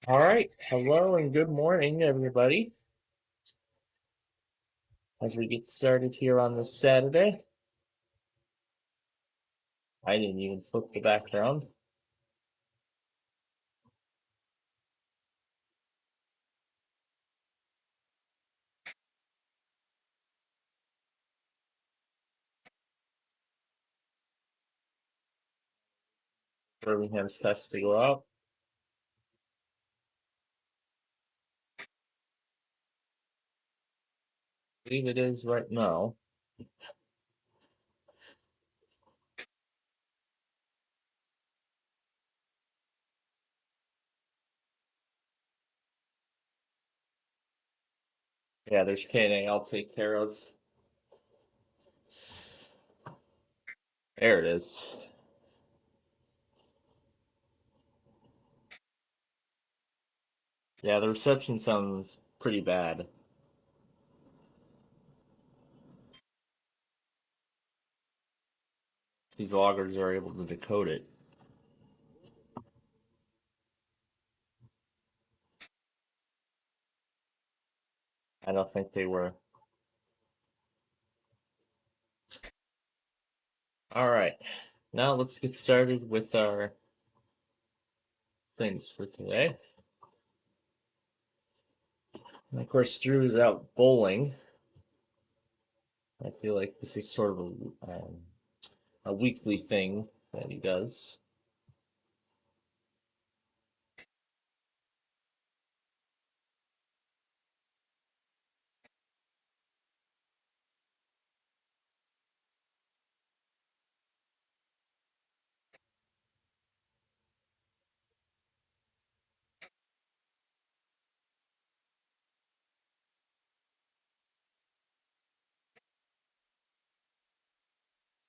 All right. Hello and good morning, everybody. As we get started here on this Saturday, I didn't even flip the background. Birmingham's test to go out. I believe it is right now. Yeah, there's K&A I'll take care of. There it is. Yeah, the reception sounds pretty bad. These loggers are able to decode it. I don't think they were. All right. Now let's get started with our things for today. And of course, Drew is out bowling. I feel like this is sort of a weekly thing that he does.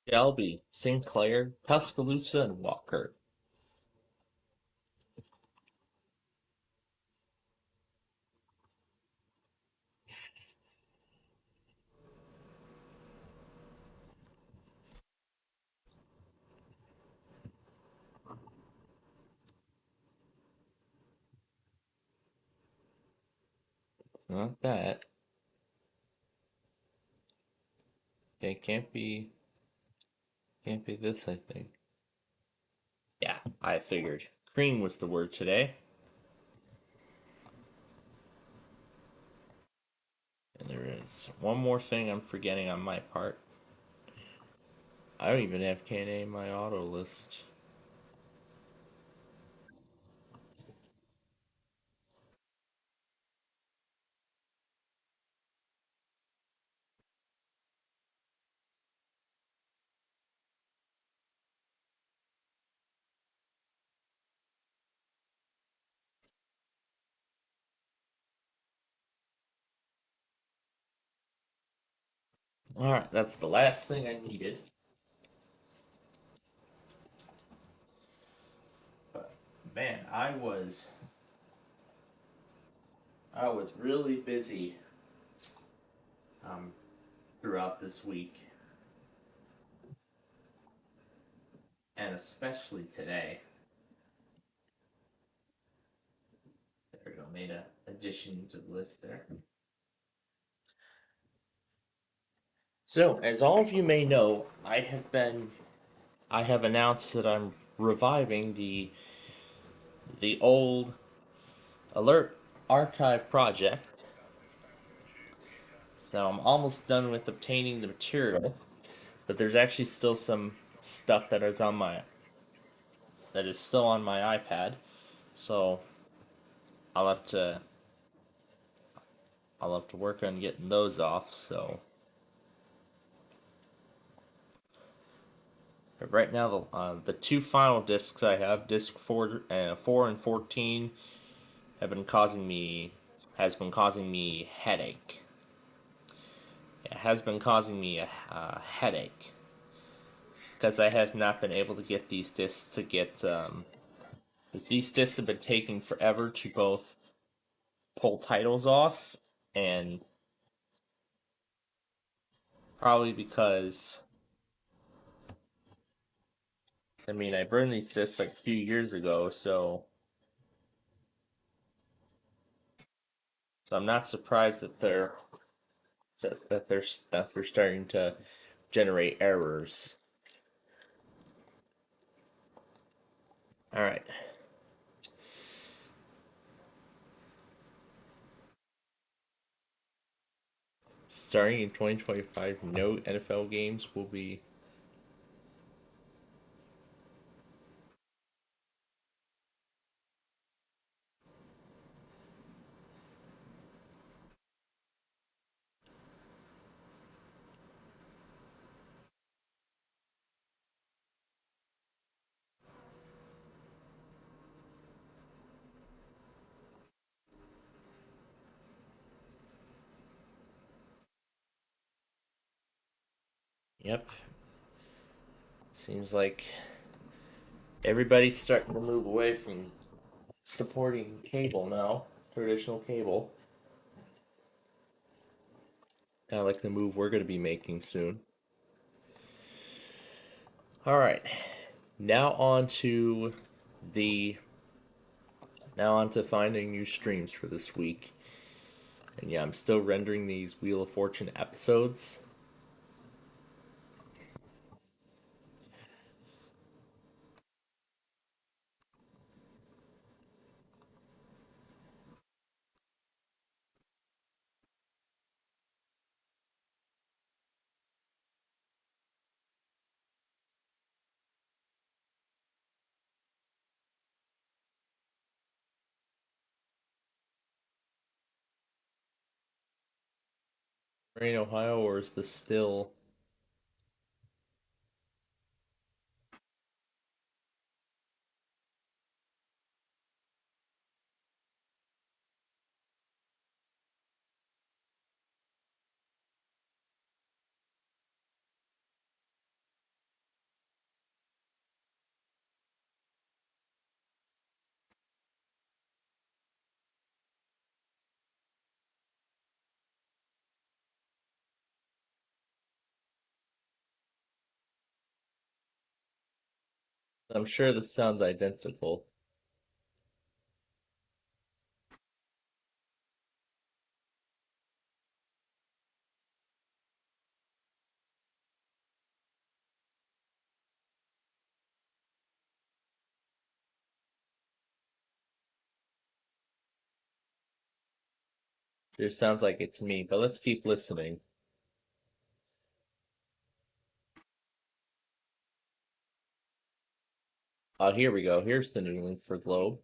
Shelby, Sinclair, Tuscaloosa, and Walker. It's not that. Okay, can't be this, I think. Yeah, I figured. Green was the word today. And there is one more thing I'm forgetting on my part. I don't even have K&A in my auto list. Alright, that's the last thing I needed. But man, I was really busy um throughout this week. And especially today. There we go, made a addition to the list there. So, as all of you may know, I have announced that I'm reviving the old Alert Archive project. So I'm almost done with obtaining the material, but there's actually still some stuff that is still on my iPad. So I'll have to I'll have to work on getting those off. So but right now the two final discs I have, disc 4 and 14, have been causing me has been causing me headache. It has been causing me a headache because I have not been able to get these discs to get. Because these discs have been taking forever to both pull titles off, and probably because I mean I burned these discs like a few years ago, so So I'm not surprised that they're starting to generate errors. All right. Starting in 2025, no NFL games will be. Yep. Seems like everybody's starting to move away from supporting cable now, traditional cable. Kind of like the move we're going to be making soon. All right. Now on to the now on to finding new streams for this week. And yeah, I'm still rendering these Wheel of Fortune episodes. We're in Ohio, or is this still? I'm sure this sounds identical. It sounds like it's me, but let's keep listening. Here we go. Here's the new link for Globe.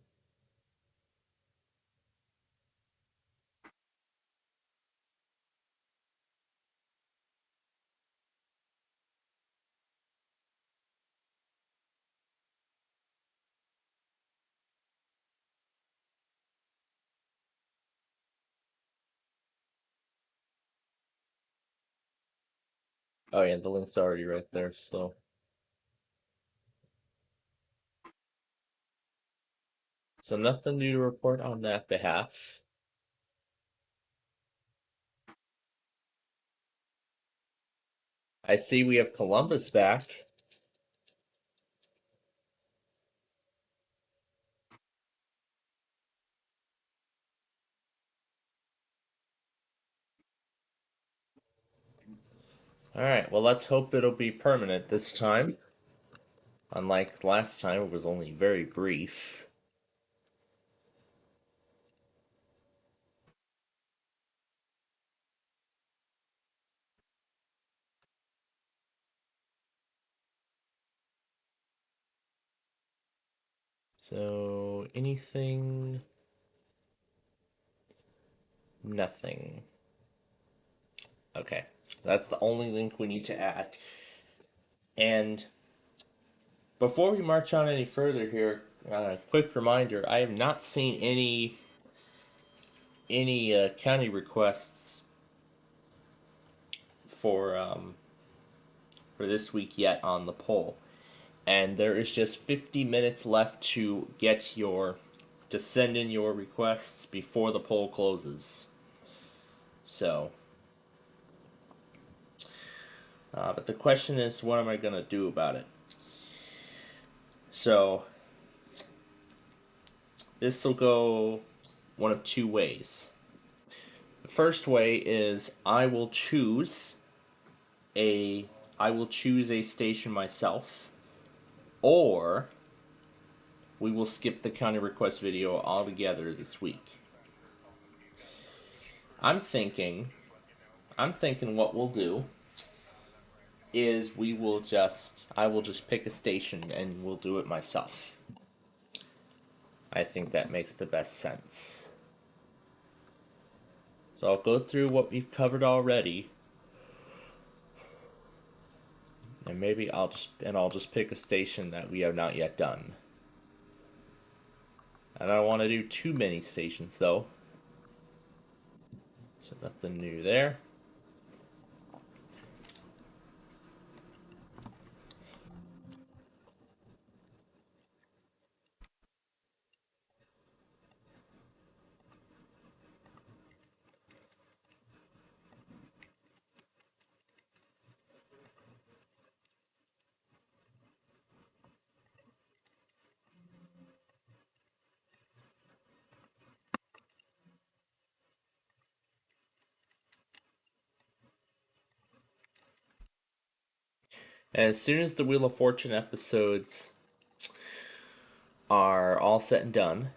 Oh yeah, the link's already right there. So nothing new to report on that behalf. I see we have Columbus back. All right, well, let's hope it'll be permanent this time. Unlike last time, it was only very brief. So, anything? Nothing. Okay, that's the only link we need to add. And before we march on any further here, quick reminder: I have not seen any county requests for for this week yet on the poll, and there is just 50 minutes left to send in your requests before the poll closes. So, but the question is, what am I gonna do about it? So, this will go one of two ways. first way is a I will choose a station myself, or we will skip the county request video altogether this week. I'm thinking I'm thinking what we'll do is I will just pick a station and we'll do it myself. I think that makes the best sense. So I'll go through what we've covered already, and maybe I'll just pick a station that we have not yet done. And I don't want to do too many stations though. So nothing new there. And as soon as the Wheel of Fortune episodes are all set and done,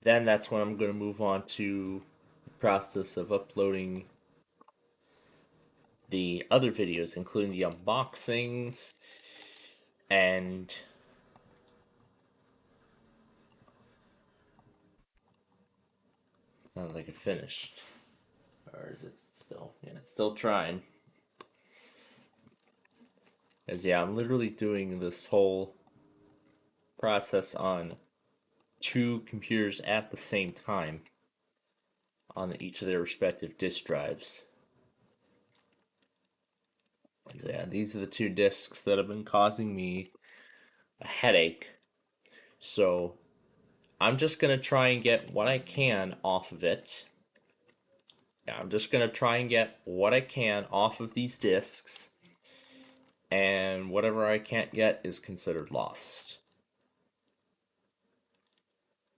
then that's when I'm going to move on to the process of uploading the other videos, including the unboxings and sounds like it finished. Or is it still? Yeah, it's still trying. As yeah, I'm literally doing this whole process on two computers at the same time on each of their respective disk drives. So yeah, these are the two disks that have been causing me a headache. So I'm just gonna try and get what I can off of it. Yeah, I'm just gonna try and get what I can off of these discs, and whatever I can't get is considered lost.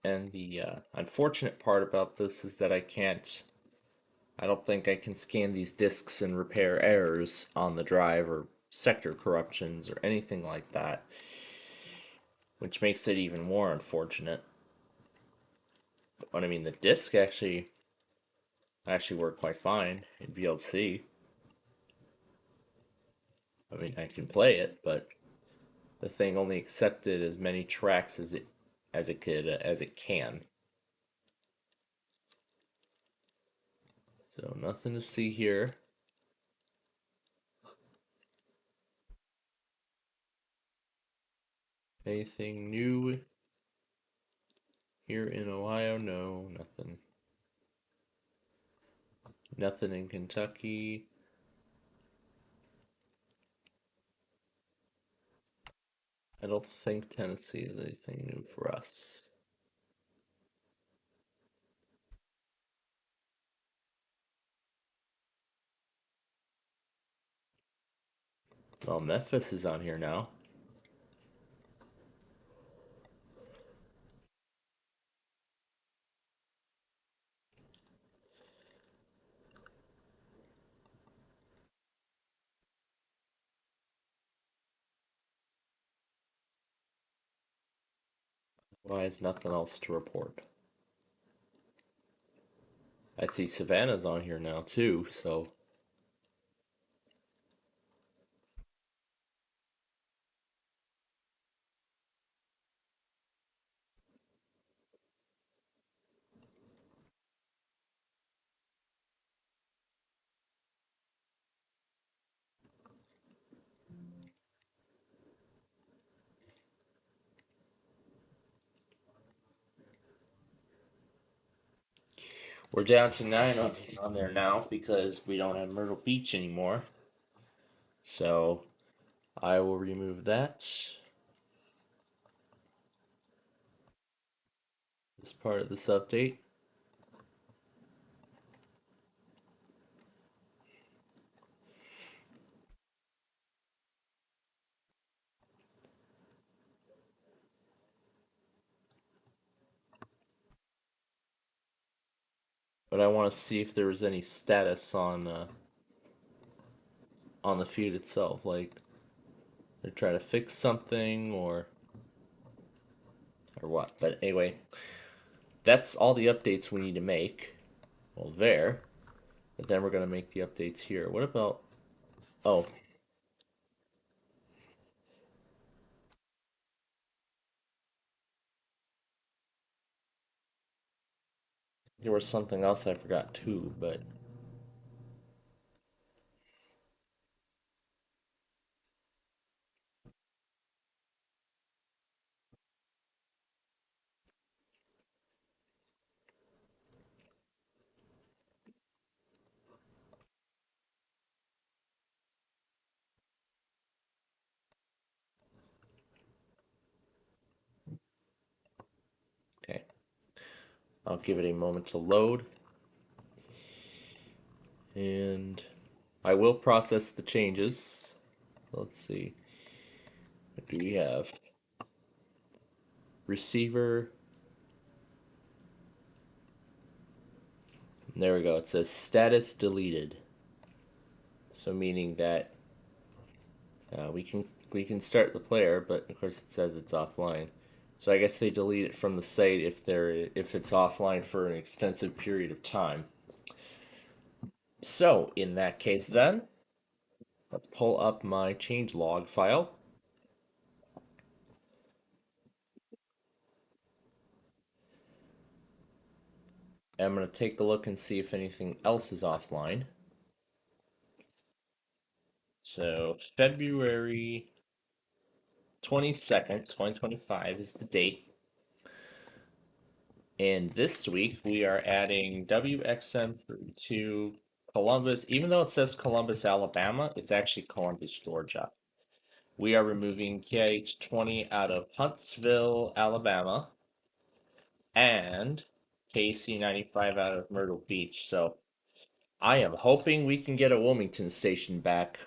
And the unfortunate part about this is that I don't think I can scan these disks and repair errors on the drive or sector corruptions or anything like that, which makes it even more unfortunate. But I mean, the disc actually worked quite fine in VLC. I mean, I can play it, but the thing only accepted as many tracks as it can. So nothing to see here. Anything new here in Ohio? No, nothing. Nothing in Kentucky. I don't think Tennessee is anything new for us. Well, Memphis is on here now. Why is nothing else to report? I see Savannah's on here now too, so we're down to 9 on there now because we don't have Myrtle Beach anymore. So I will remove that as part of this update. but I want to see if there was any status on the feed itself. Like they're trying to fix something or what. But anyway, that's all the updates we need to make. Well, there. But then we're gonna make the updates here. What about? Oh, there was something else I forgot too. But okay, I'll give it a moment to load, and I will process the changes. Let's see. What do we have? Receiver. There we go. It says status deleted. So meaning that we can start the player, but of course it says it's offline. So I guess they delete it from the site if it's offline for an extensive period of time. So in that case, then let's pull up my changelog file. And I'm going to take a look and see if anything else is offline. So February 22nd, 2025 is the date. And this week we are adding WXM to Columbus. Even though it says Columbus, Alabama, it's actually Columbus, Georgia. We are removing KH20 out of Huntsville, Alabama, and KC95 out of Myrtle Beach. So I am hoping we can get a Wilmington station back.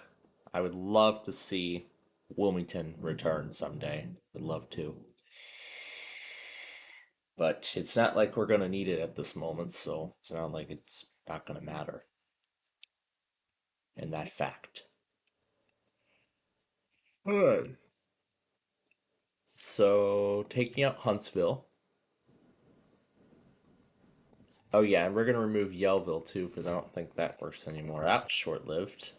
I would love to see Wilmington return someday. Would love to. But it's not like we're going to need it at this moment, so it's not like it's not going to matter. And that fact. Good. So, taking out Huntsville. Oh, yeah, and we're going to remove Yellville too, because I don't think that works anymore. That's short lived.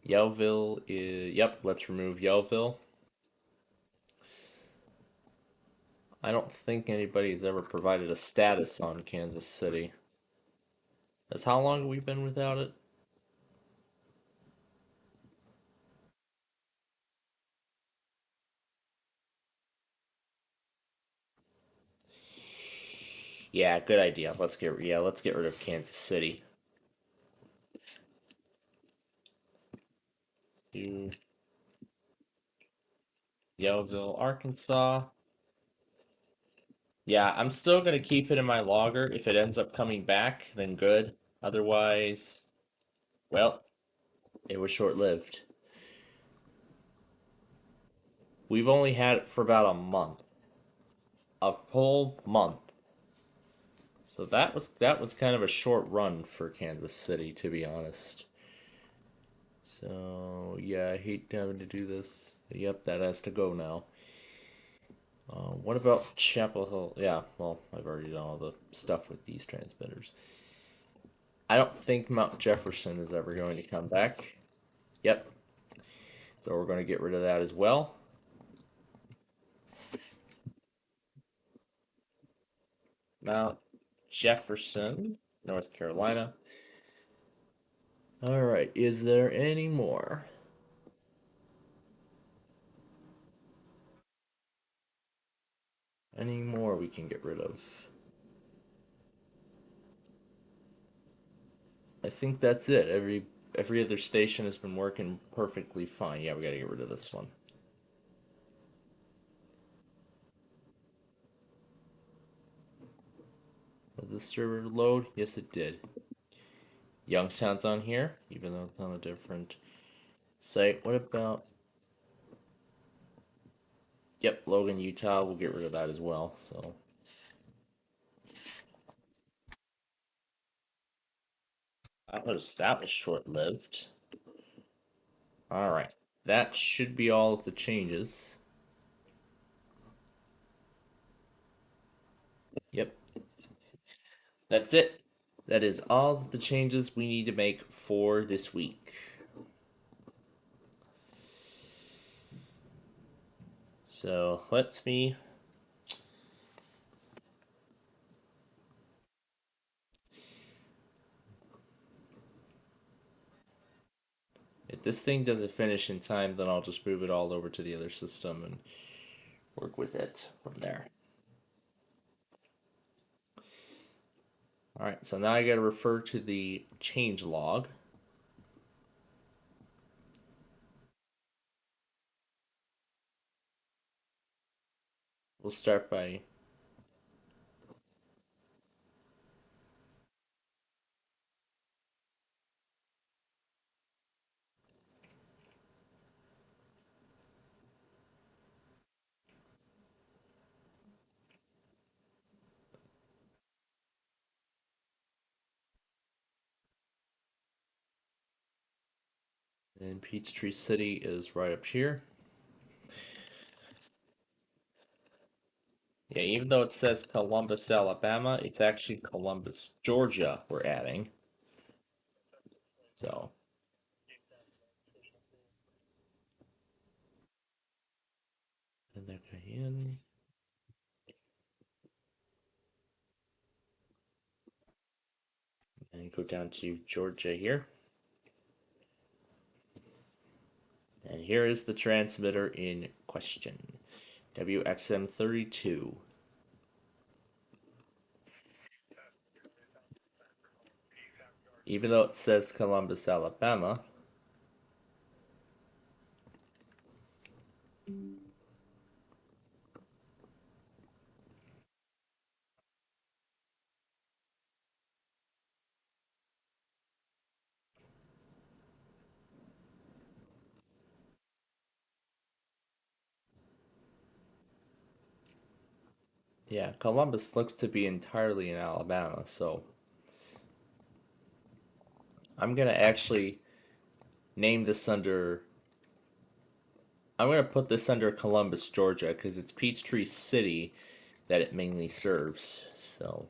Yellville is. Yep, let's remove Yellville. I don't think anybody's ever provided a status on Kansas City. That's how long we've been without it? Yeah, good idea. Let's get rid of Kansas City. To Yellville, Arkansas. Yeah, I'm still gonna keep it in my logger. If it ends up coming back, then good. Otherwise, well, it was short-lived. We've only had it for about a month. A whole month. So that was kind of a short run for Kansas City, to be honest. So yeah, I hate having to do this. Yep, that has to go now. What about Chapel Hill? Yeah, well, I've already done all the stuff with these transmitters. I don't think Mount Jefferson is ever going to come back. Yep, so we're going to get rid of that as well. Mount Jefferson, North Carolina. All right, is there any more? Any more we can get rid of? I think that's it. Every other station has been working perfectly fine. Yeah, we got to get rid of this one. Did the server load? Yes, it did. Youngstown's on here, even though it's on a different site. What about Yep, Logan, Utah. We'll get rid of that as well. So I noticed that was short lived. All right. That should be all of the changes. Yep. That's it. That is all of the changes we need to make for this week. So let me. If this thing doesn't finish in time, then I'll just move it all over to the other system and work with it from there. All right, so now I got to refer to the change log. We'll start by and Peachtree City is right up here. Yeah, even though it says Columbus, Alabama, it's actually Columbus, Georgia we're adding. So, and they're in. And go down to Georgia here. And here is the transmitter in question. WXM32. Even though it says Columbus, Alabama, yeah, Columbus looks to be entirely in Alabama, so I'm gonna actually name this under. I'm gonna put this under Columbus, Georgia, because it's Peachtree City that it mainly serves. So,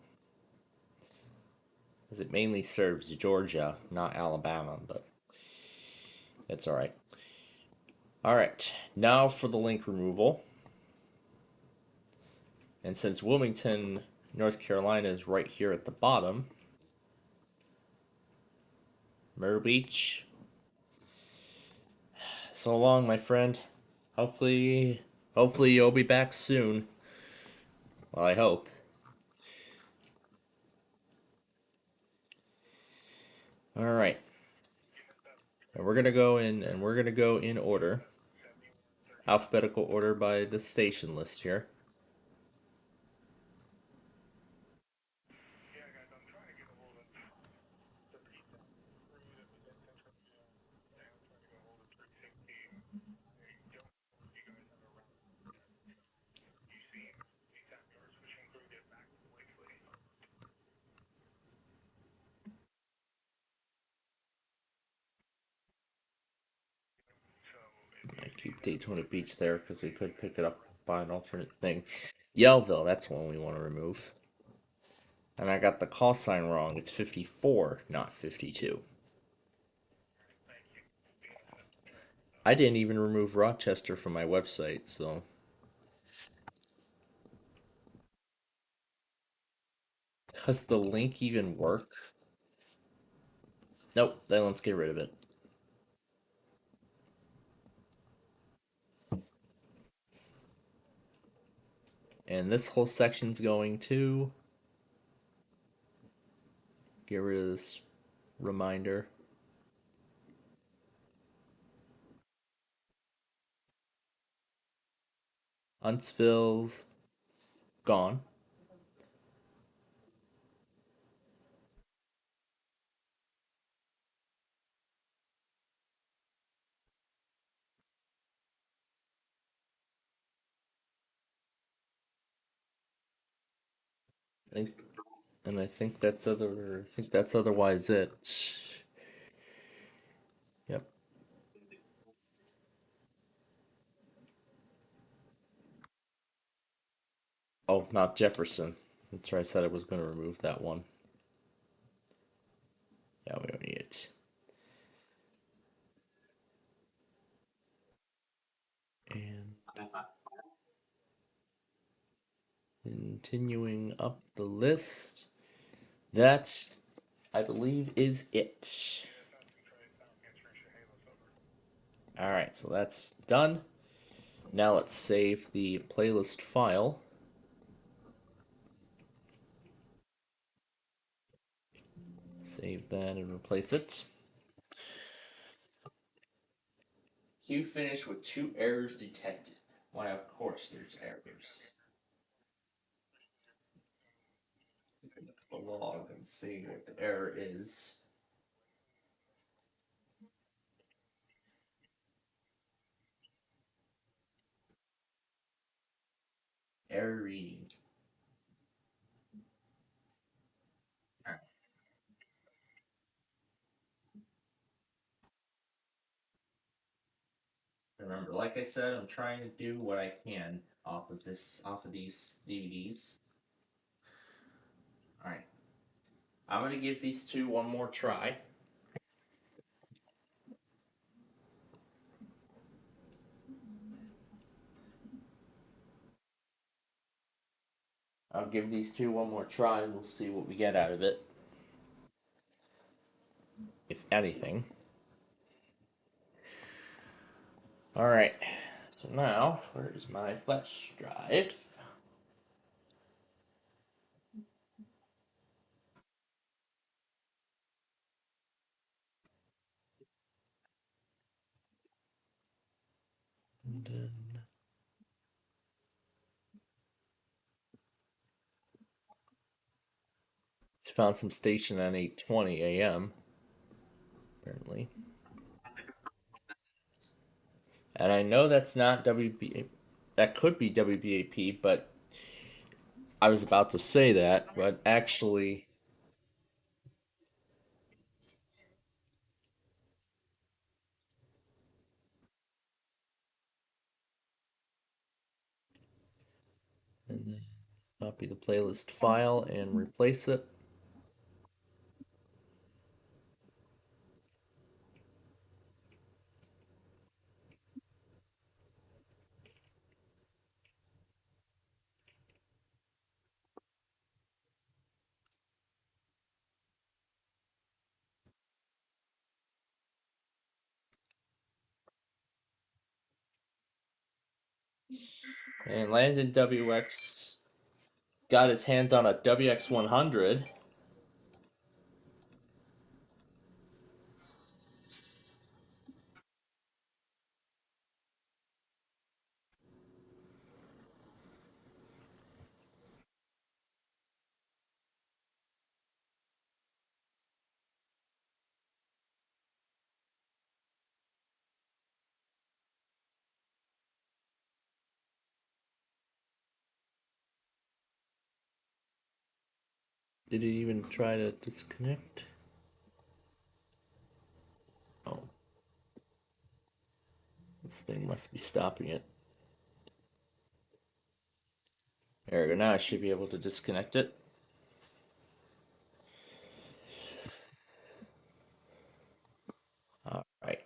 as it mainly serves Georgia, not Alabama, but that's all right. All right, now for the link removal. And since Wilmington, North Carolina is right here at the bottom, Myrtle Beach. So long, my friend. Hopefully you'll be back soon. Well, I hope. All right. And we're gonna go in order, alphabetical order by the station list here. I keep Daytona Beach there because we could pick it up by an alternate thing. Yellville, that's one we want to remove. And I got the call sign wrong. It's 54, not 52. I didn't even remove Rochester from my website, so. Does the link even work? Nope, then let's get rid of it. And this whole section's going to get rid of this reminder. Huntsville's gone. think, and I think that's other. I think that's otherwise it. Yep. Oh, not Jefferson. That's right. I said I was going to remove that one. Yeah, we don't need it. And continuing up the list, that I believe is it. All right, so that's done. Now let's save the playlist file. Save that and replace it. Queue finished with 2 errors detected. Why, of course, there's errors. The log and see what the error is. Error reading. Remember, like I said, I'm trying to do what I can off of these DVDs. All right, I'm gonna give these two one more try. I'll give these two one more try, and we'll see what we get out of it, if anything. All right. So now, where is my flash drive? And then it's found some station at 8:20 a.m. apparently. And I know that's not WB. That could be WBAP, but I was about to say that, but actually, and then copy the playlist file and replace it. And Landon WX got his hands on a WX 100. Did he even try to disconnect? Oh, this thing must be stopping it. There we go. Now I should be able to disconnect it. All right.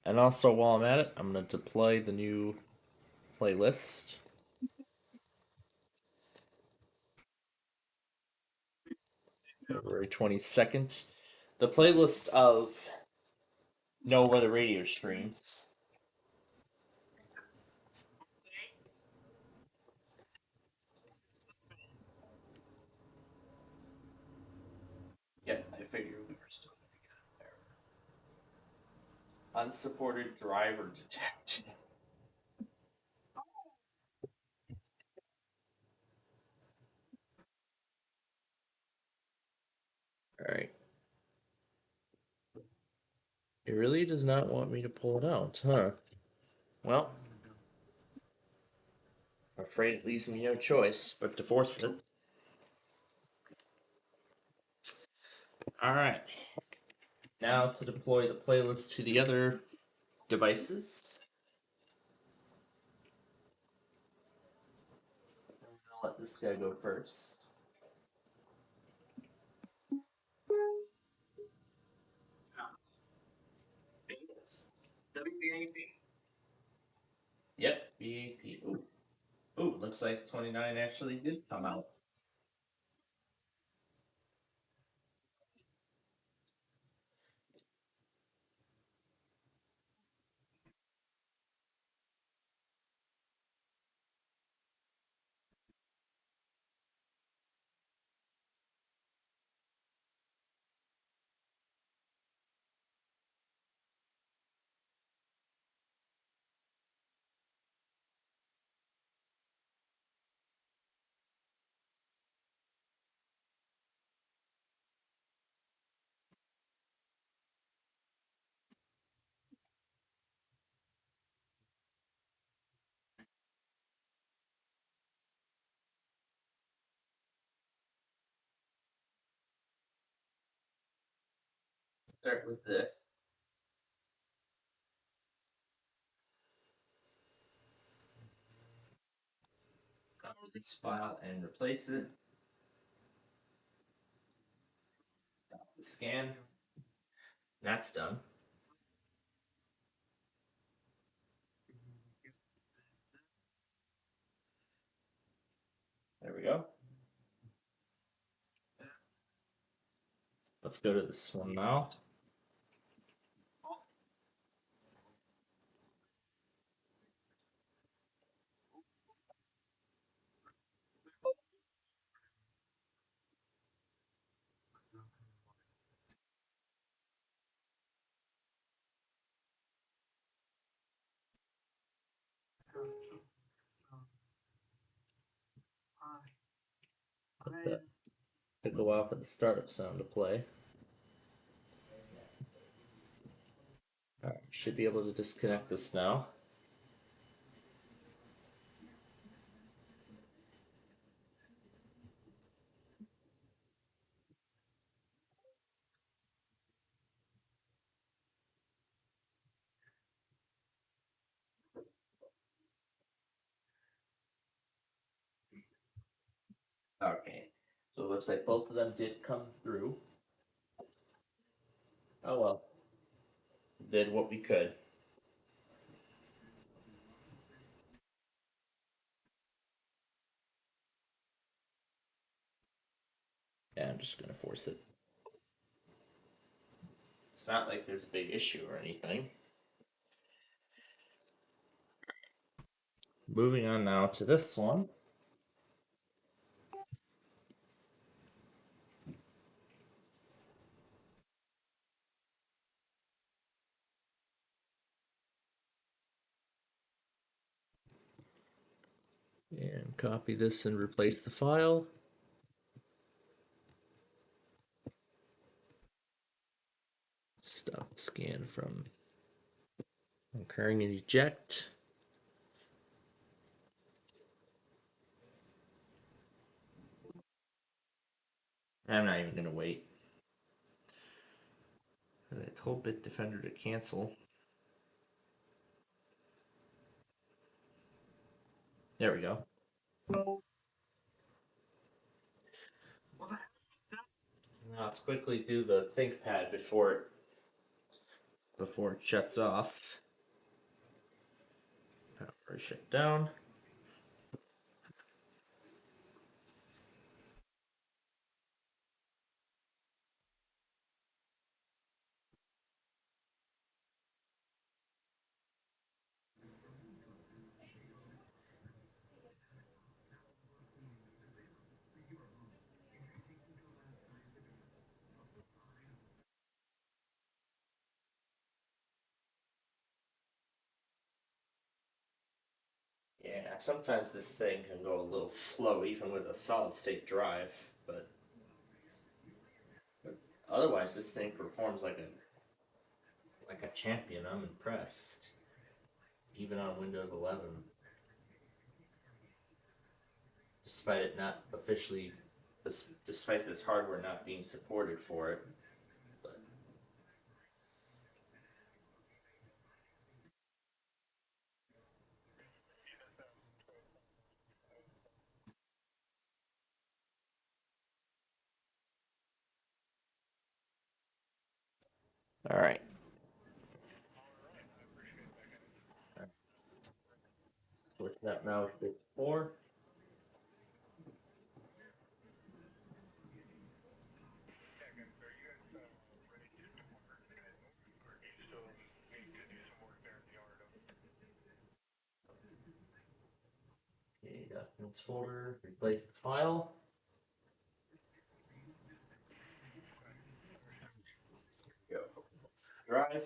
And also, while I'm at it, I'm going to deploy the new playlist. February 22nd. The playlist of No Weather Radio Streams. Yep, I figured we were still going to get there. Unsupported driver detected. All right. It really does not want me to pull it out, huh? Well, I'm afraid it leaves me no choice but to force it. Alright, now to deploy the playlist to the other devices. I'll let this guy go first. Yep, BAP. Ooh, ooh, looks like 29 actually did come out. Start with this. Copy this file and replace it. The scan. That's done. There we go. Let's go to this one now. Took a while for the startup sound to play. Alright, should be able to disconnect this now. Okay, so it looks like both of them did come through. Oh well, did what we could. Yeah, I'm just gonna force it. It's not like there's a big issue or anything. Moving on now to this one. And copy this and replace the file. Stop the scan from occurring and eject. I'm not even gonna wait. I told Bitdefender to cancel. There we go. Now let's quickly do the ThinkPad before it shuts off. Power shut down. Yeah, sometimes this thing can go a little slow even with a solid state drive, but otherwise this thing performs like a like a champion. I'm impressed. Even on Windows 11, despite it not officially, despite this hardware not being supported for it. But all right. Switching up now to 4. Okay, documents folder, replace the file. Go. Drive.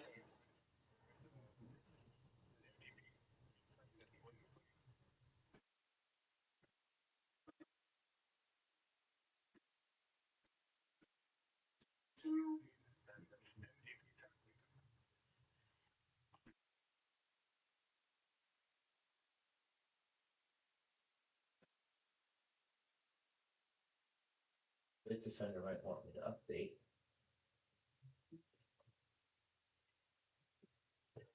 The Defender might want me to update.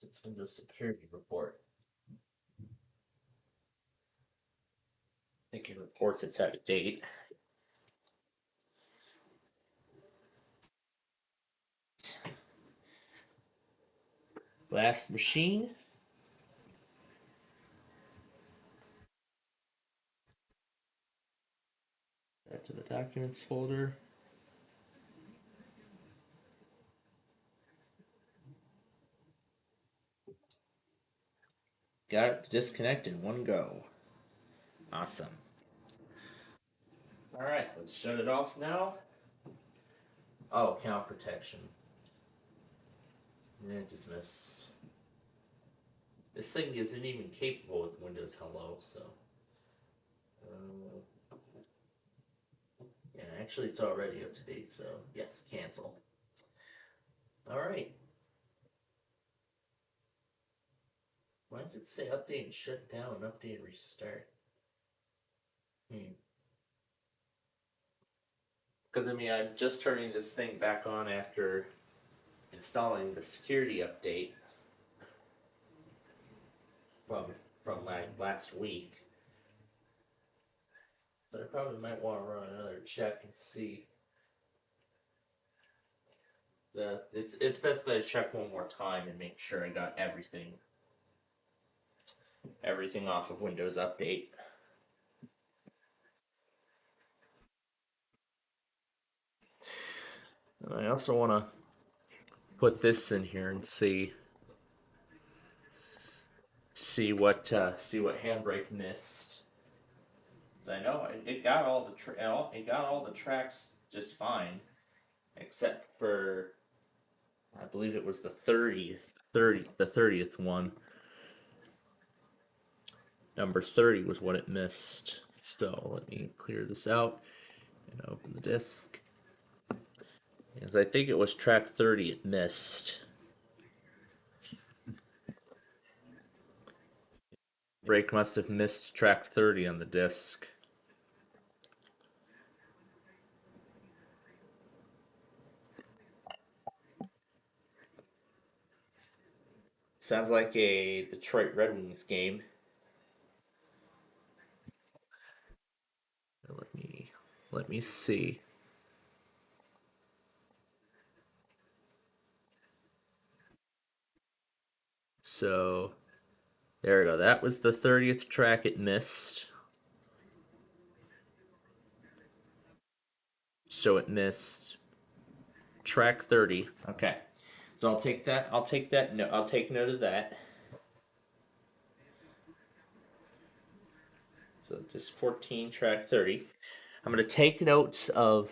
It's Windows Security Report. I think it reports it's out of date. Last machine. Add to the documents folder. Got it disconnected. One go. Awesome. All right, let's shut it off now. Oh, count protection. And dismiss. This thing isn't even capable with Windows Hello, so. Yeah, actually, it's already up to date, so yes, cancel. All right. Why does it say update and shut down, update and restart? Because I mean, I'm just turning this thing back on after installing the security update from from like last week. But I probably might want to run another check and see. It's best that I check one more time and make sure I got everything off of Windows Update. And I also want to put this in here and see what Handbrake missed. I know it got all it got all the tracks just fine, except for I believe it was the 30th one. Number 30 was what it missed. So let me clear this out and open the disk. Because I think it was track 30 it missed. Brake must have missed track 30 on the disk. Sounds like a Detroit Red Wings game. Let me see. So there we go. That was the 30th track it missed. So it missed track 30. Okay. So I'll take that. I'll take that. No, I'll take note of that. So disc 14, track 30. I'm going to take notes of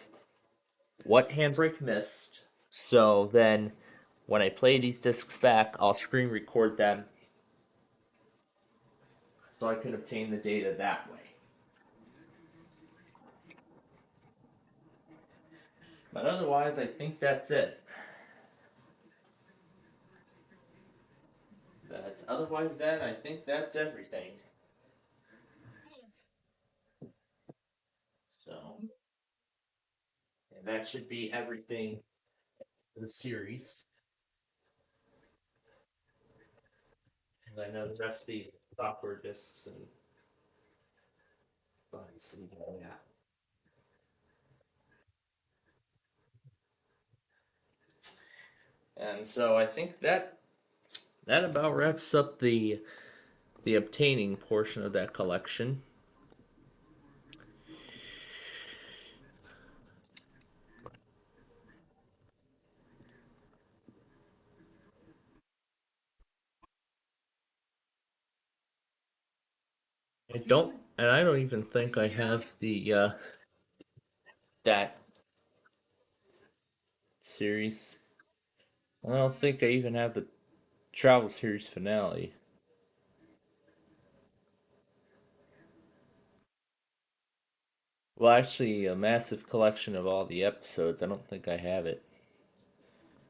what Handbrake missed. So then when I play these discs back, I'll screen record them so I can obtain the data that way. But otherwise, I think that's it. But otherwise, then I think that's everything. So, and that should be everything for the series. And I know the rest of these software disks and buttons and yeah. And so I think that about wraps up the obtaining portion of that collection. I don't even think I have the that series. I don't think I even have the travel series finale. Well, actually, a massive collection of all the episodes. I don't think I have it.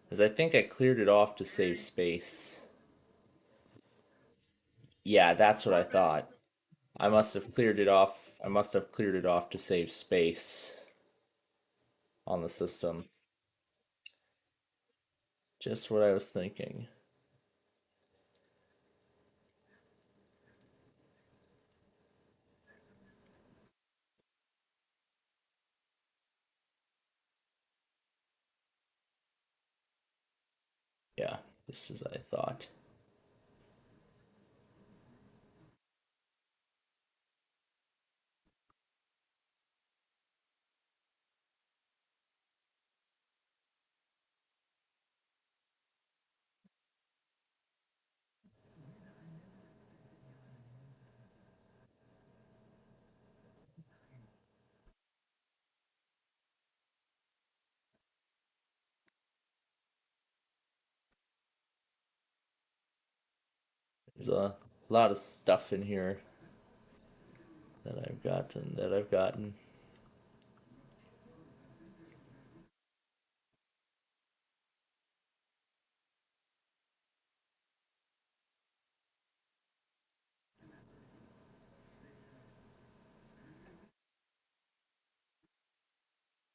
Because I think I cleared it off to save space. Yeah, that's what I thought. I must have cleared it off. I must have cleared it off to save space on the system. Just what I was thinking. Yeah, just as I thought. There's a lot of stuff in here that I've gotten.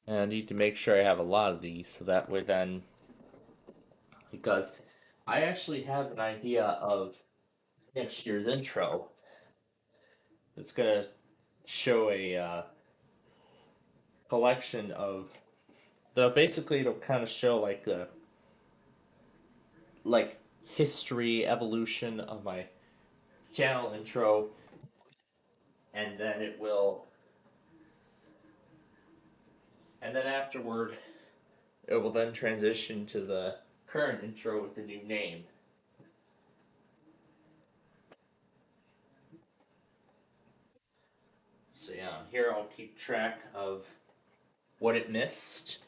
And I need to make sure I have a lot of these so that way then, because I actually have an idea of next year's intro. It's gonna show a collection of the basically it'll kind of show like the like history evolution of my channel intro, and then it will, and then afterward it will then transition to the current intro with the new name. So yeah, here I'll keep track of what it missed.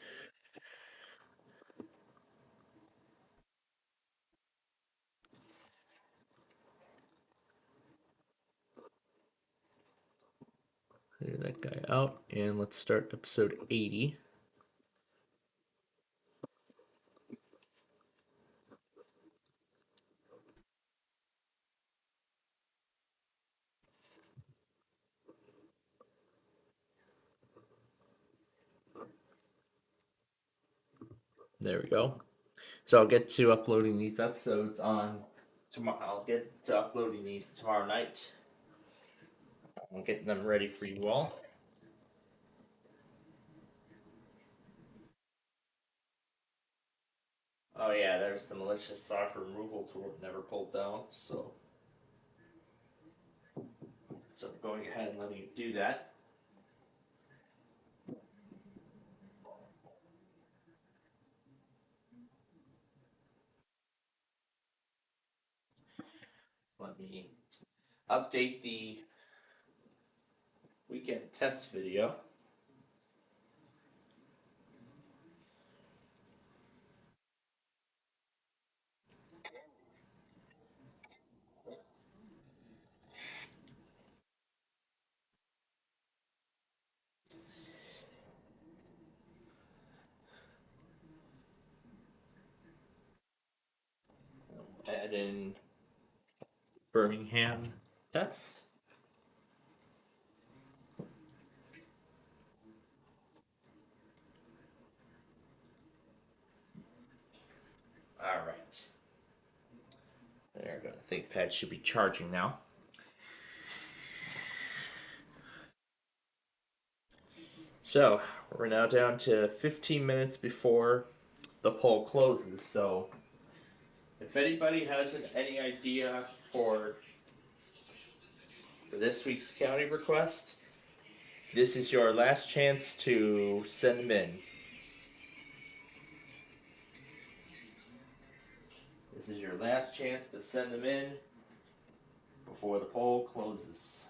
Clear that guy out, and let's start episode 80. There we go. So I'll get to uploading these episodes on tomorrow. I'll get to uploading these tomorrow night. I'm getting them ready for you all. Oh yeah, there's the malicious software removal tool that never pulled down. So I'm going ahead and letting you do that. Let me update the weekend test video. Add in Birmingham. That's all right. There, the ThinkPad should be charging now. So we're now down to 15 minutes before the poll closes. So if anybody has any idea for this week's county request, this is your last chance to send them in. This is your last chance to send them in before the poll closes.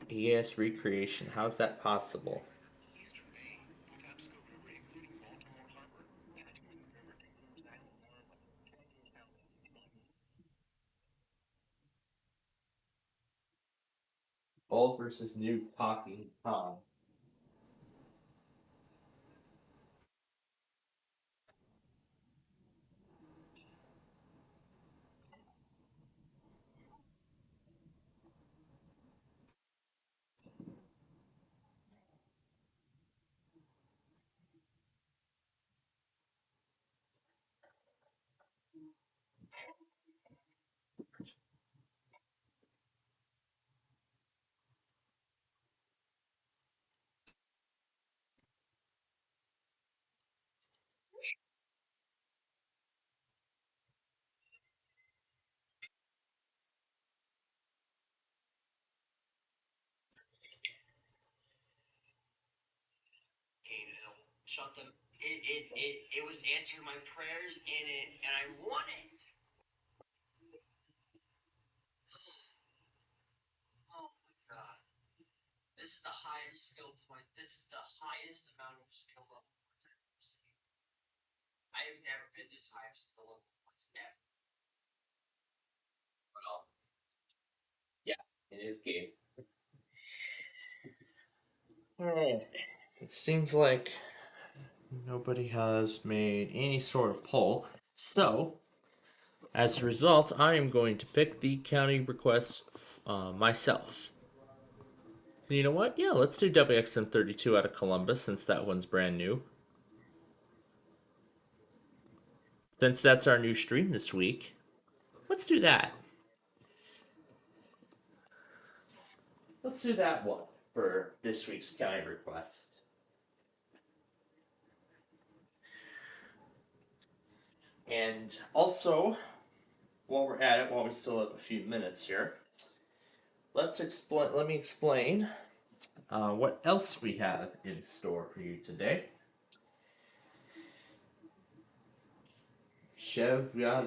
ES recreation. How's that possible? Old versus new talking Tom. Shut them. It was answering my prayers and I won it. Oh my god. This is the highest skill point. This is the highest amount of skill level points I've ever seen. I have never been this high of skill level points ever. Well, yeah, it is game. Alright. It seems like nobody has made any sort of poll. So, as a result, I am going to pick the county requests myself. You know what? Yeah, let's do WXM32 out of Columbus since that one's brand new. Since that's our new stream this week, let's do that. Let's do that one for this week's county request. And also, while we're at it, while we still have a few minutes here, let's explain. Let me explain what else we have in store for you today. Chev got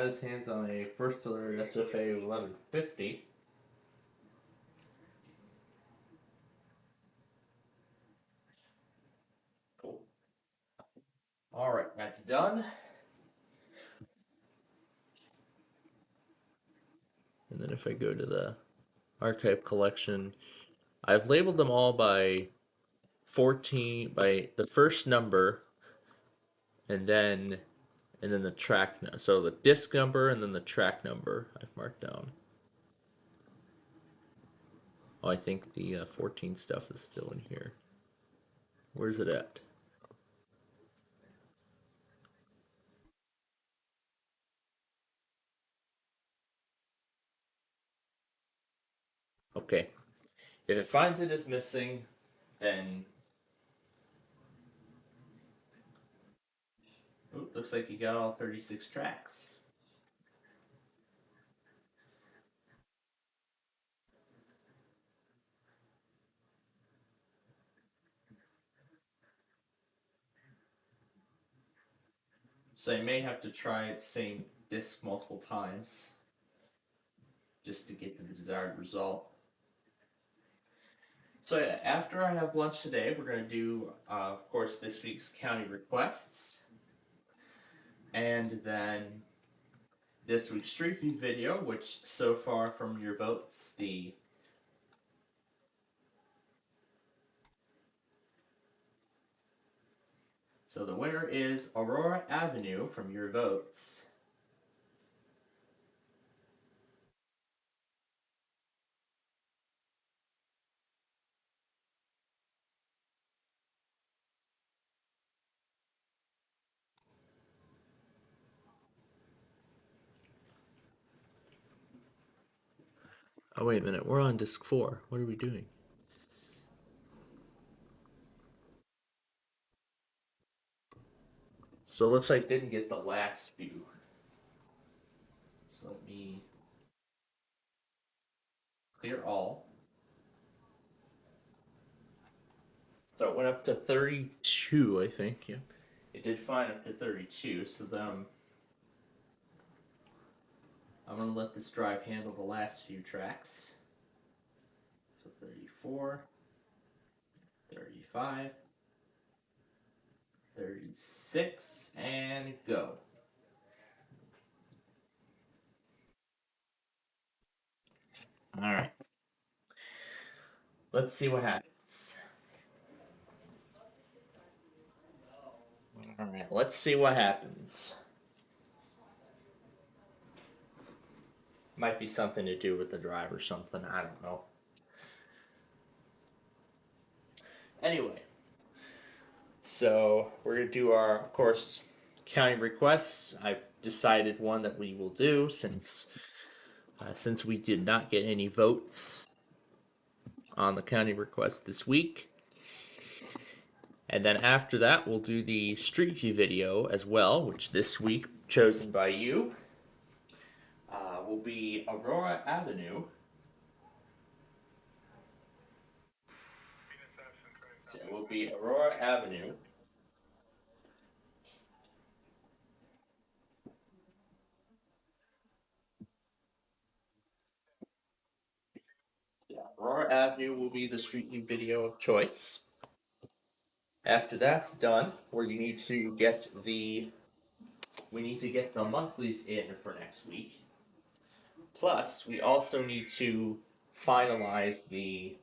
his hands on a first alert SFA 1150. Cool. All right, that's done. And then if I go to the archive collection, I've labeled them all by 14 by the first number and then the track so the disc number and then the track number I've marked down. Oh, I think the 14 stuff is still in here. Where's it at? Okay. If it finds it as missing, then looks like you got all 36 tracks. So you may have to try the same disc multiple times just to get the desired result. So yeah, after I have lunch today, we're going to do, of course, this week's county requests. And then this week's Street Feed video, which so far from your votes, So the winner is Aurora Avenue from your votes. Oh, wait a minute. We're on disc 4. What are we doing? So it looks like I didn't get the last few. So let me clear all. So it went up to 32, I think. Yeah. It did fine up to 32. So then I'm going to let this drive handle the last few tracks. So 34, 35, 36, and go. All right. Let's see what happens. All right. Let's see what happens. Might be something to do with the drive or something. I don't know. Anyway, so we're going to do our, of course, county requests. I've decided one that we will do since we did not get any votes on the county request this week. And then after that, we'll do the Street View video as well, which this week, chosen by you, will be Aurora Avenue. So it will be Aurora Avenue. Yeah, Aurora Avenue will be the Street View video of choice. After that's done, we need to get the monthlies in for next week. Plus, we also need to finalize the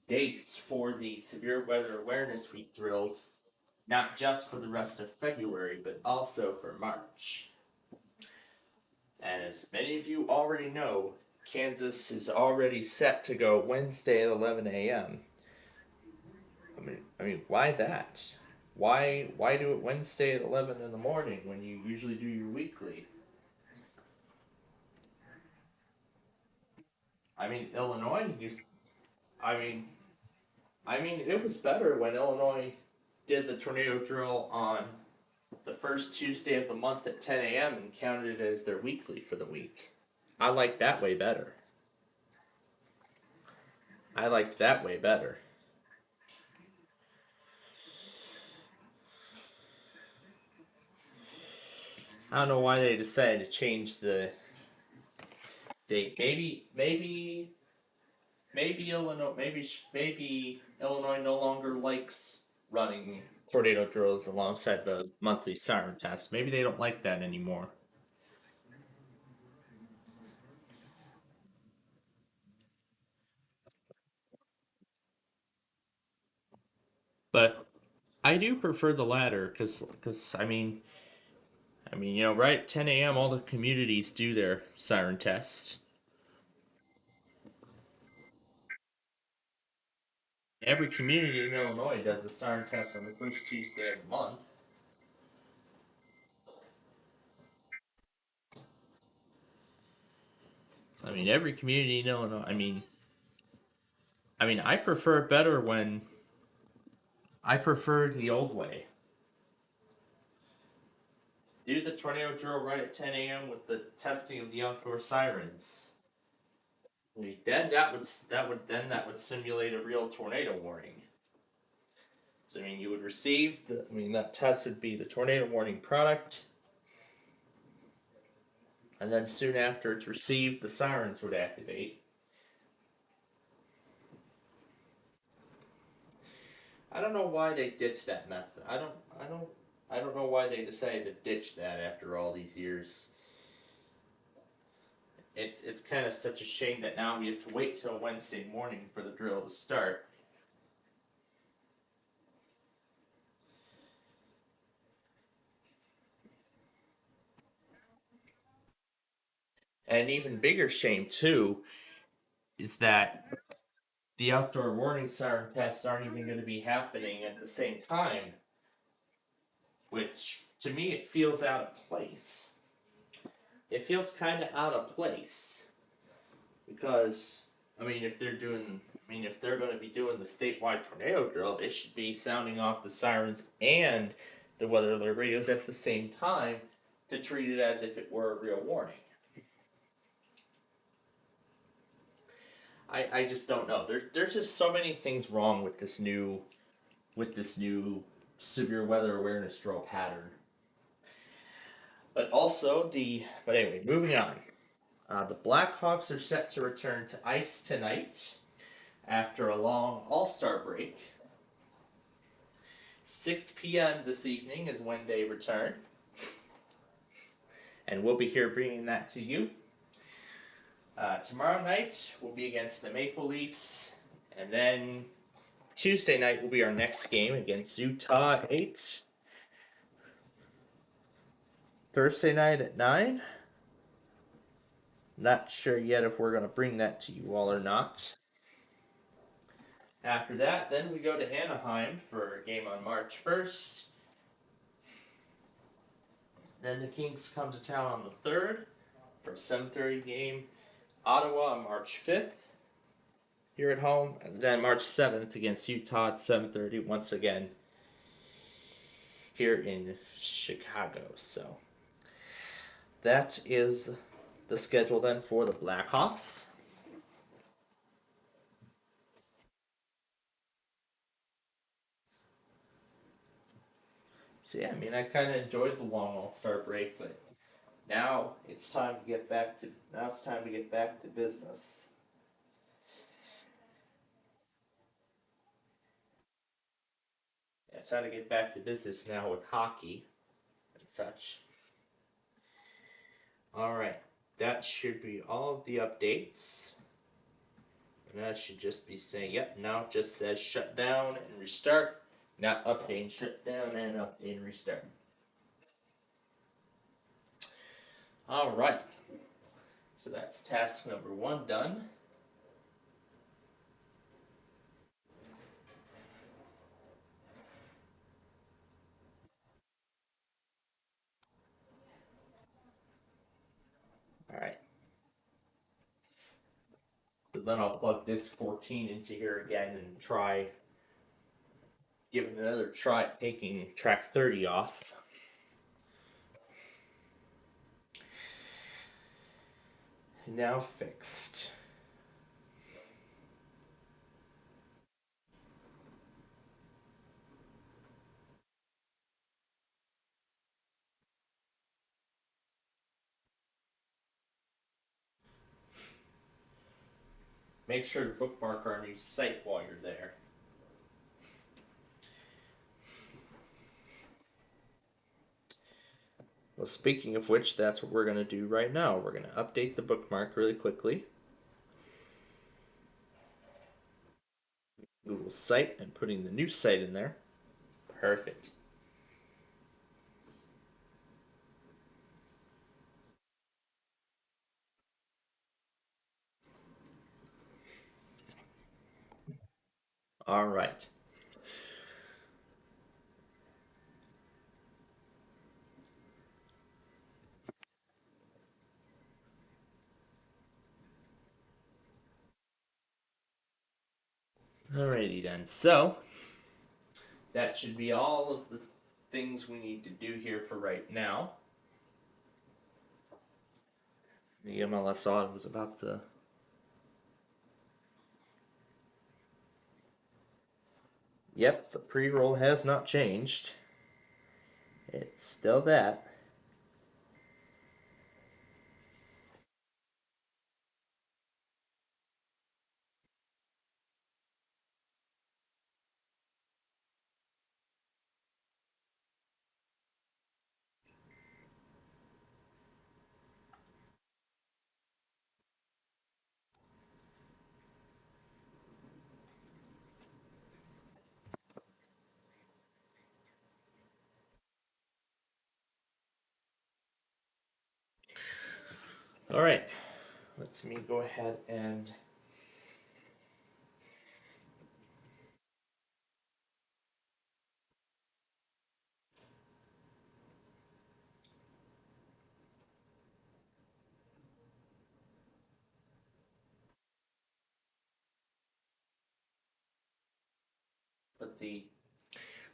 dates for the Severe Weather Awareness Week drills, not just for the rest of February, but also for March. And as many of you already know, Kansas is already set to go Wednesday at 11 a.m. I mean, why that? Why do it Wednesday at 11 in the morning when you usually do your weekly? I mean, Illinois used. I mean, it was better when Illinois did the tornado drill on the first Tuesday of the month at 10 a.m. and counted it as their weekly for the week. I like that way better. I liked that way better. I don't know why they decided to change the date. Maybe Illinois. Maybe Illinois no longer likes running tornado drills alongside the monthly siren test. Maybe they don't like that anymore. But I do prefer the latter because right at 10 a.m. all the communities do their siren tests. Every community in Illinois does the siren test on the first Tuesday of the month. Every community in Illinois. I prefer it better when I prefer the old way. Do the tornado drill right at 10 a.m. with the testing of the outdoor sirens. Then that would simulate a real tornado warning. So you would receive that test would be the tornado warning product, and then soon after it's received, the sirens would activate. I don't know why they ditched that method. I don't know why they decided to ditch that after all these years. It's kind of such a shame that now we have to wait till Wednesday morning for the drill to start. And an even bigger shame, too, is that the outdoor warning siren tests aren't even going to be happening at the same time, which to me it feels out of place. It feels kind of out of place because if they're going to be doing the statewide tornado drill, they should be sounding off the sirens and the weather alert radios at the same time to treat it as if it were a real warning. I just don't know. There's just so many things wrong with this new severe weather awareness drill pattern. But anyway, moving on. The Blackhawks are set to return to ice tonight after a long All Star break. 6 p.m. this evening is when they return, and we'll be here bringing that to you. Tomorrow night will be against the Maple Leafs, and then Tuesday night will be our next game against Utah 8. Thursday night at 9. Not sure yet if we're going to bring that to you all or not. After that, then we go to Anaheim for a game on March 1st. Then the Kings come to town on the 3rd for a 7:30 game. Ottawa on March 5th here at home. And then March 7th against Utah at 7:30 once again here in Chicago. So that is the schedule then for the Blackhawks. So yeah, I kind of enjoyed the long All-Star break, but now it's time to get back to business. Yeah, it's time to get back to business now with hockey and such. All right, that should be all of the updates. And that should just be saying, yep, now it just says shut down and restart. Not update and shut down and update and restart. All right. So that's task number 1 done. All right. So then I'll plug disc 14 into here again and give it another try at taking track 30 off. Now fixed. Make sure to bookmark our new site while you're there. Well, speaking of which, that's what we're going to do right now. We're going to update the bookmark really quickly. Google site and putting the new site in there. Perfect. All right. Alrighty then. So that should be all of the things we need to do here for right now. The MLS odd was about to. Yep, the pre-roll has not changed. It's still that. All right, let me go ahead and put the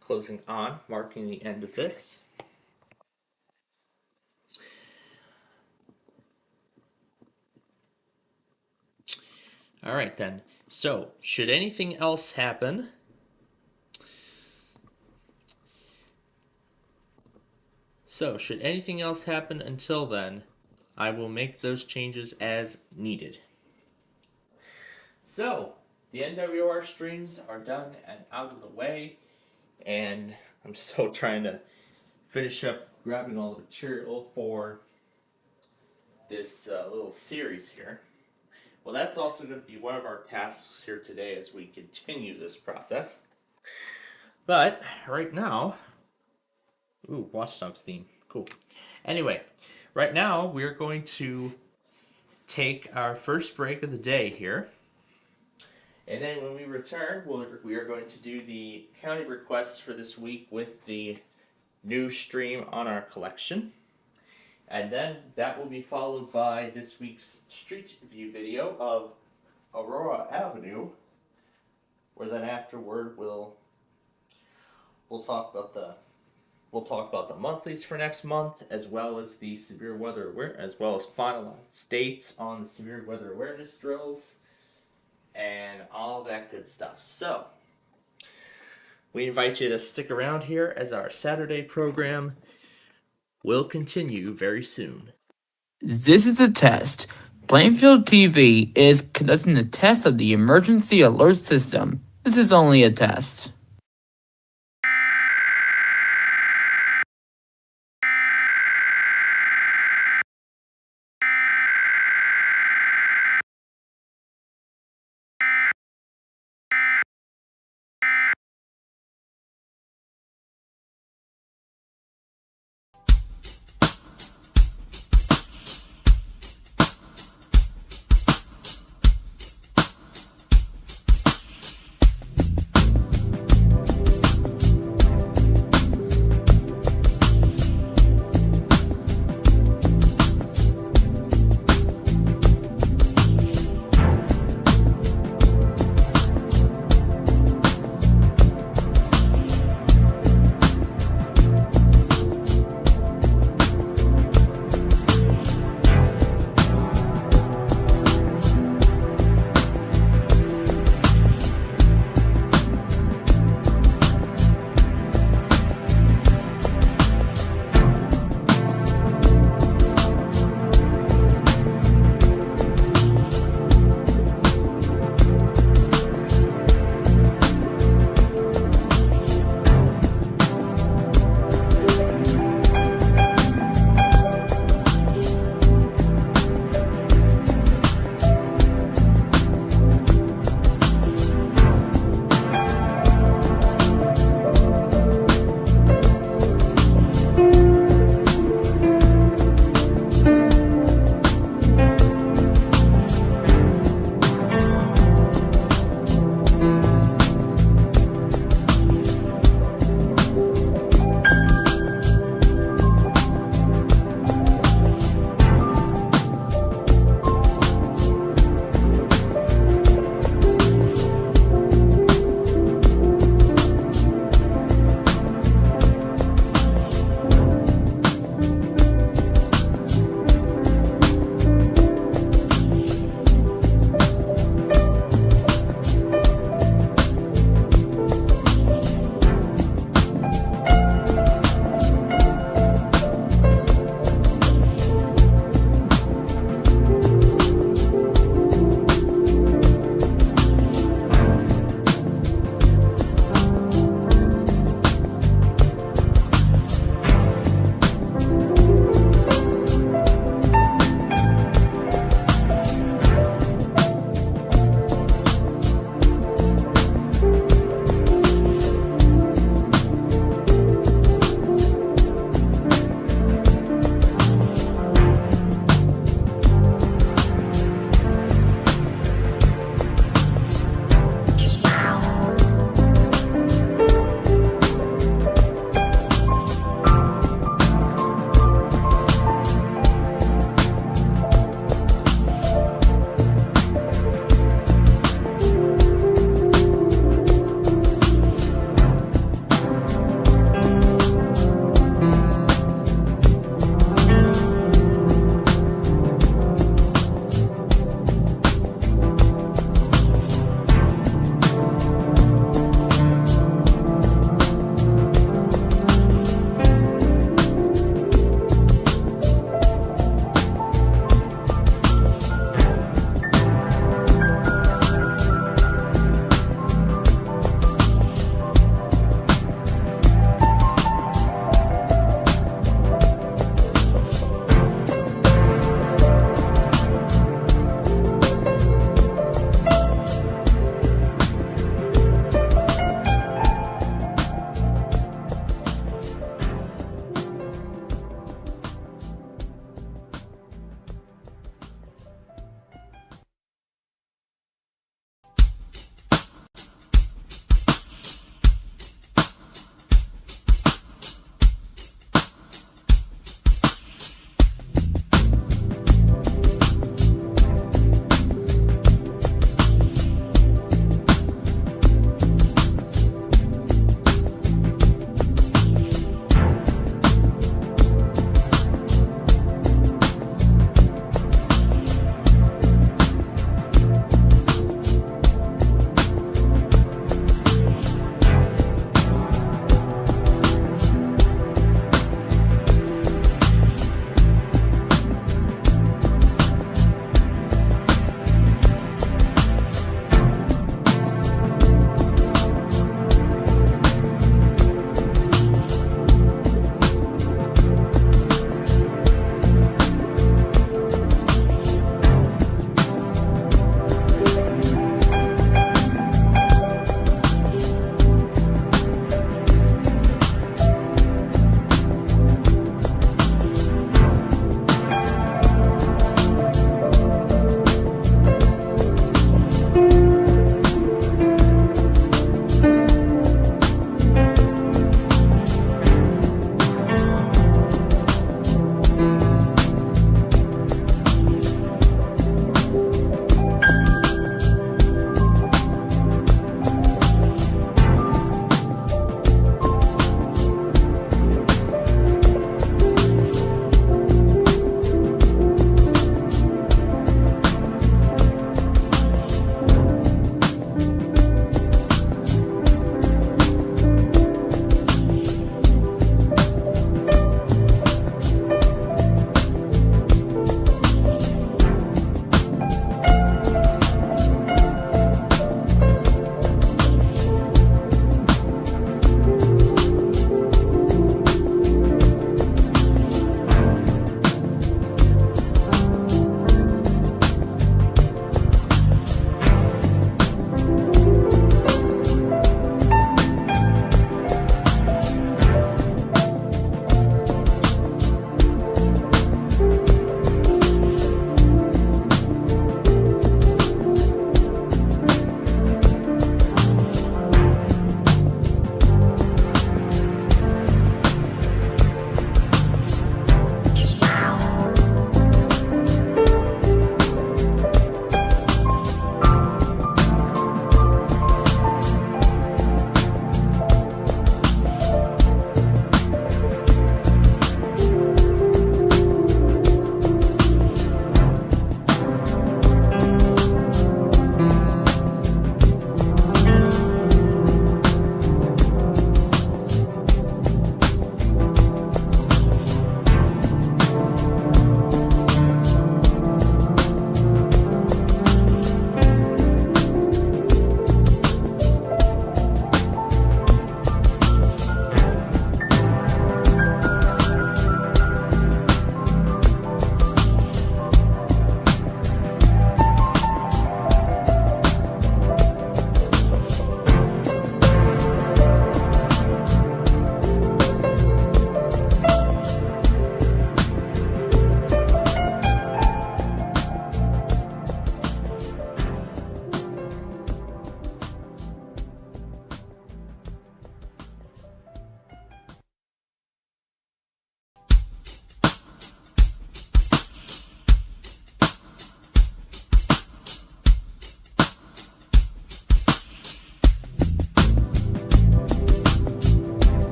closing on, marking the end of this. All right then. So, should anything else happen, until then, I will make those changes as needed. So, the NWR streams are done and out of the way, and I'm still trying to finish up grabbing all the material for this little series here. Well, that's also going to be one of our tasks here today as we continue this process. But right now, ooh, Watch Dogs theme, cool. Anyway, right now we're going to take our first break of the day here. And then when we return, we are going to do the county requests for this week with the new stream on our collection. And then that will be followed by this week's street view video of Aurora Avenue, where then afterward we'll talk about the monthlies for next month, as well as the severe weather aware, as well as final dates on the severe weather awareness drills, and all that good stuff. So we invite you to stick around here as our Saturday program will continue very soon. This is a test. Plainfield TV is conducting a test of the emergency alert system. This is only a test.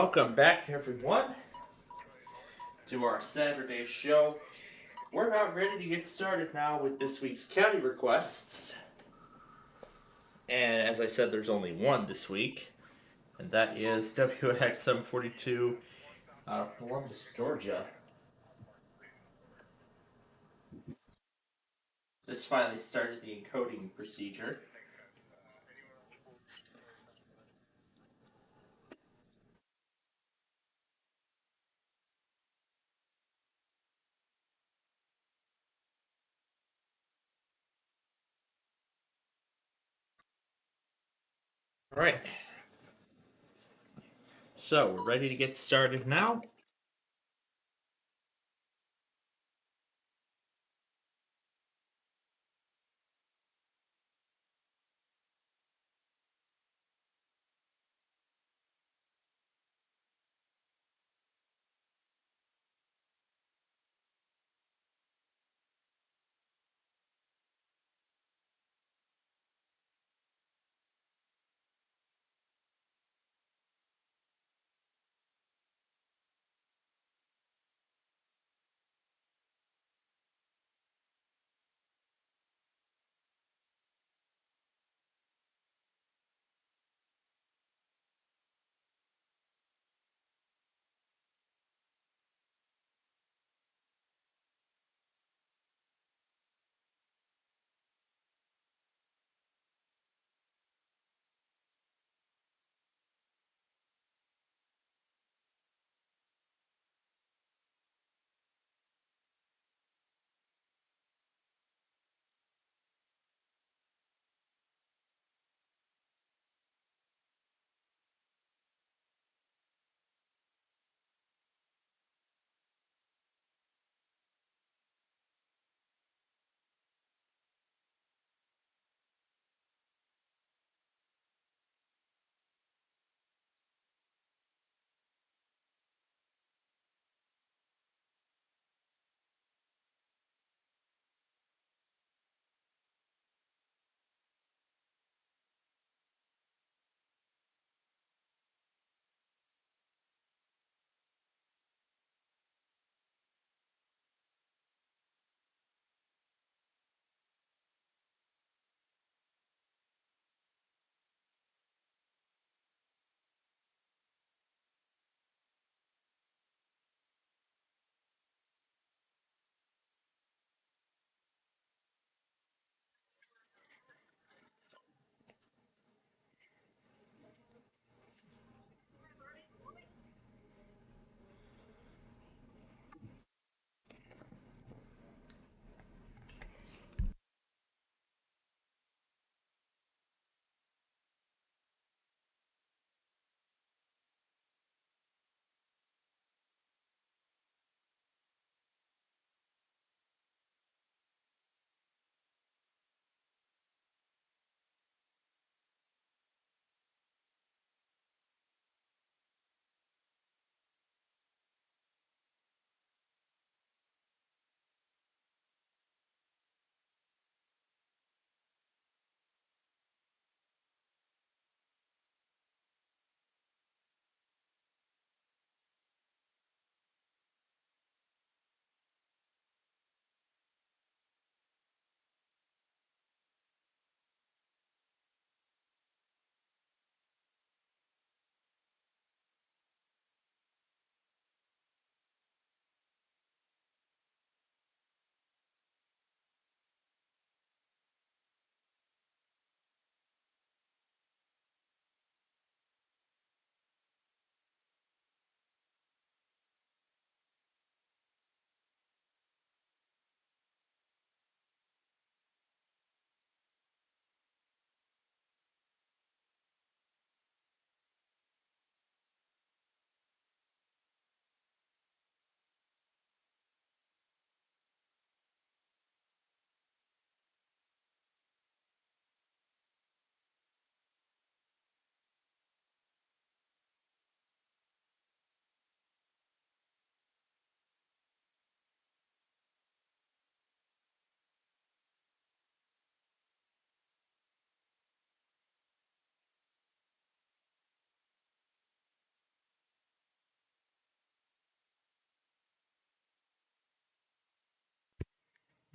Welcome back, everyone, to our Saturday show. We're about ready to get started now with this week's county requests. And as I said, there's only one this week, and that is WX 742 out of Columbus, Georgia. This finally started the encoding procedure. All right. So we're ready to get started now.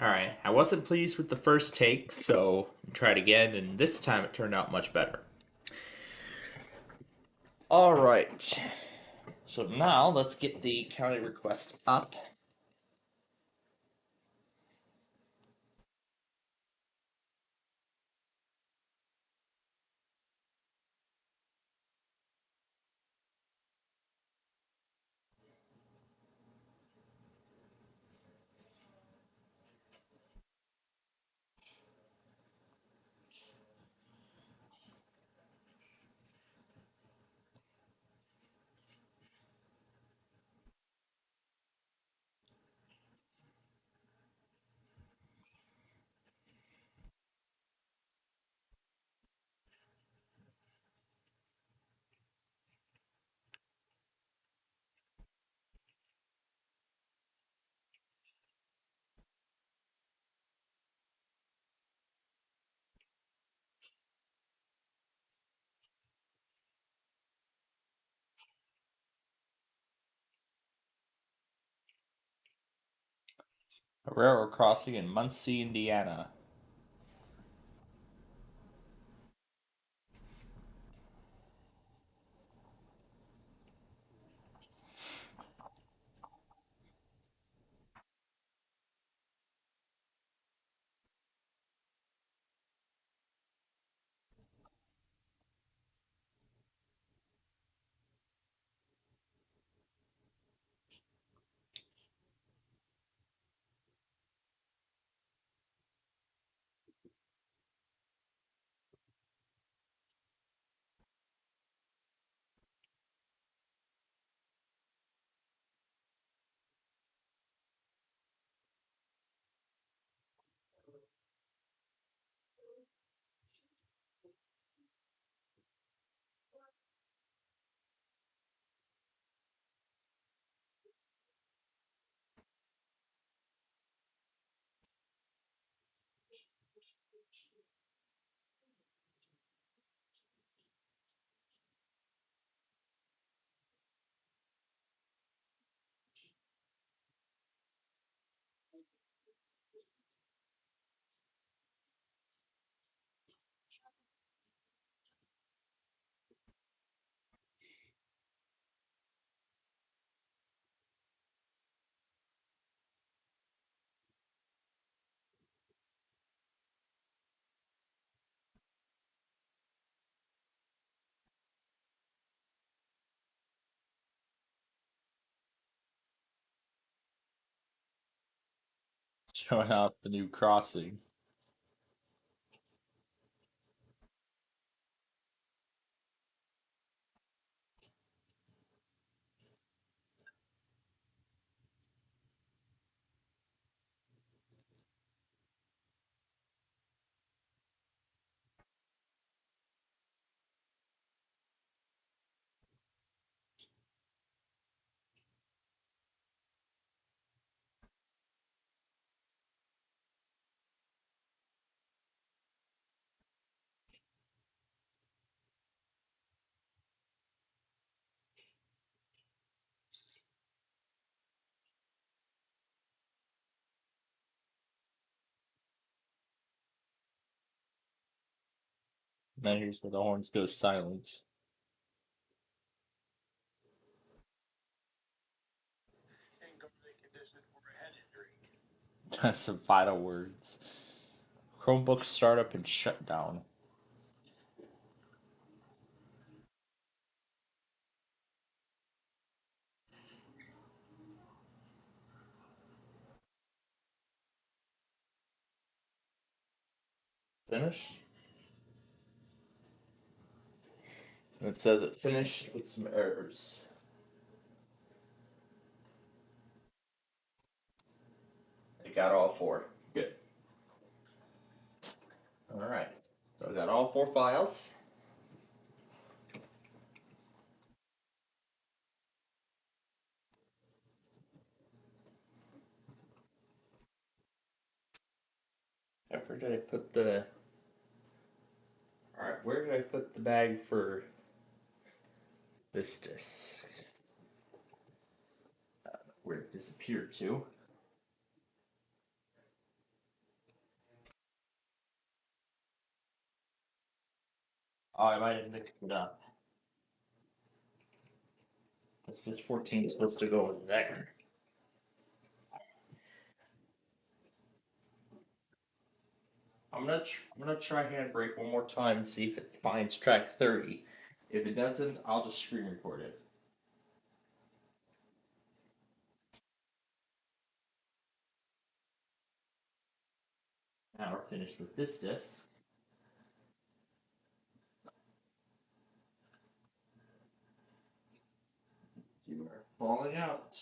Alright, I wasn't pleased with the first take, so I tried again, and this time it turned out much better. Alright, so now let's get the county request up. A railroad crossing in Muncie, Indiana. Showing off the new crossing. Now here's where the horns go silent. That's some final words. Chromebook startup and shutdown. Finish? And it says it finished with some errors. It got all four. Good. Alright. So I got all four files. Where did I put the. Alright, where did I put the bag for this disc? Where it disappeared to. Oh, I might have mixed it up. This 14 is supposed to go in there. I'm gonna try Handbrake one more time and see if it finds track 30. If it doesn't, I'll just screen record it. Now we're finished with this disc. You are falling out.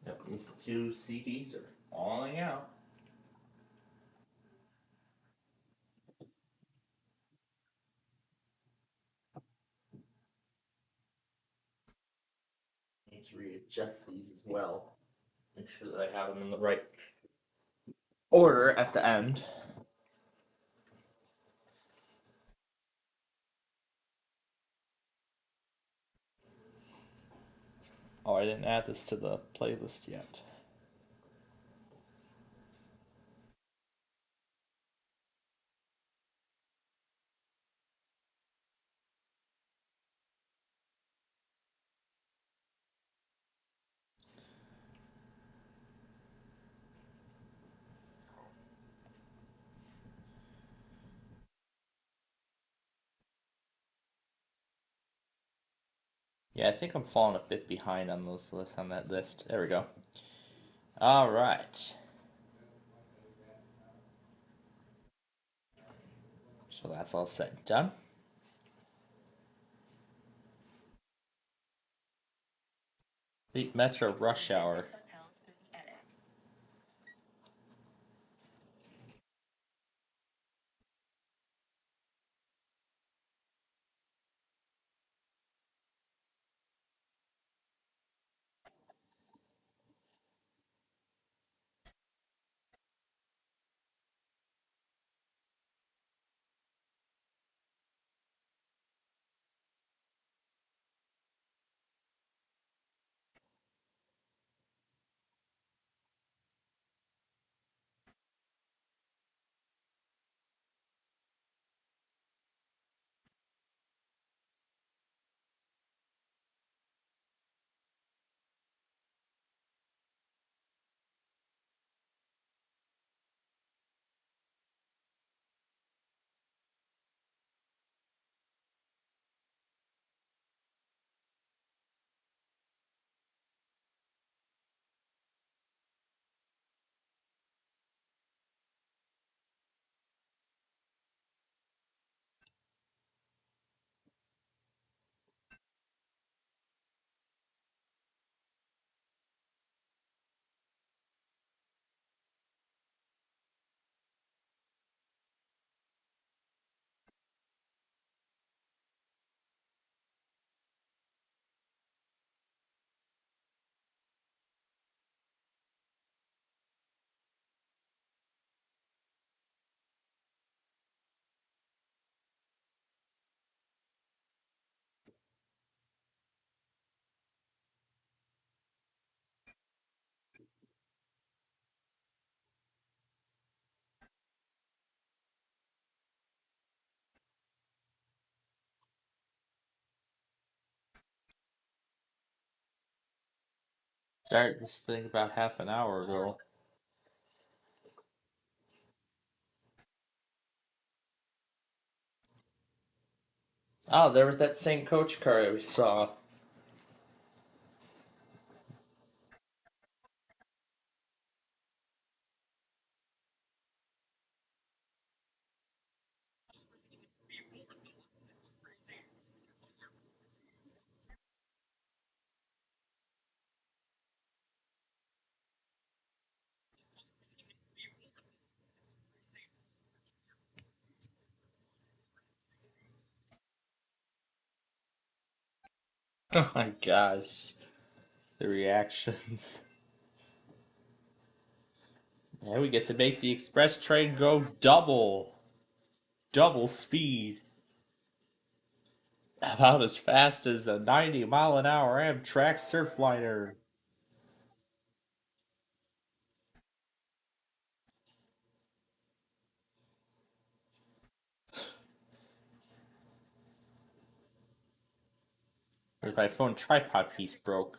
Yep, these two CDs are falling out. Need to readjust these as well. Make sure that I have them in the right order at the end. Oh, I didn't add this to the playlist yet. Yeah, I think I'm falling a bit behind on those lists on that list. There we go. All right. So that's all set and done. The Metro Rush Hour. Started this thing about half an hour ago. Oh, there was that same coach car we saw. Oh my gosh. The reactions. Now we get to make the express train go double speed. About as fast as a 90-mile-an-hour Amtrak surfliner. My phone tripod piece broke.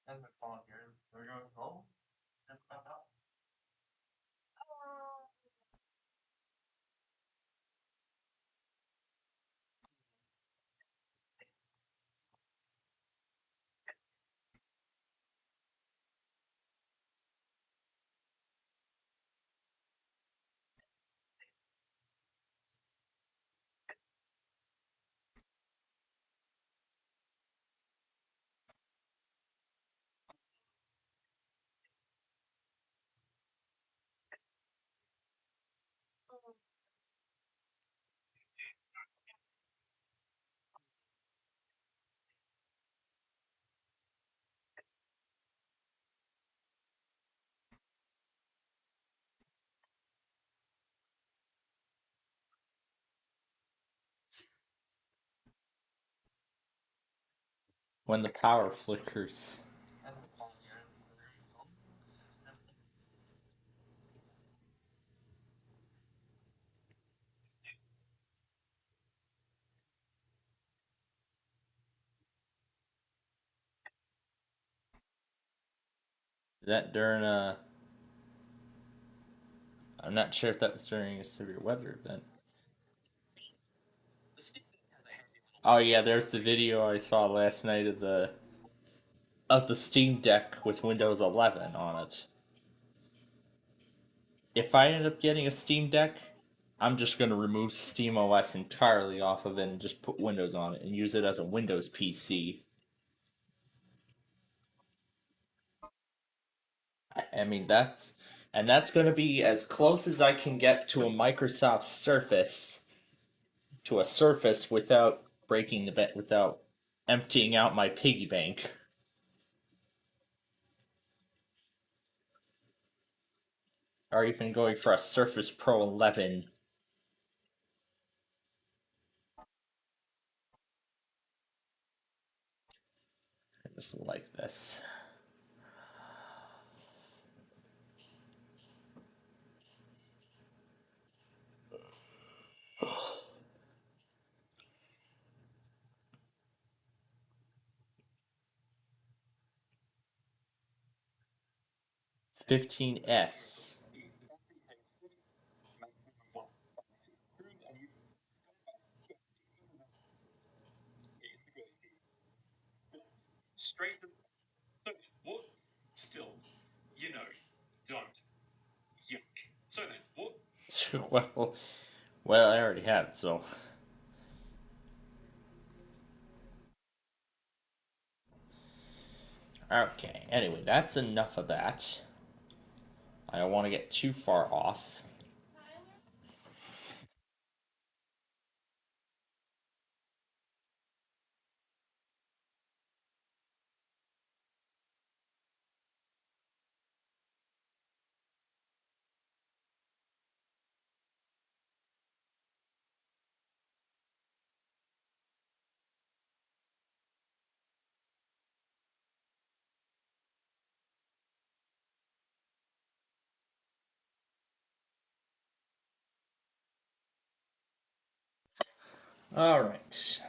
That's my phone here. We're going home. When the power flickers. That's my phone here. We're going home. Is that during I'm not sure if that was during a severe weather event. Oh yeah, there's the video I saw last night of the Steam Deck with Windows 11 on it. If I end up getting a Steam Deck, I'm just going to remove SteamOS entirely off of it and just put Windows on it and use it as a Windows PC. I mean, that's going to be as close as I can get to a Microsoft Surface, to a Surface without breaking the bed, without emptying out my piggy bank, or even going for a Surface Pro 11. Just like this. $15S. What? Still, don't. Yuck. So then, what? Well, I already have it, so. Okay, anyway, that's enough of that. I don't want to get too far off. Alright.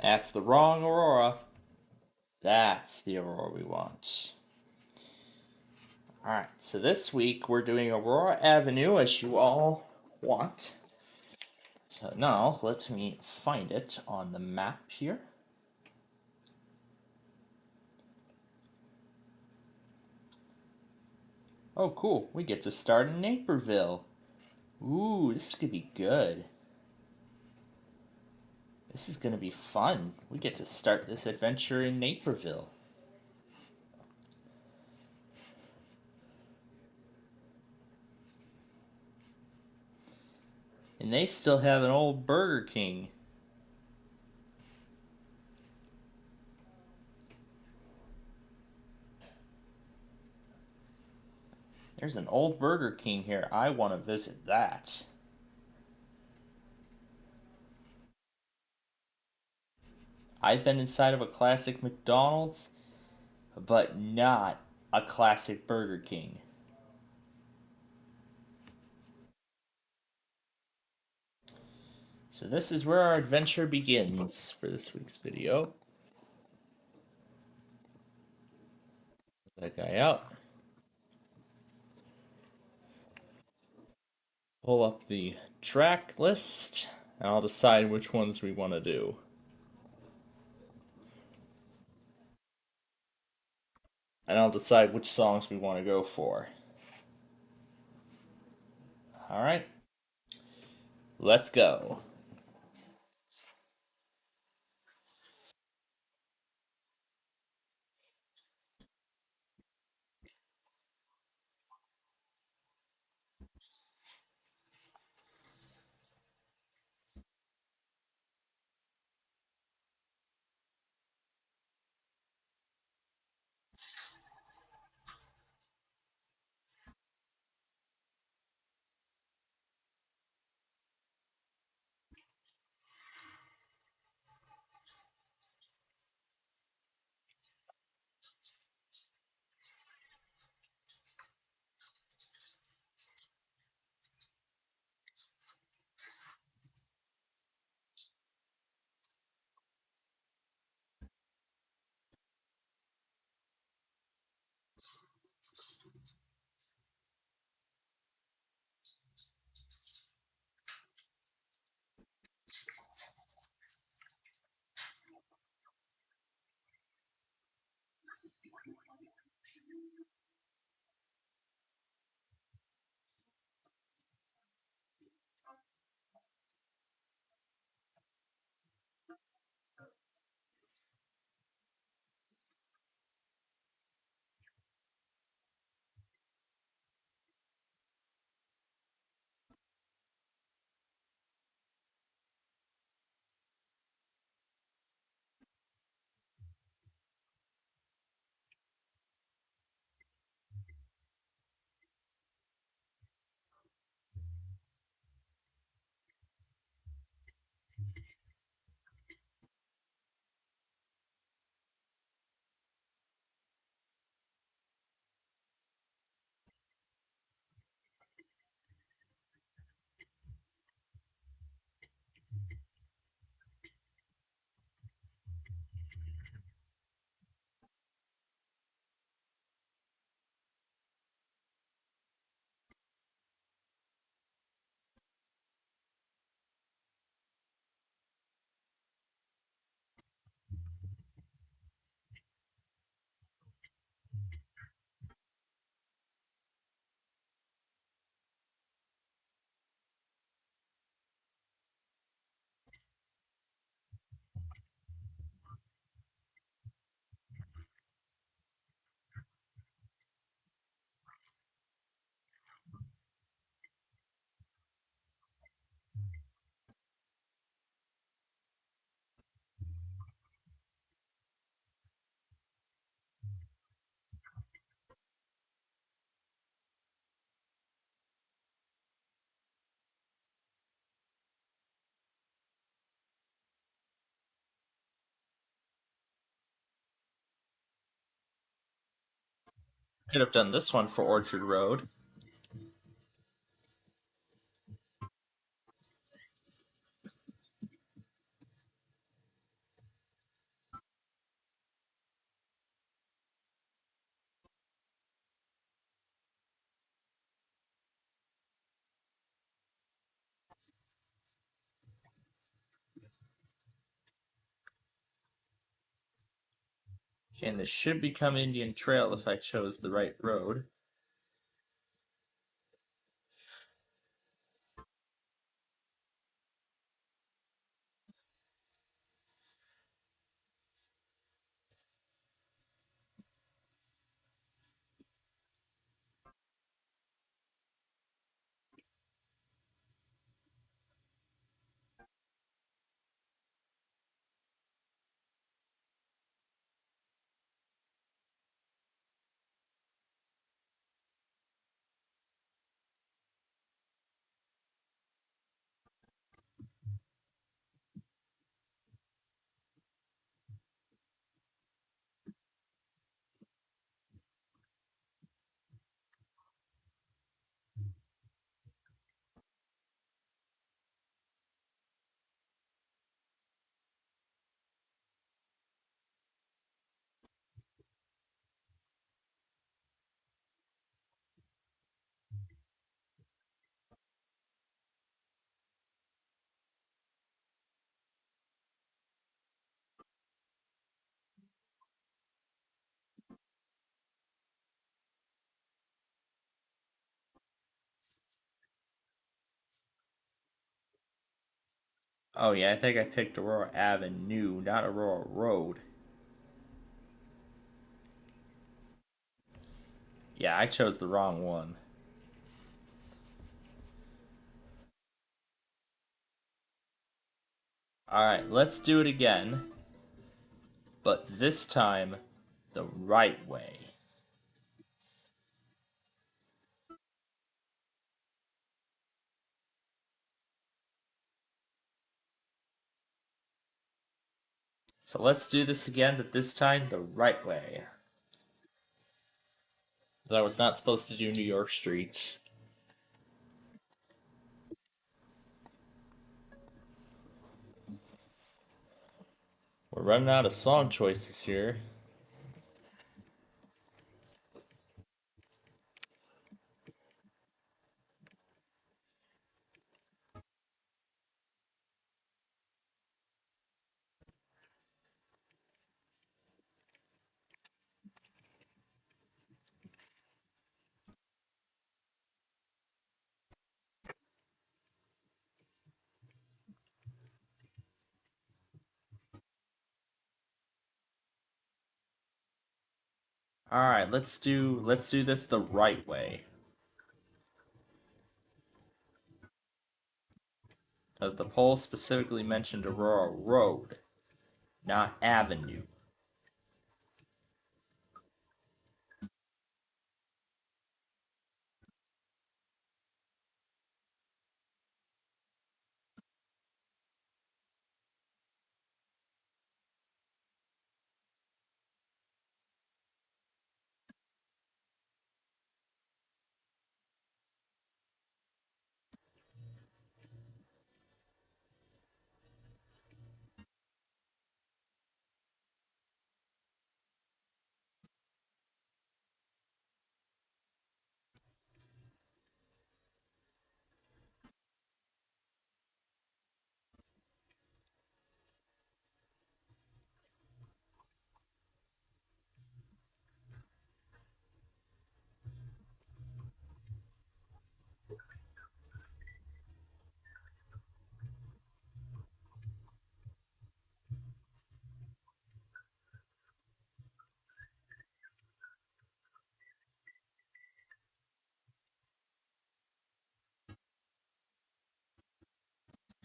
That's the wrong Aurora. That's the Aurora we want. Alright, so this week we're doing Aurora Avenue as you all want. So now let me find it on the map here. Oh, cool. We get to start in Naperville. Ooh, this could be good. This is going to be fun. We get to start this adventure in Naperville. And they still have an old Burger King. There's an old Burger King here. I want to visit that. I've been inside of a classic McDonald's, but not a classic Burger King. So this is where our adventure begins for this week's video. That guy out. Pull up the track list, and I'll decide which ones we want to do. And I'll decide which songs we want to go for. Alright, let's go. Could have done this one for Orchard Road. And this should become Indian Trail if I chose the right road. Oh yeah, I think I picked Aurora Avenue, not Aurora Road. Yeah, I chose the wrong one. Alright, let's do it again, but this time the right way. So let's do this again, but this time the right way. But I was not supposed to do New York Street. We're running out of song choices here. Alright, let's do this the right way. As the poll specifically mentioned Aurora Road, not Avenue.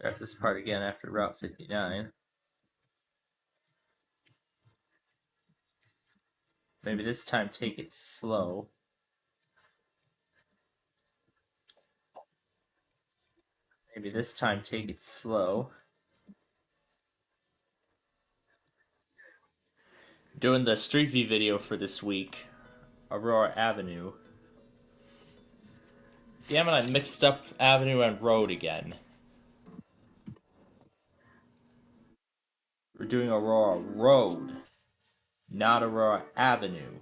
Start this part again after Route 59. Maybe this time take it slow. Maybe this time take it slow. Doing the Street View video for this week, Aurora Avenue. Damn it, I mixed up Avenue and Road again. We're doing Aurora Road, not Aurora Avenue.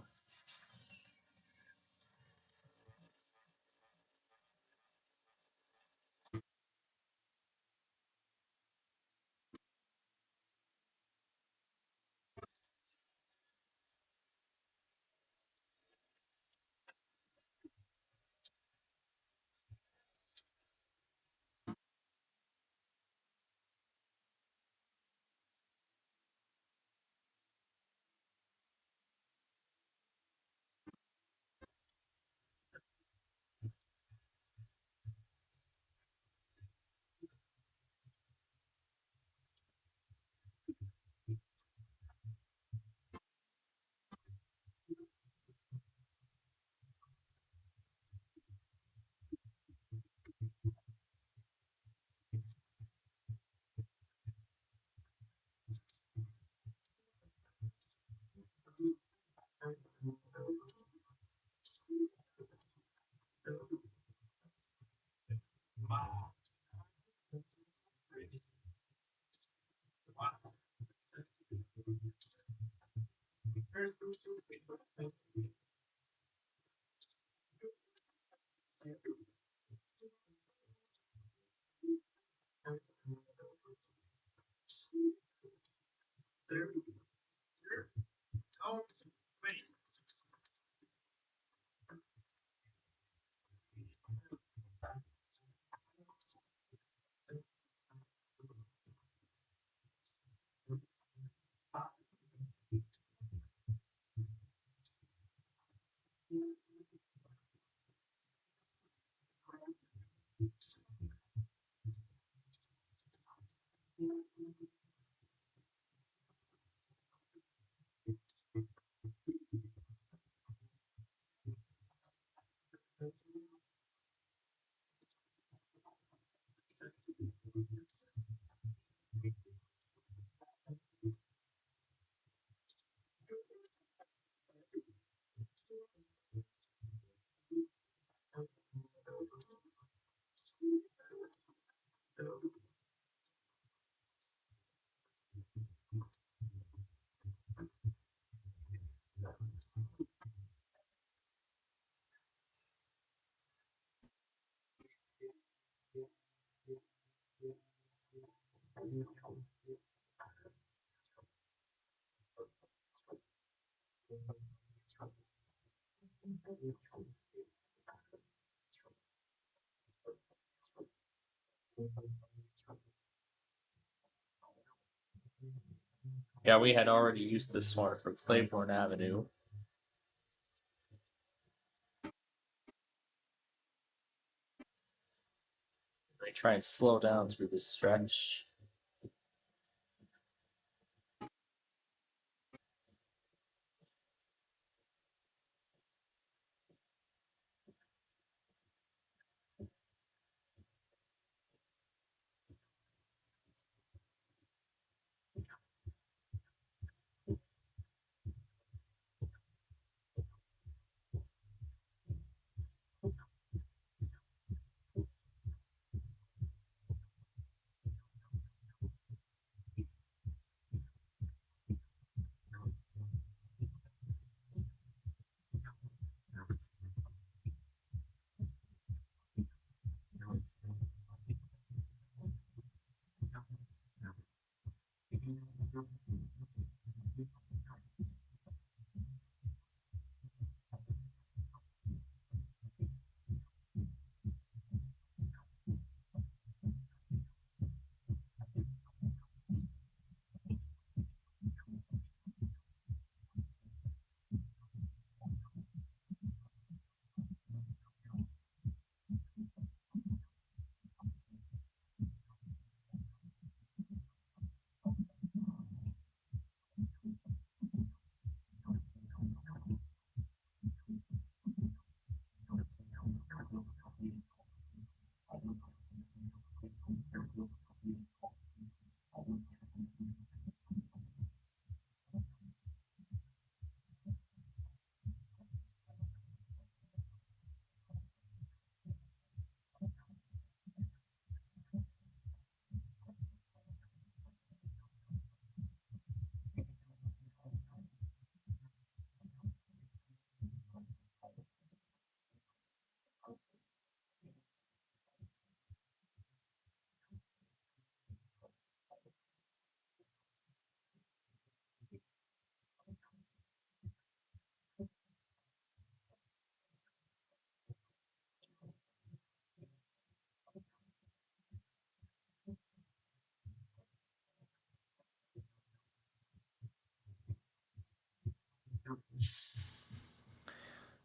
Yeah, we had already used this one for Claiborne Avenue. They try and slow down through this stretch.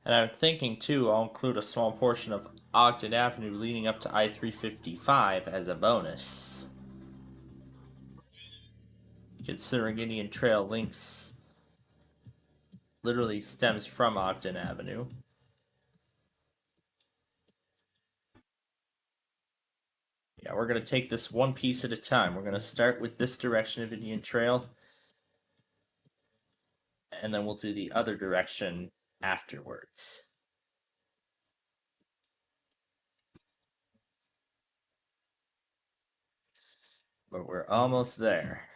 And I'm thinking too, I'll include a small portion of Ogden Avenue leading up to I-355 as a bonus. Considering Indian Trail links literally stems from Ogden Avenue. Yeah, we're going to take this one piece at a time. We're going to start with this direction of Indian Trail, and then we'll do the other direction afterwards. But we're almost there.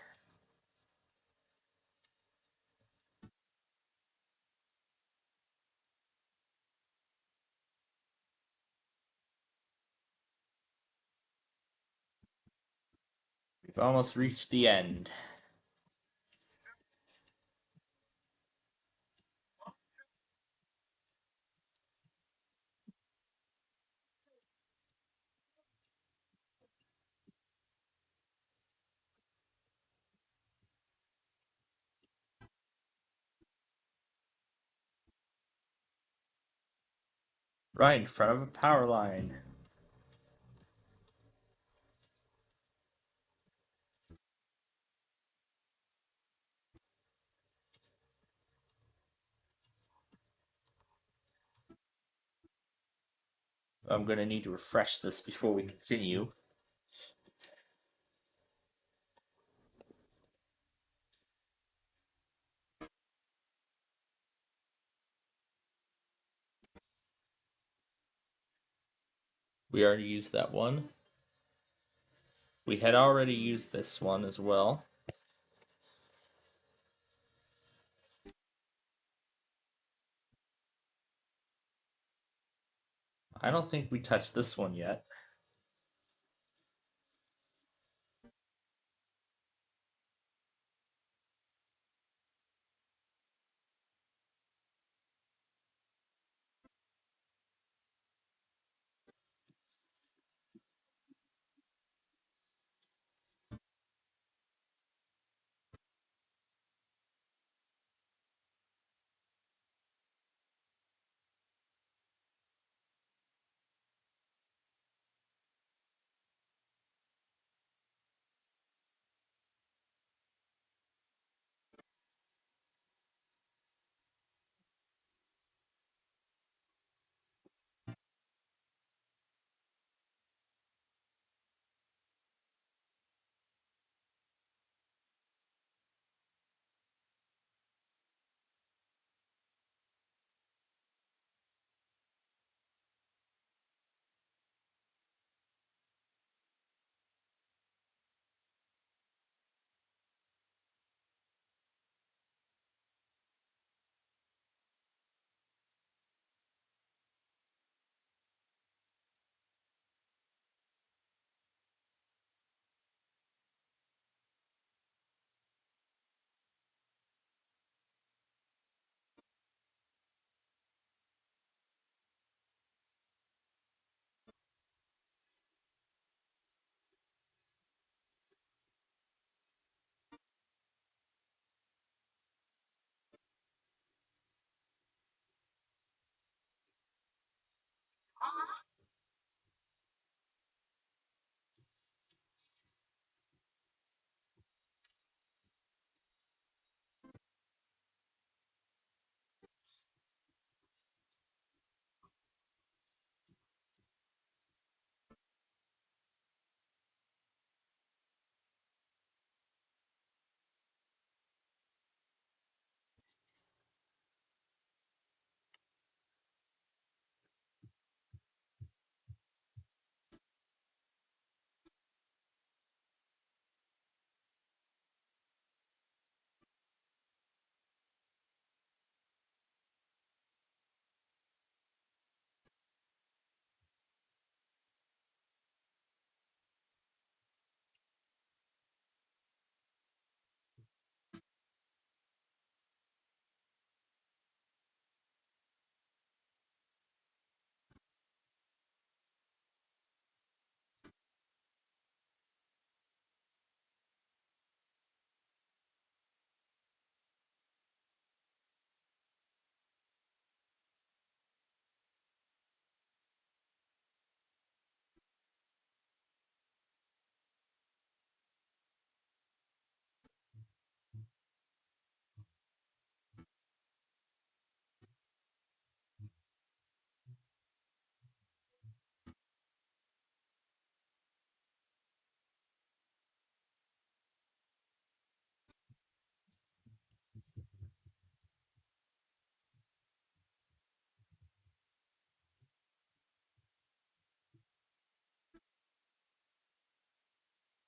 almost reached the end. Right in front of a power line. I'm gonna need to refresh this before we continue. We already used that one. We had already used this one as well. I don't think we touched this one yet.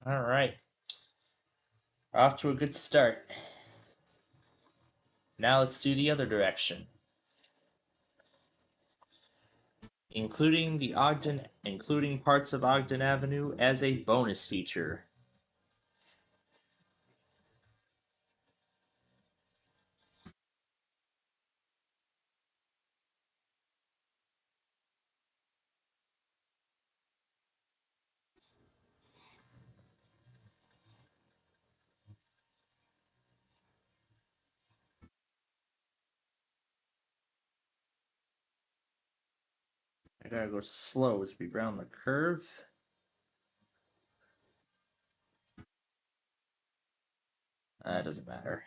All right. Off to a good start. Now let's do the other direction. Including parts of Ogden Avenue as a bonus feature. I gotta go slow as we round the curve. That doesn't matter.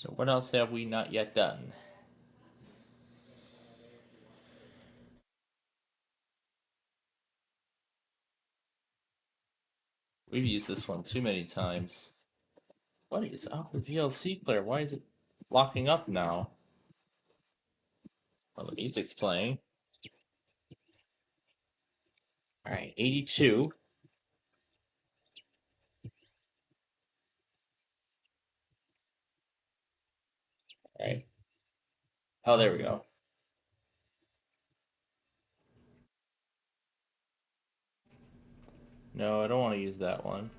So what else have we not yet done? We've used this one too many times. What is up with VLC player? Why is it locking up now? Well, the music's playing. Alright, 82. Alright. Oh, there we go. No, I don't want to use that one.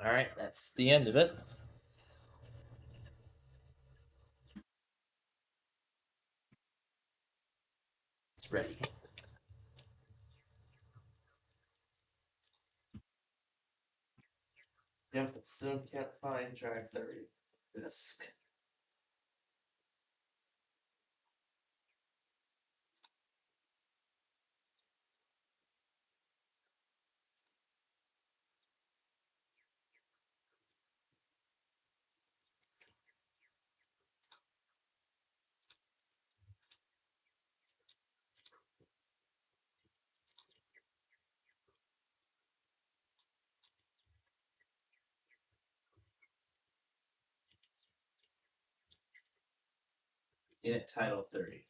Alright, that's the end of it. It's ready. Yep, but still can't find drive 30 disk. In title 30.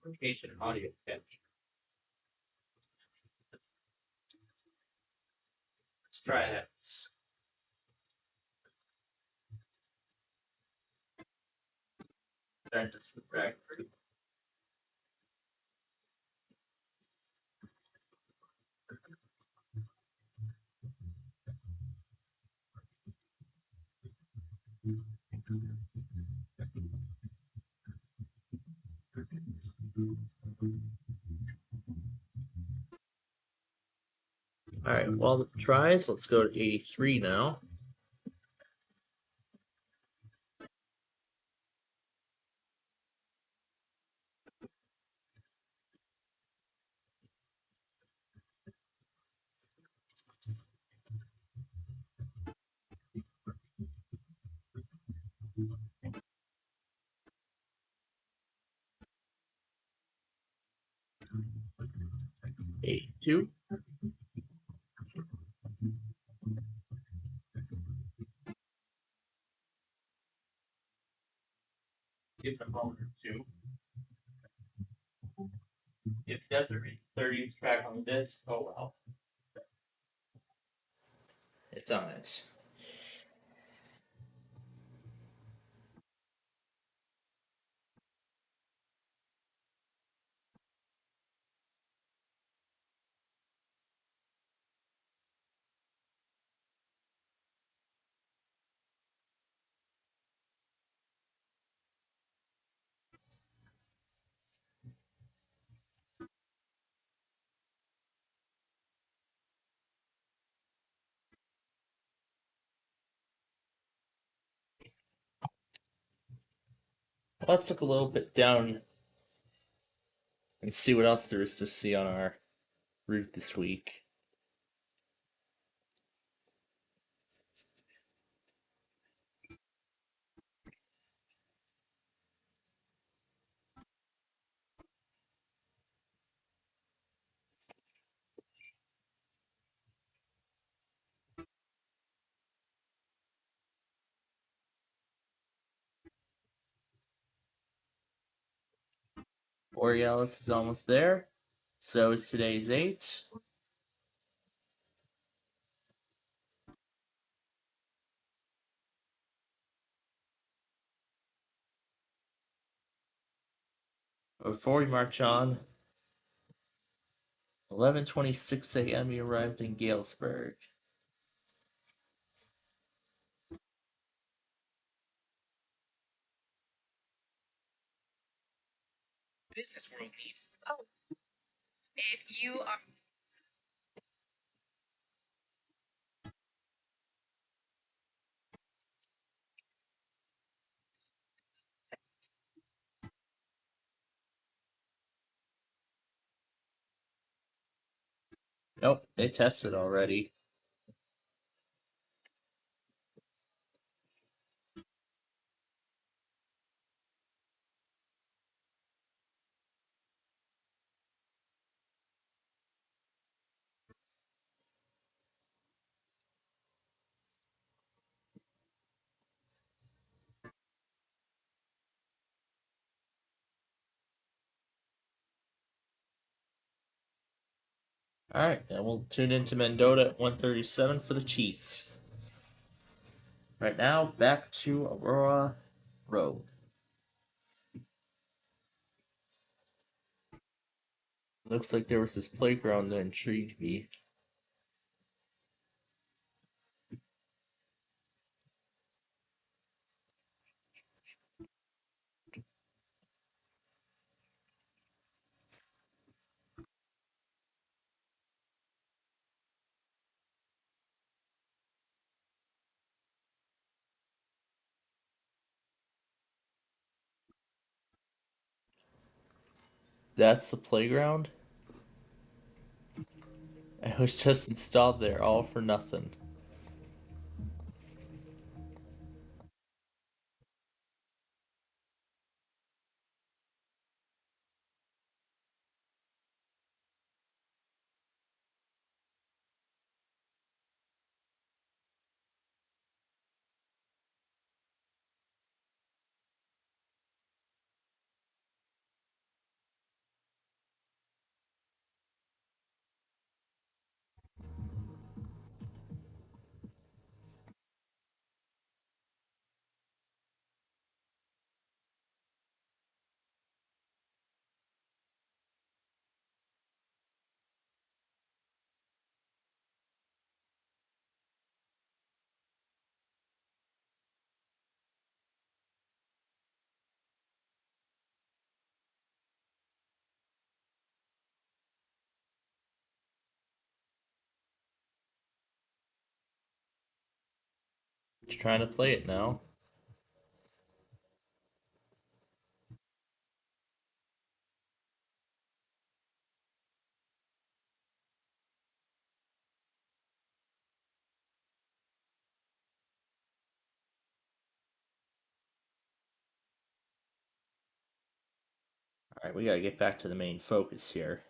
Application audio capture. Let's try that. Start this with track 30. Alright, well, the tries, let's go to 83 now. Two. Give it a moment or two. If it doesn't read 30th track on the disc, oh well. It's on its. Let's look a little bit down and see what else there is to see on our route this week. Borealis is almost there. So is today's 8. Before we march on, 11:26 a.m. he arrived in Galesburg. Nope, they tested already. Alright, then we'll tune into Mendota at 137 for the Chief. Right now, back to Aurora Road. Looks like there was this playground that intrigued me. That's the playground? It was just installed there, all for nothing. Just trying to play it now. Alright, we gotta get back to the main focus here.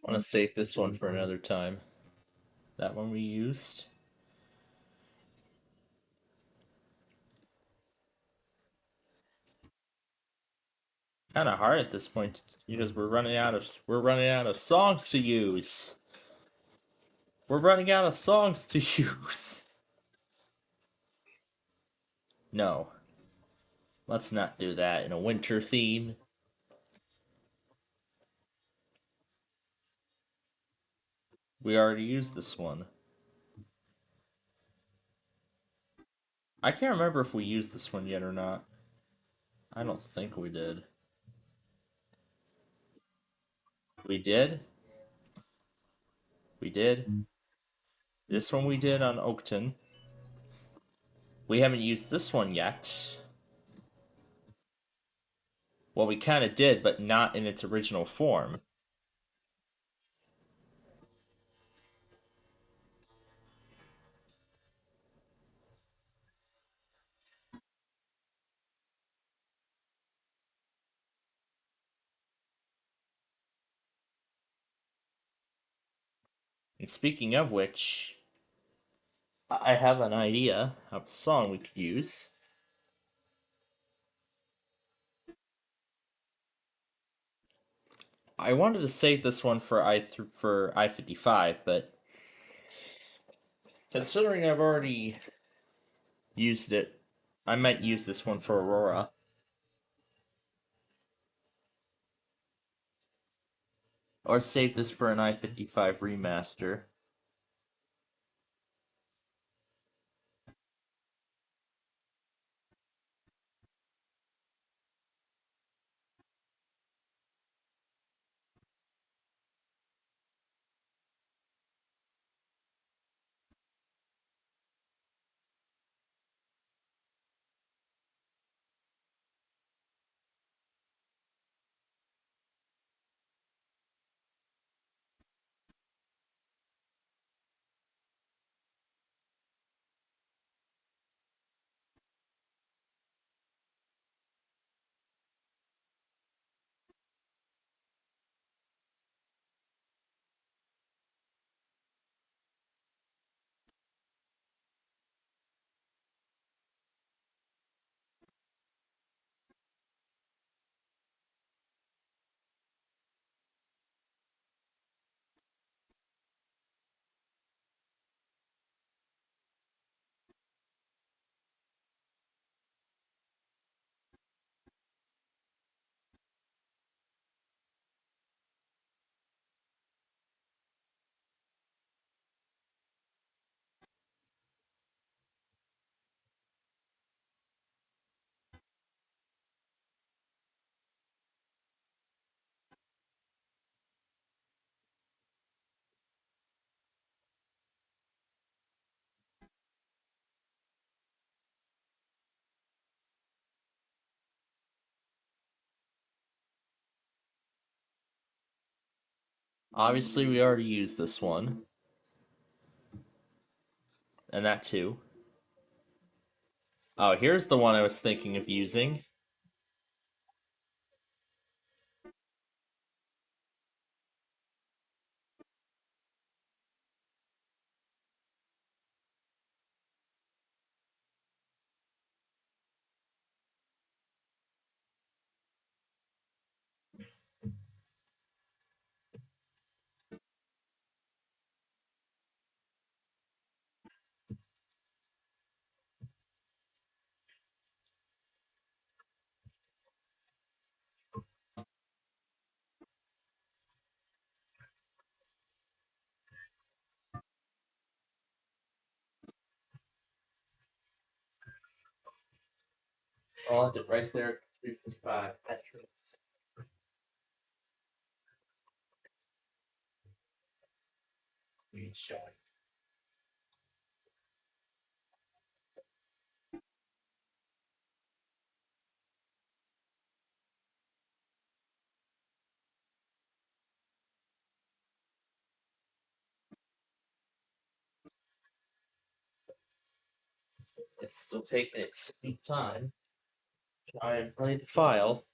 I want to save this one for another time. That one we used. Kind of hard at this point because we're running out of songs to use. We're running out of songs to use. No, let's not do that in a winter theme. We already used this one. I can't remember if we used this one yet or not. I don't think we did. We did? We did? This one we did on Oakton. We haven't used this one yet. Well, we kind of did, but not in its original form. And speaking of which, I have an idea of a song we could use. I wanted to save this one for I-55, but considering I've already used it, I might use this one for Aurora. Or save this for an I-55 remaster. Obviously, we already used this one. And that too. Oh, here's the one I was thinking of using. I'll have it right there. 355 entrance. Showing. It's still taking its sweet time. Try and play the file.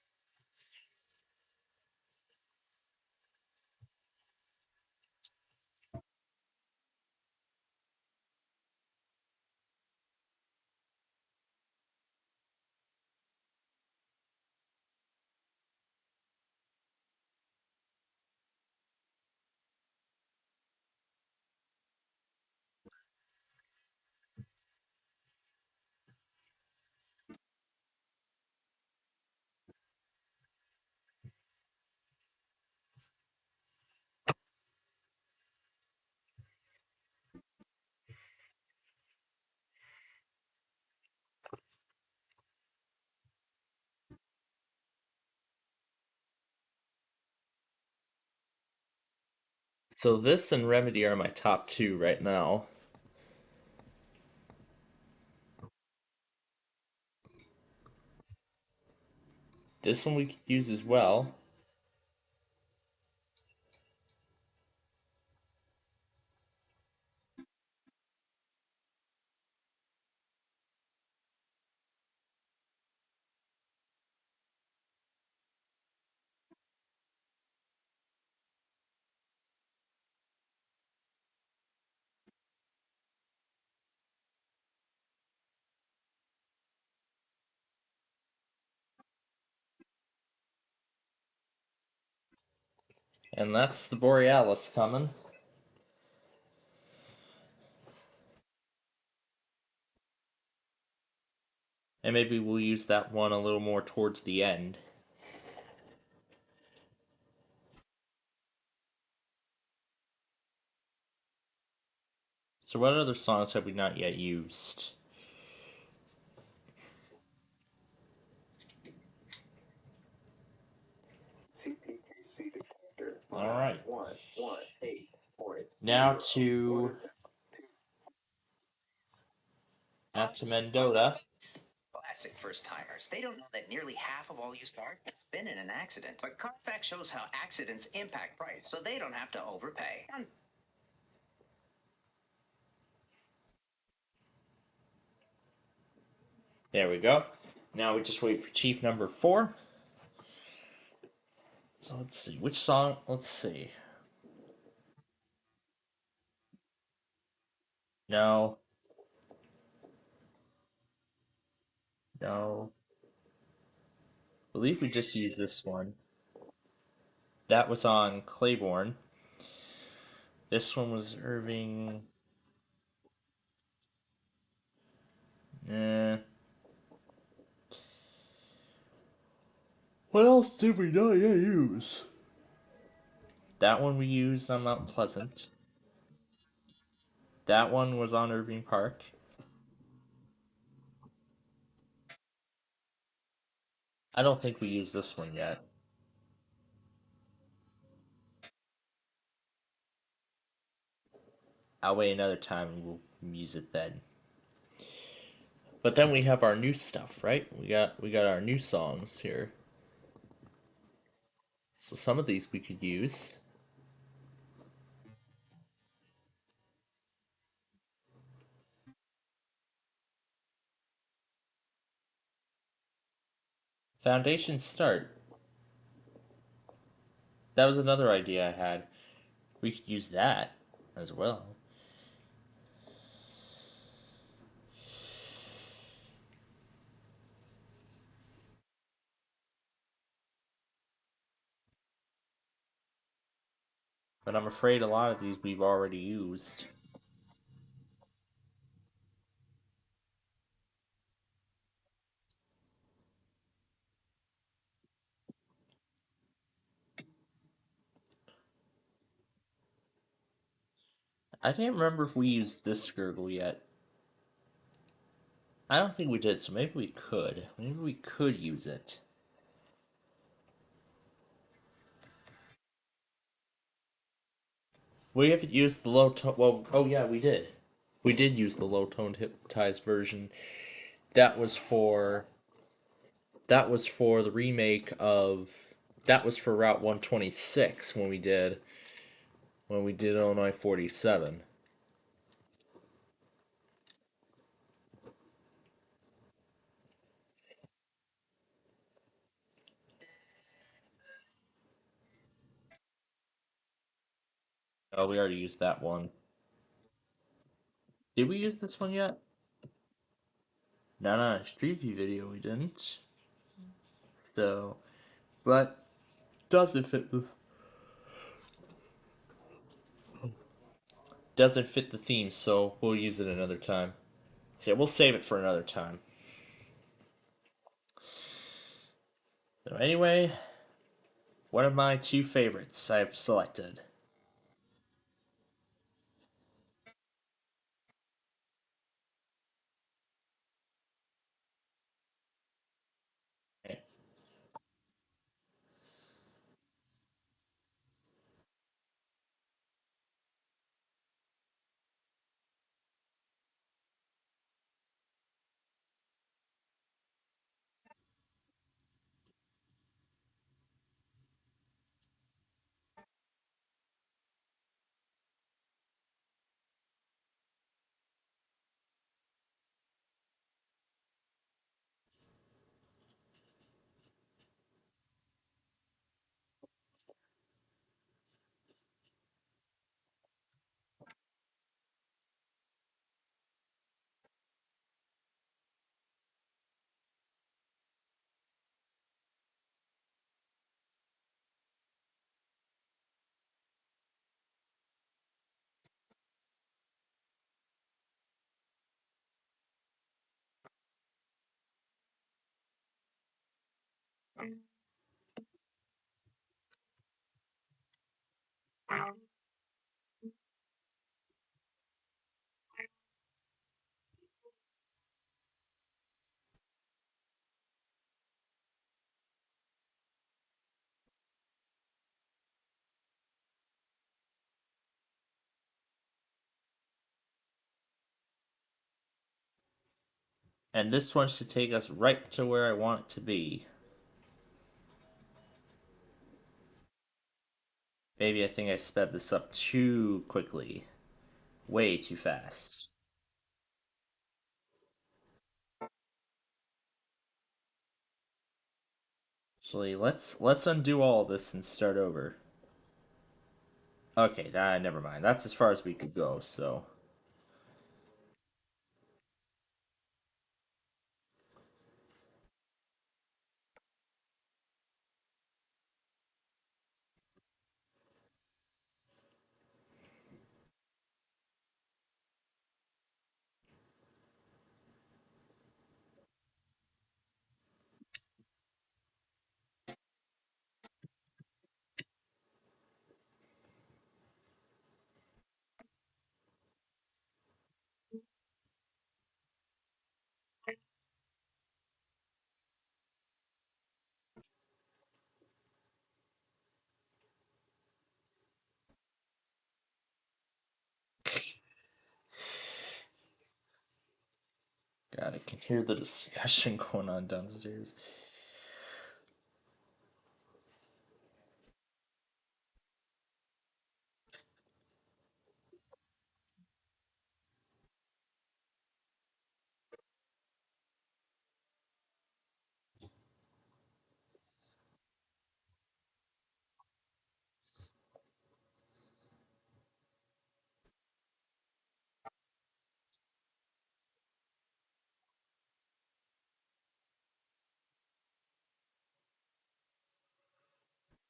So this and Remedy are my top two right now. This one we could use as well. And that's the Borealis coming. And maybe we'll use that one a little more towards the end. So what other songs have we not yet used? Alright. Now to Mendota. Classic first timers. They don't know that nearly half of all used cars have been in an accident. But Carfax shows how accidents impact price, so they don't have to overpay. There we go. Now we just wait for Chief number 4. So let's see. Which song? Let's see. No. No. I believe we just used this one. That was on Claiborne. This one was Irving. Eh. What else did we not yet use? That one we used on Mount Pleasant. That one was on Irving Park. I don't think we used this one yet. I'll wait another time and we'll use it then. But then we have our new stuff, right? We got our new songs here. So some of these we could use. Foundation Start. That was another idea I had. We could use that as well. But I'm afraid a lot of these we've already used. I didn't remember if we used this gurgle yet. I don't think we did, so maybe we could. Maybe we could use it. We haven't used the low tone. Well, oh yeah, we did. We did use the low toned hypnotized version. That was for. That was for the remake of. That was for Route 126 when we did Illinois 47. Oh, we already used that one. Did we use this one yet? No, Street View video we didn't. So, but doesn't fit the theme, so we'll use it another time. So we'll save it for another time. So anyway, one of my two favorites I've selected. Okay. And this one should take us right to where I want it to be. Maybe I think I sped this up too quickly. Way too fast. Actually, let's undo all this and start over. Okay, never mind. That's as far as we could go, so. God, I can hear the discussion going on downstairs.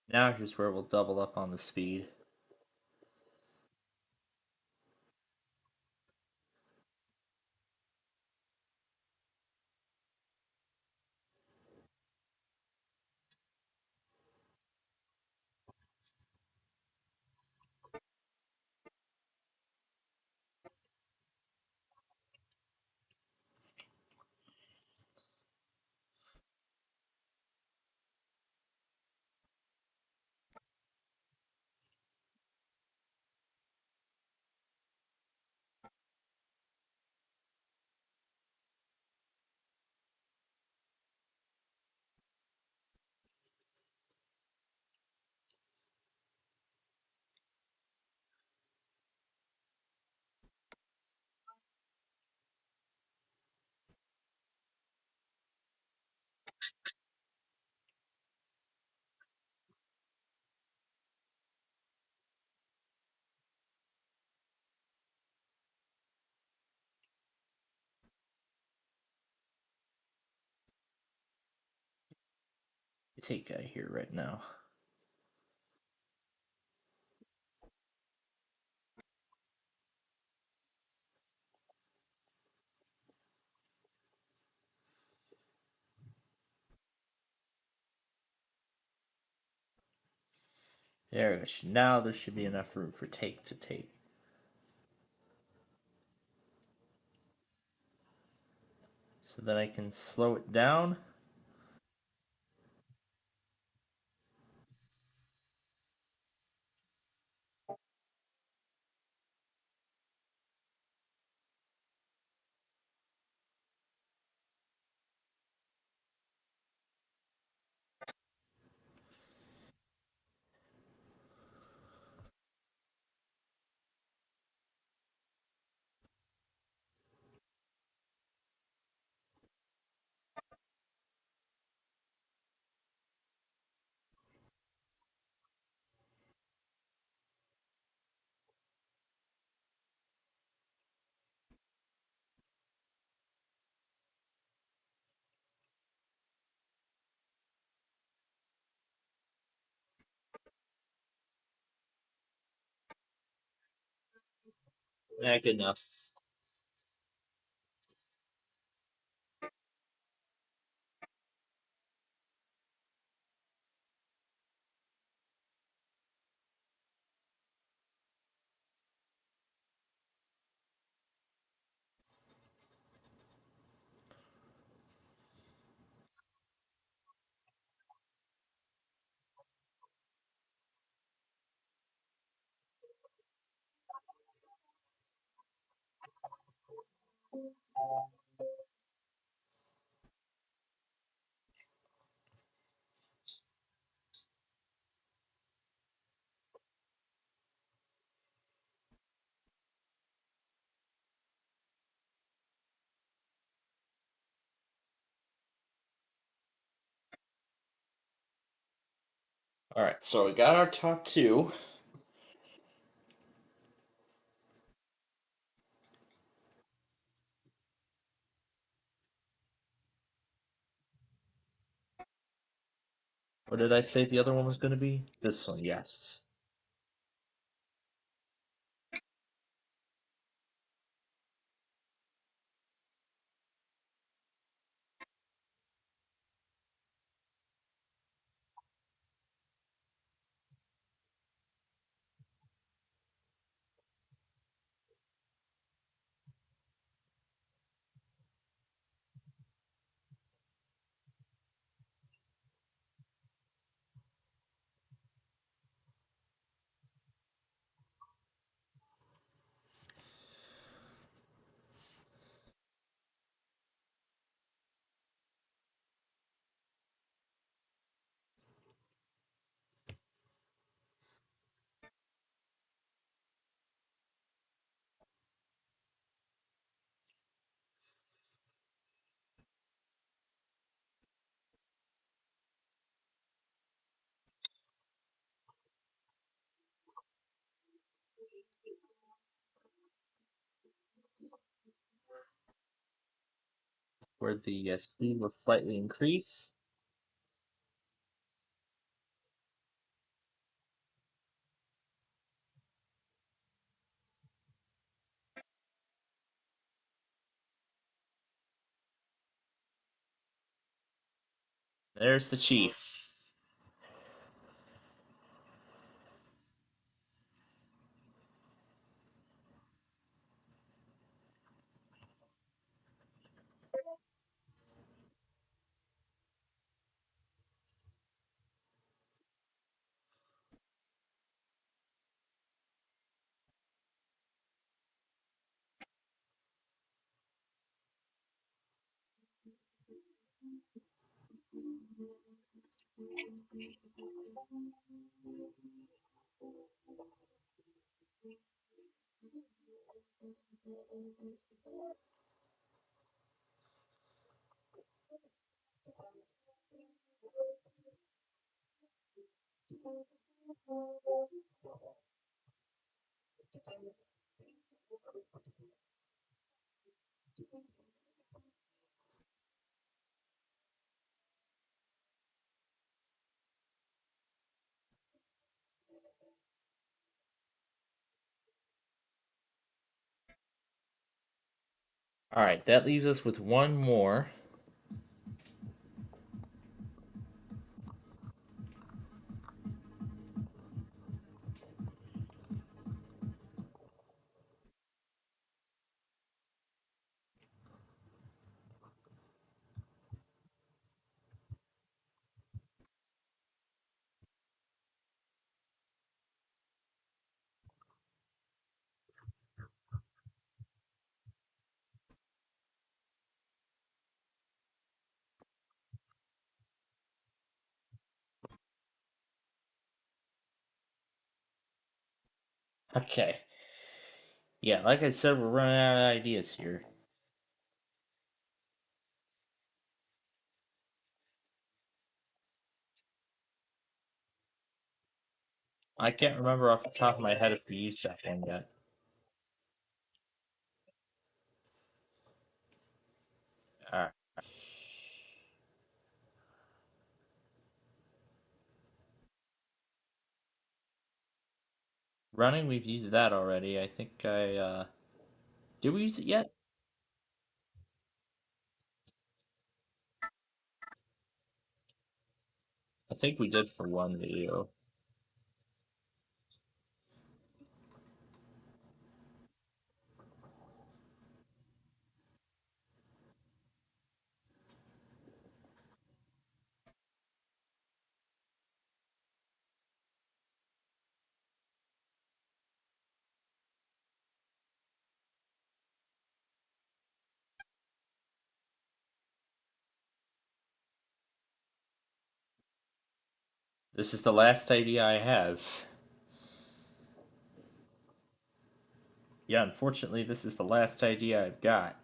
Now here's where we'll double up on the speed. Take out here right now. There, now there should be enough room for take to take. So then I can slow it down. Good enough. All right, so we got our top two. What did I say the other one was going to be? This one, yes. Where the speed will slightly increase. There's the chief. All right, that leaves us with one more. Okay. Yeah, like I said, we're running out of ideas here. I can't remember off the top of my head if we used that one yet. Alright. Running, we've used that already. I think did we use it yet? I think we did for one video. This is the last idea I have. Yeah, unfortunately, this is the last idea I've got.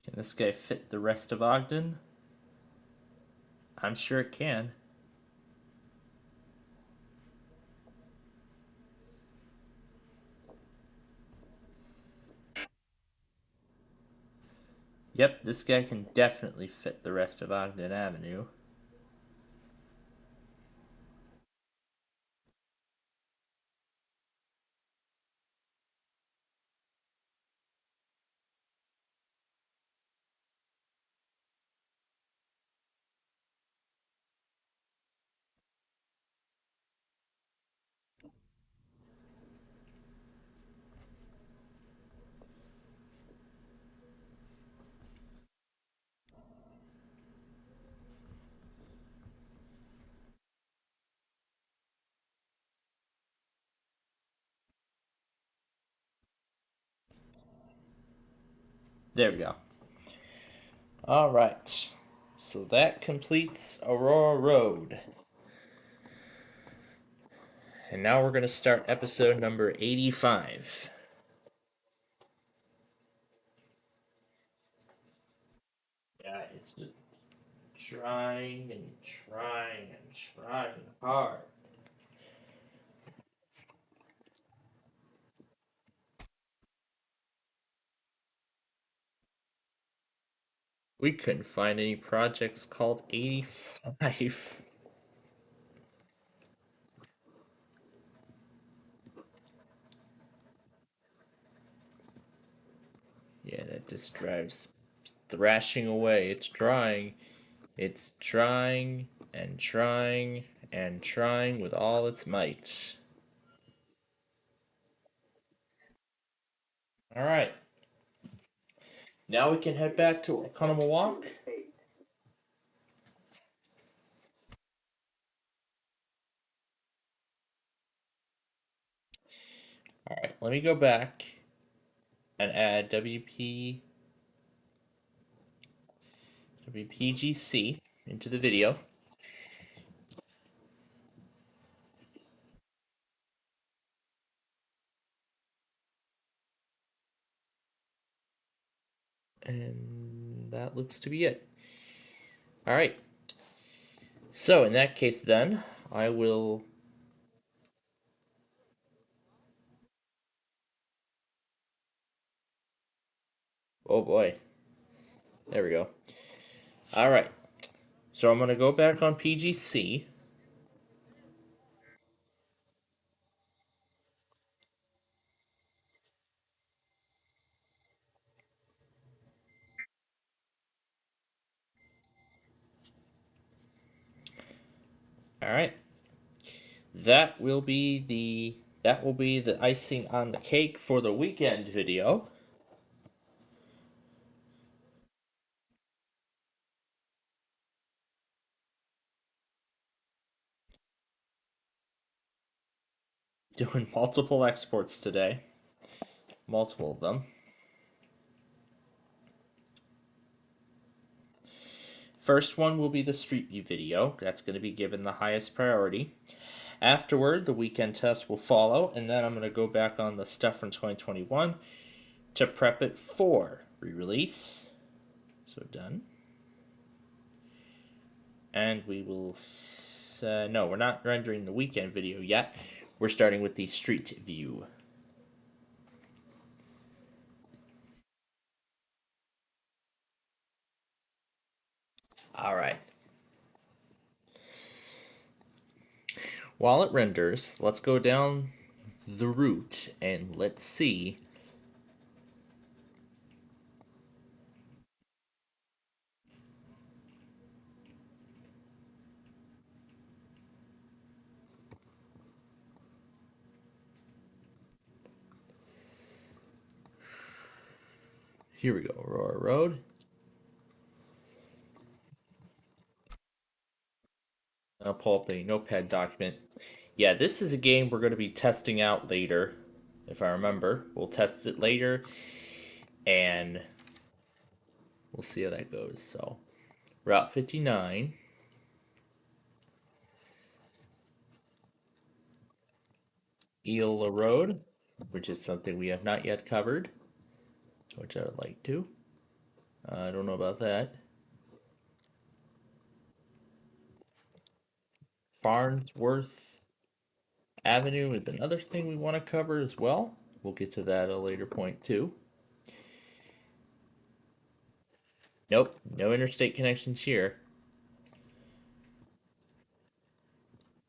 Can this guy fit the rest of Ogden? I'm sure it can. Yep, this guy can definitely fit the rest of Ogden Avenue. There we go. Alright. So that completes Aurora Road. And now we're going to start episode number 85. Yeah, it's just trying and trying and trying hard. We couldn't find any projects called 85. Yeah, that just drives thrashing away. It's trying. It's trying and trying and trying with all its might. Alright. Now we can head back to Economo Walk. Alright, let me go back and add WPGC into the video. And that looks to be it. Alright. So in that case then, I will... Oh boy. There we go. Alright. So I'm going to go back on PGC. Alright. That will be the icing on the cake for the weekend video. Doing multiple exports today. Multiple of them. First one will be the Street View video. That's going to be given the highest priority. Afterward, the weekend test will follow, and then I'm going to go back on the stuff from 2021 to prep it for re-release. So done. And we will... no, we're not rendering the weekend video yet. We're starting with the Street View. Alright. While it renders, let's go down the route and let's see. Here we go, Aurora Road. I'll pull up a notepad document. Yeah, this is a game we're going to be testing out later, if I remember. We'll test it later, and we'll see how that goes. So, Route 59. Eola Road, which is something we have not yet covered, which I would like to. I don't know about that. Farnsworth Avenue is another thing we want to cover as well. We'll get to that at a later point too. Nope, no interstate connections here.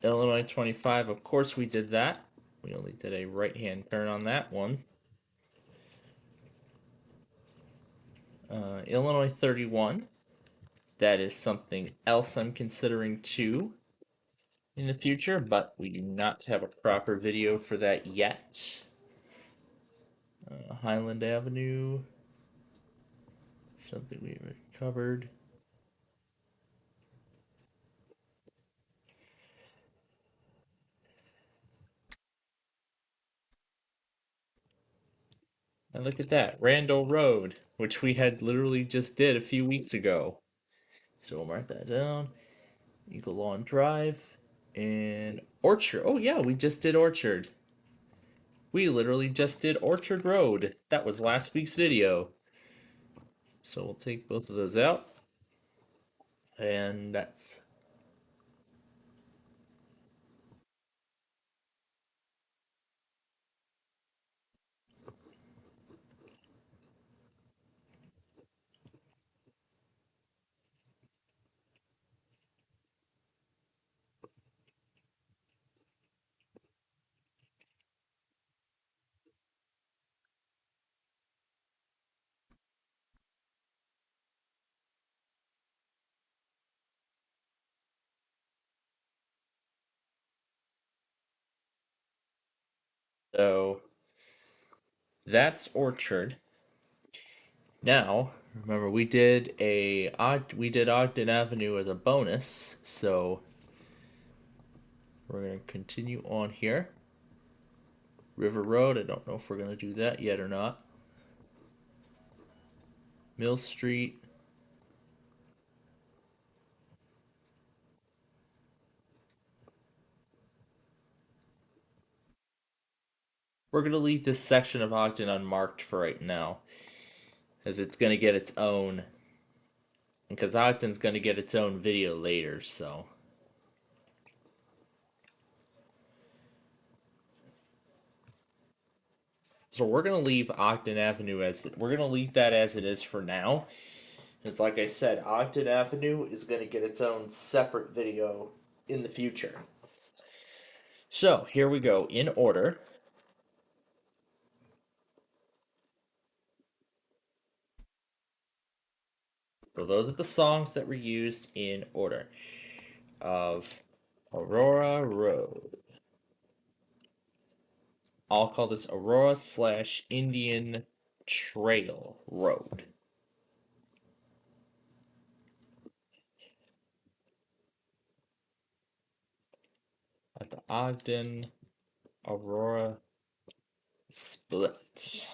Illinois 25, of course we did that. We only did a right-hand turn on that one. Illinois 31, that is something else I'm considering too in the future, but we do not have a proper video for that yet. Highland Avenue, something we haven't covered. And look at that, Randall Road, which we had literally just did a few weeks ago. So we'll mark that down. Eagle Lawn Drive and Orchard. Oh yeah, we just did Orchard. We literally just did Orchard Road. That was last week's video. So we'll take both of those out. And that's so that's Orchard. Now, remember we did Ogden Avenue as a bonus, so we're gonna continue on here. River Road, I don't know if we're gonna do that yet or not. Mill Street. We're gonna leave this section of Ogden unmarked for right now, because it's gonna get its own. Because Ogden's gonna get its own video later, so. So we're gonna leave Ogden Avenue we're gonna leave that as it is for now. It's like I said, Ogden Avenue is gonna get its own separate video in the future. So here we go in order. So those are the songs that were used in order of Aurora Road. I'll call this Aurora/Indian Trail Road. At the Ogden Aurora split.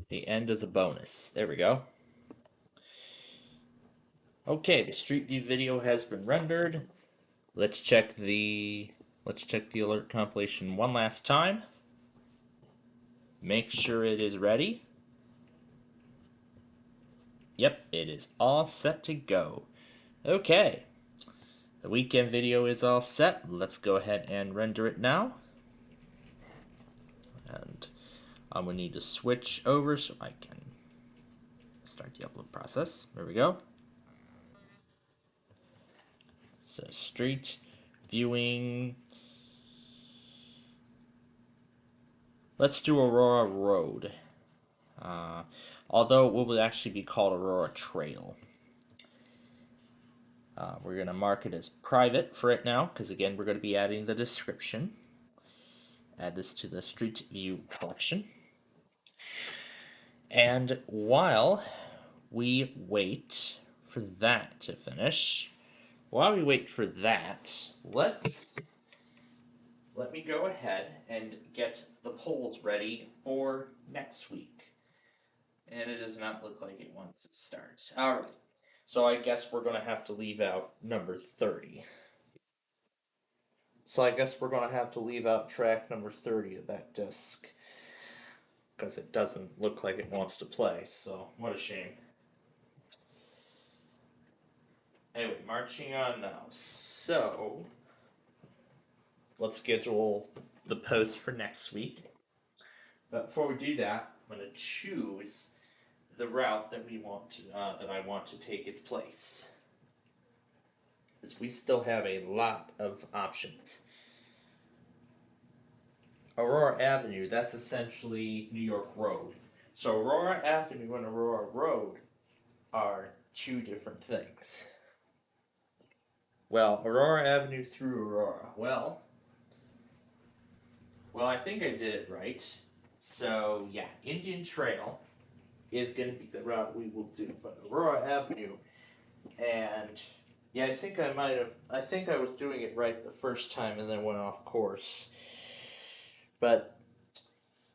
The end is a bonus. There we go. Okay, the Street View video has been rendered. Let's check the alert compilation one last time. Make sure it is ready. Yep, it is all set to go. Okay, the weekend video is all set. Let's go ahead and render it now. And I'm going to need to switch over so I can start the upload process. There we go. So street viewing. Let's do Aurora Road. Although it will actually be called Aurora Trail. We're going to mark it as private for it now, because again, we're going to be adding the description. Add this to the Street View collection. And while we wait for that to finish, let me go ahead and get the polls ready for next week. And it does not look like it wants to start. Alright, so I guess we're going to have to leave out number 30. So I guess we're going to have to leave out track number 30 of that disc. Because it doesn't look like it wants to play, so what a shame. Anyway, marching on now. So, let's schedule the post for next week. But before we do that, I'm going to choose the route that I want to take its place. Because we still have a lot of options. Aurora Avenue, that's essentially New York Road. So Aurora Avenue and Aurora Road are two different things. Well, Aurora Avenue through Aurora. Well, I think I did it right. So yeah, Indian Trail is going to be the route we will do. But Aurora Avenue, and yeah, I think I was doing it right the first time and then went off course. But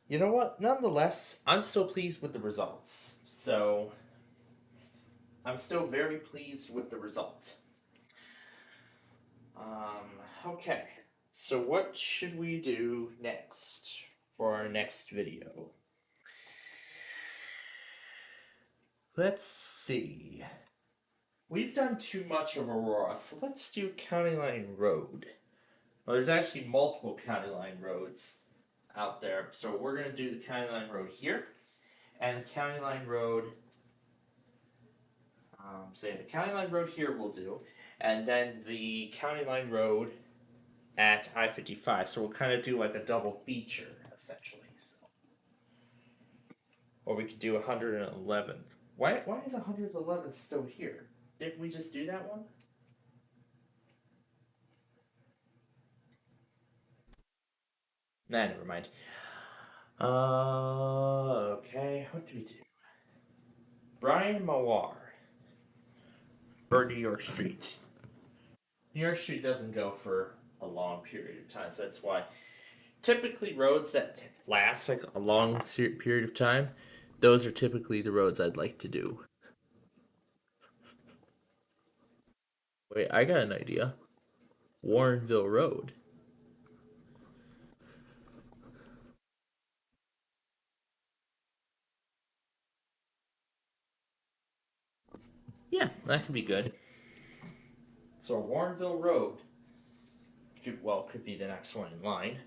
you know what? Nonetheless, I'm still pleased with the results. So I'm still very pleased with the result. Okay. So what should we do next for our next video? Let's see. We've done too much of Aurora, so let's do County Line Road. Well, there's actually multiple County Line Roads out there, so we're going to do the County Line Road here, and the County Line Road, say the County Line Road here we'll do, and then the County Line Road at I-55, so we'll kind of do like a double feature, essentially. So. Or we could do 111. Why is 111 still here? Didn't we just do that one? Nah, never mind. Okay, what do we do? Brian Mawar. Or New York Street. New York Street doesn't go for a long period of time, so that's why. Typically, roads that last like a long period of time, those are typically the roads I'd like to do. Wait, I got an idea. Warrenville Road. Yeah, that could be good. So Warrenville Road could be the next one in line.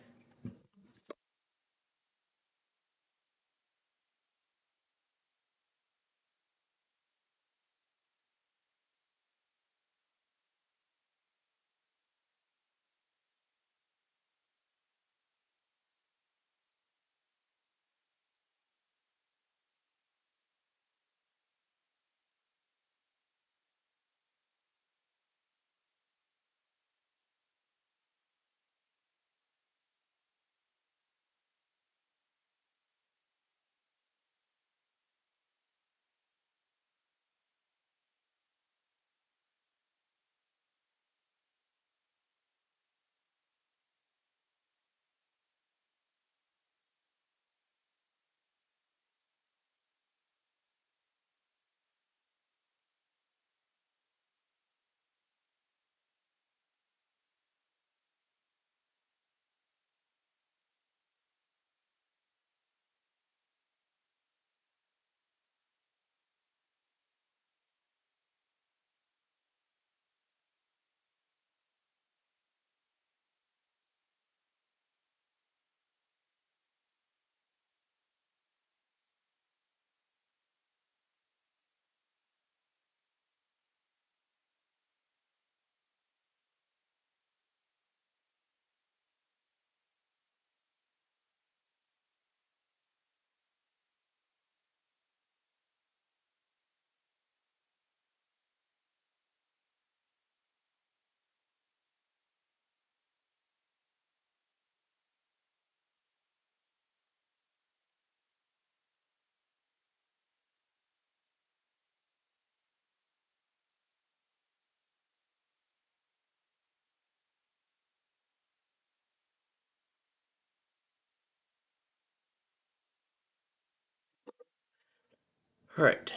All right.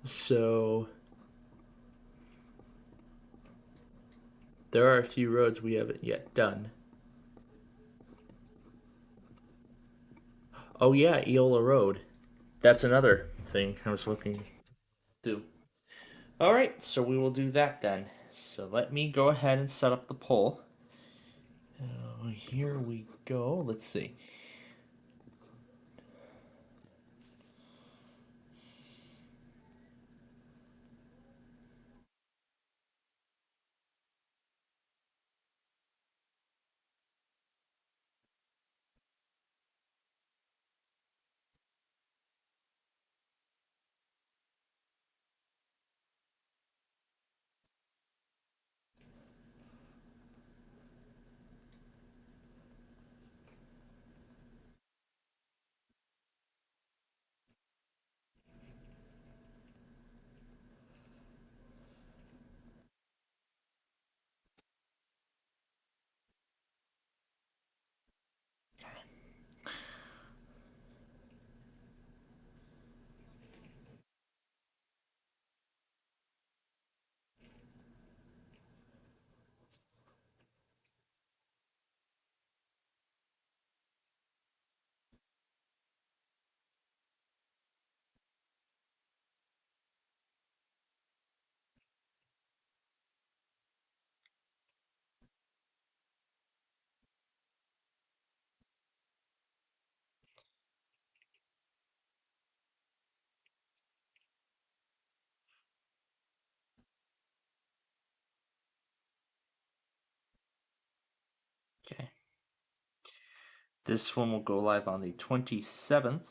So there are a few roads we haven't yet done. Oh yeah, Eola Road. That's another thing I was looking to. All right, so we will do that then. So let me go ahead and set up the poll. Here we go. Let's see. Okay. This one will go live on the 27th.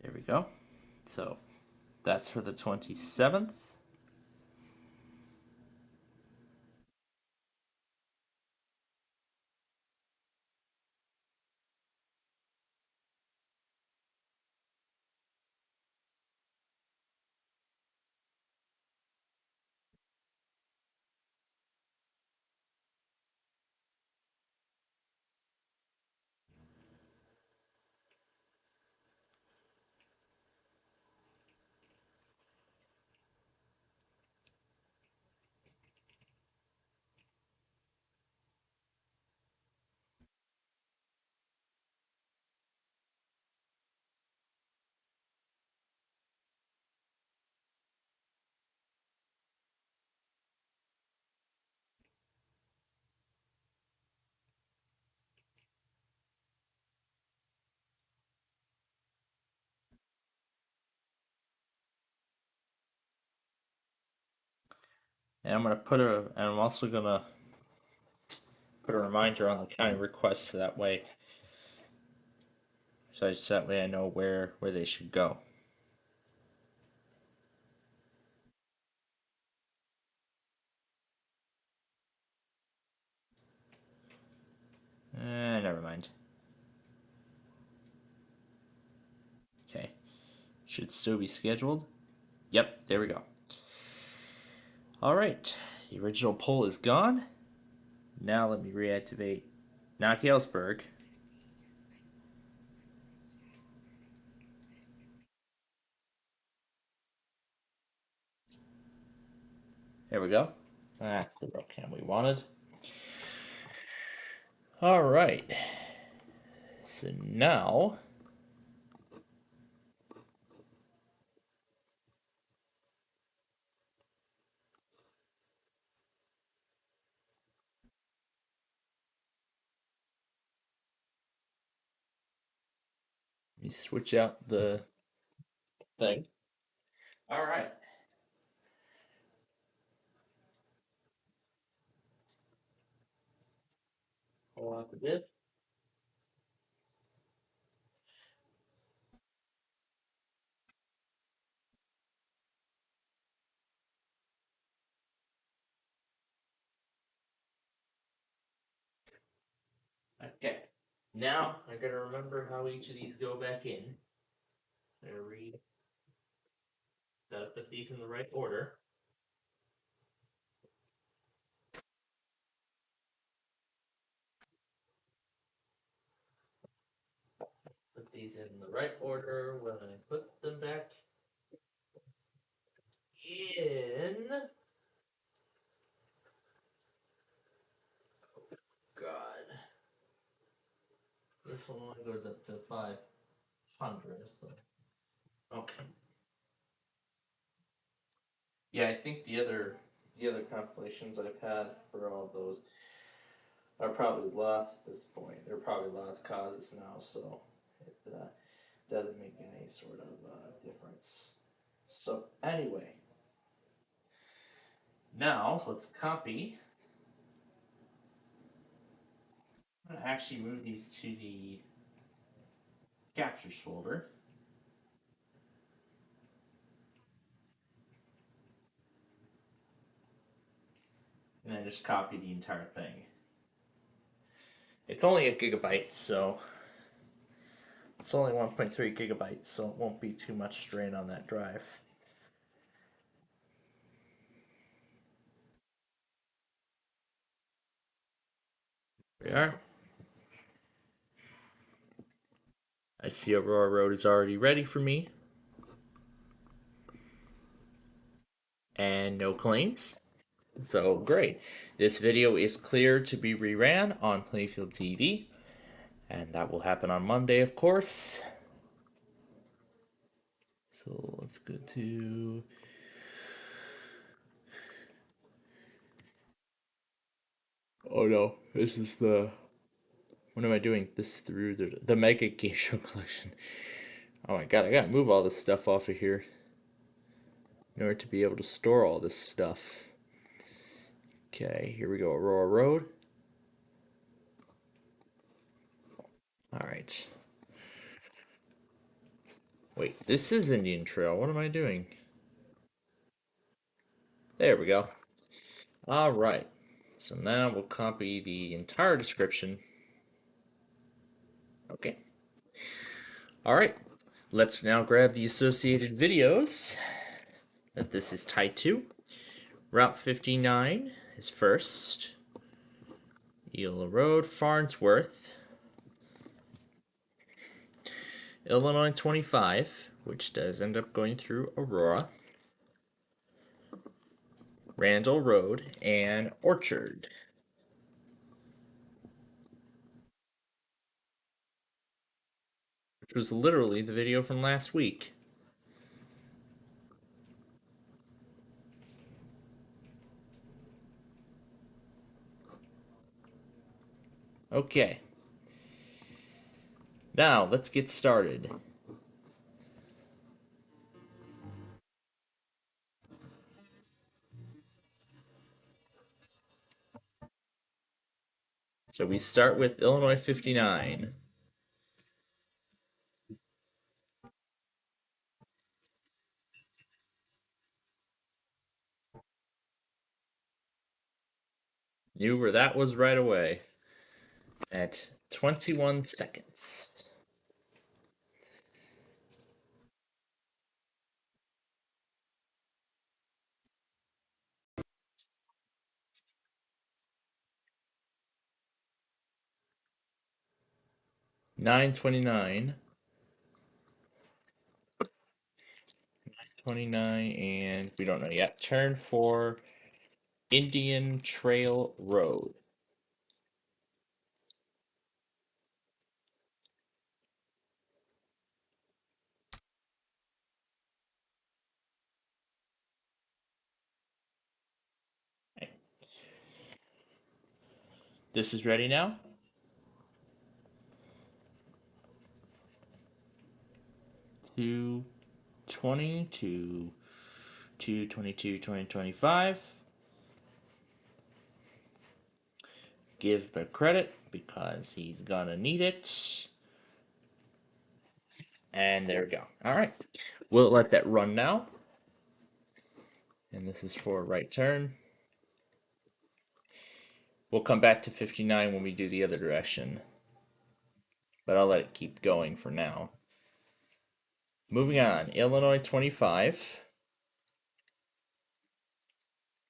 There we go. So that's for the 27th. And I'm also gonna put a reminder on the county requests so that way, I know where they should go. Never mind. Okay, should still be scheduled. Yep, there we go. All right, the original poll is gone. Now let me reactivate Knock Galesburg. There we go. That's the webcam we wanted. All right. So now let me switch out the thing. All right. Hold on for this. Okay. Now I gotta remember how each of these go back in. I gotta read. Gotta put these in the right order. these in the right order when I put them back in. God. This one only goes up to 500. So. Okay. Yeah, I think the other compilations I've had for all those are probably lost at this point. They're probably lost causes now, so it doesn't make any sort of difference. So anyway, now let's copy. I'm gonna actually move these to the captures folder. And then just copy the entire thing. It's only a gigabyte, so it's only 1.3 gigabytes, so it won't be too much strain on that drive. There we are. I see Aurora Road is already ready for me. And no claims. So great. This video is clear to be reran on Playfield TV. And that will happen on Monday, of course. So let's go to... Oh no, this is the... What am I doing? This is through the Mega Game Show collection. Oh my god, I gotta move all this stuff off of here in order to be able to store all this stuff. Okay, here we go, Aurora Road. Alright. Wait, this is Indian Trail. What am I doing? There we go. Alright. So now we'll copy the entire description. Okay. Alright. Let's now grab the associated videos that this is tied to. Route 59 is first. Eula Road, Farnsworth. Illinois 25, which does end up going through Aurora. Randall Road, and Orchard. Which was literally the video from last week. Okay. Now, let's get started. So we start with Illinois 59. Knew where that was right away. At 21 seconds. $9.29. $9.29, and we don't know yet. Turn for Indian Trail Road. Okay. This is ready now. To 22, 222, 2025. Give the credit because he's gonna need it. And there we go. All right. We'll let that run now. And this is for right turn. We'll come back to 59 when we do the other direction. But I'll let it keep going for now. Moving on. Illinois 25.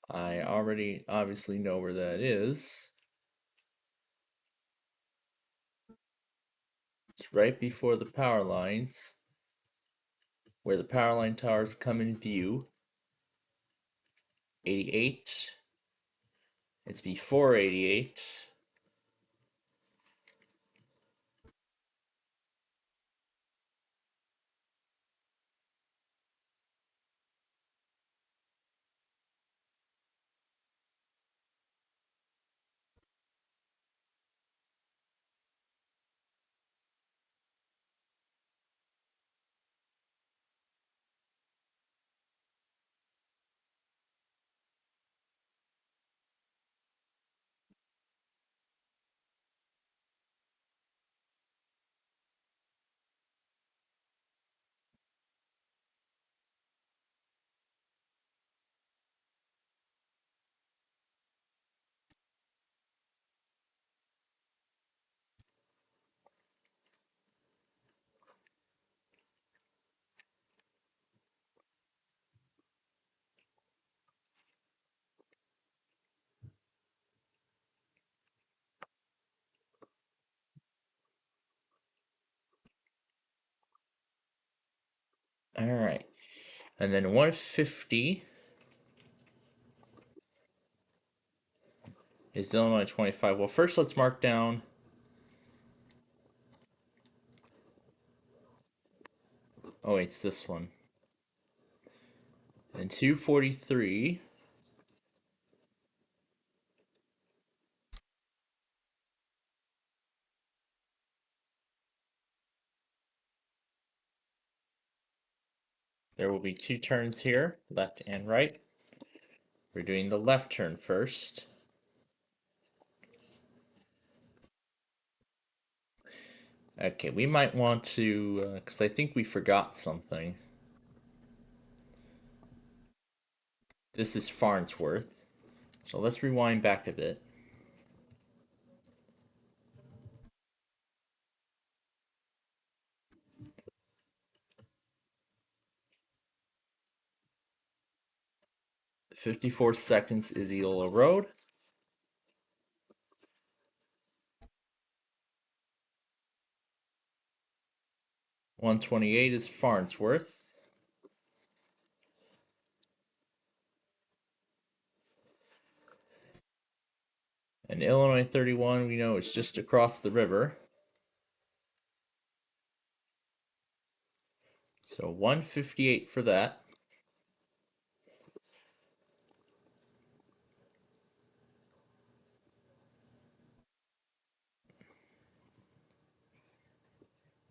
I already obviously know where that is. It's right before the power lines, where the power line towers come in view. 88. It's before 88. All right. And then 150 is Illinois 25. Well, first let's mark down. Oh, wait, it's this one. And 243. There will be two turns here, left and right. We're doing the left turn first. Okay, we might want to, because I think we forgot something. This is Farnsworth. So let's rewind back a bit. "54 seconds is Eola Road. "128 is Farnsworth. And Illinois 31, we know it's just across the river. So 158 for that.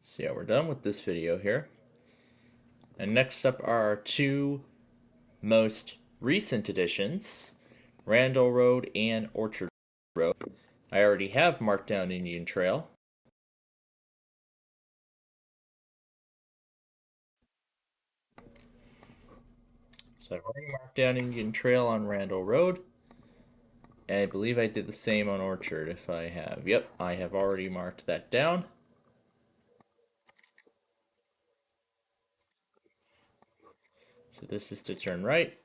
So yeah, we're done with this video here. And next up are our two most recent additions, Randall Road and Orchard Road. I already have marked down Indian Trail. So I've already marked down Indian Trail on Randall Road. And I believe I did the same on Orchard if I have. Yep, I have already marked that down. So this is to turn right.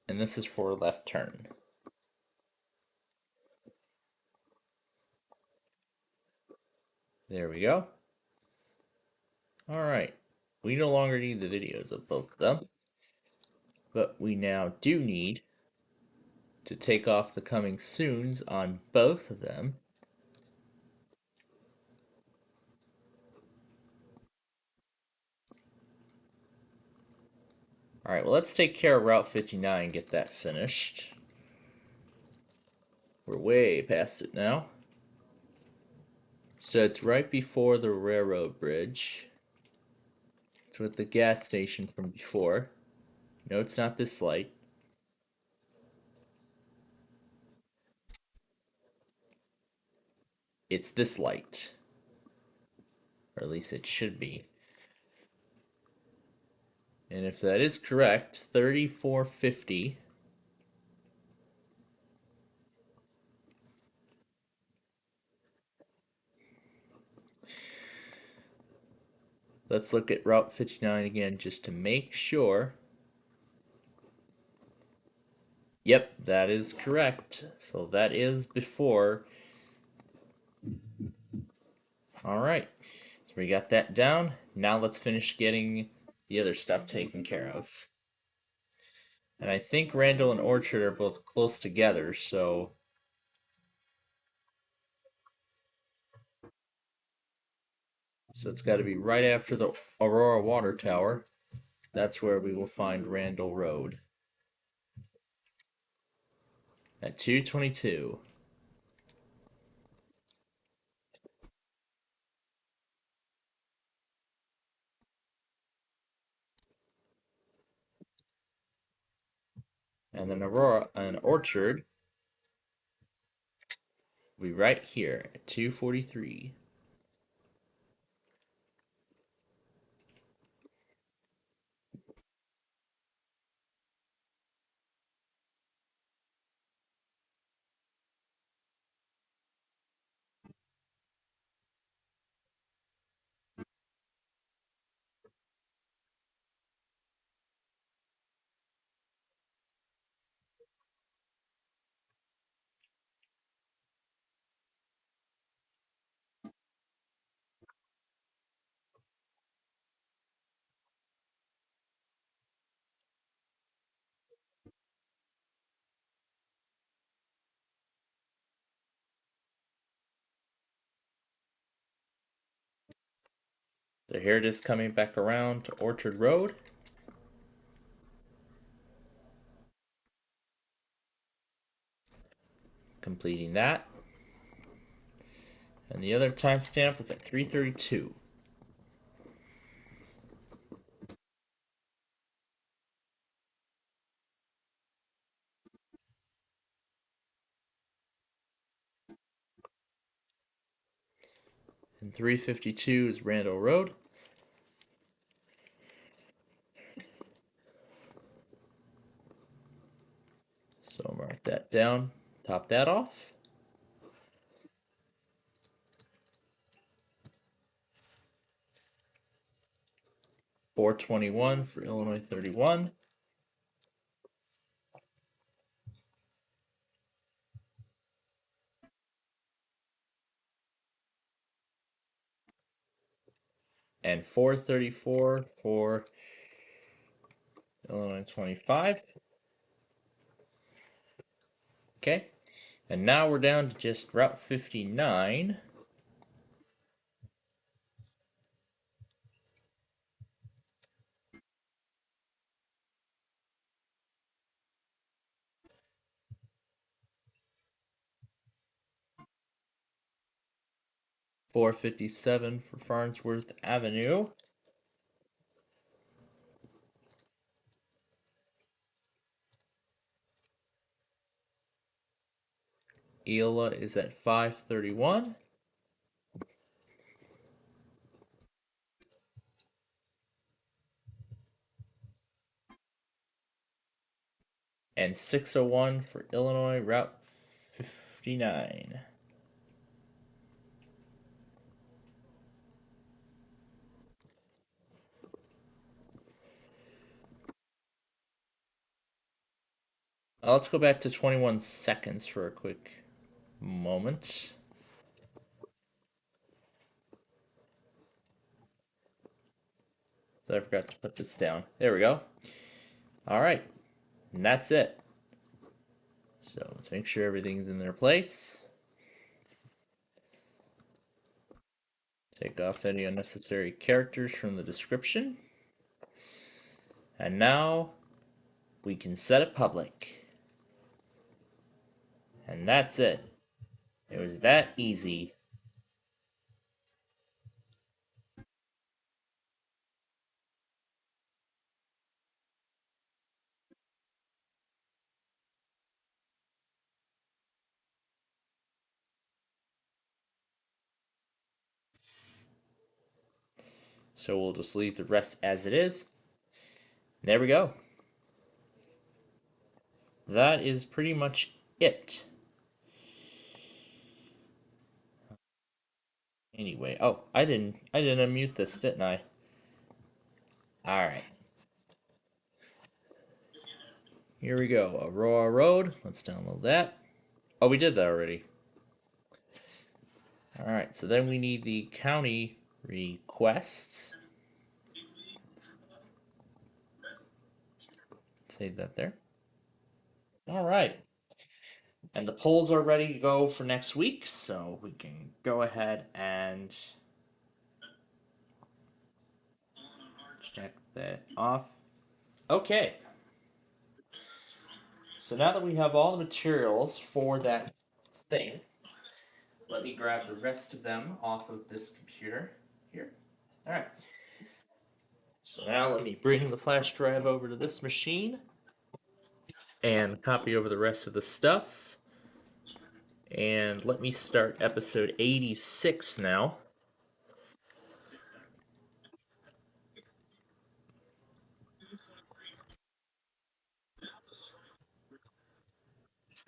And this is for left turn. There we go. Alright, we no longer need the videos of both of them. But we now do need to take off the coming soons on both of them. Alright, well, let's take care of Route 59 and get that finished. We're way past it now. So it's right before the railroad bridge. It's with the gas station from before. No, it's not this light. It's this light. Or at least it should be. And if that is correct, 3450. Let's look at Route 59 again just to make sure. Yep, that is correct. So that is before. All right. So we got that down. Now let's finish getting the other stuff taken care of. And I think Randall and Orchard are both close together, so it's got to be right after the Aurora Water Tower. That's where we will find Randall Road at 222. And then Aurora and Orchard will be right here at 243. So here it is coming back around to Orchard Road. Completing that. And the other timestamp was at 332. And 352 is Randall Road. So mark that down, top that off. 421 for Illinois 31. And 434 for Illinois 25. Okay. And now we're down to just Route 59. 457 for Farnsworth Avenue. Eola is at 531. And 601 for Illinois Route 59. Let's go back to 21 seconds for a quick moment. So I forgot to put this down. There we go. All right. And that's it. So let's make sure everything's in their place. Take off any unnecessary characters from the description. And now we can set it public. And that's it. It was that easy. So we'll just leave the rest as it is. There we go. That is pretty much it. Anyway, oh, I didn't unmute this, didn't I? All right. Here we go. Aurora Road. Let's download that. Oh, we did that already. Alright, so then we need the county requests. Save that there. Alright. And the polls are ready to go for next week, so we can go ahead and check that off. Okay. So now that we have all the materials for that thing, let me grab the rest of them off of this computer here. Alright. So now let me bring the flash drive over to this machine and copy over the rest of the stuff. And let me start episode 86 now.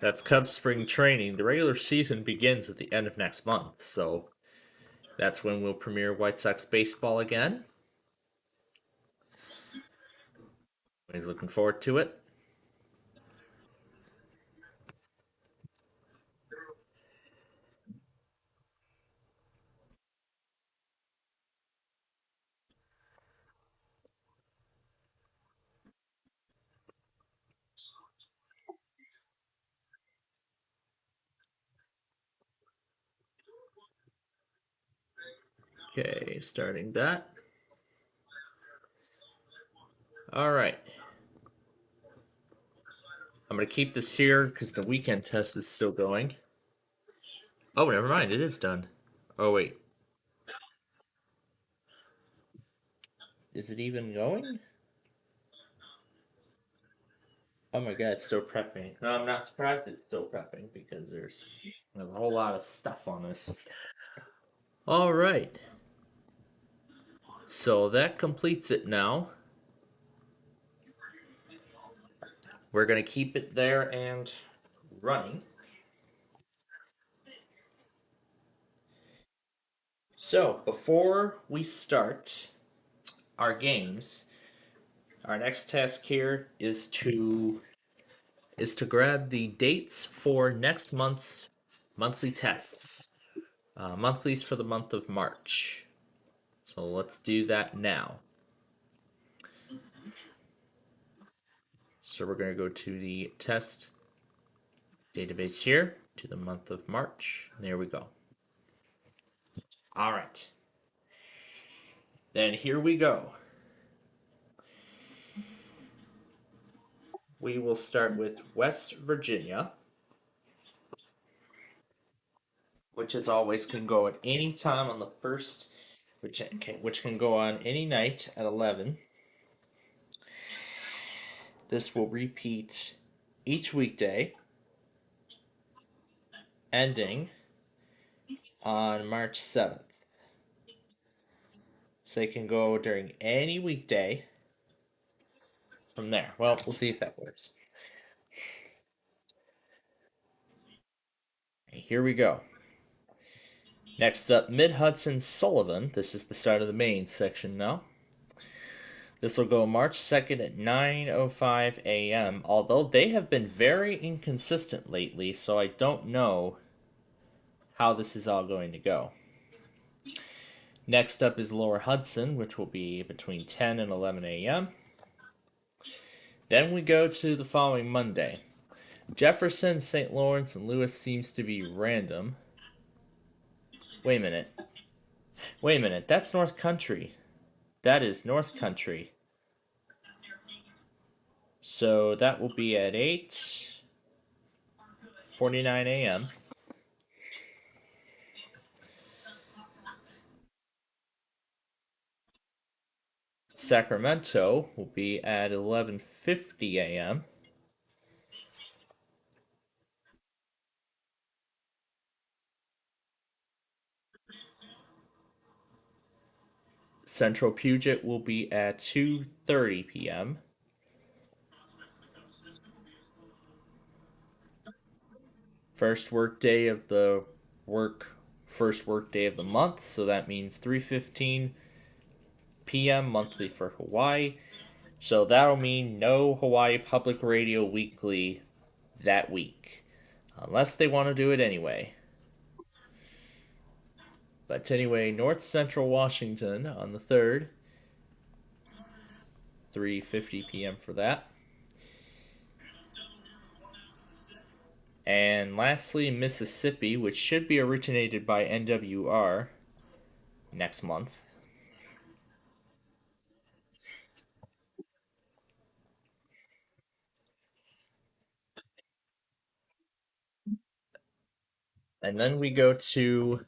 That's Cubs spring training. The regular season begins at the end of next month, so that's when we'll premiere White Sox baseball again. He's looking forward to it. Okay, starting that. All right. I'm going to keep this here because the weekend test is still going. Oh, never mind. It is done. Oh, wait. Is it even going? Oh my god, it's still prepping. No, I'm not surprised it's still prepping because there's a whole lot of stuff on this. All right. So that completes it now. We're going to keep it there and running. So, before we start our games, our next task here is to grab the dates for next month's monthly tests. Monthlies for the month of March. So let's do that now. So we're going to go to the test database here, to the month of March. There we go. All right. Then here we go. We will start with West Virginia, which as always can go at any time on the first, which can go on any night at 11. This will repeat each weekday, ending on March 7th. So they can go during any weekday from there. Well, we'll see if that works. Okay, here we go. Next up, Mid-Hudson Sullivan. This is the start of the main section now. This will go March 2nd at 9:05 a.m., although they have been very inconsistent lately, so I don't know how this is all going to go. Next up is Lower Hudson, which will be between 10 and 11 a.m. Then we go to the following Monday. Jefferson, St. Lawrence, and Lewis seems to be random. Wait a minute. Wait a minute. That's North Country. That is North Country. So that will be at 8:49 a.m. Sacramento will be at 11:50 a.m. Central Puget will be at 2:30 p.m. First work day of the month, so that means 3:15 p.m. monthly for Hawaii. So that'll mean no Hawaii Public Radio Weekly that week. Unless they want to do it anyway. But anyway, North Central Washington on the 3rd, 3:50 p.m. for that. And lastly, Mississippi, which should be originated by NWR next month. And then we go to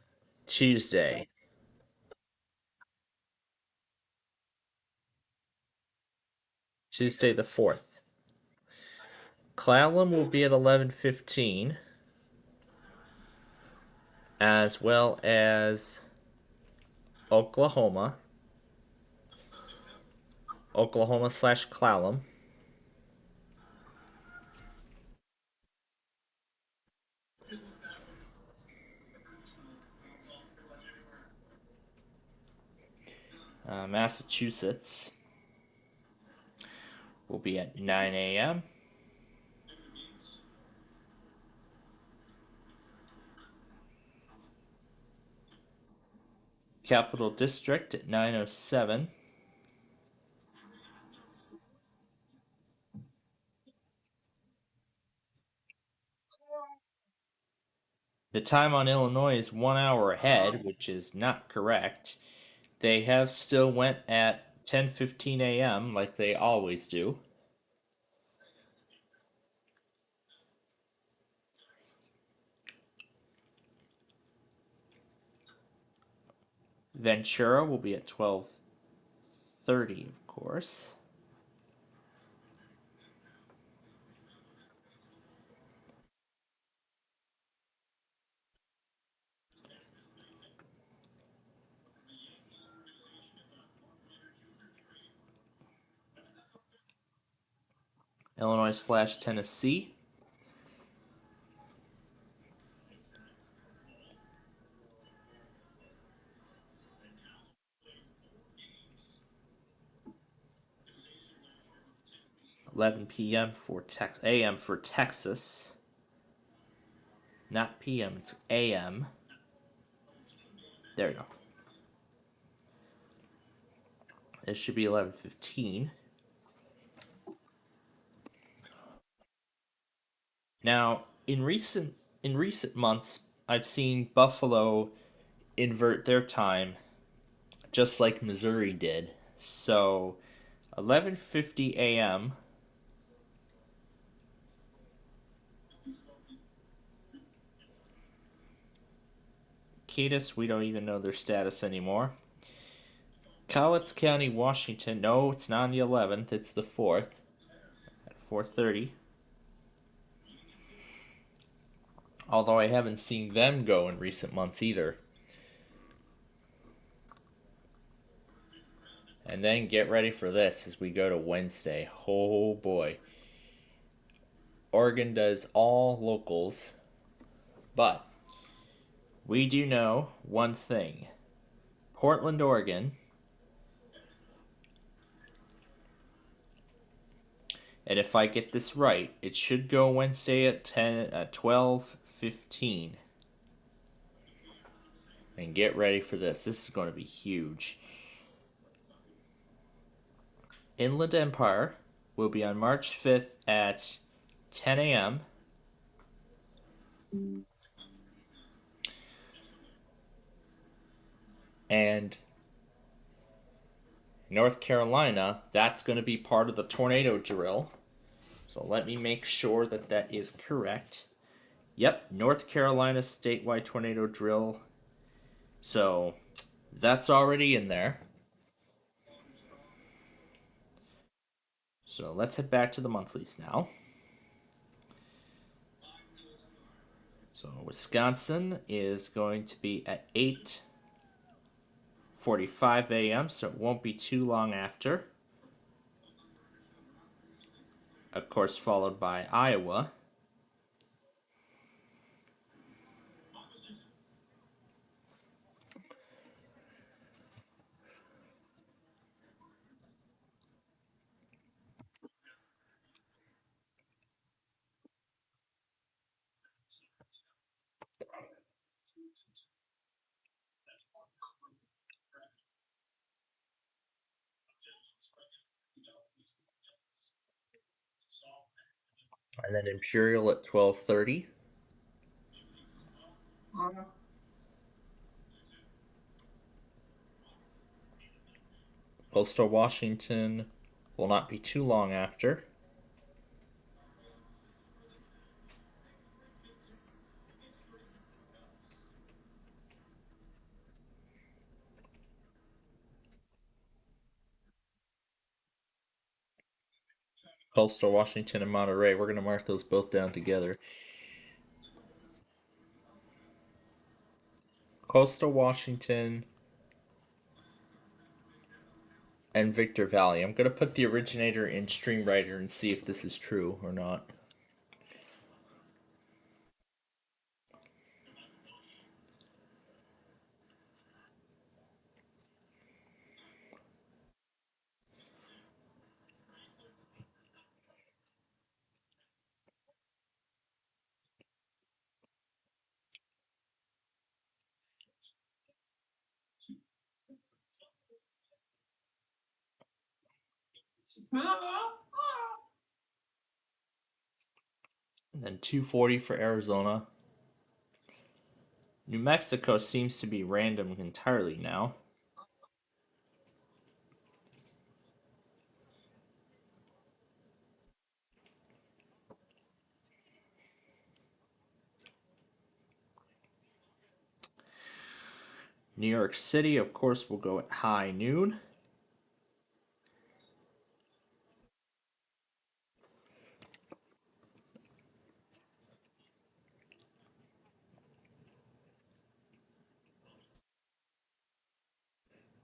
Tuesday. Tuesday the 4th. Clallam will be at 11:15, as well as Oklahoma. Oklahoma/Clallam. Massachusetts will be at 9 a.m. Capital District at 9:07. The time on Illinois is 1 hour ahead, which is not correct. They have still went at 10:15 a.m. like they always do. Ventura will be at 12:30, of course. Illinois/Tennessee. (11 p.m. for a.m. for Texas). Not p.m. It's a.m. There we go. It should be 11:15. Now, in recent months, I've seen Buffalo invert their time just like Missouri did. So, 11:50 a.m. Cadiz, we don't even know their status anymore. Cowlitz County, Washington. No, it's not on the 11th. It's the 4th at 4:30. Although I haven't seen them go in recent months either. And then get ready for this as we go to Wednesday. Oh boy. Oregon does all locals, but we do know one thing. Portland, Oregon, and if I get this right, it should go Wednesday at 12:15. And get ready for this. This is going to be huge. Inland Empire will be on March 5th at 10 a.m. And North Carolina, that's going to be part of the tornado drill. So let me make sure that that is correct. Yep, North Carolina statewide tornado drill. So that's already in there. So let's head back to the monthlies now. So Wisconsin is going to be at 8:45 a.m., so it won't be too long after. Of course, followed by Iowa. And then Imperial at 12:30. Coastal Washington will not be too long after. Coastal Washington and Monterey. We're going to mark those both down together. Coastal Washington and Victor Valley. I'm going to put the originator in Streamwriter and see if this is true or not. And then 240 for Arizona. New Mexico seems to be random entirely now. New York City, of course, will go at high noon.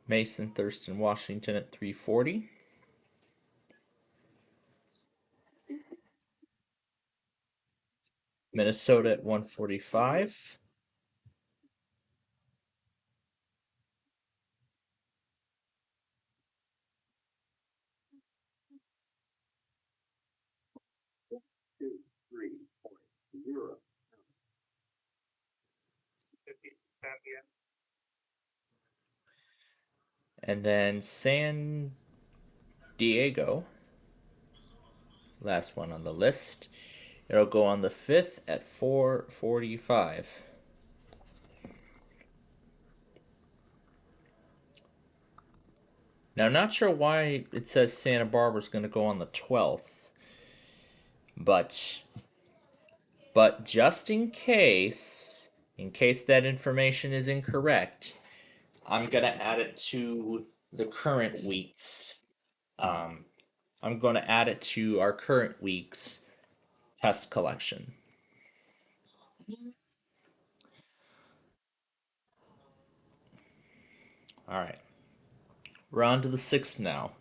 Mason, Thurston, Washington at 3:40. Minnesota at 1:45. And then San Diego, last one on the list. It'll go on the 5th at 4:45. Now, I'm not sure why it says Santa Barbara's going to go on the 12th, but just in case that information is incorrect, I'm going to add it to the current week's. I'm going to add it to our current week's test collection. All right. We're on to the 6th now.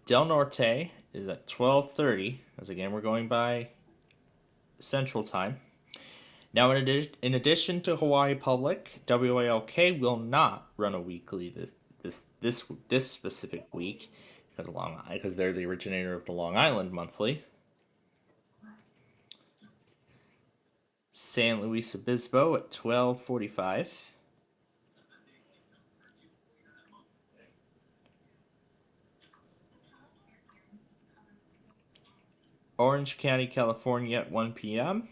Del Norte is at 12:30, as again we're going by Central Time. Now, in addition to Hawaii Public, WALK will not run a weekly this specific week because they're the originator of the Long Island Monthly. San Luis Obispo at 12:45. Orange County, California at 1 p.m.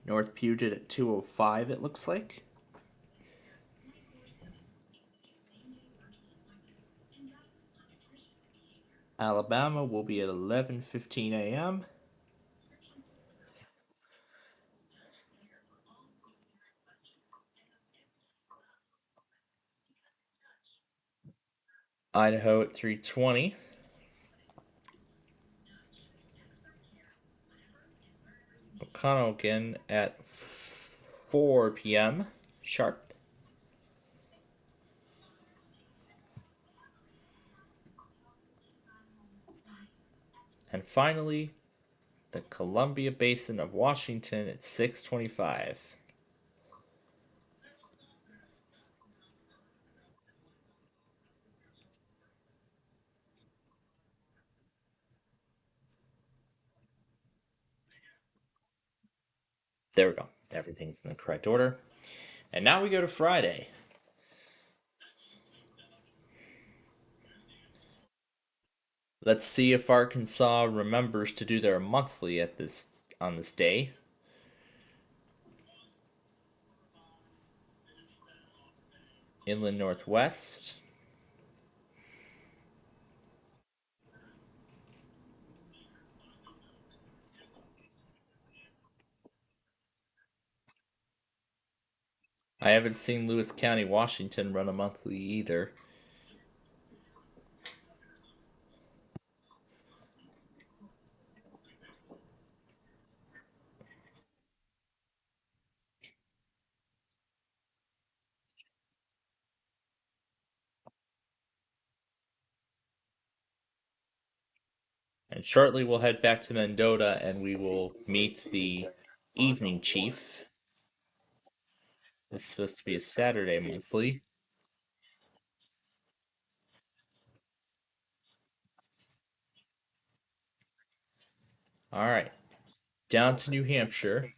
North Puget at 2:05, it looks like. Alabama will be at 11:15 a.m. Idaho at 3:20. Okanogan at 4 p.m. sharp. And finally, the Columbia Basin of Washington at 6:25. There we go. Everything's in the correct order. And now we go to Friday. Let's see if Arkansas remembers to do their monthly at this on this day. Inland Northwest. I haven't seen Lewis County, Washington run a monthly either. And shortly we'll head back to Mendota and we will meet the evening chief. It's supposed to be a Saturday monthly. All right, down to New Hampshire.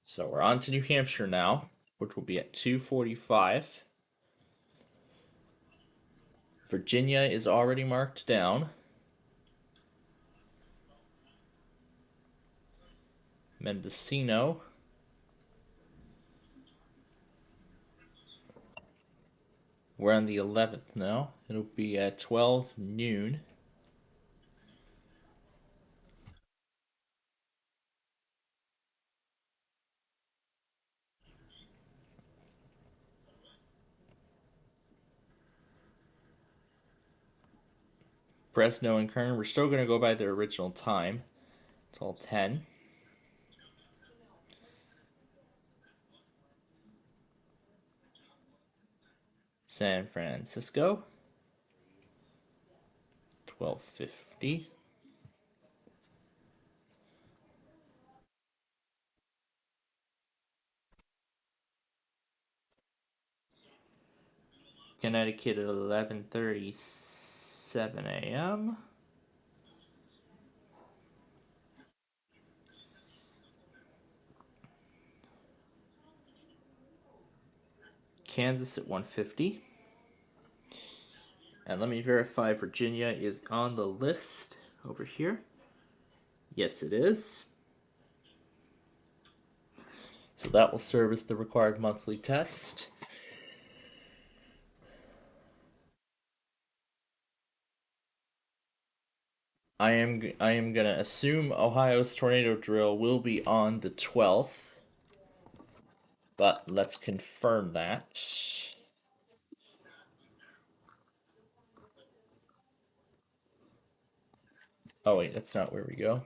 So we're on to New Hampshire now, which will be at 2:45. Virginia is already marked down. Mendocino. We're on the 11th now. It'll be at 12 noon. Fresno and Kern, we're still going to go by their original time. It's all 10. San Francisco, 12:50. Connecticut at 11:37 a.m. Kansas at 1:50. And let me verify Virginia is on the list over here. Yes, it is. So that will serve as the required monthly test. I am gonna assume Ohio's tornado drill will be on the 12th, but let's confirm that. Oh wait, that's not where we go.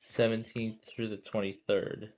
'17th through the 23rd.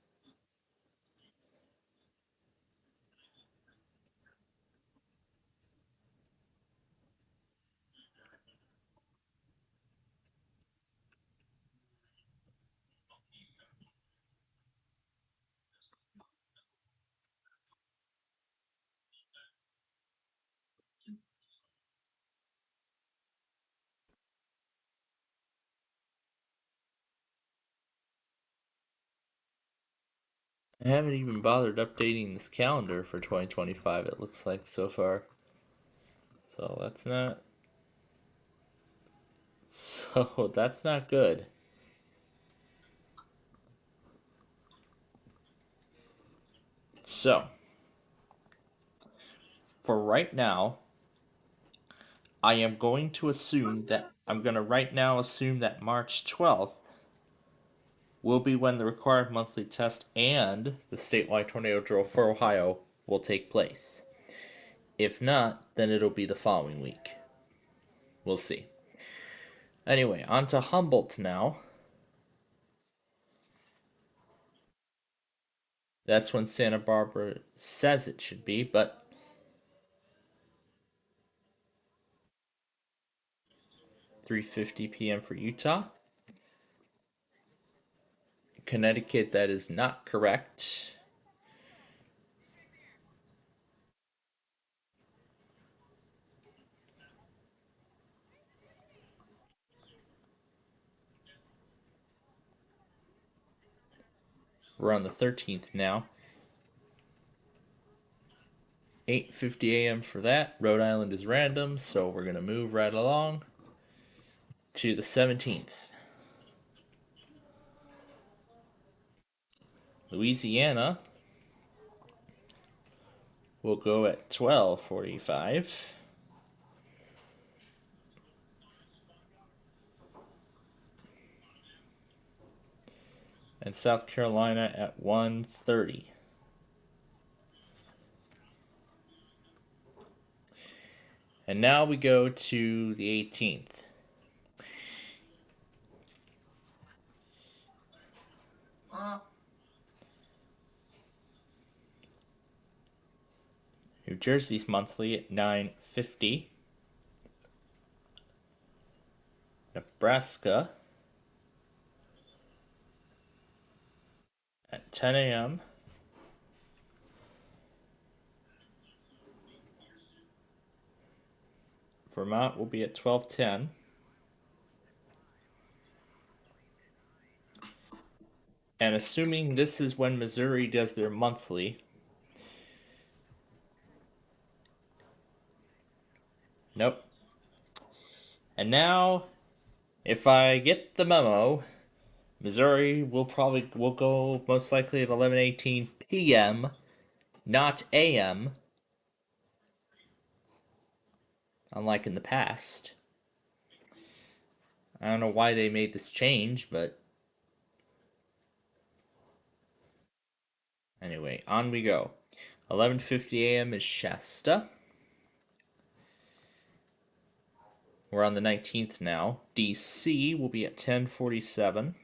I haven't even bothered updating this calendar for 2025, it looks like so far. So that's not. So that's not good. So, for right now, I am going to assume that I'm going to right now assume that March 12th will be when the required monthly test and the statewide tornado drill for Ohio will take place. If not, then it'll be the following week. We'll see. Anyway, on to Humboldt now. That's when Santa Barbara says it should be, but 3:50 p.m. for Utah. Connecticut, that is not correct. We're on the 13th now. 8:50 a.m. for that. Rhode Island is random, so we're going to move right along to the 17th. Louisiana will go at 12:45. And South Carolina at 1:30. And now we go to the 18th. New Jersey's monthly at 9:50. Nebraska at 10 a.m. Vermont will be at 12:10. And assuming this is when Missouri does their monthly. Nope. And now, if I get the memo, Missouri will go most likely at 11:18 p.m., not a.m., unlike in the past. I don't know why they made this change, but anyway, on we go. 11:50 a.m. is Shasta. We're on the 19th now. DC will be at 10:47.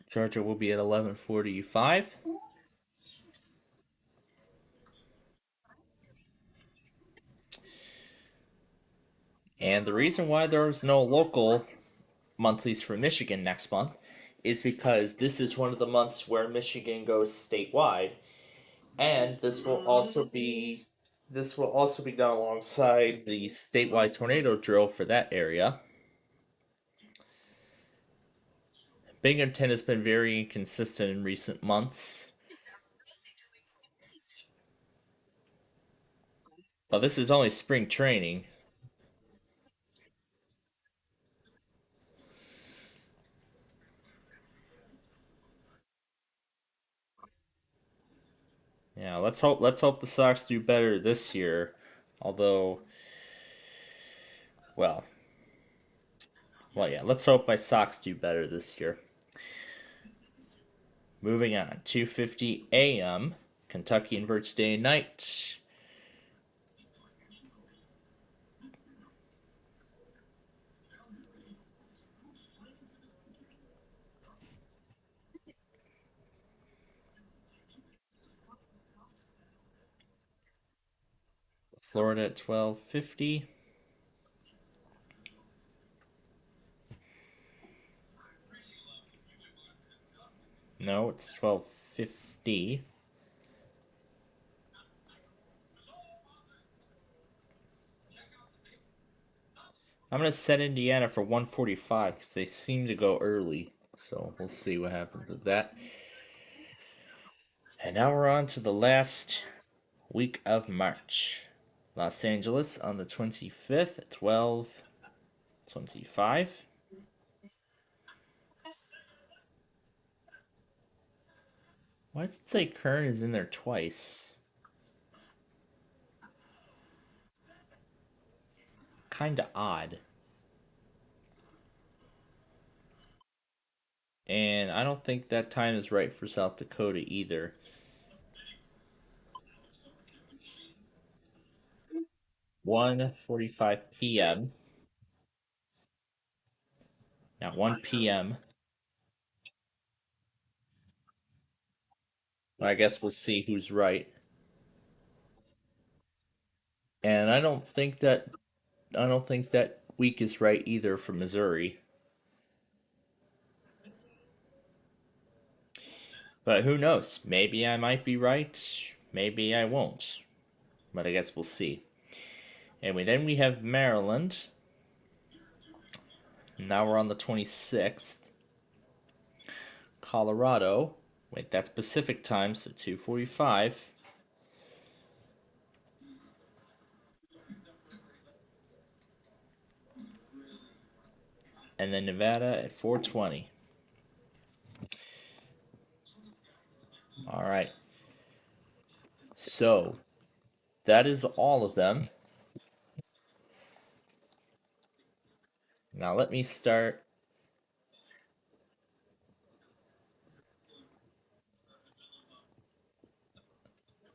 Georgia will be at 11:45. And the reason why there's no local monthlies for Michigan next month is because this is one of the months where Michigan goes statewide, and this will also be done alongside the statewide tornado drill for that area. Binghamton has been very inconsistent in recent months. Well, this is only spring training. Yeah, let's hope the Sox do better this year. Although, well, yeah, let's hope my Sox do better this year. Moving on, 2:50 a.m. Kentucky inverts day and night. Florida at 12:50. No, it's 12:50. I'm gonna set Indiana for 1:45 because they seem to go early. So we'll see what happens with that. And now we're on to the last week of March. Los Angeles on the 25th at 12:25. Why does it say Kern is in there twice? Kinda odd. And I don't think that time is right for South Dakota either. 1:45 p.m. Now 1 p.m. I guess we'll see who's right. And I don't think that week is right either for Missouri. But who knows? Maybe I might be right. Maybe I won't. But I guess we'll see. Anyway, then we have Maryland. Now we're on the 26th. Colorado. Wait, that's Pacific time, so 2:45. And then Nevada at 4:20. All right. So, that is all of them. Now let me start.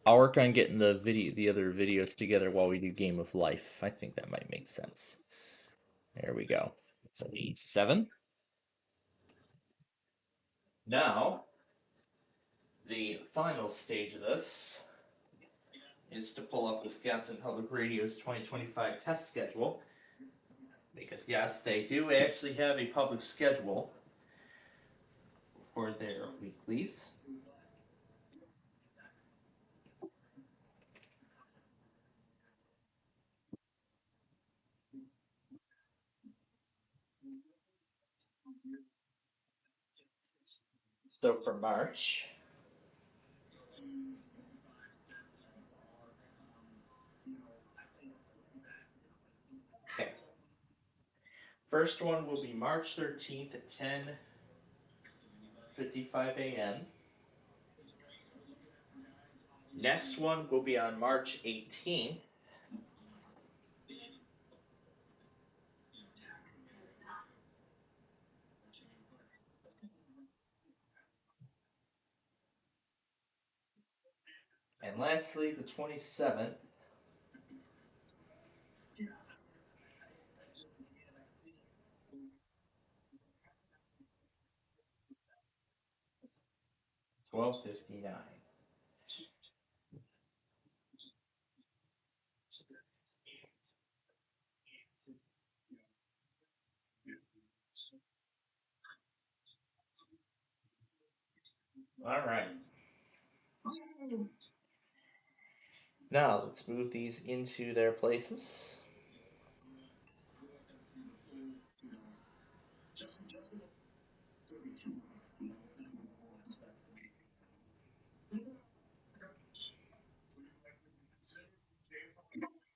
I'll work on getting the other videos together while we do Game of Life. I think that might make sense. There we go. So 8-7. Now, the final stage of this is to pull up Wisconsin Public Radio's 2025 test schedule. Because, yes, they do actually have a public schedule for their weeklies. So for March, okay. First one will be March 13th at 10:55 a.m. Next one will be on March 18th. And lastly, the 27th. 12:59. All right. Now let's move these into their places.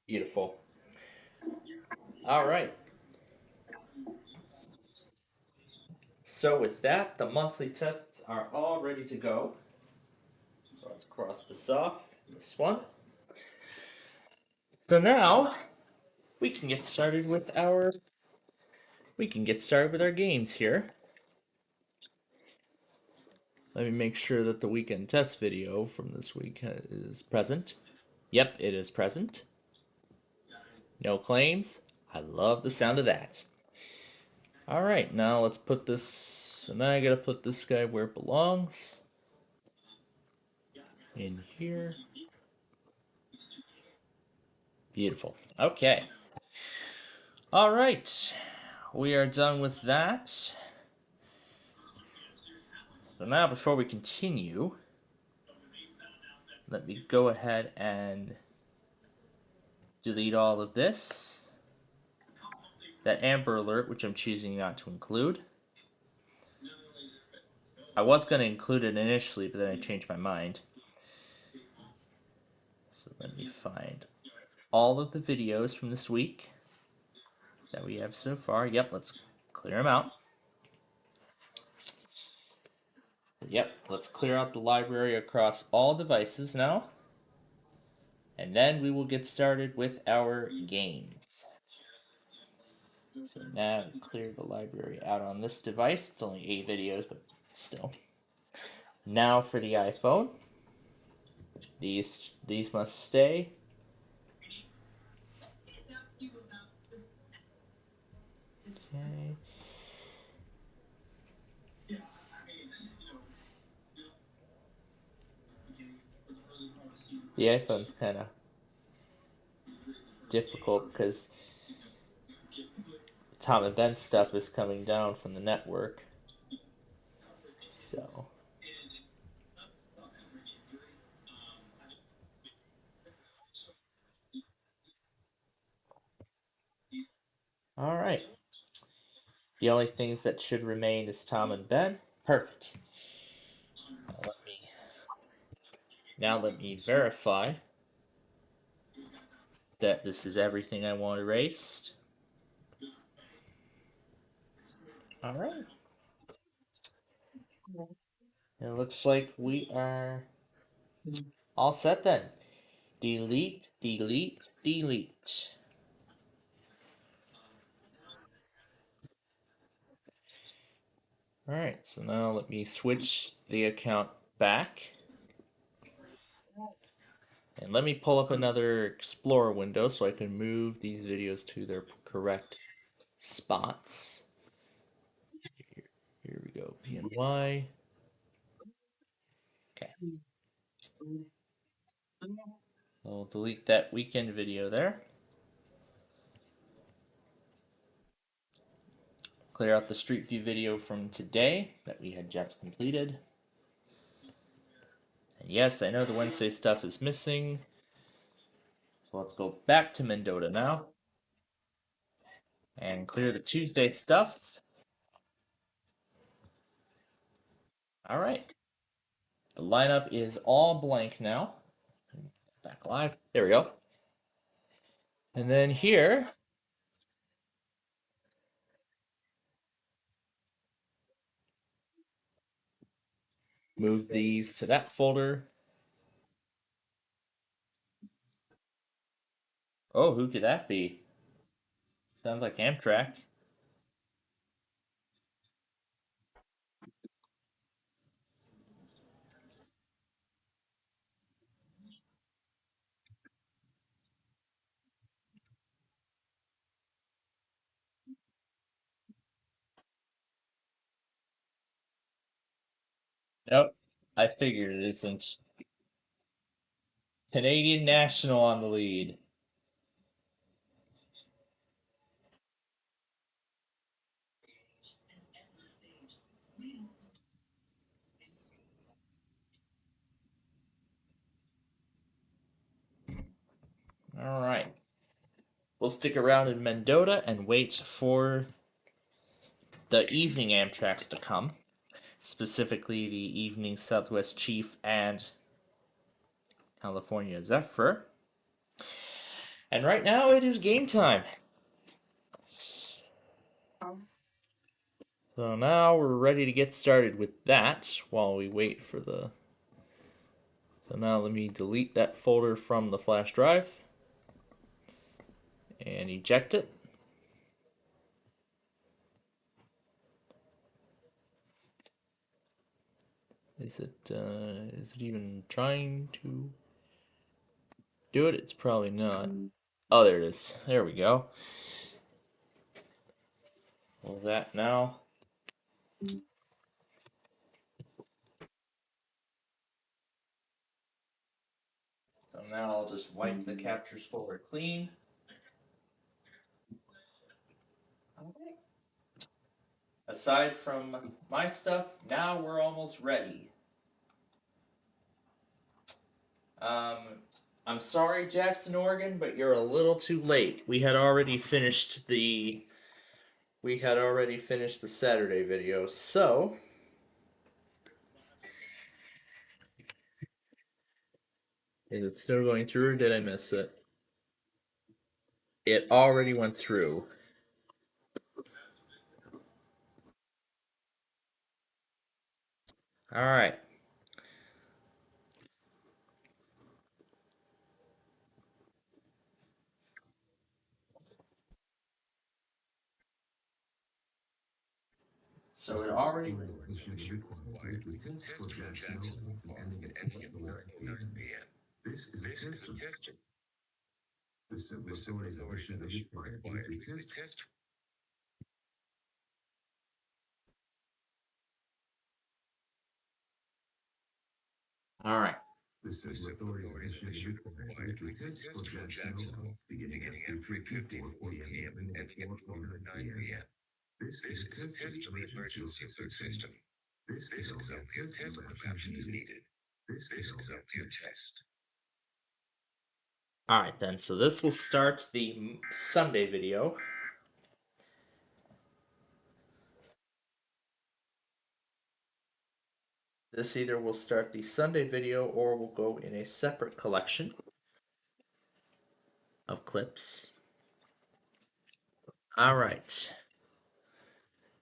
Beautiful. All right. So with that, the monthly tests are all ready to go. So let's cross this off. This one. So now we can get started with our games here. Let me make sure that the weekend test video from this week is present. Yep, it is present. No claims. I love the sound of that. All right, now let's put this. So now I gotta put this guy where it belongs. In here. Beautiful. Okay. All right. We are done with that. So now, before we continue, let me go ahead and delete all of this. That Amber Alert, which I'm choosing not to include. I was going to include it initially, but then I changed my mind. So let me find all of the videos from this week that we have so far. Yep, let's clear them out. Yep, let's clear out the library across all devices now. And then we will get started with our games. So now clear the library out on this device. It's only 8 videos, but still. Now for the iPhone. These must stay. Okay. The iPhone's kind of difficult because Tom and Ben stuff is coming down from the network. So, all right. The only things that should remain is Tom and Ben. Perfect. Now let me verify that this is everything I want erased. All right. It looks like we are all set then. Delete, delete, delete. All right, so now let me switch the account back. And let me pull up another Explorer window so I can move these videos to their correct spots. Here we go, PNY. Okay. I'll delete that weekend video there. Clear out the Street View video from today that we had just completed. And yes, I know the Wednesday stuff is missing. So let's go back to Mendota now and clear the Tuesday stuff. All right. The lineup is all blank now. Back live. There we go. And then here, move these to that folder. Oh, who could that be? Sounds like Amtrak. Nope. I figured it isn't. Canadian National on the lead. All right. We'll stick around in Mendota and wait for the evening Amtraks to come. Specifically, the evening Southwest Chief and California Zephyr. And right now it is game time. So now we're ready to get started with that while we wait for the... So now let me delete that folder from the flash drive and eject it. Is it even trying to do it? It's probably not. Oh, there it is. There we go. Well, that now. So now I'll just wipe the capture folder clean. Aside from my stuff, now we're almost ready. Um, I'm sorry, Jackson, Oregon, but you're a little too late. We had already finished the Saturday video, so is it still going through or did I miss it? It already went through. Alright. So it already Mission required to test for Jackson ending at 9 p.m. This is a test. The simple authorities are required to test All right. The civil authorities initiated a bi-weekly test for Jacksonville, beginning at 3:54 p.m. and ending at 4:09 p.m. This is a test of the emergency alert system. This is only a test when adoption is needed. This is only a test. All right, then. So this will start the Sunday video. This either will start the Sunday video or will go in a separate collection of clips. All right.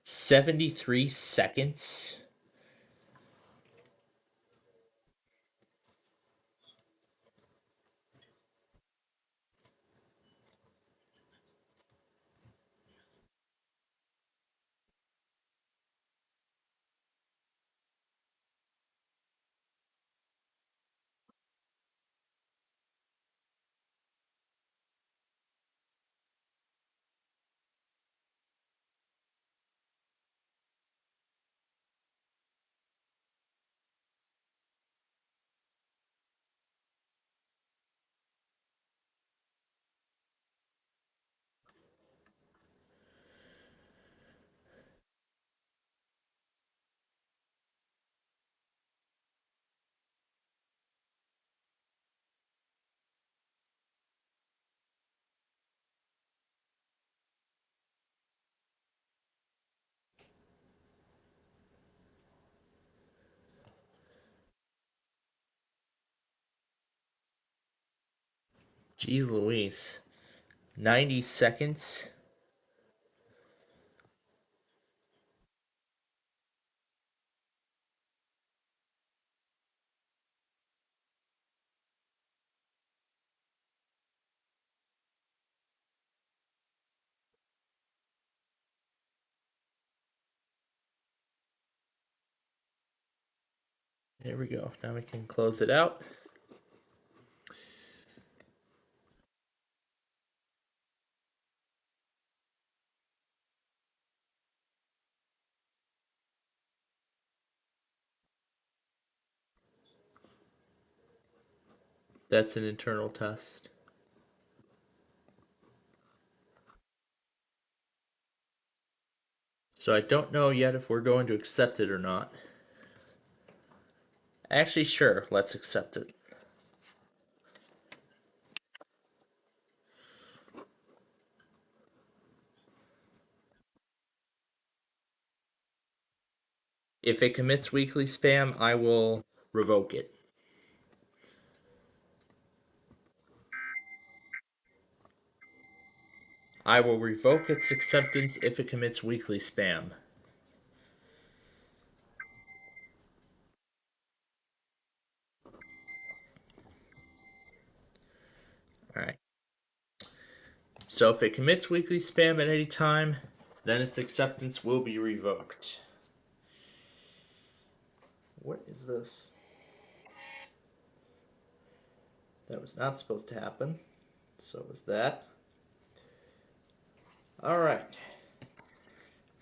73 seconds. Jeez Louise. 90 seconds. There we go. Now we can close it out. That's an internal test. So I don't know yet if we're going to accept it or not. Actually, sure, let's accept it. If it commits weekly spam, I will revoke it. I will revoke its acceptance if it commits weekly spam. Alright. So if it commits weekly spam at any time, then its acceptance will be revoked. What is this? That was not supposed to happen. So was that. Alright.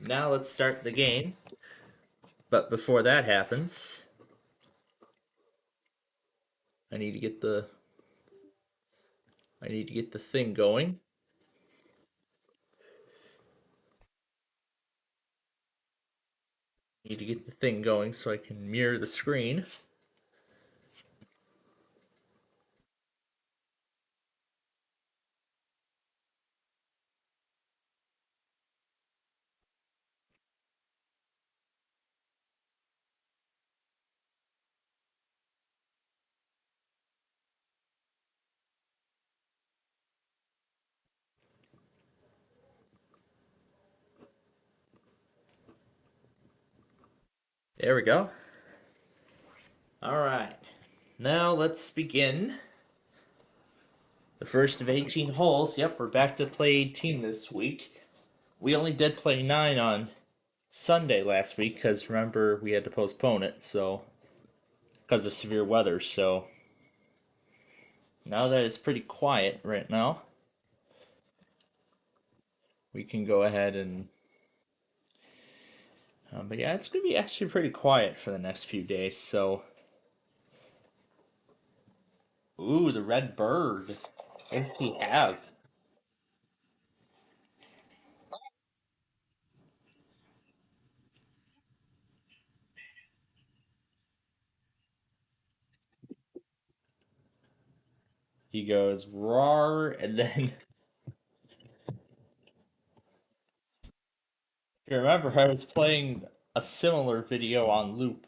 Now let's start the game. But before that happens, I need to get the thing going. Need to get the thing going so I can mirror the screen. There we go. Alright. Now let's begin. The first of 18 holes. Yep, we're back to play 18 this week. We only did play 9 on Sunday last week because remember we had to postpone it, so because of severe weather. So now that it's pretty quiet right now, we can go ahead and. But yeah, it's gonna be actually pretty quiet for the next few days. So Ooh, the red bird. What does he have? He goes roar, and then you remember I was playing a similar video on loop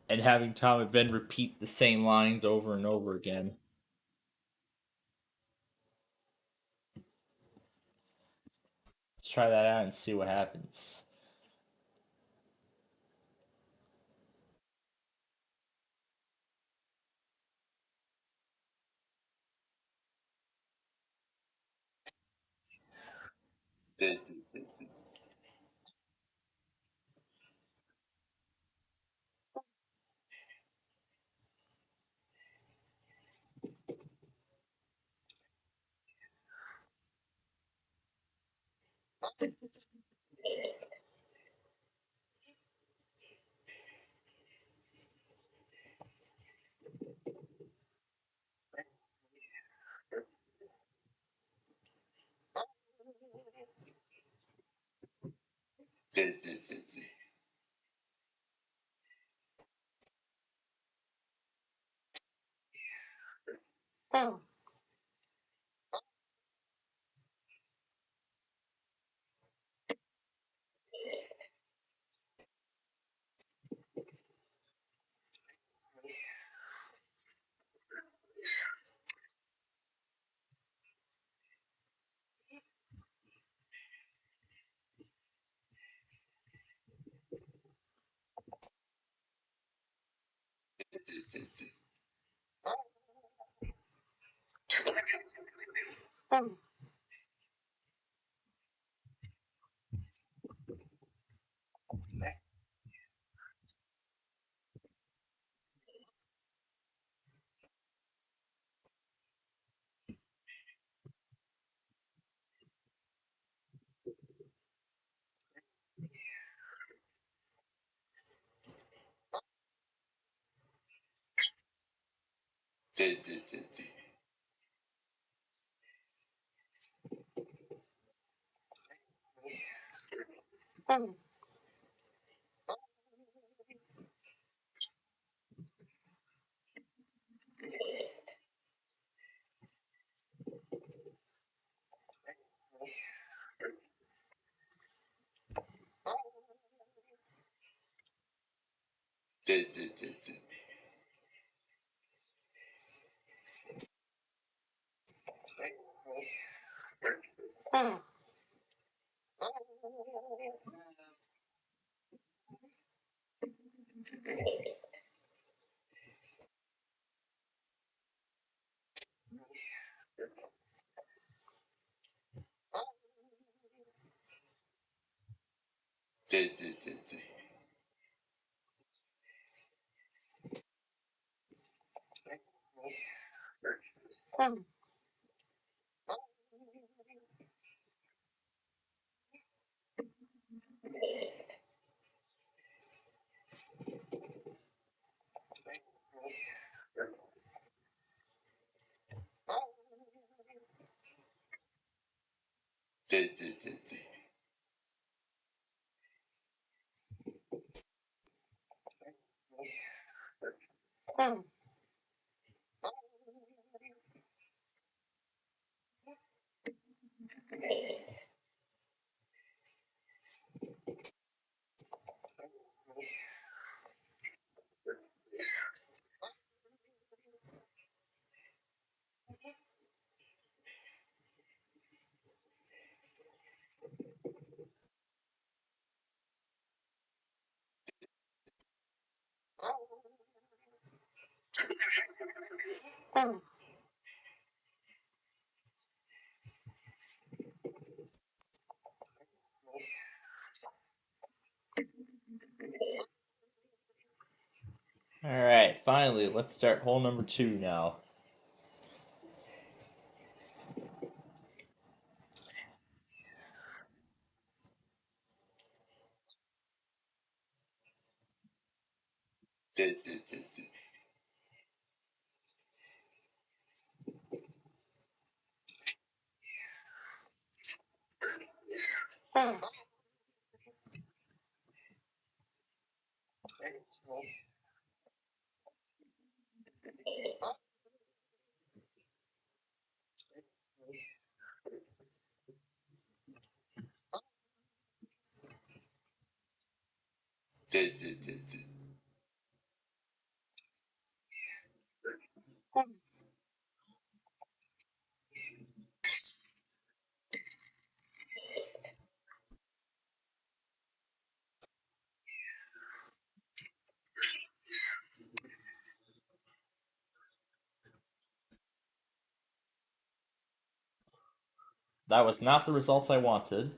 and having Tom and Ben repeat the same lines over and over again. Let's try that out and see what happens. Alright, finally, let's start hole number 2 now. That was not the results I wanted.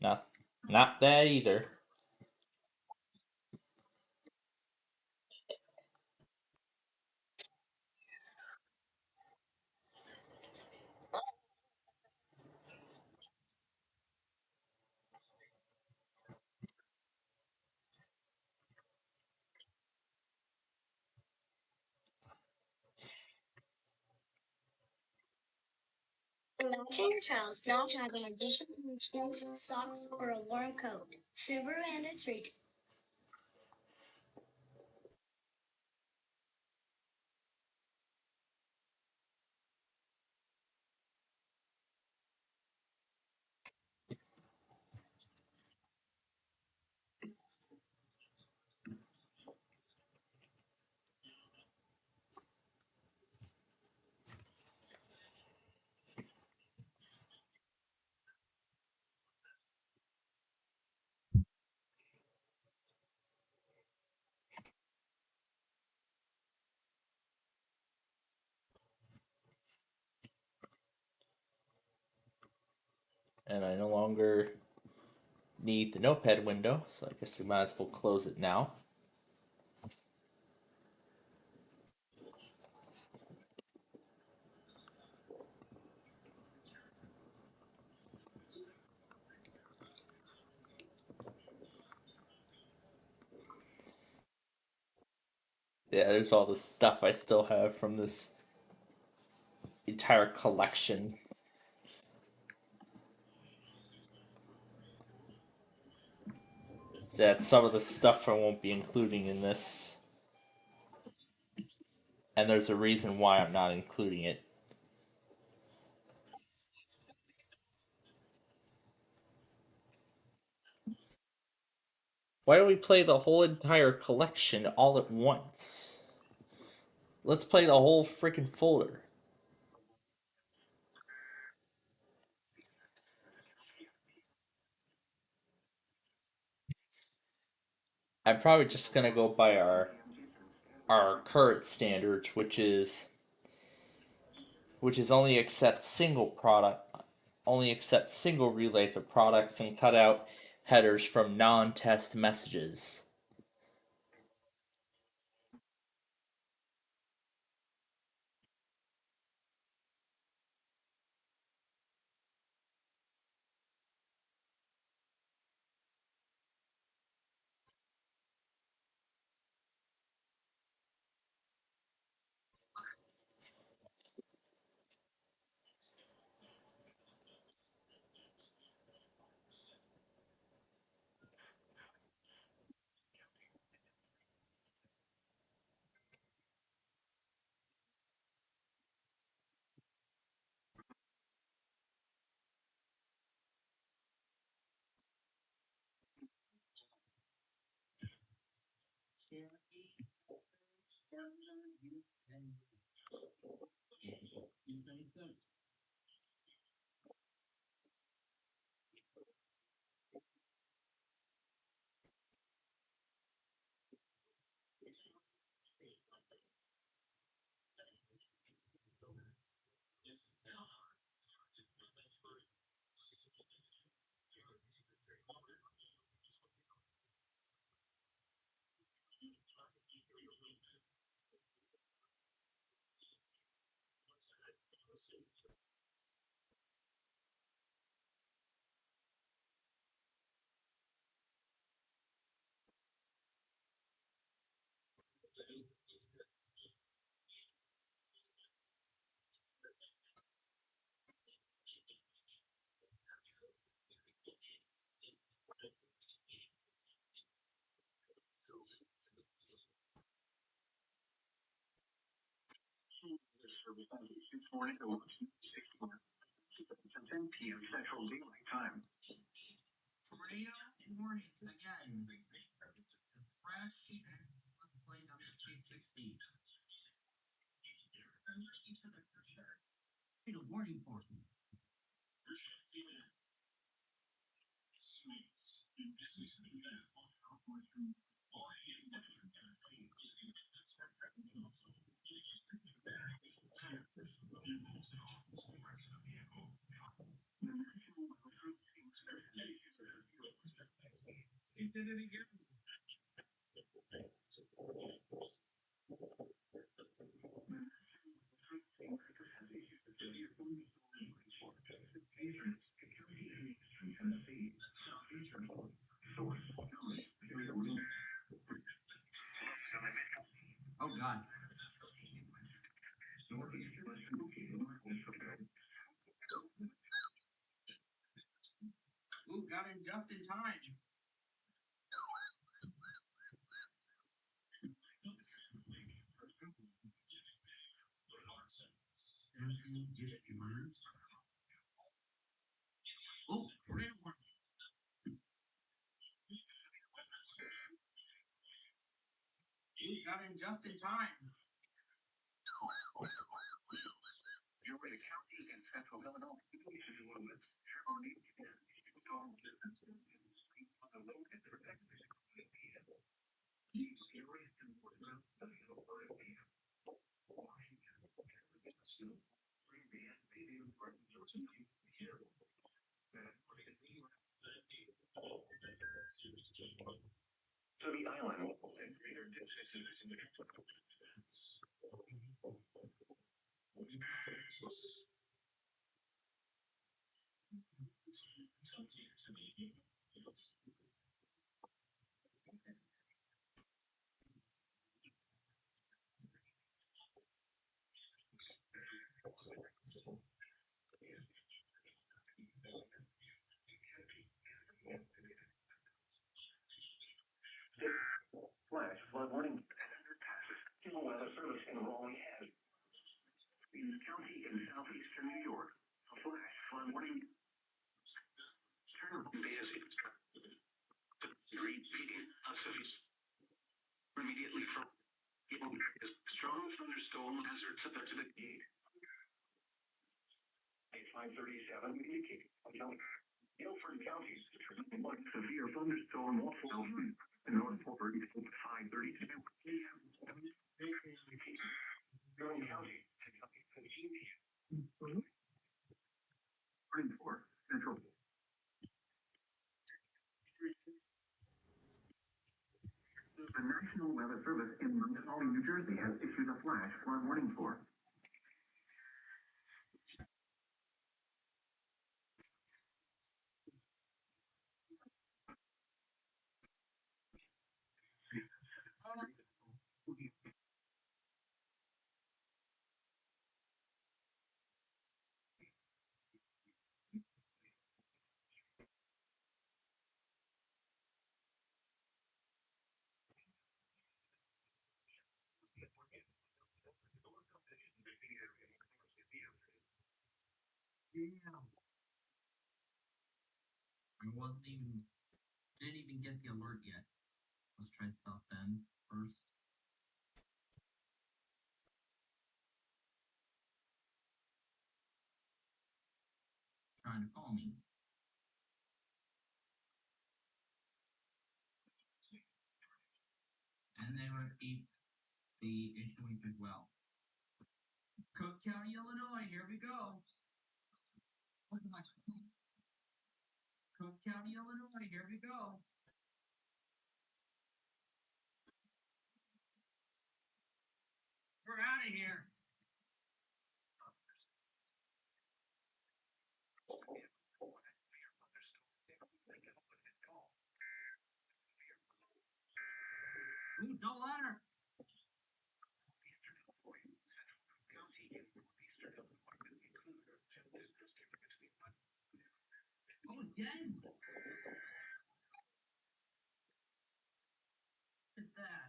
Not, not that either. Imagine your child not having additional shoes, socks, or a warm coat. Subaru and its retail. And I no longer need the notepad window, so I guess we might as well close it now. Yeah, there's all the stuff I still have from this entire collection. That's some of the stuff I won't be including in this. And there's a reason why I'm not including it. Why don't we play the whole entire collection all at once? Let's play the whole freaking folder. I'm probably just gonna go by our current standards, which is only accept single relays of products and cut out headers from non-test messages. 10 p.m. Central Daylight Time. Tornado warnings again. Fresh and let's play number 260. Need a warning for you. Oh God. Ooh, got in just in time. Oh, tornado warning. Ooh, got in just in time. Your county in central Illinois. To the island. Flash flood warning. National Weather Service in Raleigh has county in southeastern New York. A flash flood warning. Turn basic. Repeating immediately from strong thunderstorm hazards at the gate. 537 indicate Guilford County severe thunderstorm also North Forward 532. Durham County 15 for Central. The National Weather Service in Montgomery, New Jersey has issued a flash flood warning for Yeah. Didn't even get the alert yet. Let's try stop them first. Trying to call me. And they repeat the issuance as well. Cook County, Illinois, here we go. What am I saying? Cook County, Illinois, here we go. We're out of here. Ooh, don't let her. Oh, again. Look at that.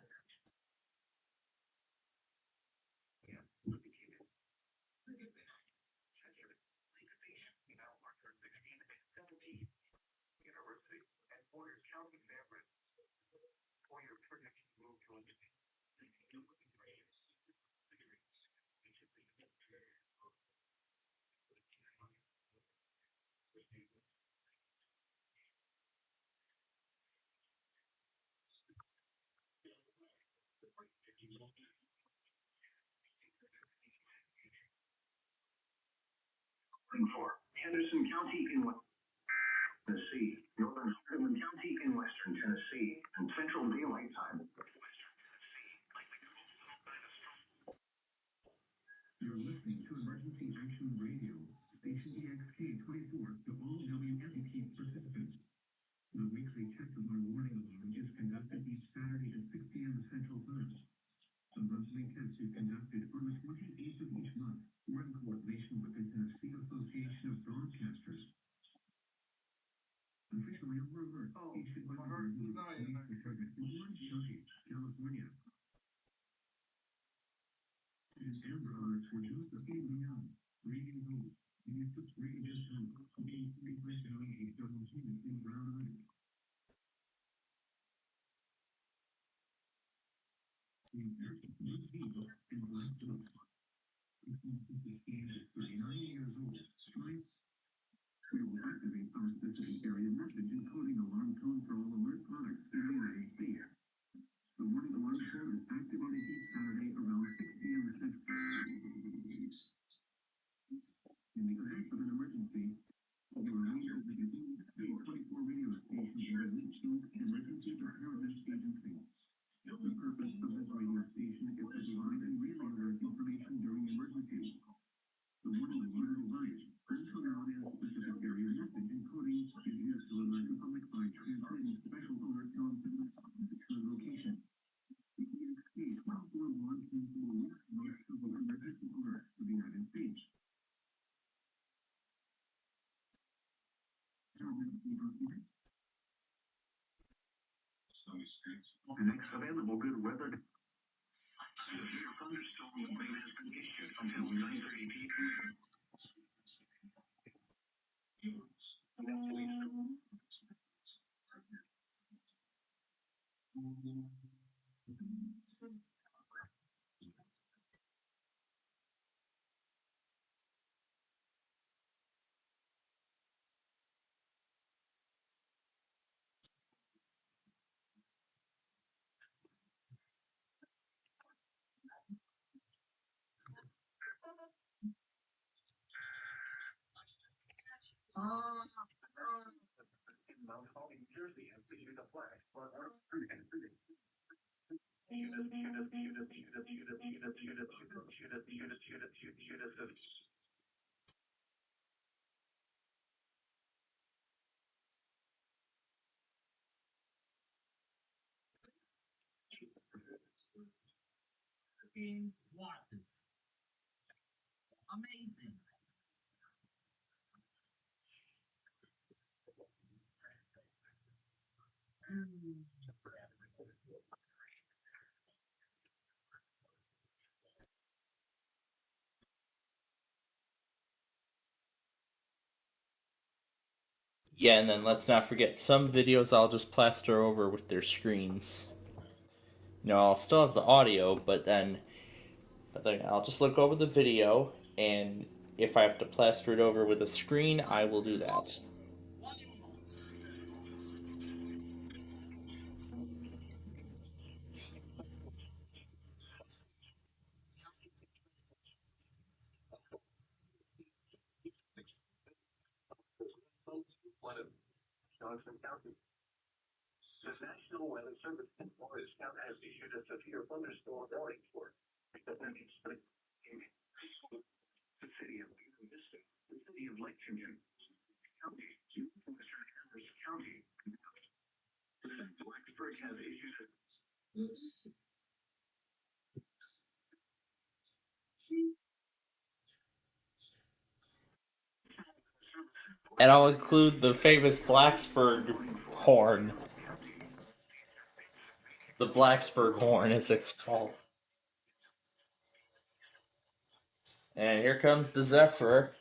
For Henderson County in West Tennessee, Northern Harlan County in Western Tennessee, and Central Daylight Time. You're listening to Emergency Action Radio, station EXK24 to all WFET participants. The weekly check-alarm warning alarm is conducted each Saturday at 6 p.m. Central Time. The monthly test is conducted on the 28th of each month. We're in coordination with the Tennessee Association of Broadcasters. Officially over alert, issued by the Bureau of Police Department in Orange County, California. It is Amber Alerts for just a few beyond. Radio News. The Eclipse Radio Channel. Being replaced on a double team in Brown Island. The American Blue People and Black Dogs. The age is 39 years old. Stripes. We will activate our specific area message, including alarm tone for all alert products in the United States. The warning alarm tone is activated each Saturday around 6 p.m. Central. In the event of an emergency, you are able to use the 24 radio stations in the Emergency Preparedness Agency. The purpose of this radio station is to provide and relay alert information during emergencies. The warning alarm device, also known as specific area message, including is used to alert the public by transmitting special alert tones to the location. The EXK 1241 can forward most of the emergency alerts to the United States. The next available good weather. Severe thunderstorm warning has been issued until 9:30 p.m. Mount Holly, New Jersey has issued a flag for our watches. Amazing. Yeah, and then let's not forget some videos I'll just plaster over with their screens. I'll still have the audio, but then I'll just look over the video, and if I have to plaster it over with a screen, I will do that. Johnson County. The National Weather Service in Morris County has issued a severe thunderstorm warning for the city of Buena Vista, the city of Lexington County, Western Harris County. Blacksburg has issued a And I'll include the famous Blacksburg horn. The Blacksburg horn, as it's called. And here comes the Zephyr.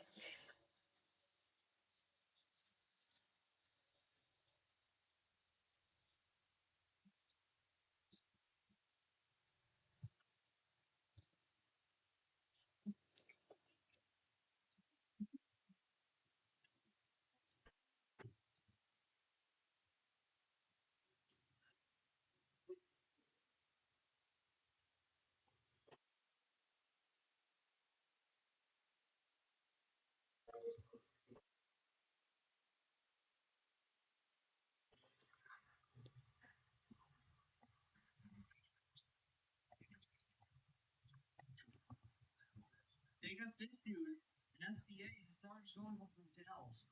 just issued an FDA non-zone hotels.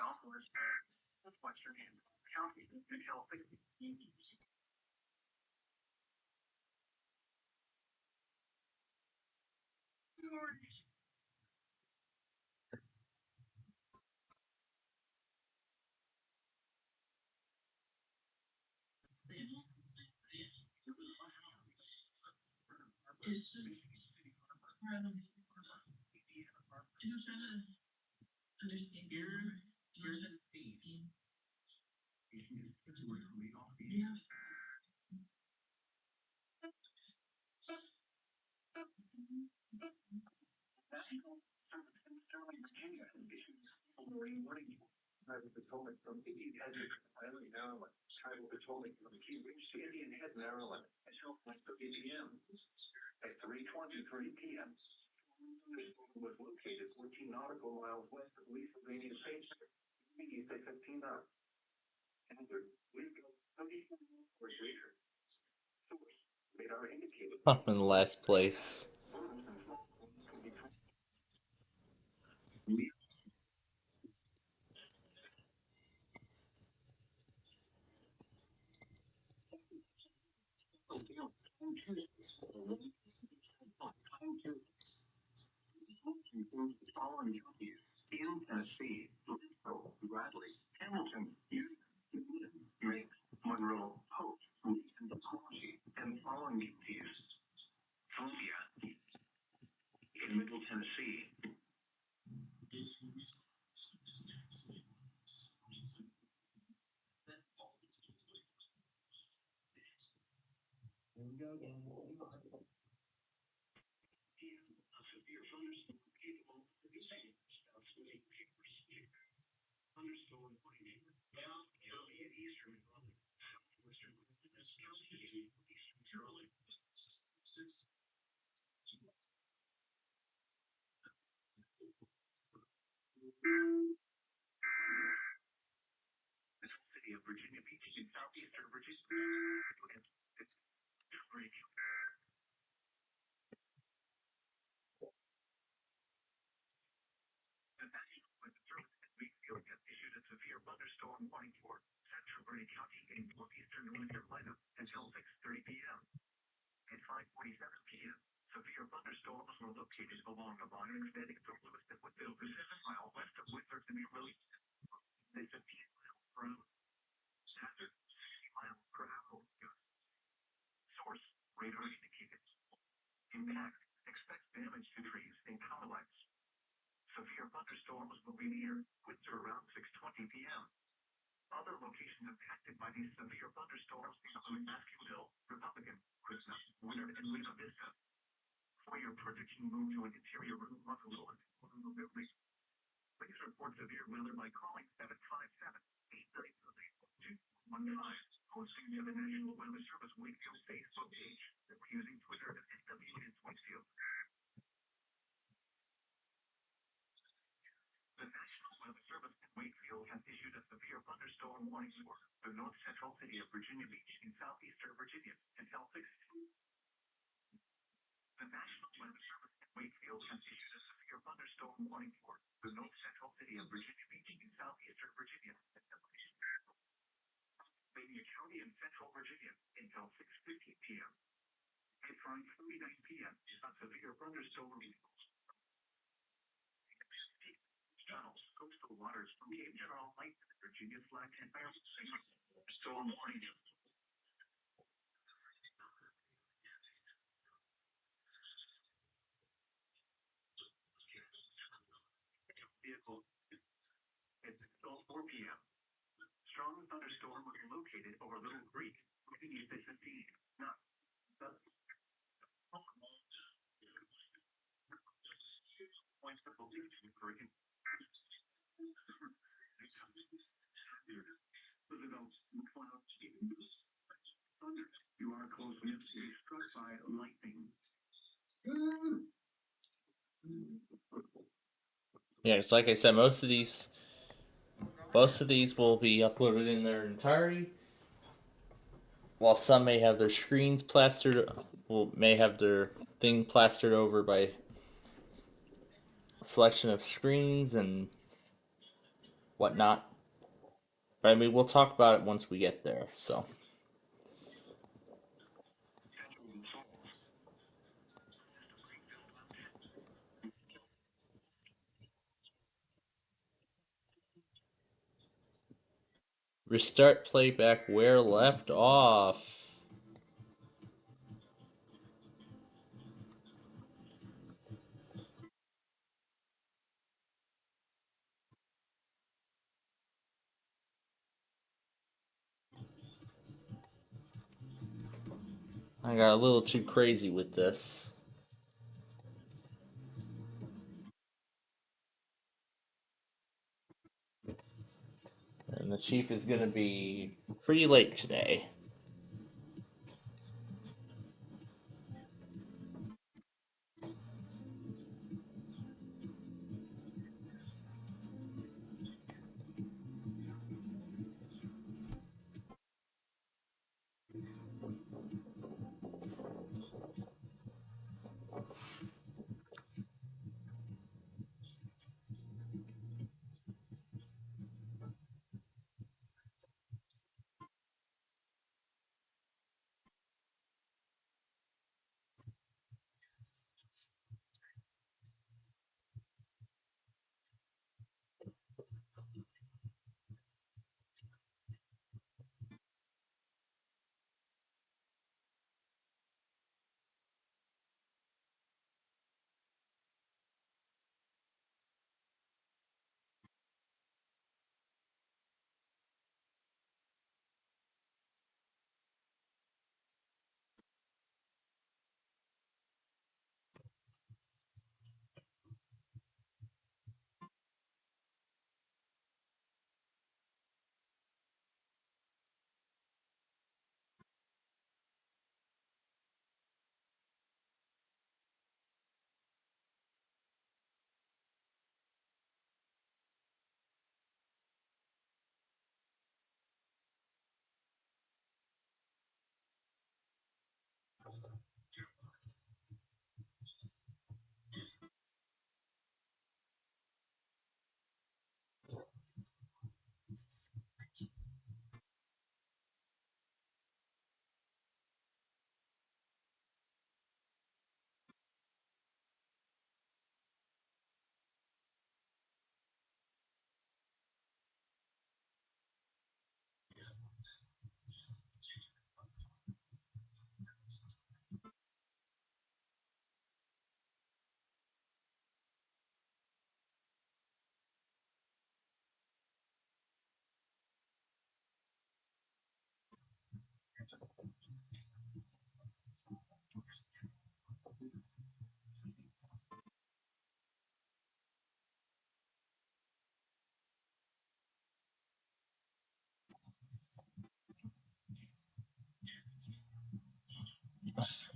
Southwest, Western County, until it's just random. I'm just trying to understand your speed. Yeah. Tribal patrolling from Indian Head to Island, Maryland. Tribal patrolling from Key Ridge to Indian Head, Maryland. Until 5:30 p.m. At 3:23 p.m. Was located 14 nautical miles west of Pennsylvania State. 15 hours. Hazard, wind gusts 30 or greater. Source, radar indicated. I'm in last place. Following counties in Tennessee, Louisville, Bradley, Hamilton, Maine, Monroe, Polk, and Tallahassee, and following counties, Columbia, in Middle Tennessee. City of Virginia Beach in southeastern Virginia. It's pretty cute. The National Weather Service in Wakefield has issued a severe thunderstorm warning for central Bernie County in northeastern North Carolina until 6:30 p.m. At 5:47 p.m., severe thunderstorms were located along a line extending from Lewiston Woodville to 7 miles west of Whistler to near Williamson. They 15 miles per hour. Hazard, 60 miles per hour. Source, radar indicated. Impact, expect damage to trees and power lines. Severe thunderstorms will be near winds around 6:20 p.m. Other locations impacted by these severe thunderstorms include Mascuville, Republican, Christmas, Winter, and Lena Vista. For your protection, move to an interior room on the lower floor. Please report severe weather by calling 757-833-2115. Hosting to the National Weather Service Wakefield Facebook page. We're using Twitter at NWS Wakefield. The National Weather Service in Wakefield has issued a severe thunderstorm warning for the north central city of Virginia Beach in southeastern Virginia until 6. The National Weather Service in Wakefield has issued a severe thunderstorm warning for the north central city of Virginia Beach in southeastern Virginia until 6. Pennsylvania County in central Virginia until 6:15 p.m. At 5:39 p.m. a severe thunderstorm channels coastal waters from Cape Charles Lake to Virginia Flat and storm warning. Vehicle at 12:04 p.m. Strong thunderstorm was located over Little Creek, moving east at 15. Not points to believe to Oregon. You are close to being struck by lightning. Yeah, it's like I said, most of these Most of these will be uploaded in their entirety, while some may have their screens plastered, may have their thing plastered over by a selection of screens and whatnot. But I mean, we'll talk about it once we get there. So, restart playback where left off. I got a little too crazy with this. And the chief is going to be pretty late today.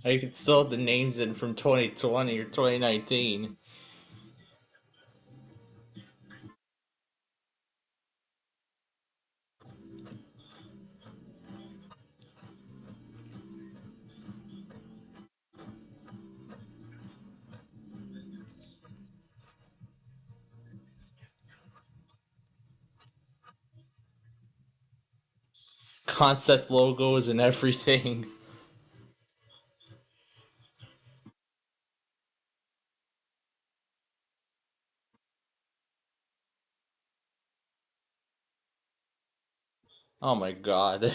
I can still have the names in from 2020 or 2019. Concept logos and everything. Oh my god.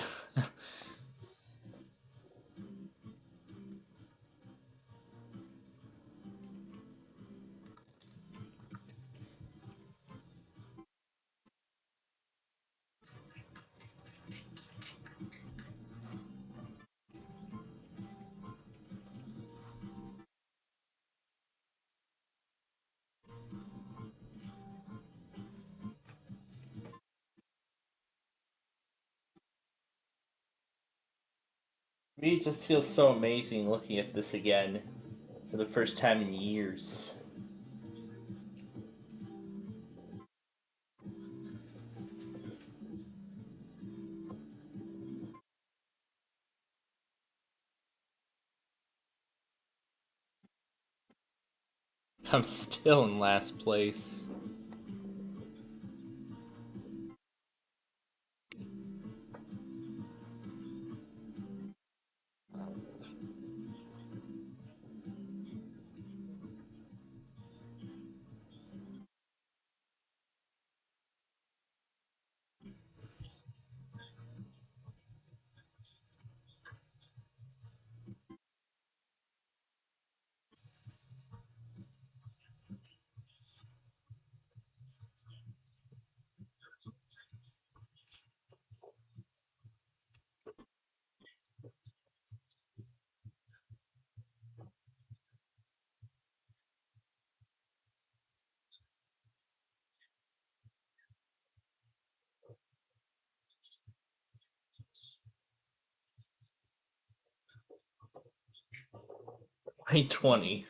Me, it just feels so amazing looking at this again for the first time in years. I'm still in last place. By 20.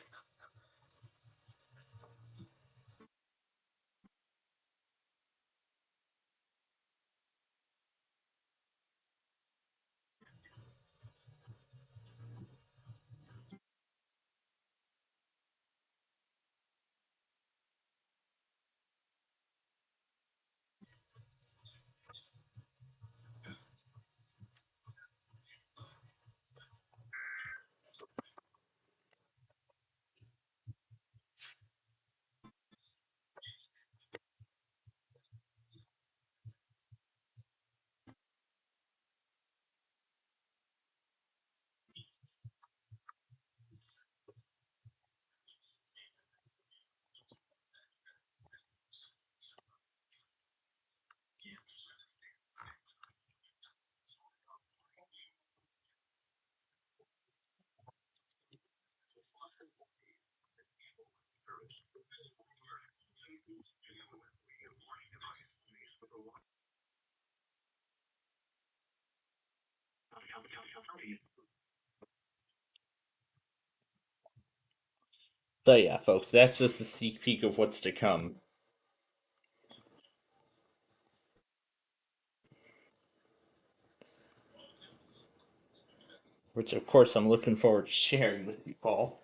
So yeah, folks, that's just a sneak peek of what's to come. Which, of course, I'm looking forward to sharing with you, Paul.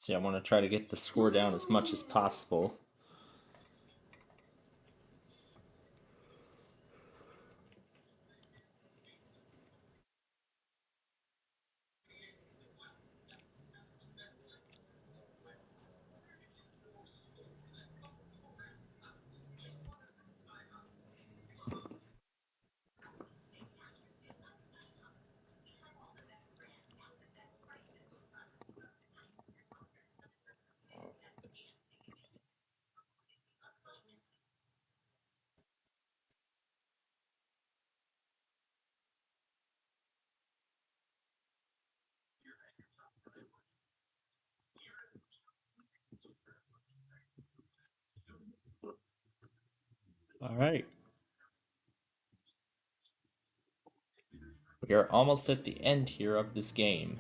See, I want to try to get the score down as much as possible. All right. We are almost at the end here of this game.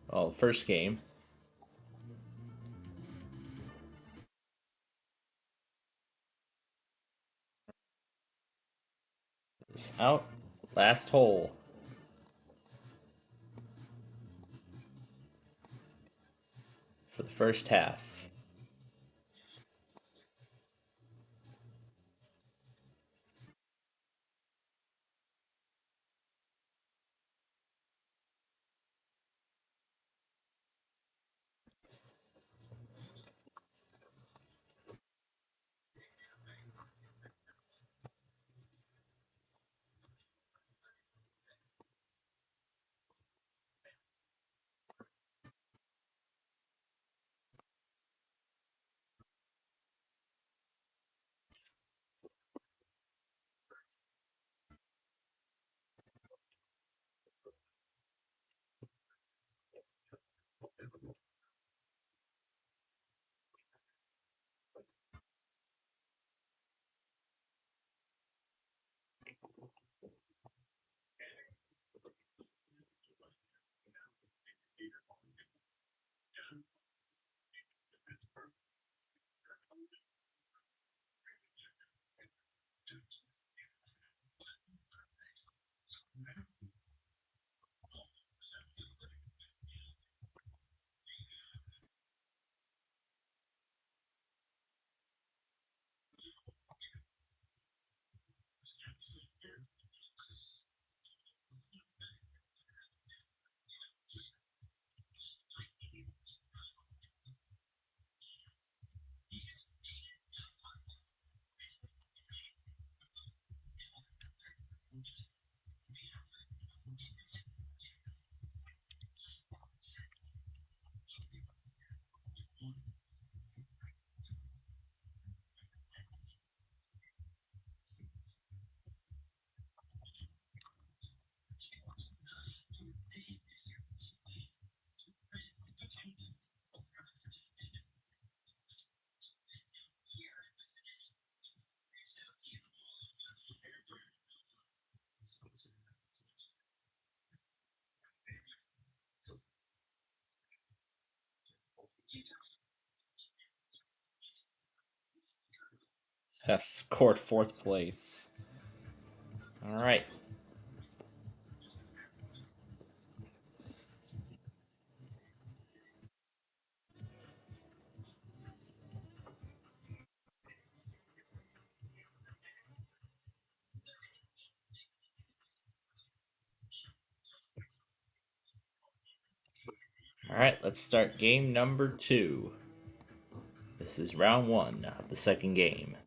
Well, the first game. Out. Last hole. For the first half. Has scored fourth place. All right. All right, let's start game number 2. This is round 1, the second game.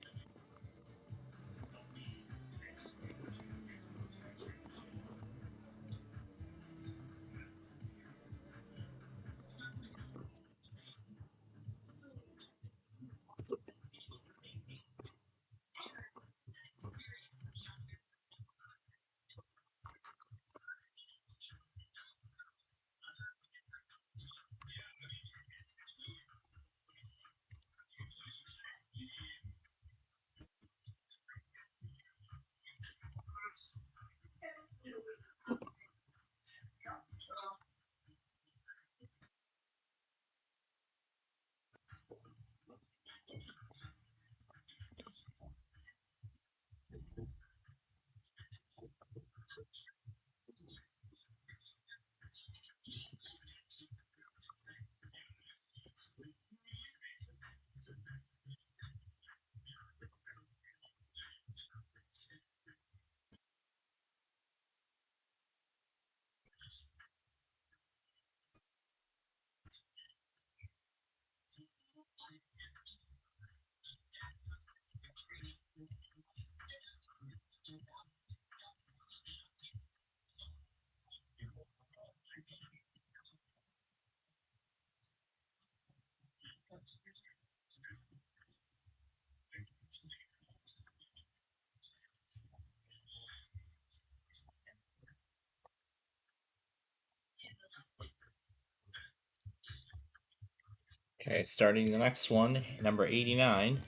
Okay, starting the next one, number 89.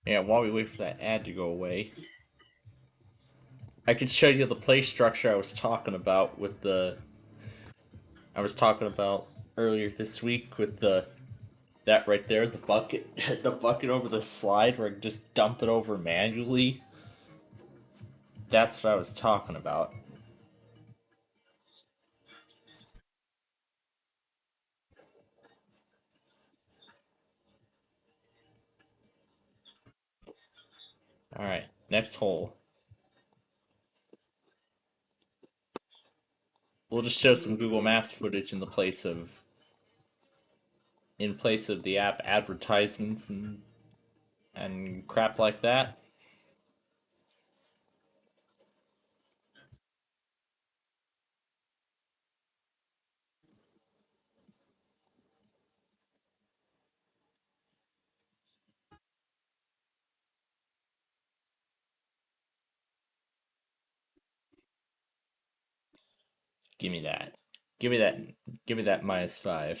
Yeah, while we wait for that ad to go away, I could show you the play structure I was talking about with the I was talking about earlier this week with the that right there, the bucket, the bucket over the slide where I just dump it over manually. That's what I was talking about. All right, next hole. We'll just show some Google Maps footage in place of the app advertisements and crap like that. Give me that. Give me that. Give me that -5.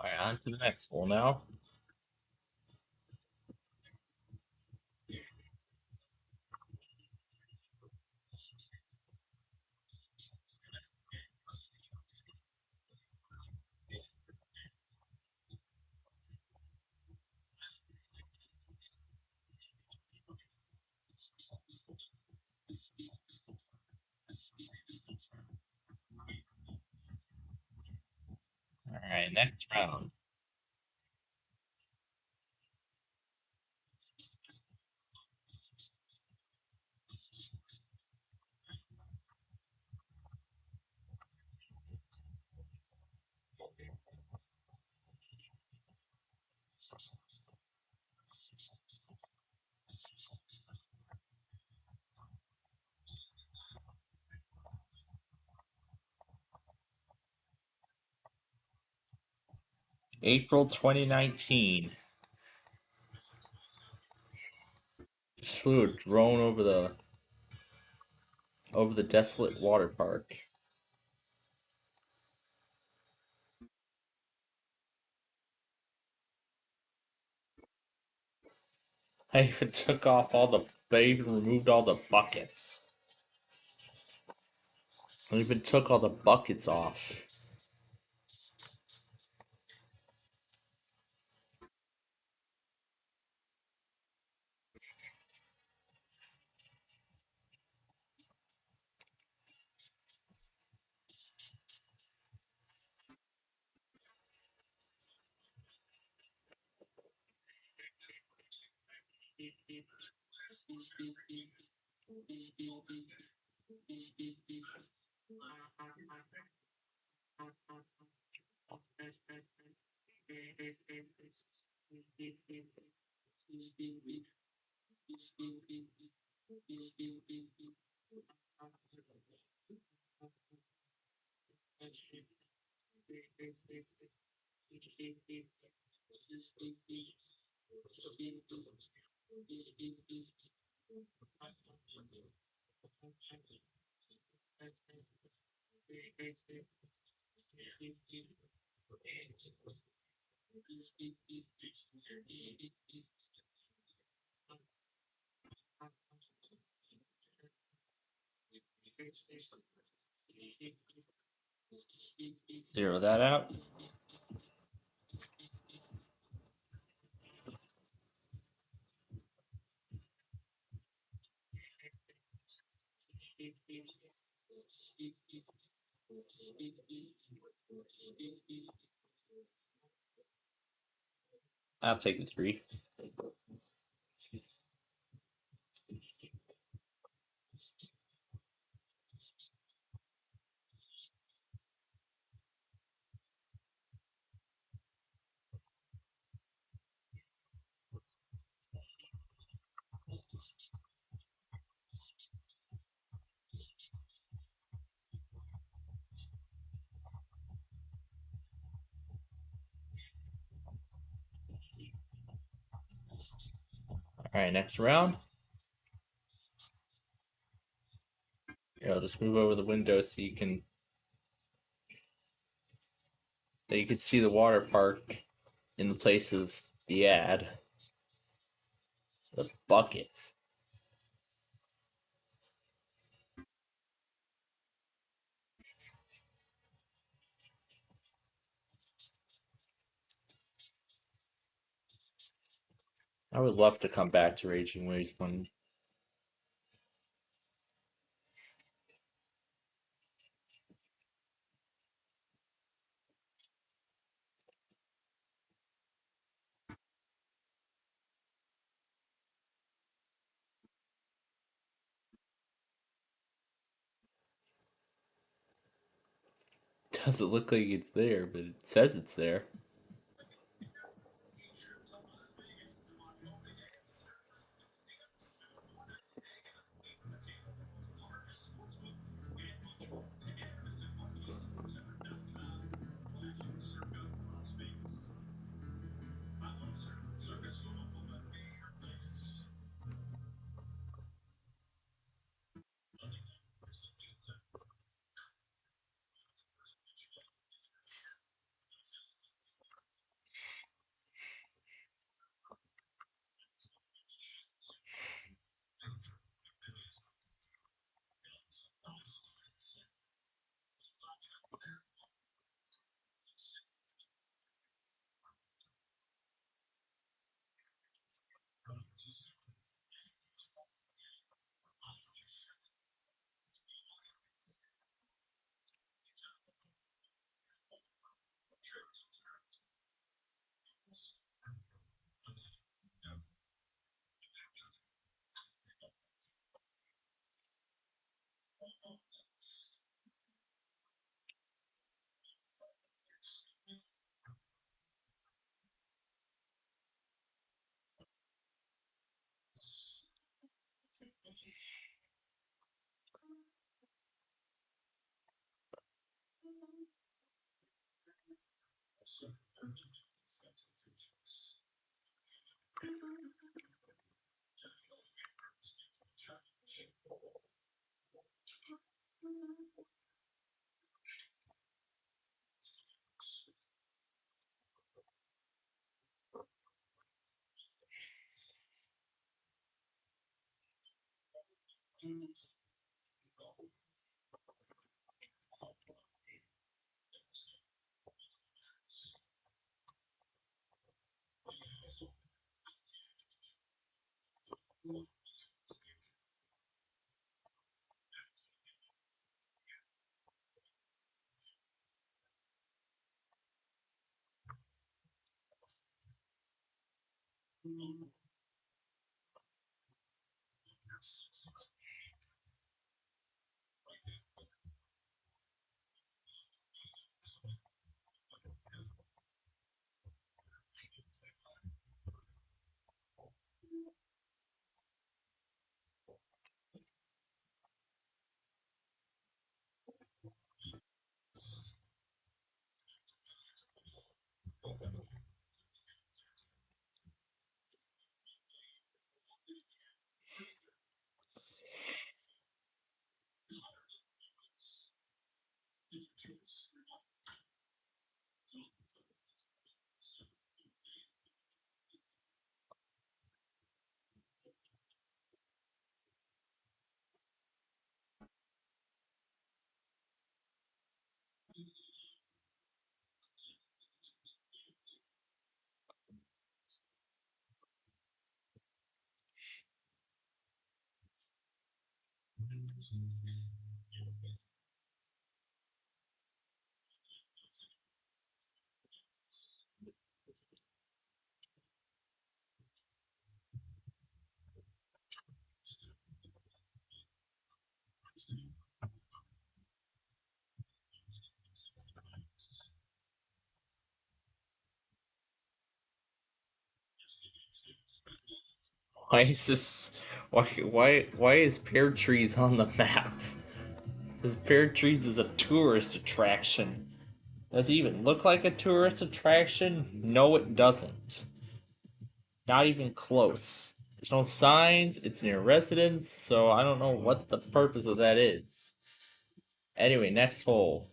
All right, on to the next hole now. All right, next round. April 2019. Just flew a drone over the desolate water park. I even took off all the. I even removed all the buckets. I even took all the buckets off. Zero that out. I'll take the 3. Alright, next round. Here, I'll just move over the window so you can see the water park in place of the ad. The buckets. I would love to come back to Raging Waves one. Doesn't look like it's there, but it says it's there. Why is this? Why is Pear Trees on the map? This Pear Trees is a tourist attraction. Does it even look like a tourist attraction? No, it doesn't. Not even close. There's no signs, it's near residence, so I don't know what the purpose of that is. Anyway, next hole.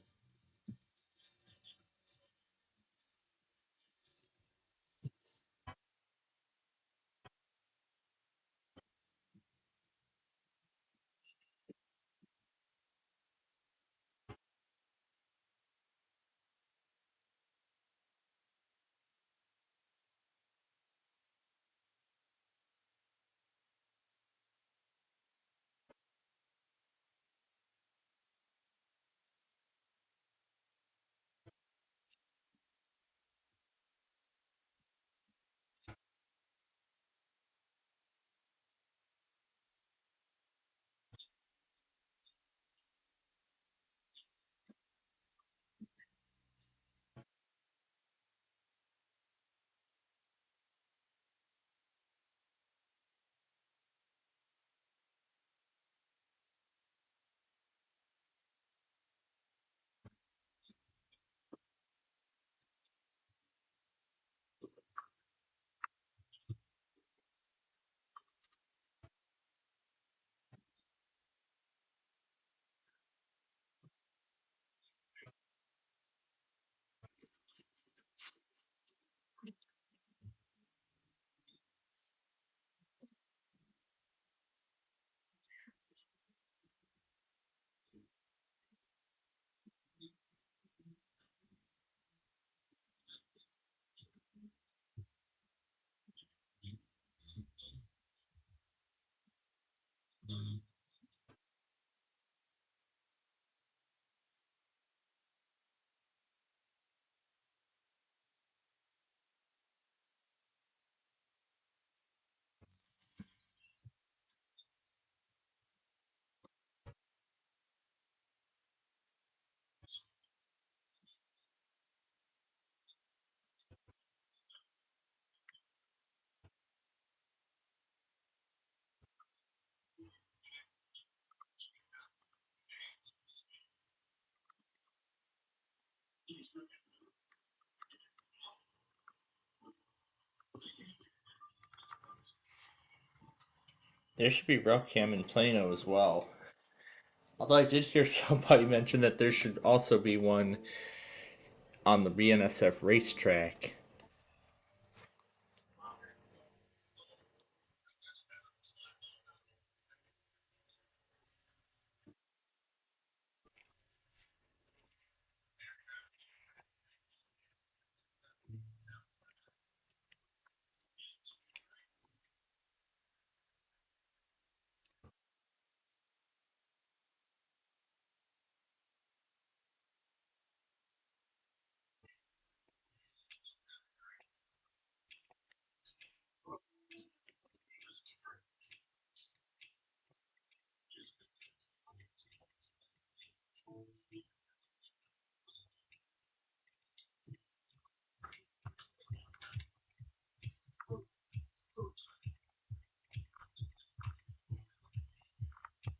There should be rock cam in Plano as well. Although I did hear somebody mention that there should also be one on the BNSF racetrack.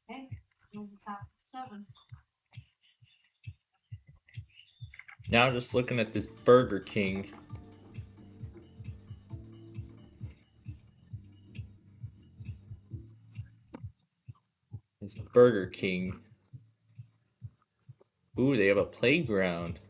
Okay, still in the top 7. Now just looking at this Burger King. This Burger King. Ooh, they have a playground.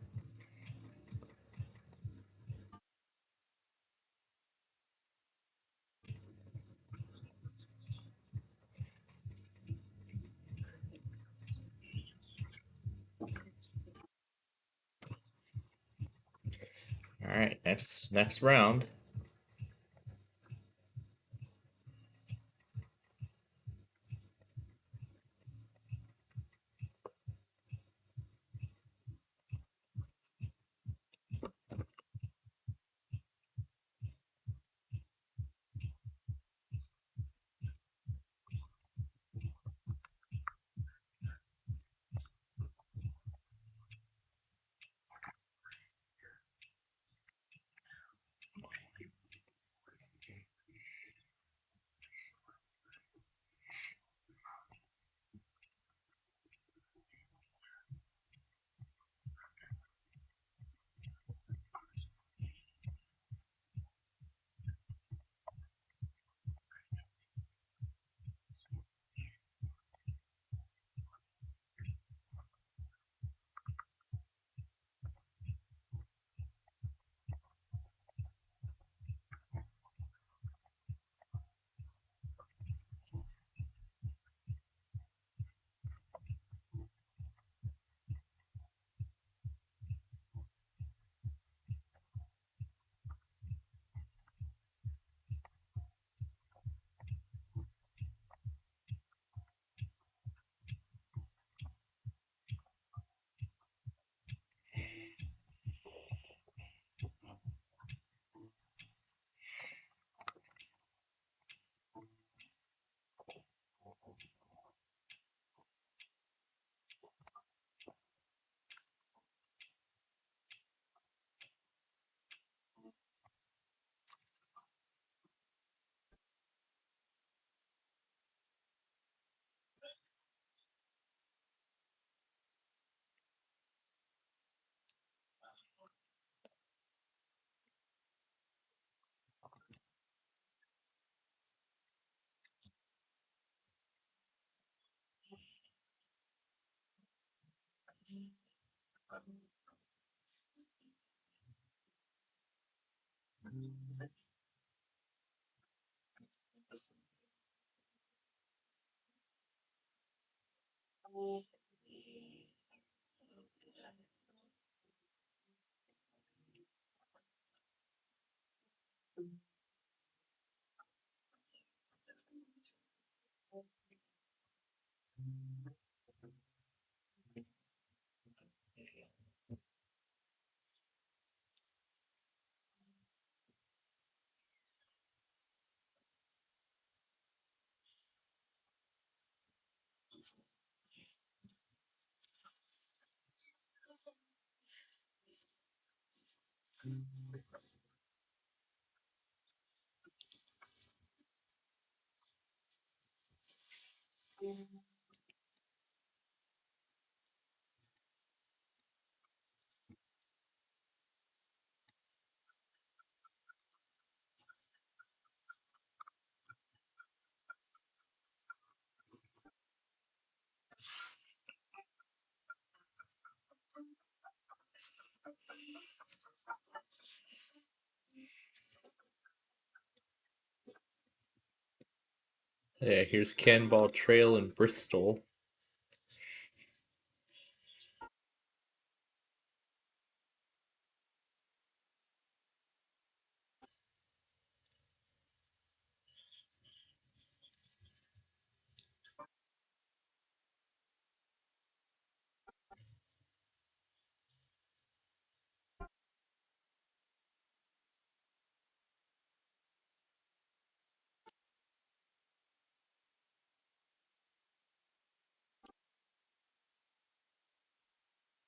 All right, next round. Yeah, here's Cannonball Trail in Bristol.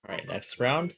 All right, next round.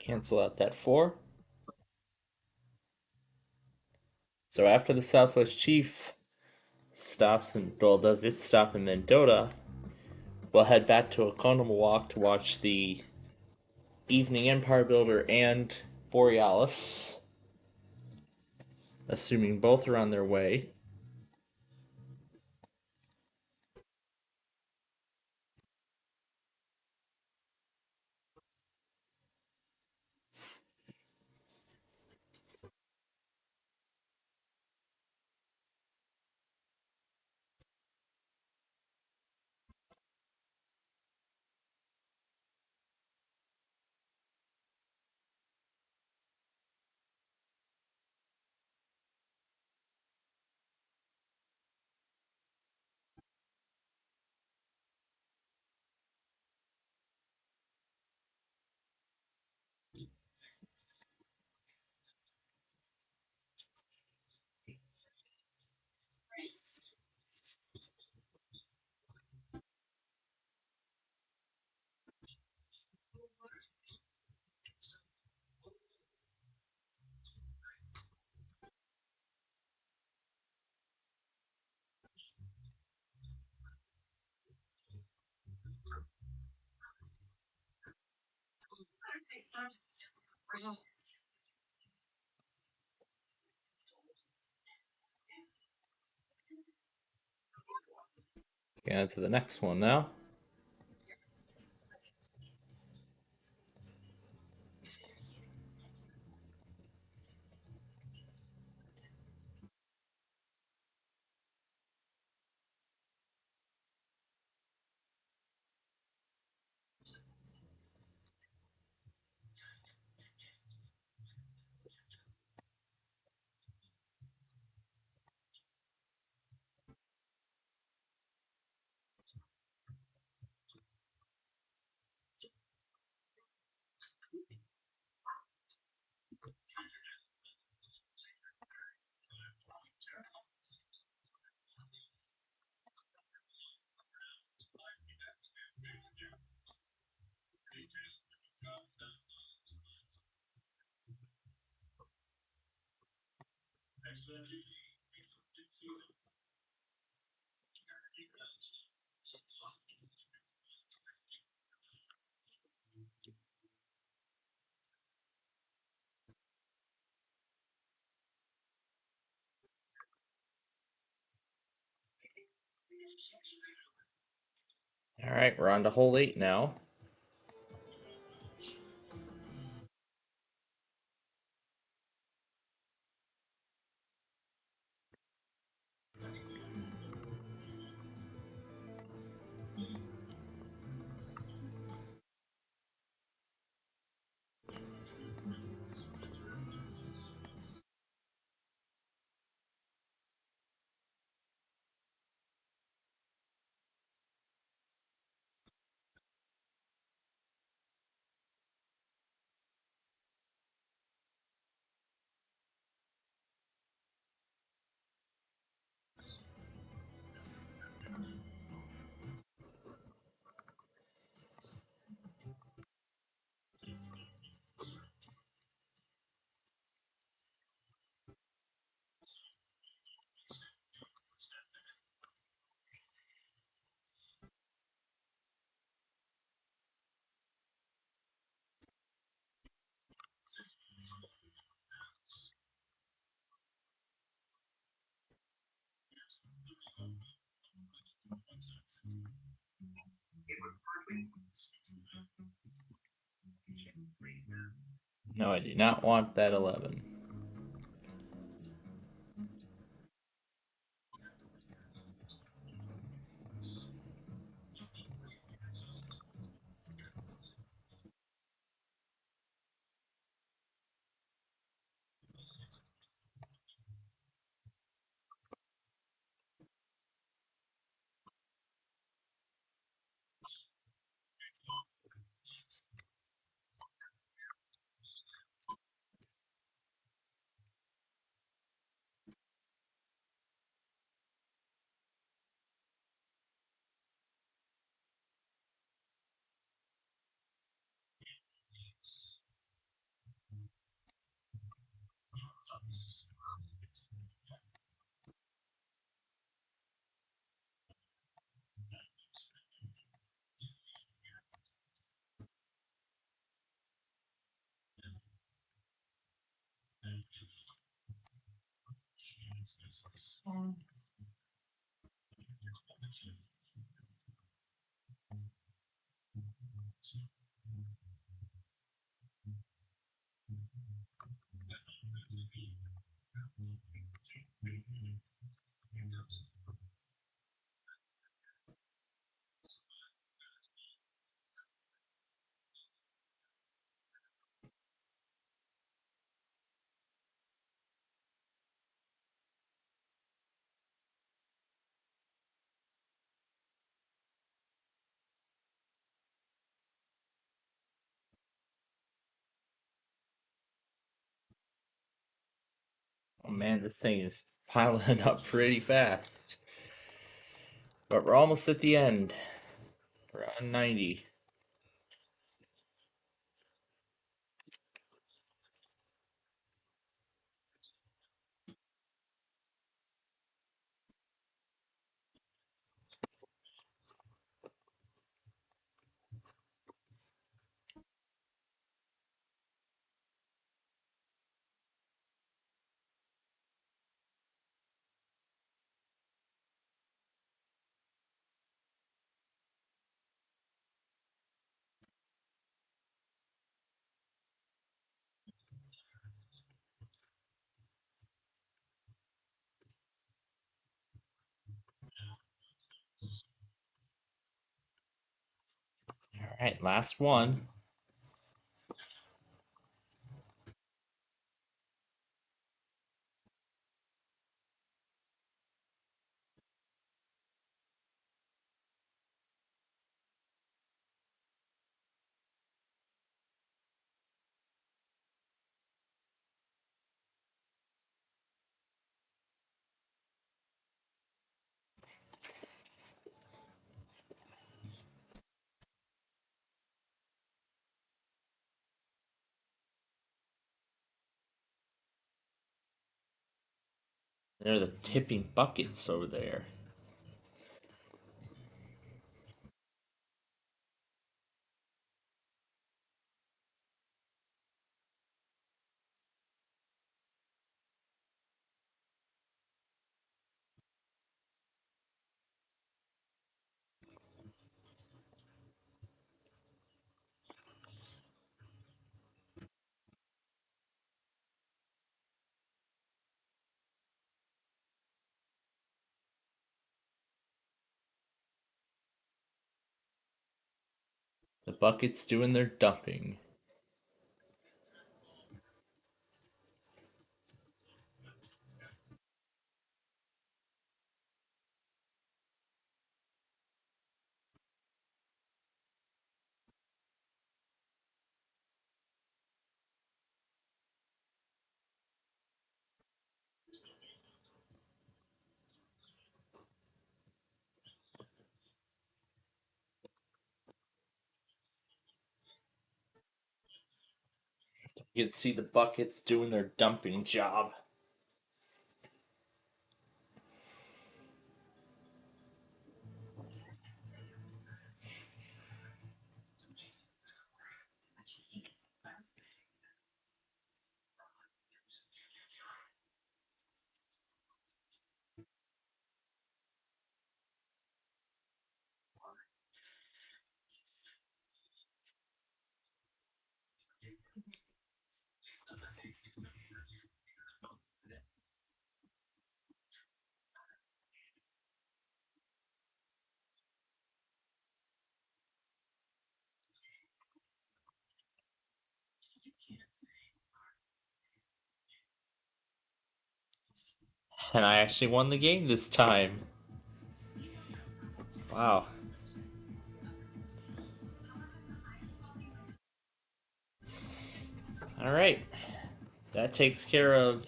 Cancel out that 4. So after the Southwest Chief stops and does its stop in Mendota, we'll head back to Oconomowoc to watch the Evening Empire Builder and Borealis, assuming both are on their way. Get on to the next one now. All right, we're on to hole 8 now. No, I do not want that 11. Oh man, this thing is piling up pretty fast. But we're almost at the end. We're on 90. All right, last one. There are the tipping buckets over there. The buckets doing their dumping. You can see the buckets doing their dumping job. And I actually won the game this time. Wow. Alright. That takes care of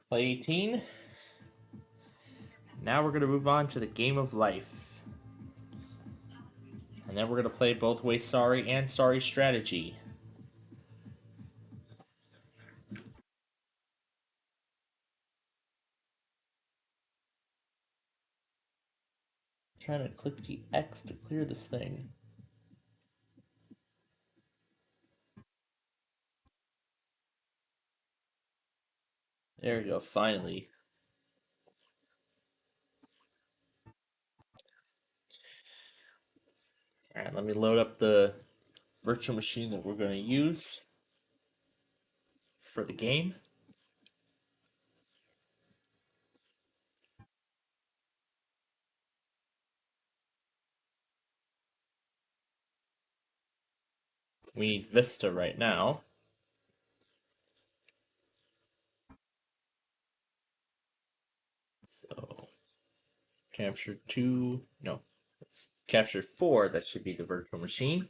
play 18. Now we're going to move on to the game of life. And then we're going to play both Way Sorry and Sorry Strategy. Trying to click the X to clear this thing. There we go, finally. Alright, let me load up the virtual machine that we're going to use for the game. We need Vista right now. So, capture 2, no, it's capture 4, that should be the virtual machine.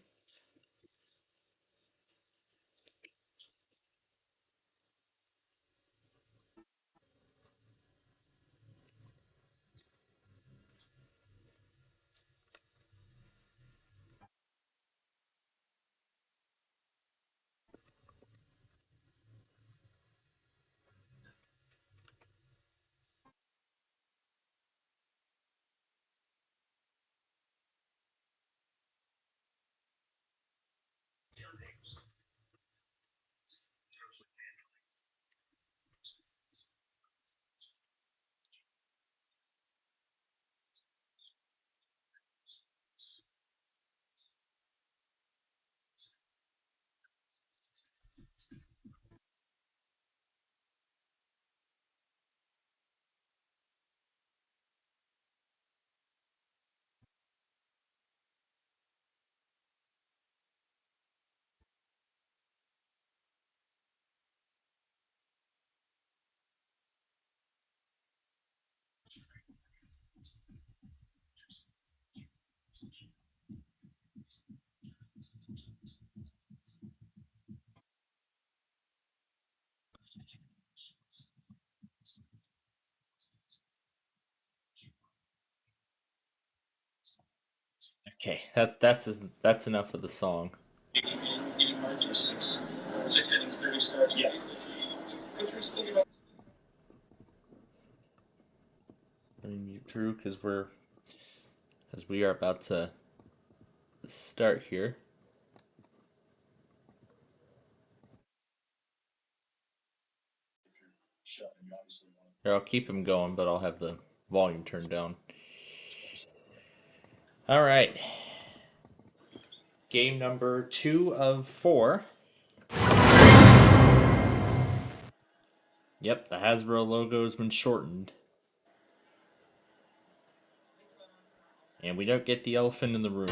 Okay, that's enough of the song. Six innings, 30 starts. Yeah. Let me mute Drew because we are about to start here. Here, I'll keep him going, but I'll have the volume turned down. All right. Game number 2 of 4. Yep, the Hasbro logo has been shortened. And we don't get the elephant in the room.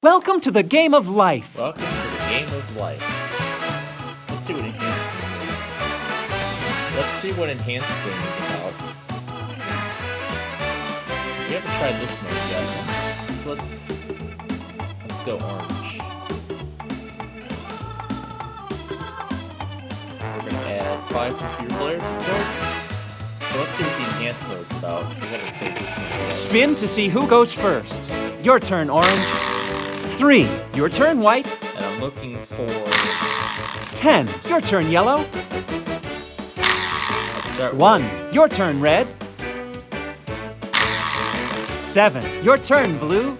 Welcome to the game of life. Welcome to the game of life. Let's see what enhanced game is. Let's see what enhanced game is about. We haven't tried this mode yet. So let's go orange. We're gonna add 5 computer players, of course. So let's see what the enhanced mode's about. We haven't played this mode yet. Spin to see who goes first. Your turn, orange. 3. Your turn, white. And I'm looking for 10. Your turn, yellow. let's start 1. Your turn, red. 7. Your turn, blue.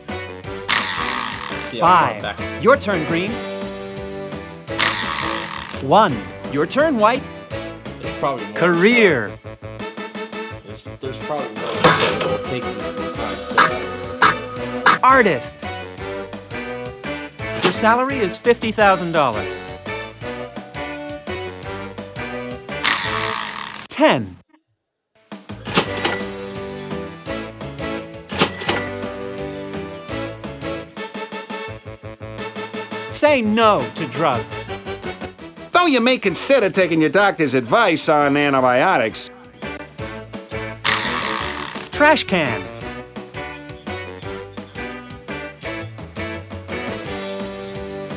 Let's see how far back 5. Your turn, green. 1. Your turn, white. There's probably more. Career. There's probably more, so it'll take me some time to... Artist. Your salary is $50,000. 10. Say no to drugs. Though you may consider taking your doctor's advice on antibiotics. Trash can.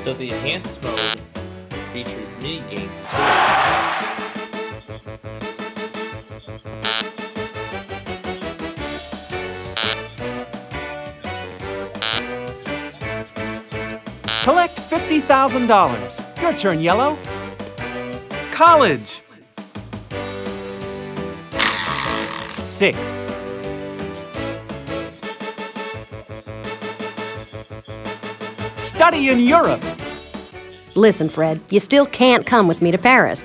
So the enhanced mode features mini games too. Collect $50,000. Your turn, yellow. College. 6. Study in Europe. Listen, Fred, you still can't come with me to Paris.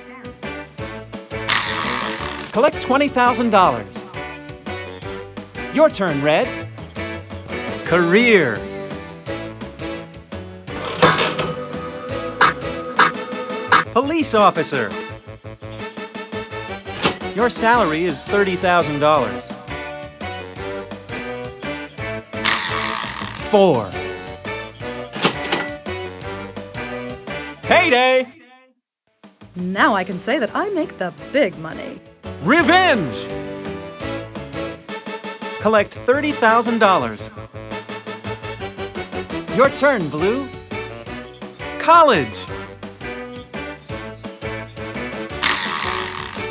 Collect $20,000. Your turn, red. Career. Police officer. Your salary is $30,000. 4. Payday! Now I can say that I make the big money. Revenge! Collect $30,000. Your turn, blue. College.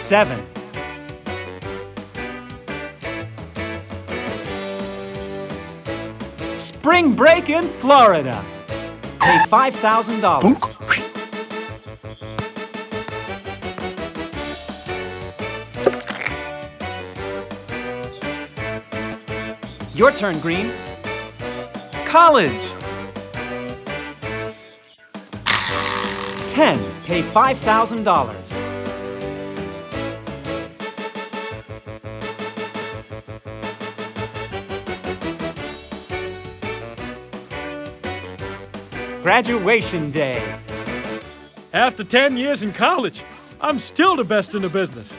7. Spring break in Florida. Pay $5,000. Your turn, green. College. 10. Pay $5,000. Graduation day. After 10 years in college, I'm still the best in the business.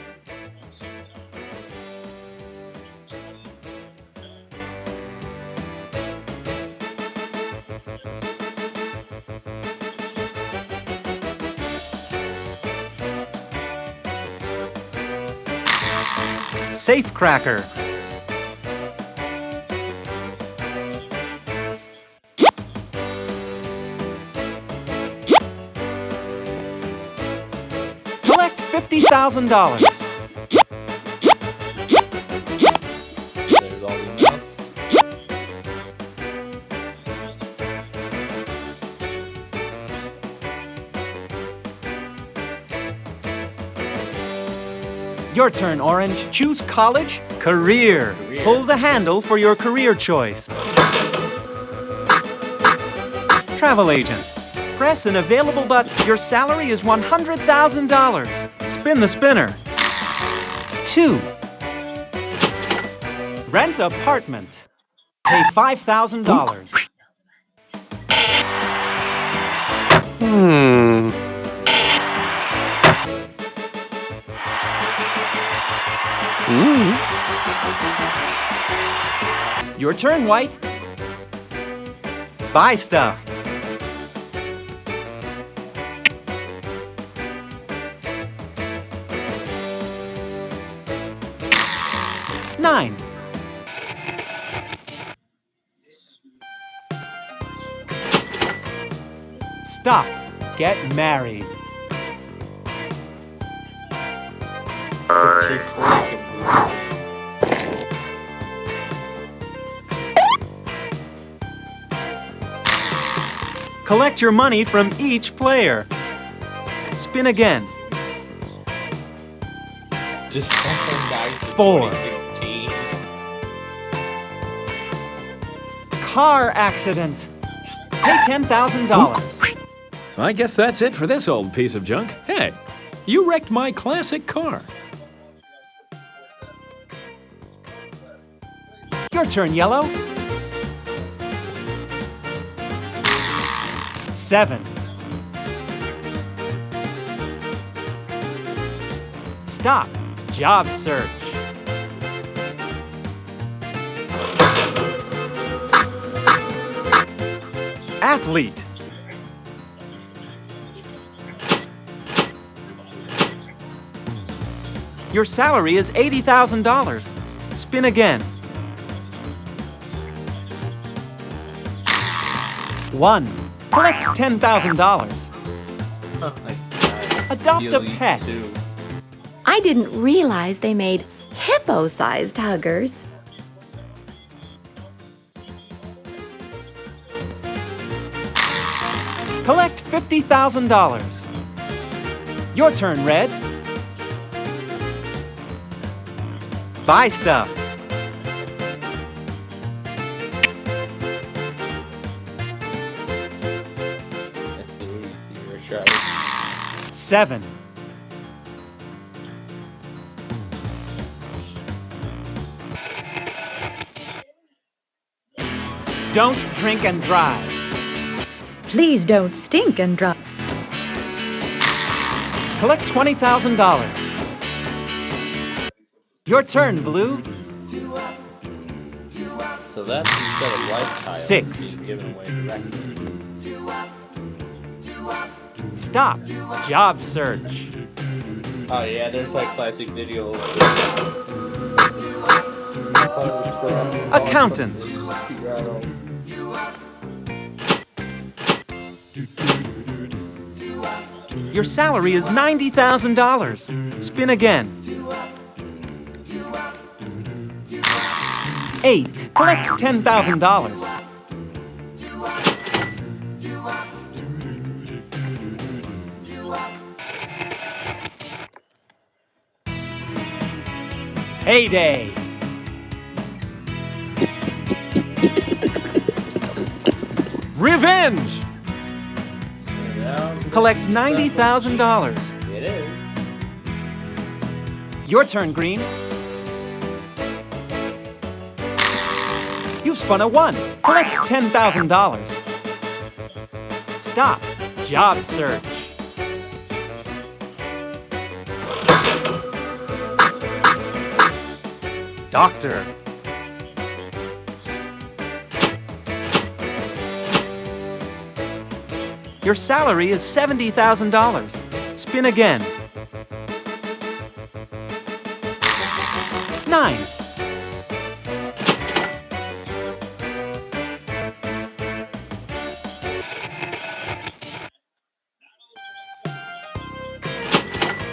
safe cracker. Collect $50,000. There's all the amounts. Your turn, Orange. Choose college, career. Career. Pull the handle for your career choice. Travel agent. Press an available button. Your salary is $100,000. Spin the spinner. 2. Rent apartment. Pay $5,000. Your turn, White. Buy stuff. 9. Stop. Get married. Such a quick and Collect your money from each player. Spin again. just something died to 4. 2016. Car accident. Pay $10,000. I guess that's it for this old piece of junk. Hey, you wrecked my classic car. Your turn, Yellow. 7. Stop. Job search. Athlete. Your salary is $80,000. Spin again. 1. Collect $10,000. Oh my god. Adopt a Really, pet. too. I didn't realize they made hippo-sized huggers. Collect $50,000. Your turn, Red. Buy stuff. Let's see what you're trying. 7. Don't drink and drive. Please don't stink and drive. Collect $20,000. Your turn, Blue. So that's instead of life tiles 6. being given away directly. Stop. Job search. Oh yeah, there's like classic video. Accountant. Your salary is $90,000. Spin again. 8. Collect $10,000. Heyday. Revenge. Collect $90,000. It is. Your turn, Green. You've spun a 1. Collect $10,000. Stop. Job search. Doctor. Your salary is $70,000. Spin again. 9.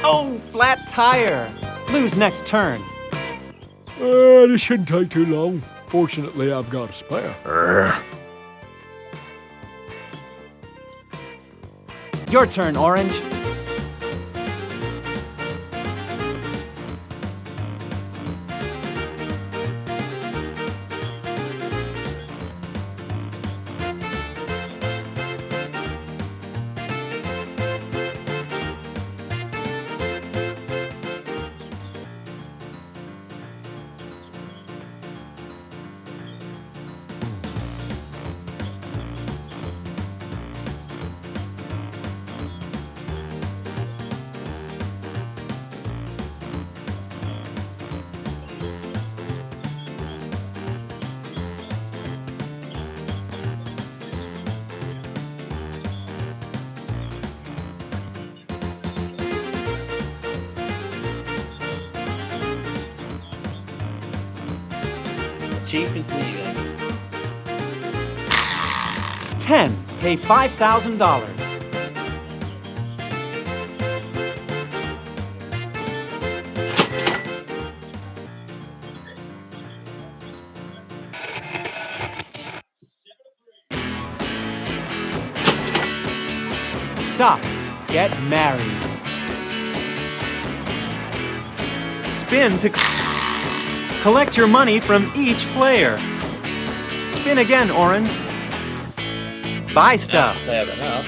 Oh, flat tire. Blue's next turn. This shouldn't take too long. Fortunately, I've got a spare. Your turn, Orange. Chief is leaving. 10. Pay $5,000. Stop. Get married. Spin to collect your money from each player. Spin again, Orange. Buy stuff. Since I have enough,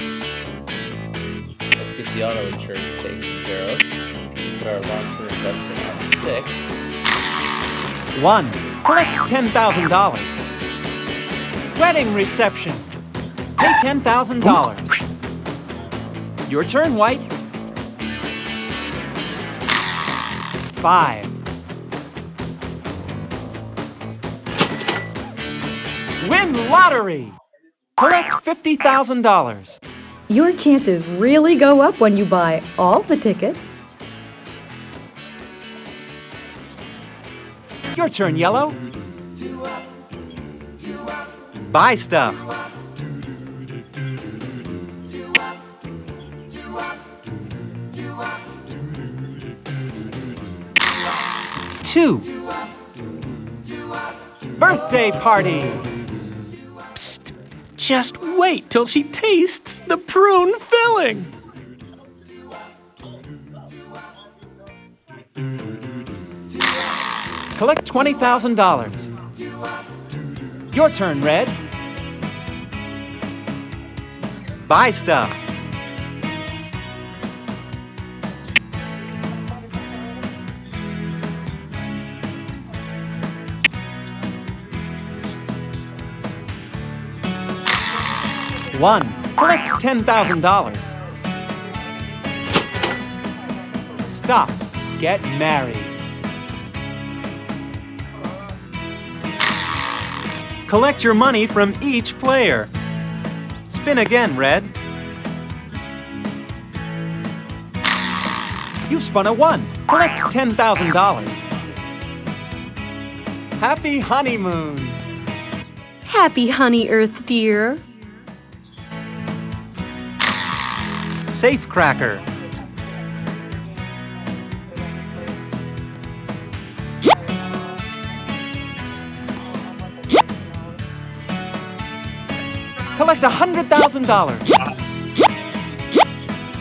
let's get the auto insurance taken care of. Put our long-term investment on 6. 1. Collect $10,000. Wedding reception. Pay $10,000. Your turn, White. 5. Win lottery. Collect $50,000. Your chances really go up when you buy all the tickets. Your turn, Yellow. Buy stuff. 2. Birthday party. Psst. Just wait till she tastes the prune filling. Collect $20,000. Your turn, Red. Buy stuff. 1. Collect $10,000. Stop. Get married. Collect your money from each player. Spin again, Red. You've spun a 1. Collect $10,000. Happy honeymoon. Happy honey, Earth dear. Safe cracker. Collect $100,000.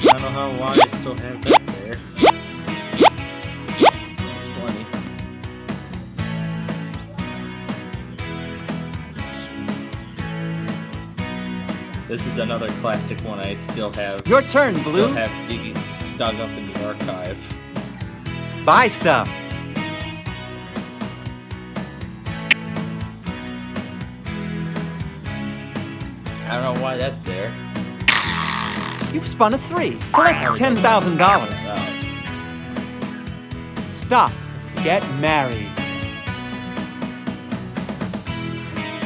I don't know how long I still have that there. 20. This is another classic one I still have. Your turn, Blue. Still have digging dug up in the archive. Buy stuff. I don't know why that's there. You've spun a 3. Collect $10,000. Stop. Get married.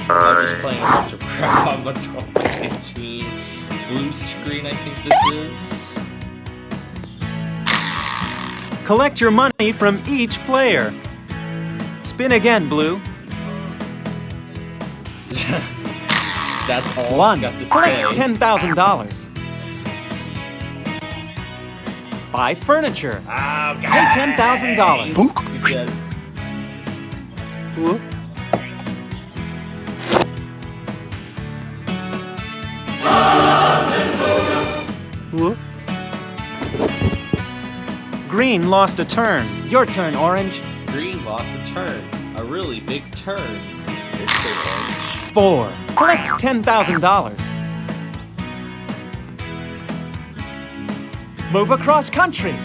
I'm just playing a bunch of crap on the 2018 blue screen, I think this is. Collect your money from each player. Spin again, Blue. That's all One. I've got to Collect say. $10,000. Buy furniture. Okay. Pay $10,000. He says, Green lost a turn. Your turn, Orange. Green lost a turn. A really big turn. Your turn, Orange. 4. Collect $10,000. Move across country.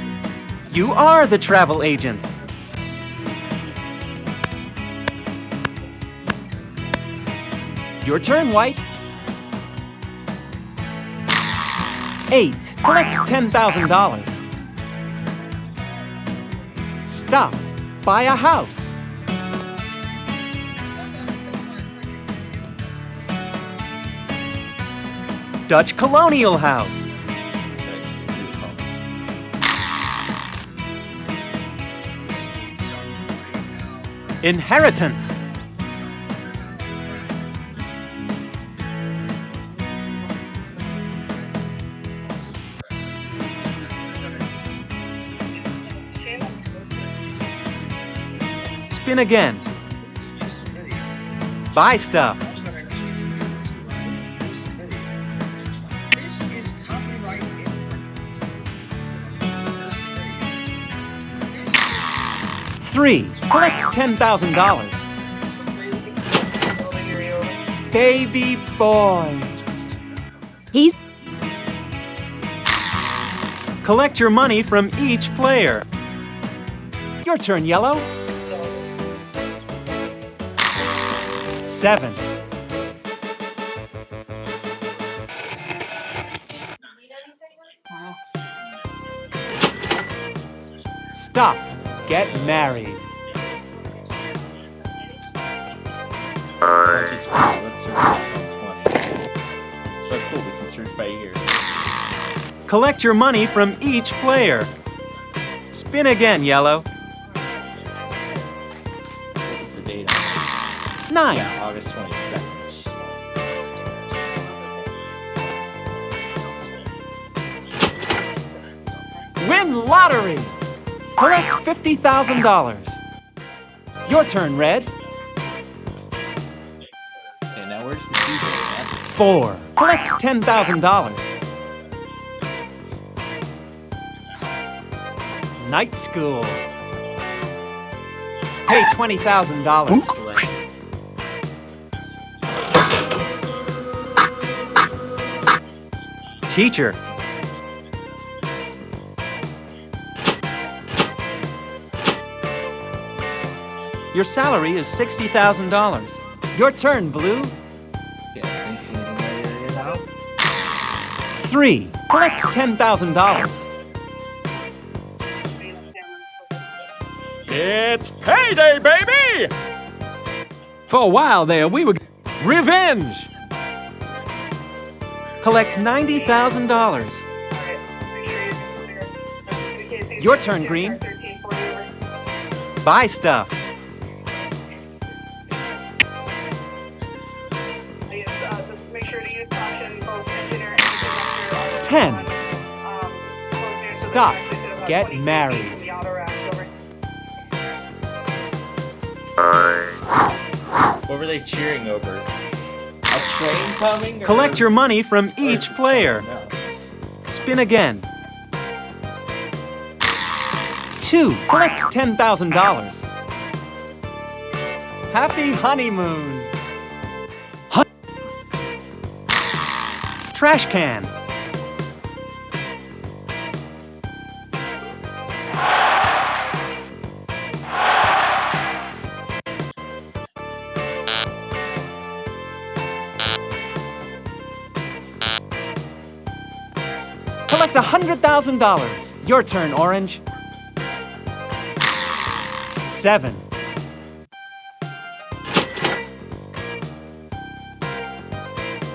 You are the travel agent. Your turn, White. 8. Collect $10,000. Stop. Buy a house. Dutch Colonial House. Inheritance. Spin again. Buy stuff. This is copyright infringement. 3. Collect $10,000. Baby boy. He's Collect your money from each player. Your turn, Yellow. 7. Stop. Get married. Let's search by 20. So cool, we can search by year. Collect your money from each player. Spin again, Yellow. What was the date on it? 9. Yeah, August 22nd. Win lottery. Collect $50,000. Your turn, Red. Okay, now where's the keyboard at? 4. Collect $10,000. Night school. Pay $20,000. Collect. Teacher. Your salary is $60,000. Your turn, Blue. Okay, I think we can ready it out. 3. Collect $10,000. It's payday, baby! For a while there, we were... Revenge! Collect $90,000. Your turn, Green. Buy stuff. 10. Stop. Get married. What were they cheering over? A train coming? Or Collect your money from each or player. something else? Spin again. 2. Collect $10,000. Happy honeymoon. Trash can. Collect $100,000. Your turn, Orange. 7.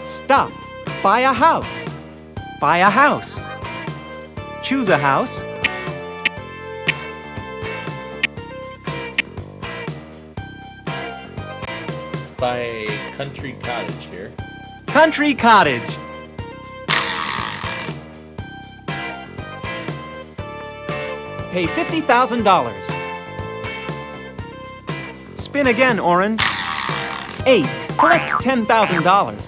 Stop. Buy a house. Buy a house. Choose a house. by Country Cottage here. Country Cottage. Pay $50,000. Spin again, Orange. 8. Collect $10,000.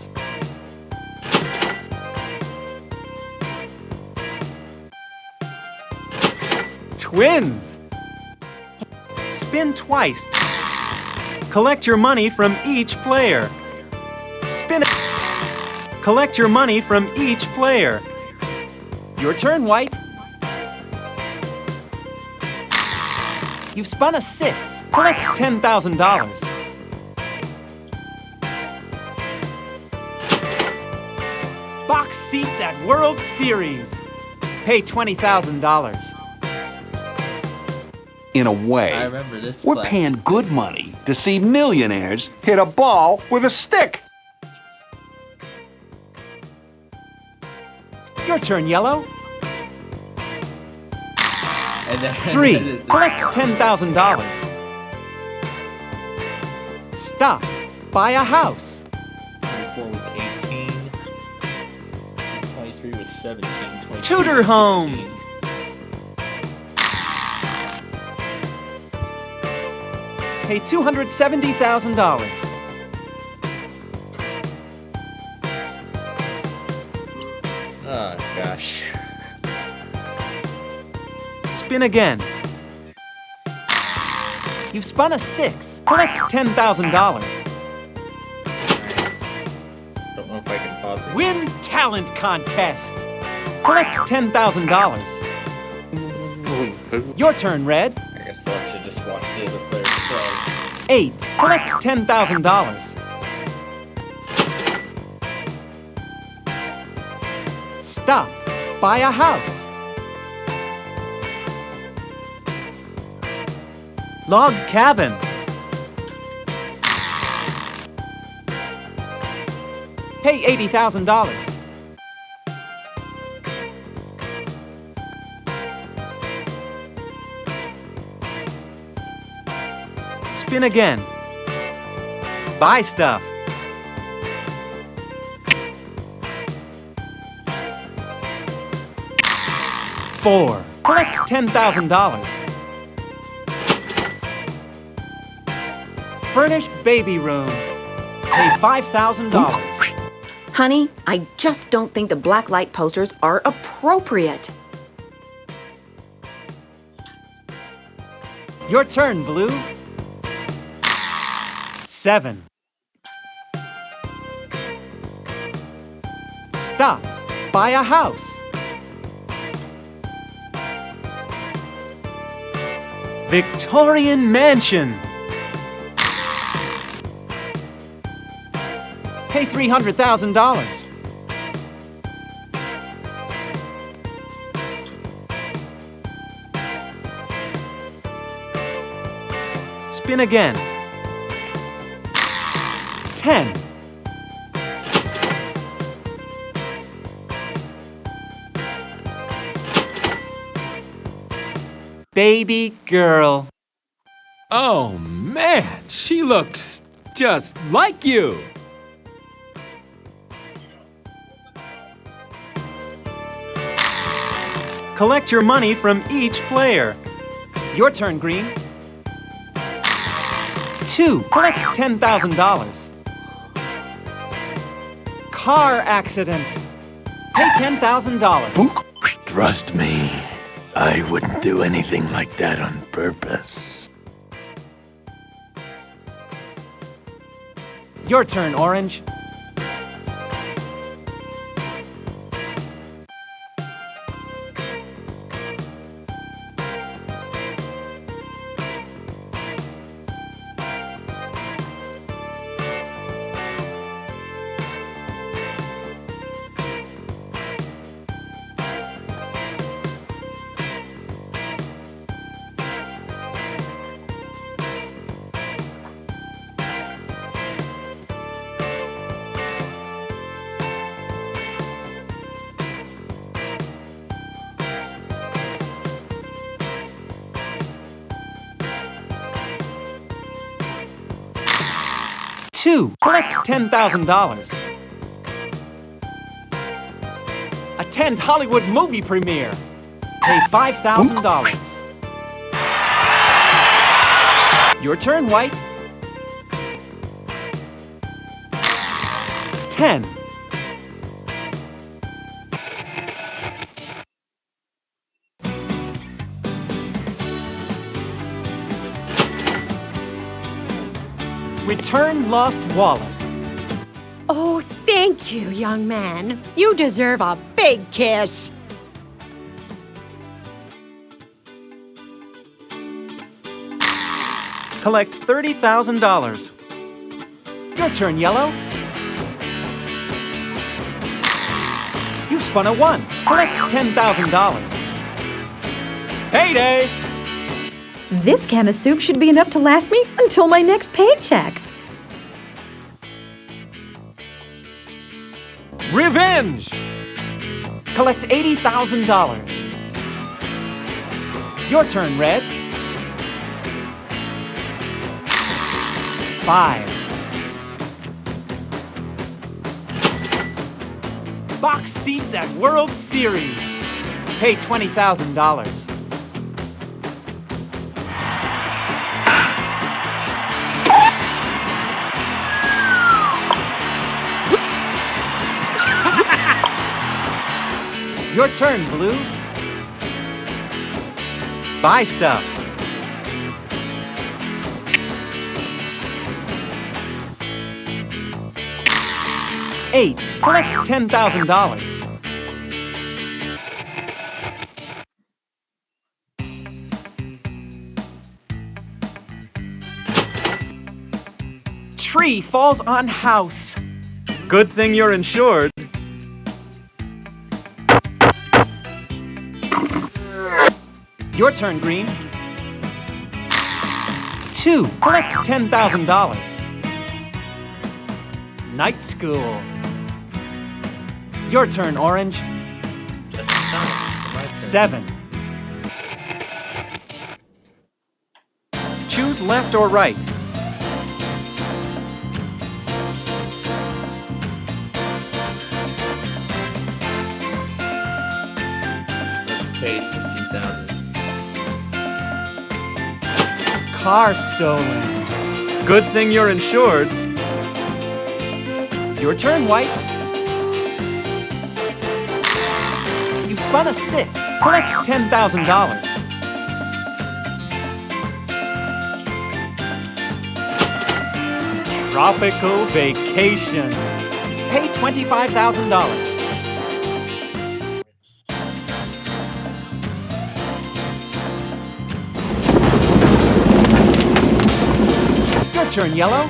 Twins. Spin twice. Collect your money from each player. Spin it. Collect your money from each player. Your turn, White. You've spun a 6. Collect $10,000. Box seats at World Series. Pay $20,000. In a I way, remember this. we're classic. paying good money to see millionaires hit a ball with a stick. Your turn, Yellow. And then, 3. Collect $10,000. Stop. Buy a house. 24 was 18. 23 was 17. 22 Tudor was home. 16. Pay $270,000. Oh, gosh. Spin again. You've spun a 6. Collect $10,000. Don't know if I can pause it. Win talent contest. Collect $10,000. Your turn, Red. I guess I should just watch the other players play. 8. Collect $10,000. Stop. Buy a house. Log cabin. Pay $80,000. Spin again. Buy stuff. Four. Collect $10,000. Furnish baby room. Pay $5,000. Honey, I just don't think the black light posters are appropriate. Your turn, Blue. 7. Stop. Buy a house. Victorian mansion. Pay $300,000. Spin again. 10. Baby girl. Oh, man, she looks just like you. Collect your money from each player. Your turn, Green. 2. Collect $10,000. Car accident. Pay $10,000. Trust me, I wouldn't do anything like that on purpose. Your turn, Orange. 2. Collect $10,000. Attend Hollywood movie premiere. Pay $5,000. Your turn, White. 10. Return lost wallet. Oh, thank you, young man. You deserve a big kiss. Collect $30,000. Your turn, Yellow. You spun a 1. Collect $10,000. Payday! This can of soup should be enough to last me until my next paycheck. Revenge! Collect $80,000. Your turn, Red. 5. Box seats at World Series. Pay $20,000. Your turn, Blue. Buy stuff. Eight. Collect $10,000. Tree falls on house. Good thing you're insured. Your turn, Green. 2. Collect $10,000. Night school. Your turn, Orange. Just in time. My turn. 7. Choose left or right. Let's pay $15,000. Car stolen. Good thing you're insured. Your turn, White. You spun a 6. Collect $10,000. Tropical vacation. Pay $25,000. Your turn, Yellow.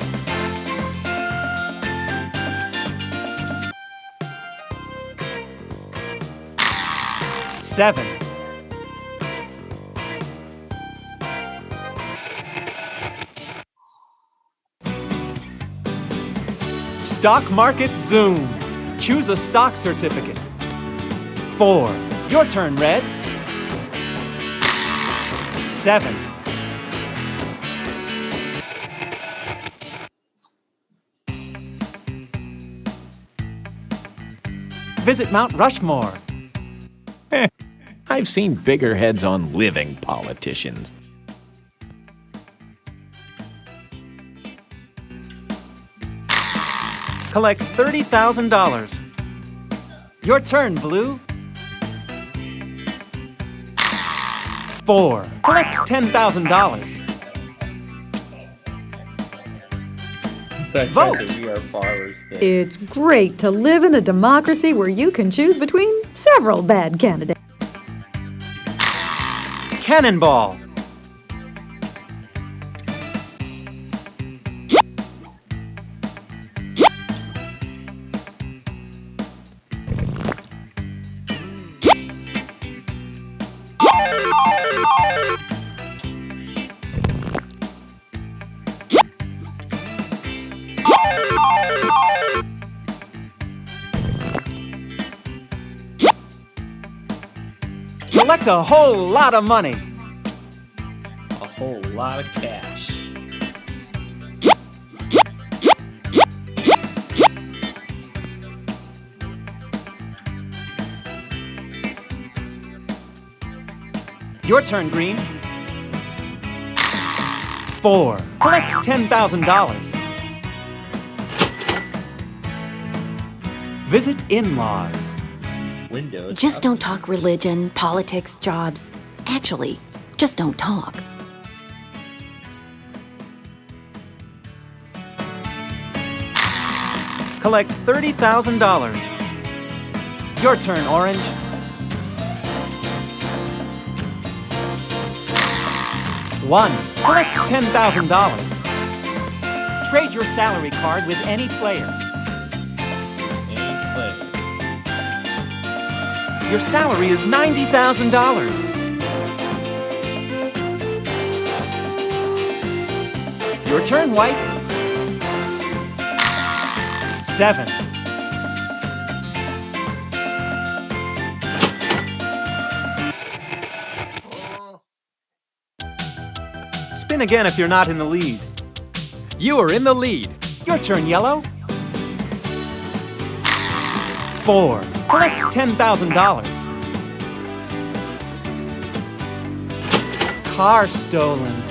7. Stock market zooms. Choose a stock certificate. 4. Your turn, Red. 7. Visit Mount Rushmore. I've seen bigger heads on living politicians. Collect $30,000. Your turn, Blue. 4. Collect $10,000. Vote. We are borrowers then. It's great to live in a democracy where you can choose between several bad candidates. Cannonball. Collect a whole lot of money. A whole lot of cash. Your turn, Green. 4. Collect $10,000. Visit in-laws. Windows. Just don't talk religion, politics, jobs. Actually, just don't talk. Collect $30,000. Your turn, Orange. 1. Collect $10,000. Trade your salary card with any player. Your salary is $90,000. Your turn, White. 7. Spin again if you're not in the lead. You are in the lead. Your turn, Yellow. 4. Collect $10,000. Car stolen.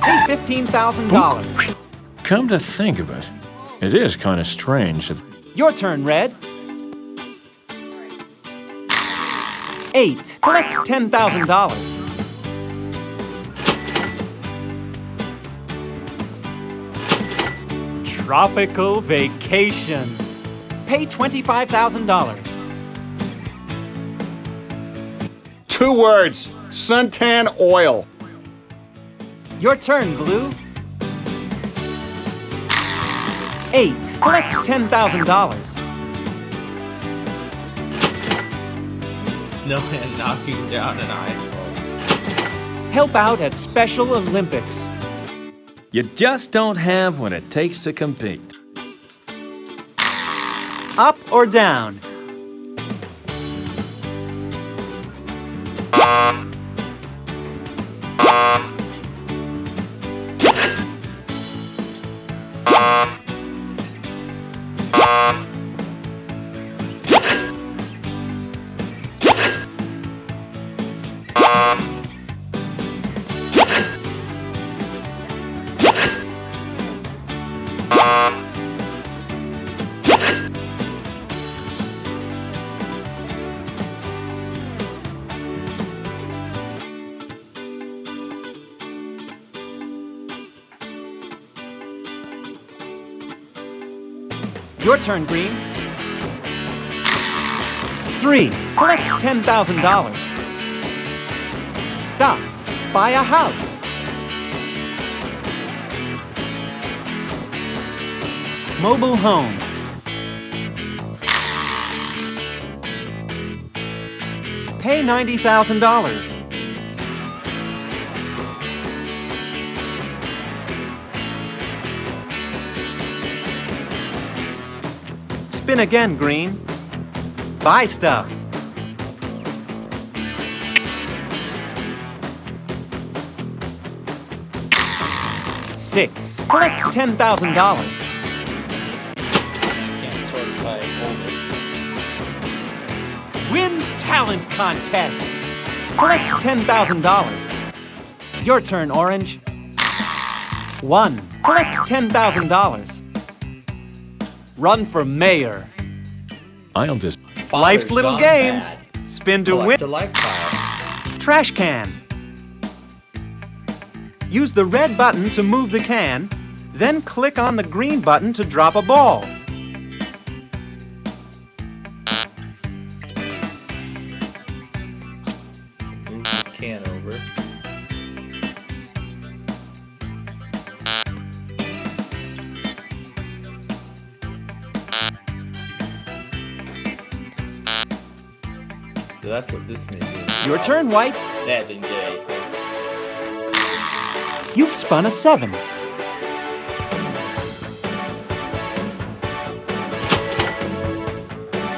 Pay $15,000. Come to think of it, it is kind of strange that... Your turn, Red. 8. Collect $10,000. Tropical vacation. Pay $25,000. 2 words. Suntan oil. Your turn, Blue. 8. Collect $10,000. Snowman knocking down an eyeball. Help out at Special Olympics. You just don't have what it takes to compete. Up or down? Your turn, Green. 3. Collect $10,000. Stop. Buy a house. Mobile home. Pay $90,000. Spin again, Green. Buy stuff. 6. Collect $10,000. Can't sort it by oldest. Win talent contest. Collect $10,000. Your turn, Orange. 1. Collect $10,000. Run for mayor. I'll just... Life's Father's little gone games. bad. Spin to win. Collect a life tile. Trash can. Use the red button to move the can, then click on the green button to drop a ball. Move the can over. So that's what this may be. Your turn, White. That didn't get anything. You've spun a 7.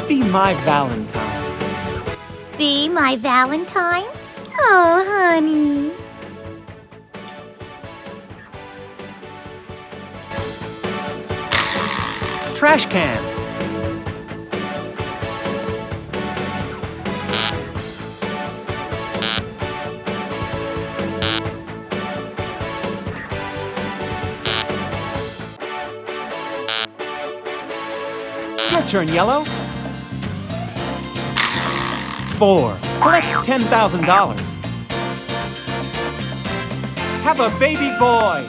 Be my Valentine. Be my Valentine? Oh, honey. Trash can. turn, yellow. 4. Collect $10,000. Have a baby boy.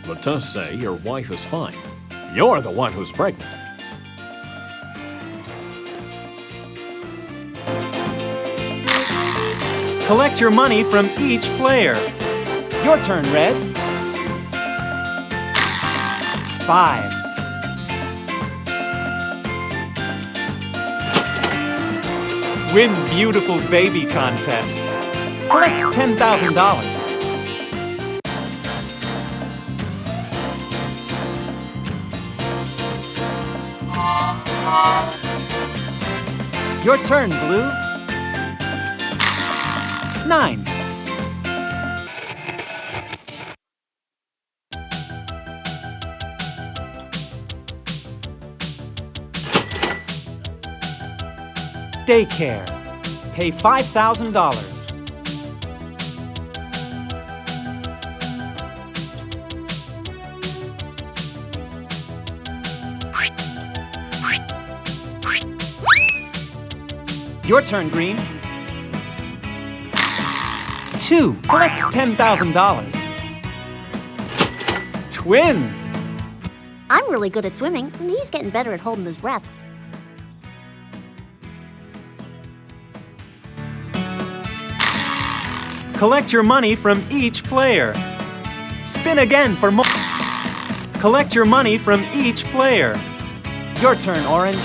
Let us say your wife is fine. You're the one who's pregnant. Collect your money from each player. Your turn, red. 5. Win beautiful baby contest. Collect $10,000. Your turn, blue. 9. Daycare. Pay $5,000. Your turn, green. 2. Collect $10,000. Twins. I'm really good at swimming, and he's getting better at holding his breath. Collect your money from each player. Spin again for more. Collect your money from each player. Your turn, orange.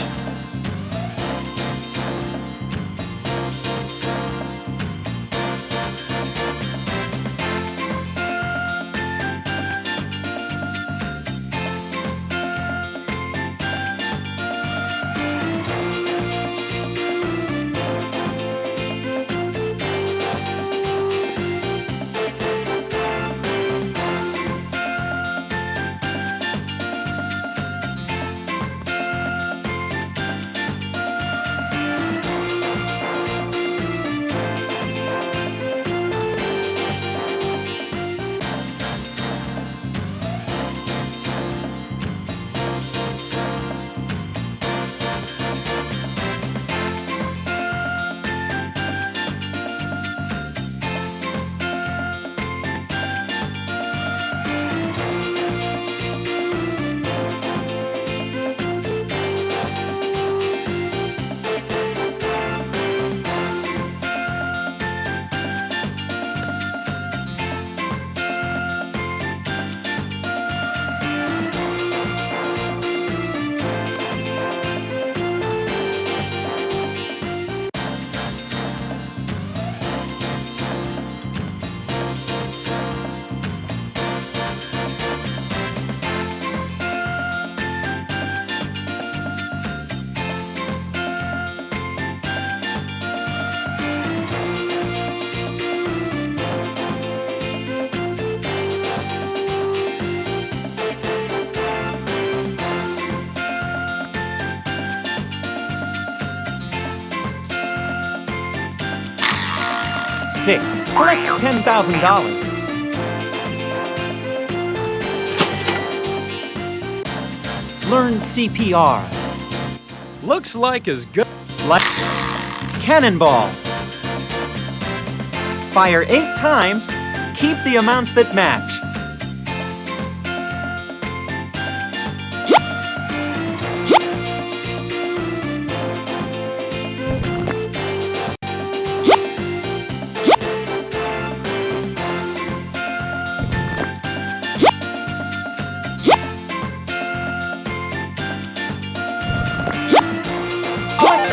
Six. Collect $10,000. Learn CPR. Looks like as good. Like cannonball. Fire 8 times. Keep the amounts that match.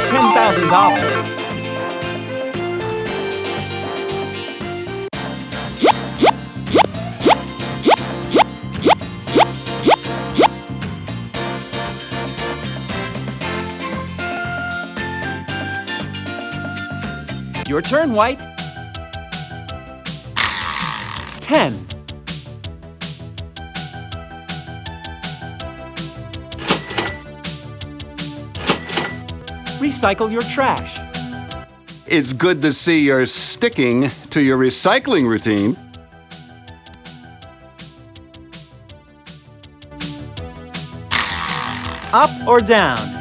$10,000. Your turn, white. 10. Recycle your trash. It's good to see you're sticking to your recycling routine. Up or down?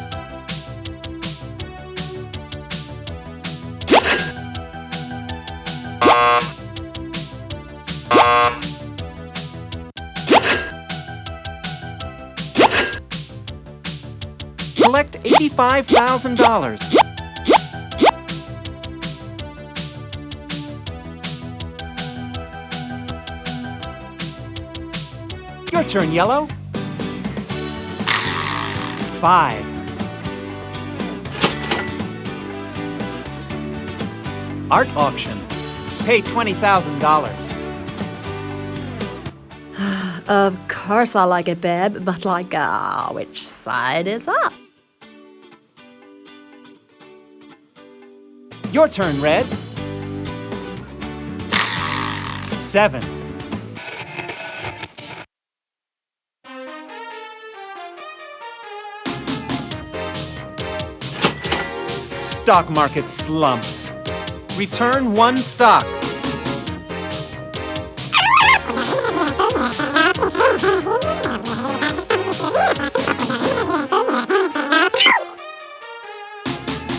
Collect $85,000. Your turn, Yellow. 5. Art auction. Pay $20,000. Of course I like it, Beb, but like, which side is up? Your turn, Red. 7. Stock market slumps. Return 1 stock.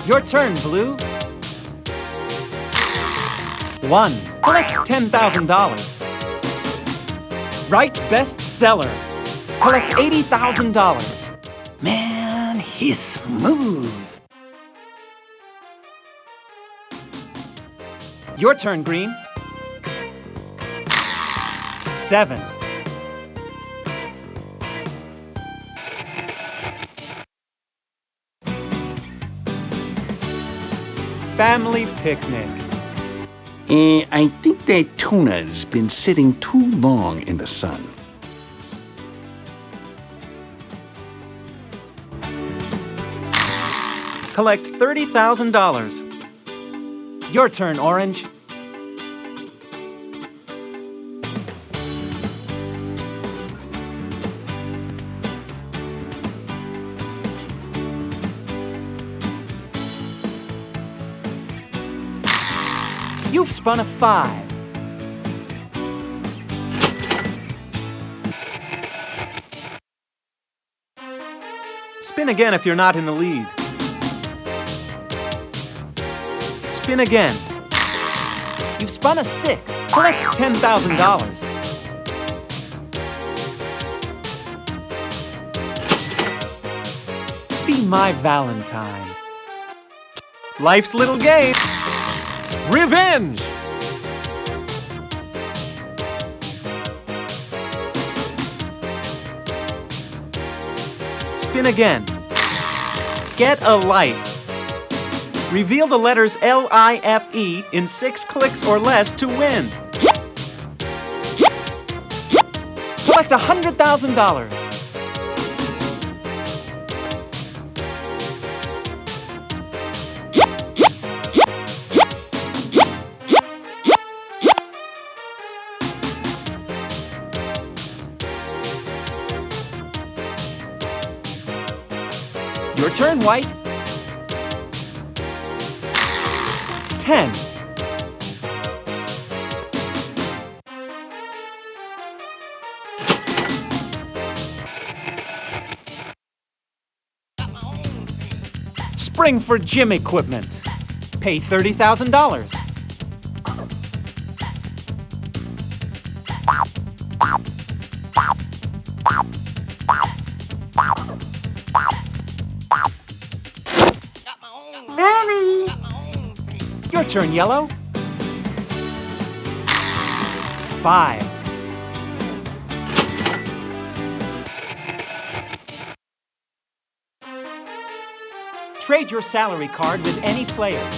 Your turn, Blue. 1. Collect $10,000. Write bestseller. Collect $80,000. Man, he's smooth. Your turn, Green. 7. Family picnic. I think that tuna's been sitting too long in the sun. Collect $30,000. Your turn, Orange. You've spun a 5. Spin again if you're not in the lead. Spin again. You've spun a 6. Collect $10,000. Be my Valentine. Life's little game. Revenge! Spin again. Get a life. Reveal the letters L-I-F-E in 6 clicks or less to win. Collect $100,000. Your turn, White. 10. Spring for gym equipment. Pay $30,000. Your turn, Yellow. 5. Trade your salary card with any player.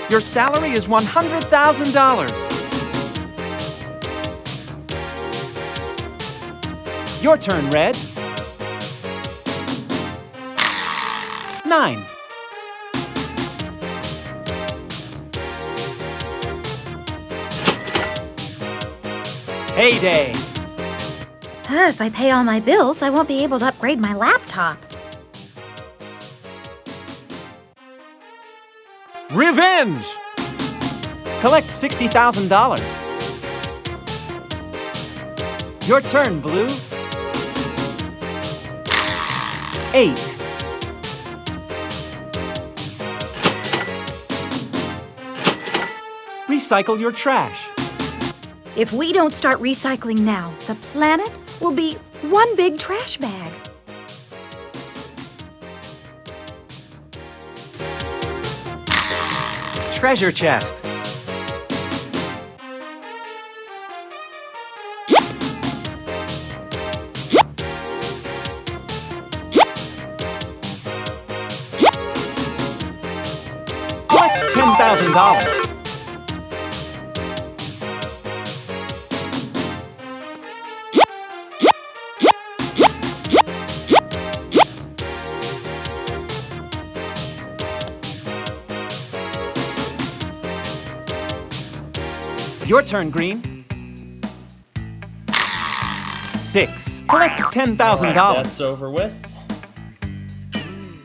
Your salary is $100,000. Your turn, Red. 9. Heyday! If I pay all my bills, I won't be able to upgrade my laptop. Revenge! Collect $60,000. Your turn, Blue. 8. Recycle your trash. If we don't start recycling now, the planet will be one big trash bag. Treasure chest. Collect $10,000. Your turn, Green. 6. Collect $10,000. Alright, that's over with.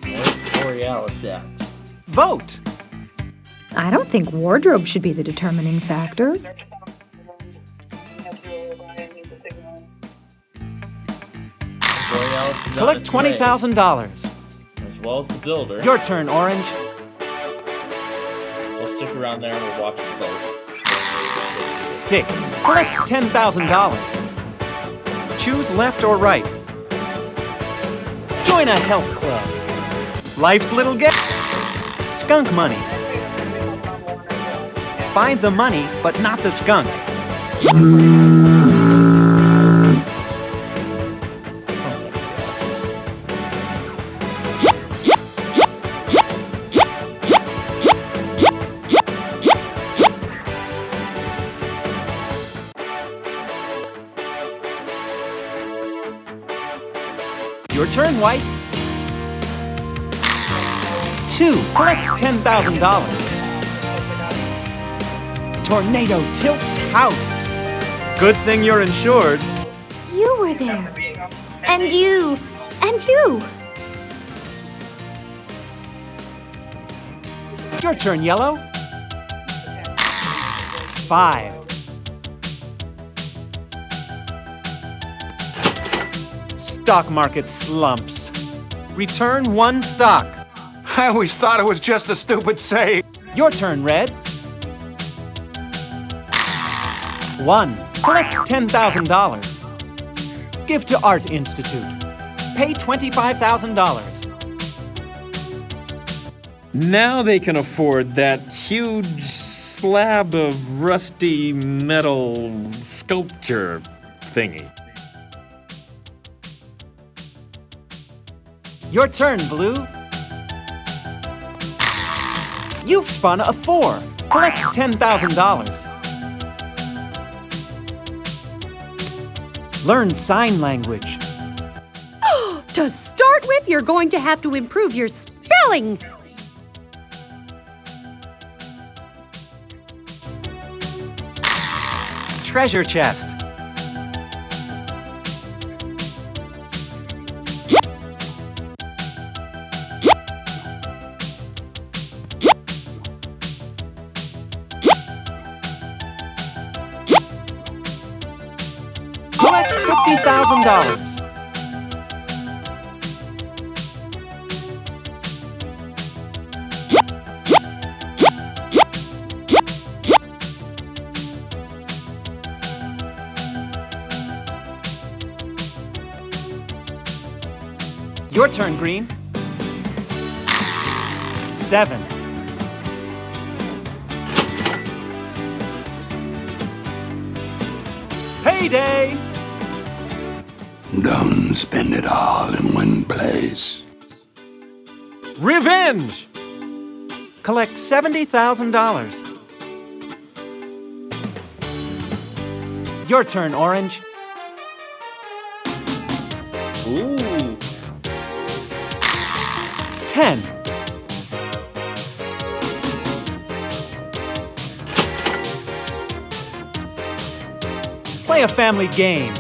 Where's Borealis at? Vote. I don't think wardrobe should be the determining factor. Borealis is on Collect its way, $20,000. as well as the builder. Your turn, Orange. We'll stick around there and we'll watch them both. 6. Collect $10,000. Choose left or right. Join a health club. Life's little game. Skunk money. Find the money, but not the skunk. Your turn, White. 2. Collect $10,000. Tornado tilts house. Good thing you're insured. You were there. And you. And you. Your turn, Yellow. 5. Stock market slumps. Return 1 stock. I always thought it was just a stupid say. Your turn, Red. 1. Collect $10,000. Give to Art Institute. Pay $25,000. Now they can afford that huge slab of rusty metal sculpture thingy. Your turn, Blue. You've spun a 4. Collect $10,000. Learn sign language. To start with, you're going to have to improve your spelling. Treasure chest. Collect $50,000. Your turn, Green. 7. Payday! Don't spend it all in one place. Revenge! Collect $70,000. Your turn, Orange. Ooh. 10. Play a family game.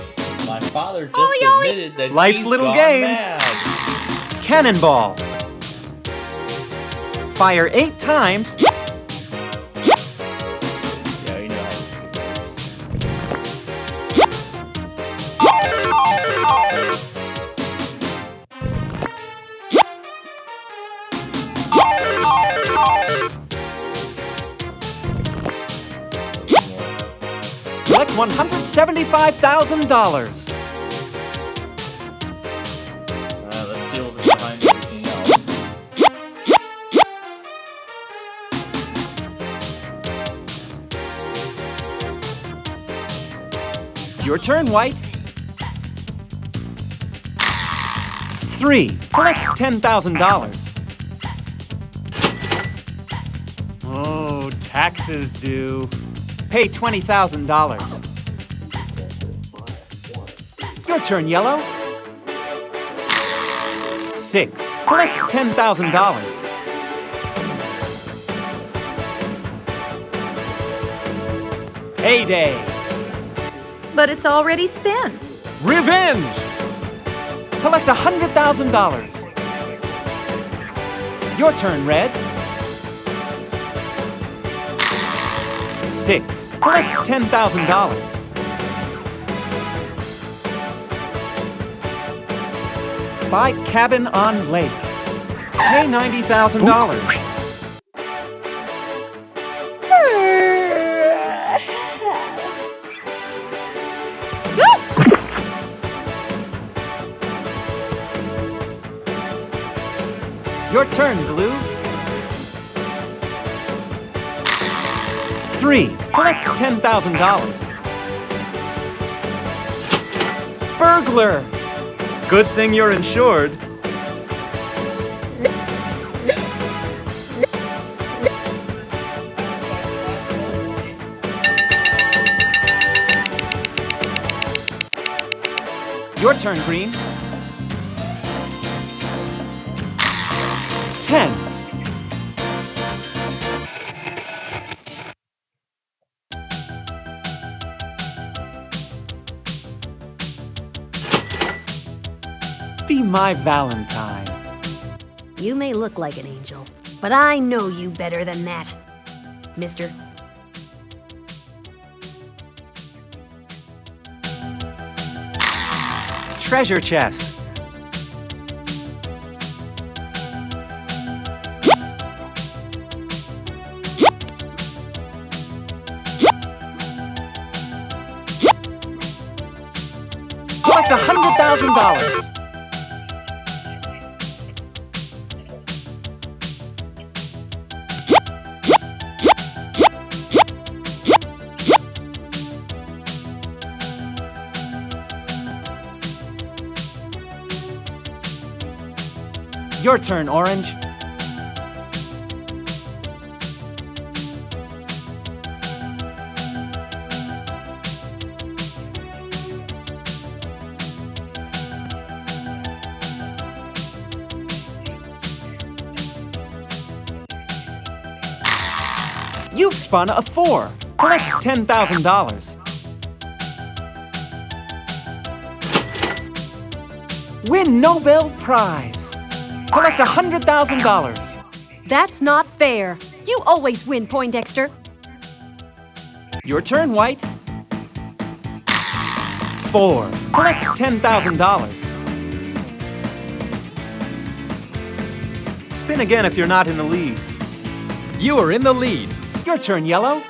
My father just admitted that Life's he's little gone game. mad. Cannonball. Fire 8 times. Yeah, you know how this works. $175,000. Let's see what was behind everything else. Your turn, White. 3. Collect $10,000. Oh, taxes due. Pay $20,000. Your turn, Yellow. 6. Collect $10,000. Payday. But it's already spent. Revenge. Collect $100,000. Your turn, Red. 6. Collect $10,000. Buy cabin on lake. Pay $90,000. Your turn, Blue. 3. Collect $10,000. Burglar. Good thing you're insured. Your turn, Green. 10. Be my Valentine. You may look like an angel, but I know you better than that, mister. Treasure chest. Collect $100,000. Your turn, Orange. You've spun a 4. Collect $10,000. Win Nobel Prize. Collect $100,000. That's not fair. You always win, Poindexter. Your turn, White. 4. Collect $10,000. Spin again if you're not in the lead. You are in the lead. Your turn, Yellow.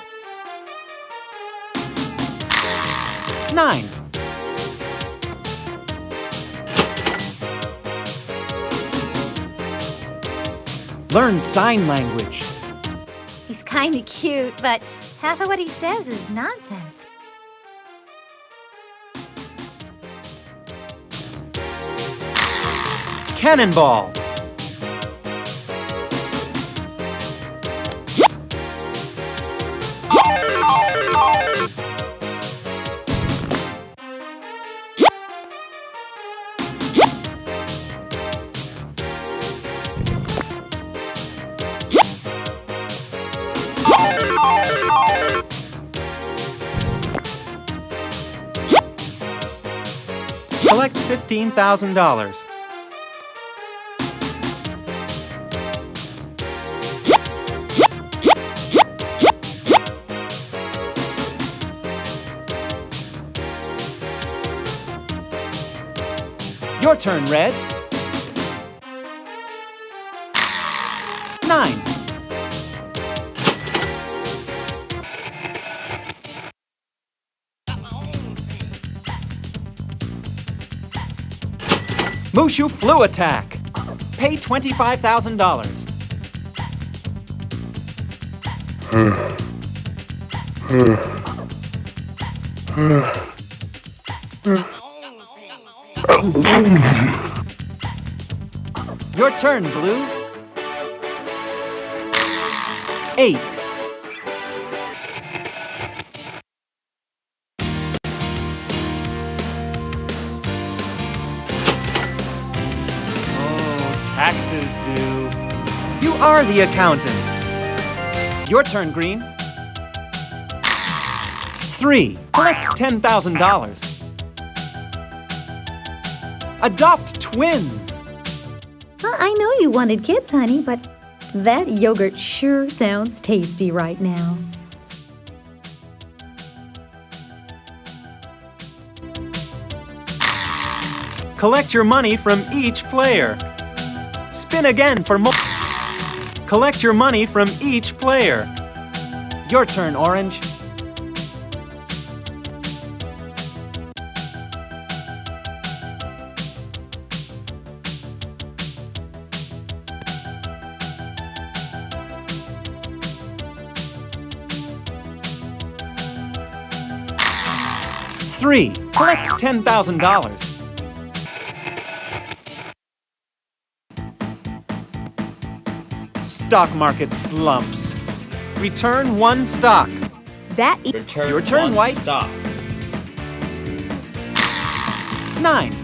9. Learn sign language. He's kind of cute, but half of what he says is nonsense. Cannonball. Collect $15,000. Your turn, Red. 9. Wushu Flu Attack. Pay $25,000. Your turn, Blue. 8. Taxes due. You are the accountant. Your turn, Green. 3. Collect $10,000. Adopt twins. I know you wanted kids, honey, but that yogurt sure sounds tasty right now. Collect your money from each player. Spin again for more. Collect your money from each player. Your turn, Orange. Three. Collect $10,000. Stock market slumps. Return 1 stock. Return your turn, 1 White. stock. 9.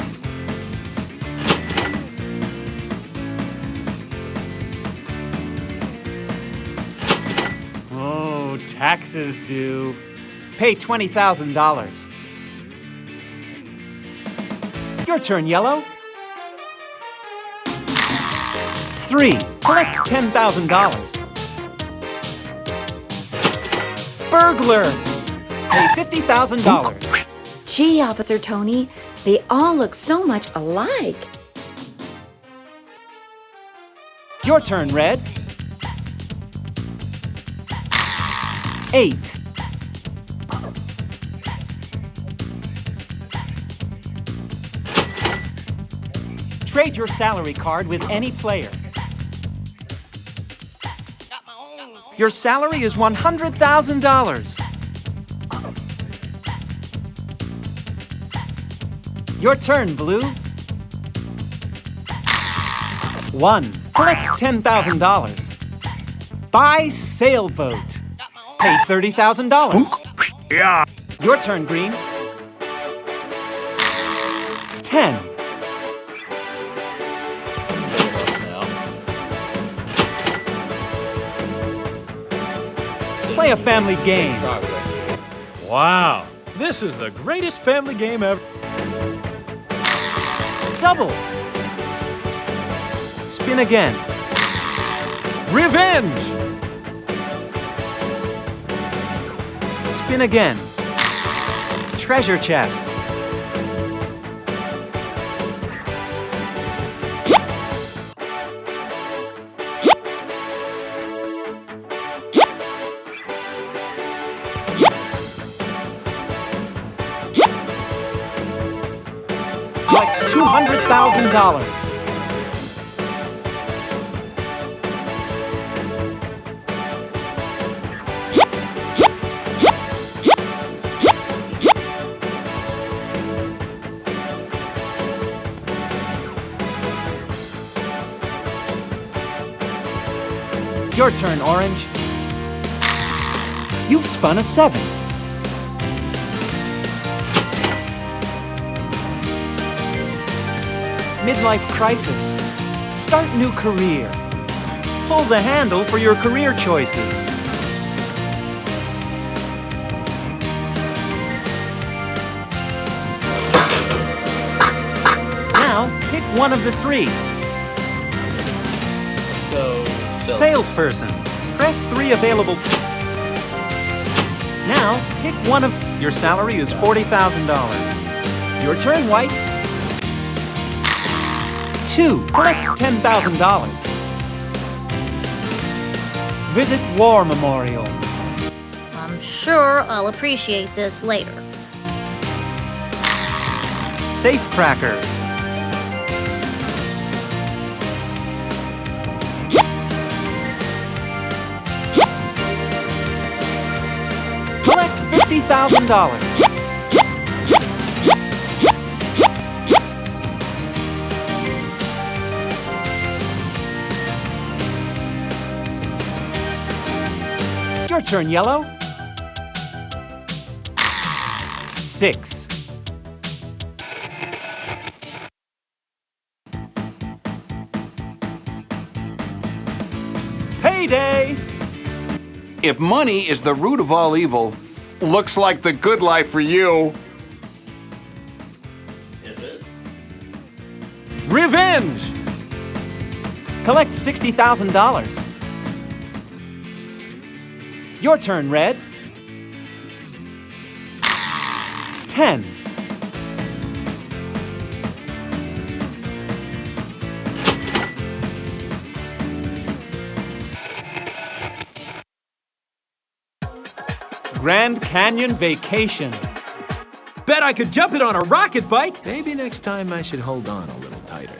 Oh, taxes due. Pay $20,000. Your turn, Yellow. 3. Collect $10,000. Burglar. Pay $50,000. Gee, Officer Tony, they all look so much alike. Your turn, Red. 8. Trade your salary card with any player. Your salary is $100,000. Your turn, Blue. 1. Collect $10,000. Buy sailboat. Pay $30,000. Yeah. Your turn, Green. 10. Play a family game. Wow, this is the greatest family game ever. Double. Spin again. Revenge! Spin again. Treasure chest. Collect $200,000. Your turn, Orange. You've spun a 7. Midlife crisis. Start new career. Pull the handle for your career choices. Now, pick one of the 3. Let's go Salesperson. Press 3 available. Now, pick one of... Your salary is $40,000. Your turn, White. 2. Collect $10,000. Visit War Memorial. I'm sure I'll appreciate this later. Safecracker. $10,000. Your turn, Yellow. 6. Payday! If money is the root of all evil, looks like the good life for you. It is. Revenge! Collect $60,000. Your turn, Red. 10. Grand Canyon Vacation. Bet I could jump it on a rocket bike. Maybe next time I should hold on a little tighter.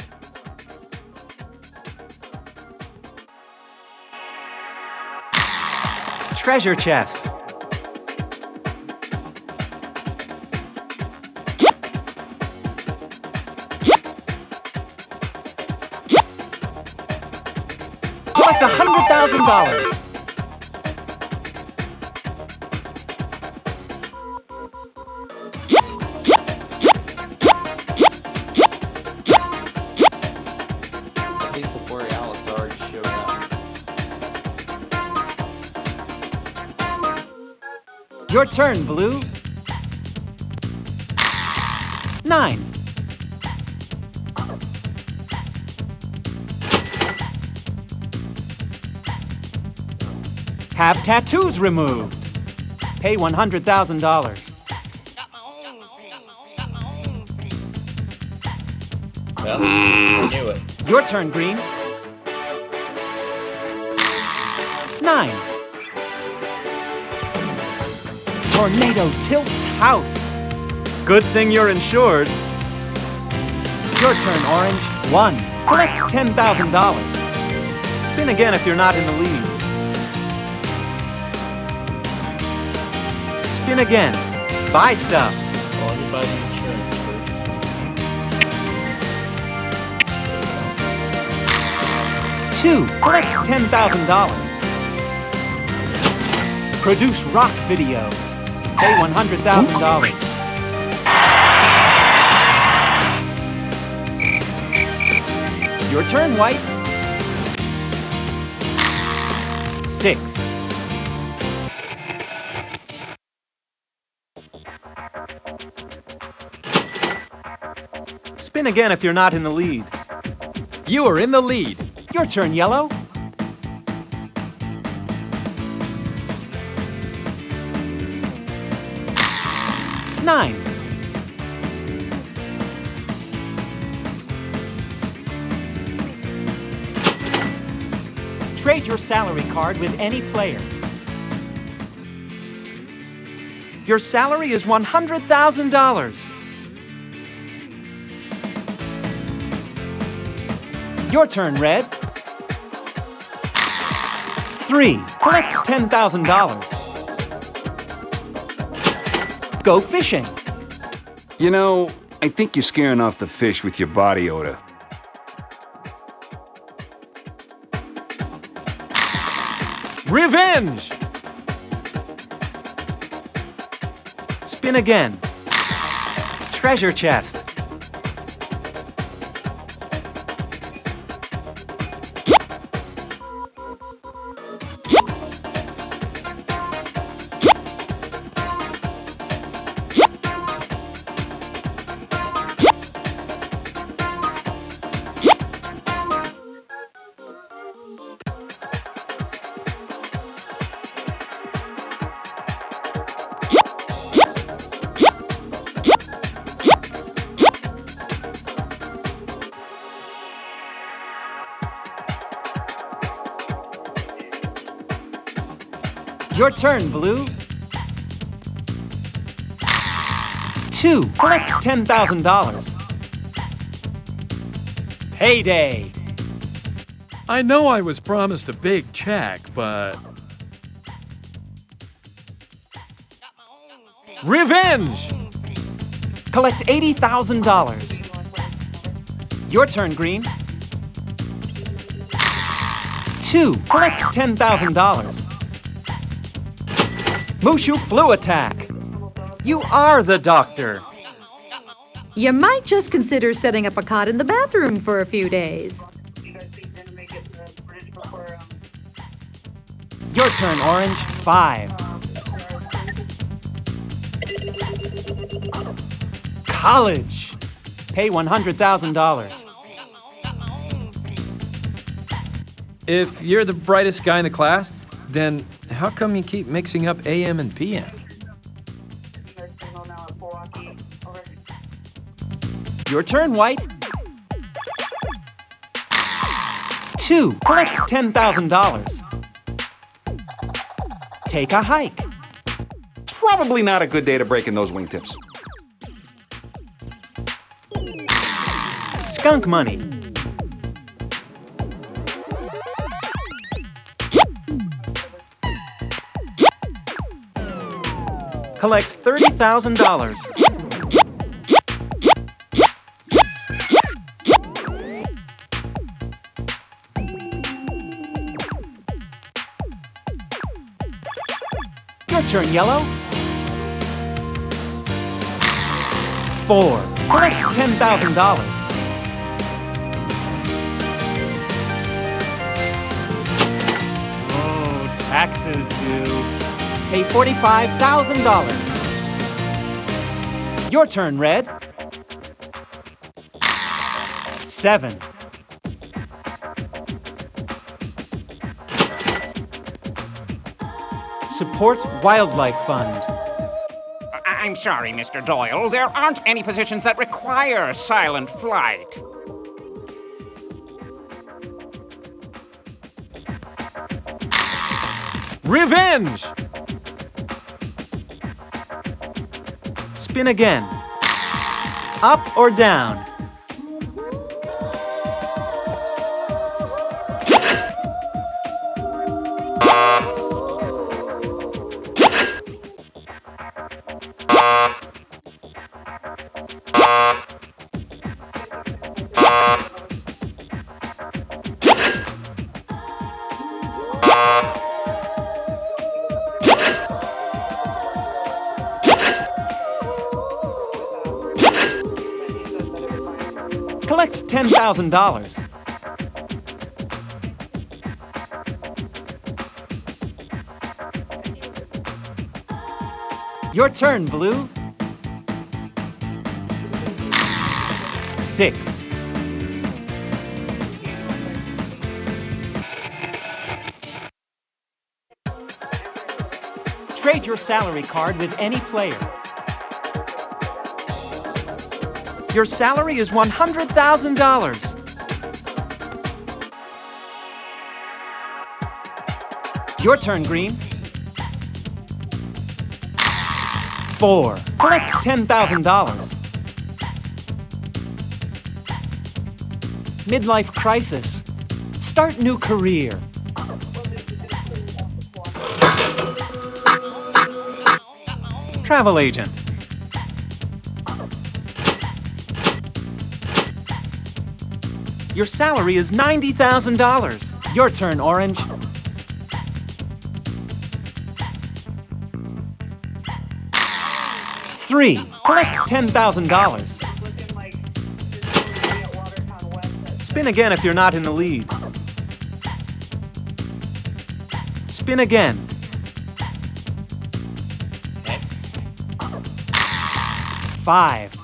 Treasure chest. Collect $100,000. I think the Borealis already showed up. Your turn, Blue. 9. Have tattoos removed. Pay $100,000. Well, I knew it. Your turn, Green. 9. Tornado tilts house. Good thing you're insured. Your turn, Orange. 1. Collect $10,000. Spin again if you're not in the lead. Spin again. Buy stuff. Well, let me buy the insurance first. 2. Collect $10,000. Produce rock video. Pay $100,000. Your turn, White. 6. Spin again if you're not in the lead. You are in the lead. Your turn, Yellow. 9. Trade your salary card with any player. Your salary is $100,000. Your turn, Red. 3. Collect $10,000. Go fishing. You know, I think you're scaring off the fish with your body odor. Revenge! Spin again. Treasure chest. Your turn, Blue. 2. Collect $10,000. Payday. I know I was promised a big check, but... Revenge! Collect $80,000. Your turn, Green. 2. Collect $10,000. Mushu flu attack. You are the doctor. You might just consider setting up a cot in the bathroom for a few days. Your turn, Orange. 5. College. Pay $100,000. If you're the brightest guy in the class, then how come you keep mixing up AM and PM? Your turn, White. 2. Collect $10,000. Take a hike. Probably not a good day to break in those wingtips. Skunk money. Collect $30,000. Your turn, Yellow. 4. Collect $10,000. Oh, taxes due. Pay $45,000. Your turn, Red. 7. Supports Wildlife Fund. I'm sorry, Mr. Doyle. There aren't any positions that require silent flight. Revenge! Spin again. Up or down? Collect $10,000. Your turn, Blue. 6. Trade your salary card with any player. Your salary is $100,000. Your turn, Green. 4. Collect $10,000. Midlife crisis. Start new career. Travel agent. Your salary is $90,000. Your turn, Orange. 3. Collect $10,000. Spin again if you're not in the lead. Spin again. Okay. 5.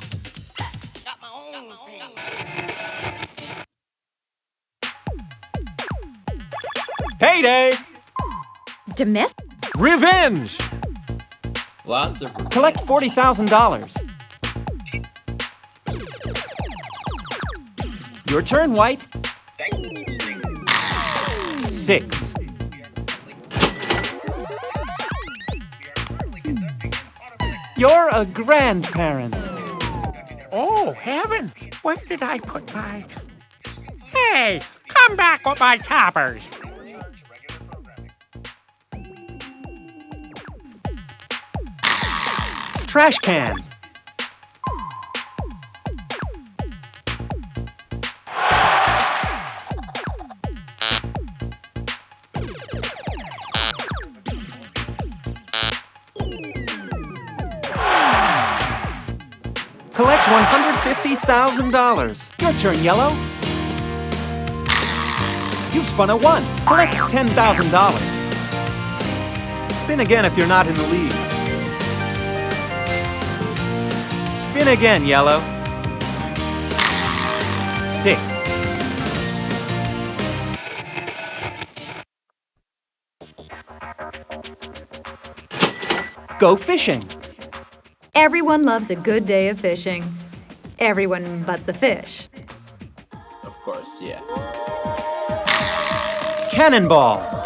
Payday! Domestic? Revenge! Lots of... Collect $40,000. Your turn, White. 6. You're a grandparent. Oh, heaven! Where did I put my... Hey, come back with my toppers! Trash can. Collect $150,000. Your turn, Yellow. You've spun a 1. Collect $10,000. Spin again if you're not in the lead. Spin again, Yellow. 6. Go fishing. Everyone loves a good day of fishing. Everyone but the fish. Of course, yeah. Cannonball.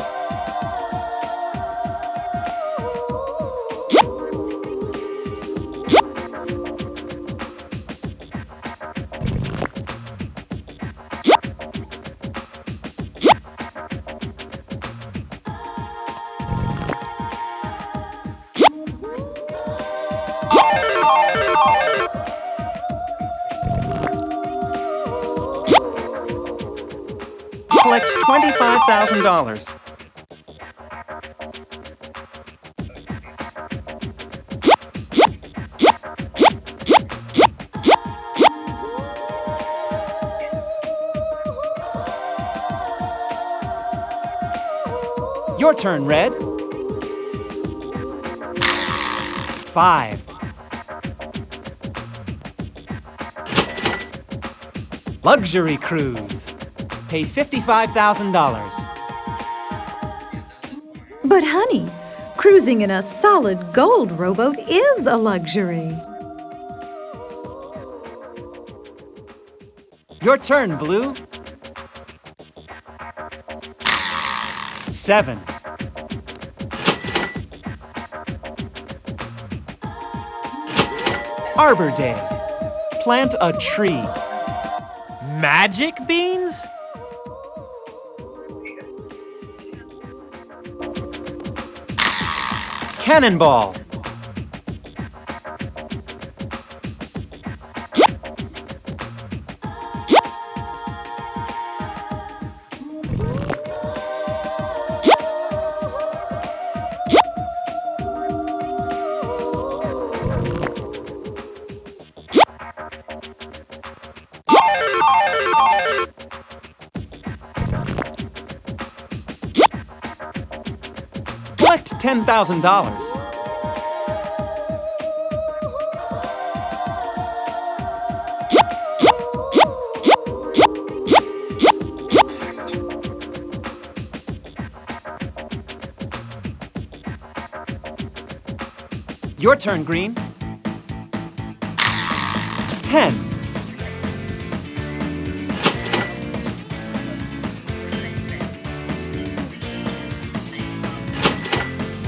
Collect $25,000. Your turn, Red. 5. Luxury cruise. Pay $55,000. But honey, cruising in a solid gold rowboat is a luxury. Your turn, Blue. 7. Arbor Day. Plant a tree. Magic beans? Cannonball. Collect $10,000. Your turn, Green. 10.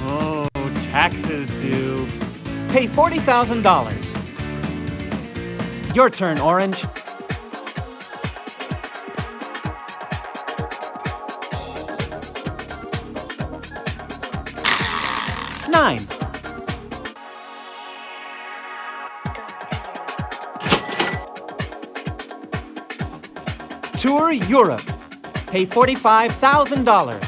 Oh, taxes due. Pay $40,000. Your turn, Orange. 9. Tour Europe. Pay $45,000.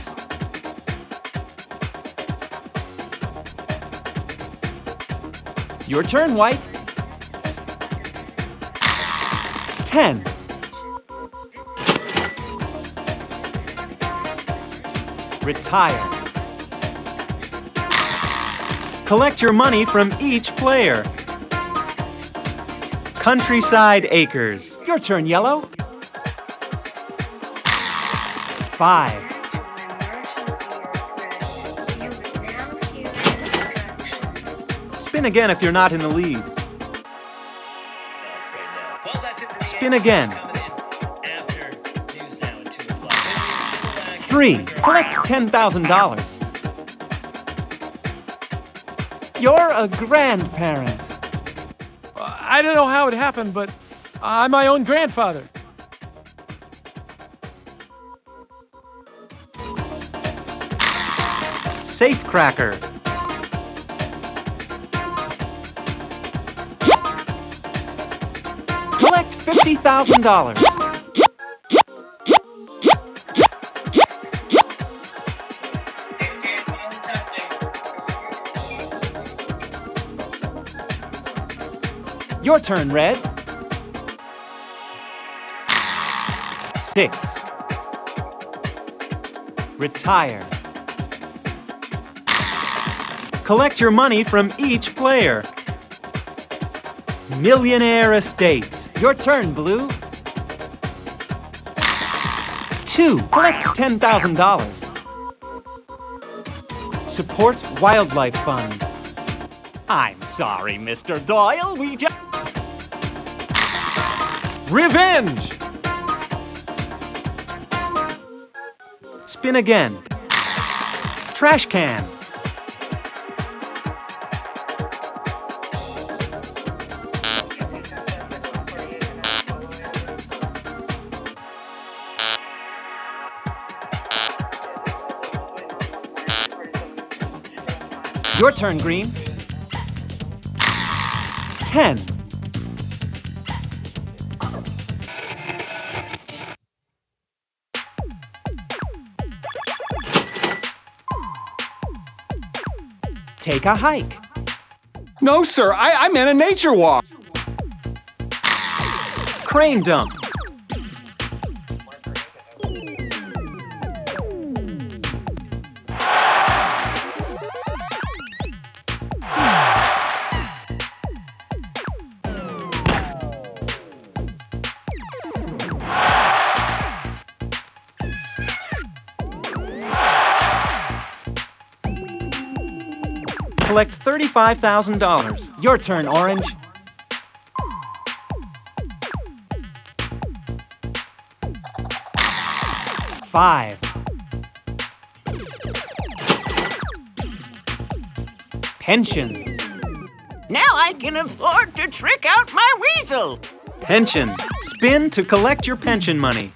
Your turn, White. 10. Retire. Collect your money from each player. Countryside Acres. Your turn, Yellow. 5. Spin again if you're not in the lead. Spin again. 3. Collect $10,000. You're a grandparent. I don't know how it happened, but I'm my own grandfather. Safecracker. $50,000. Your turn, Red. 6. Retire. Collect your money from each player. Millionaire Estates. Your turn, Blue. 2. Collect $10,000. Supports Wildlife Fund. I'm sorry, Mr. Doyle. We just... Revenge! Spin again. Trash can. Your turn, Green. 10. Take a hike. No, sir, I meant a nature walk. Crane dump. Collect $35,000. Your turn, Orange. 5. Pension. Now I can afford to trick out my weasel. Pension. Spin to collect your pension money.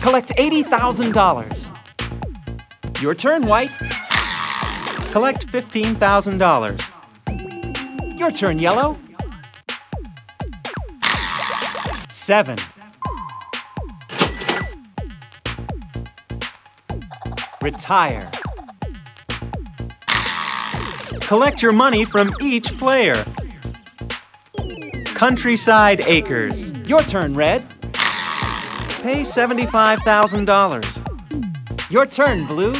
Collect $80,000. Your turn, White. Collect $15,000. Your turn, Yellow. 7. Retire. Collect your money from each player. Countryside Acres. Your turn, Red. Pay $75,000. Your turn, Blue.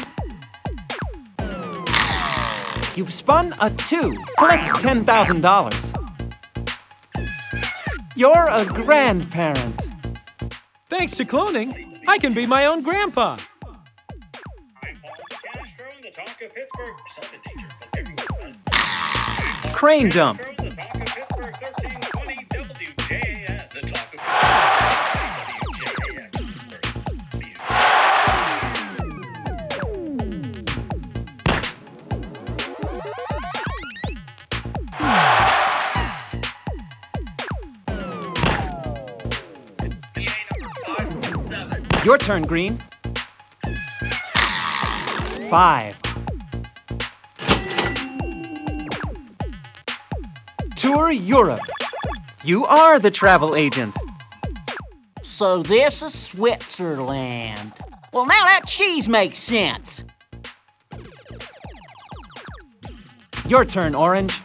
You've spun a 2. Collect $10,000. You're a grandparent. Thanks to cloning, I can be my own grandpa. Crane dump. Your turn, Green. 5. Tour Europe. You are the travel agent. So this is Switzerland. Well, now that cheese makes sense. Your turn, Orange.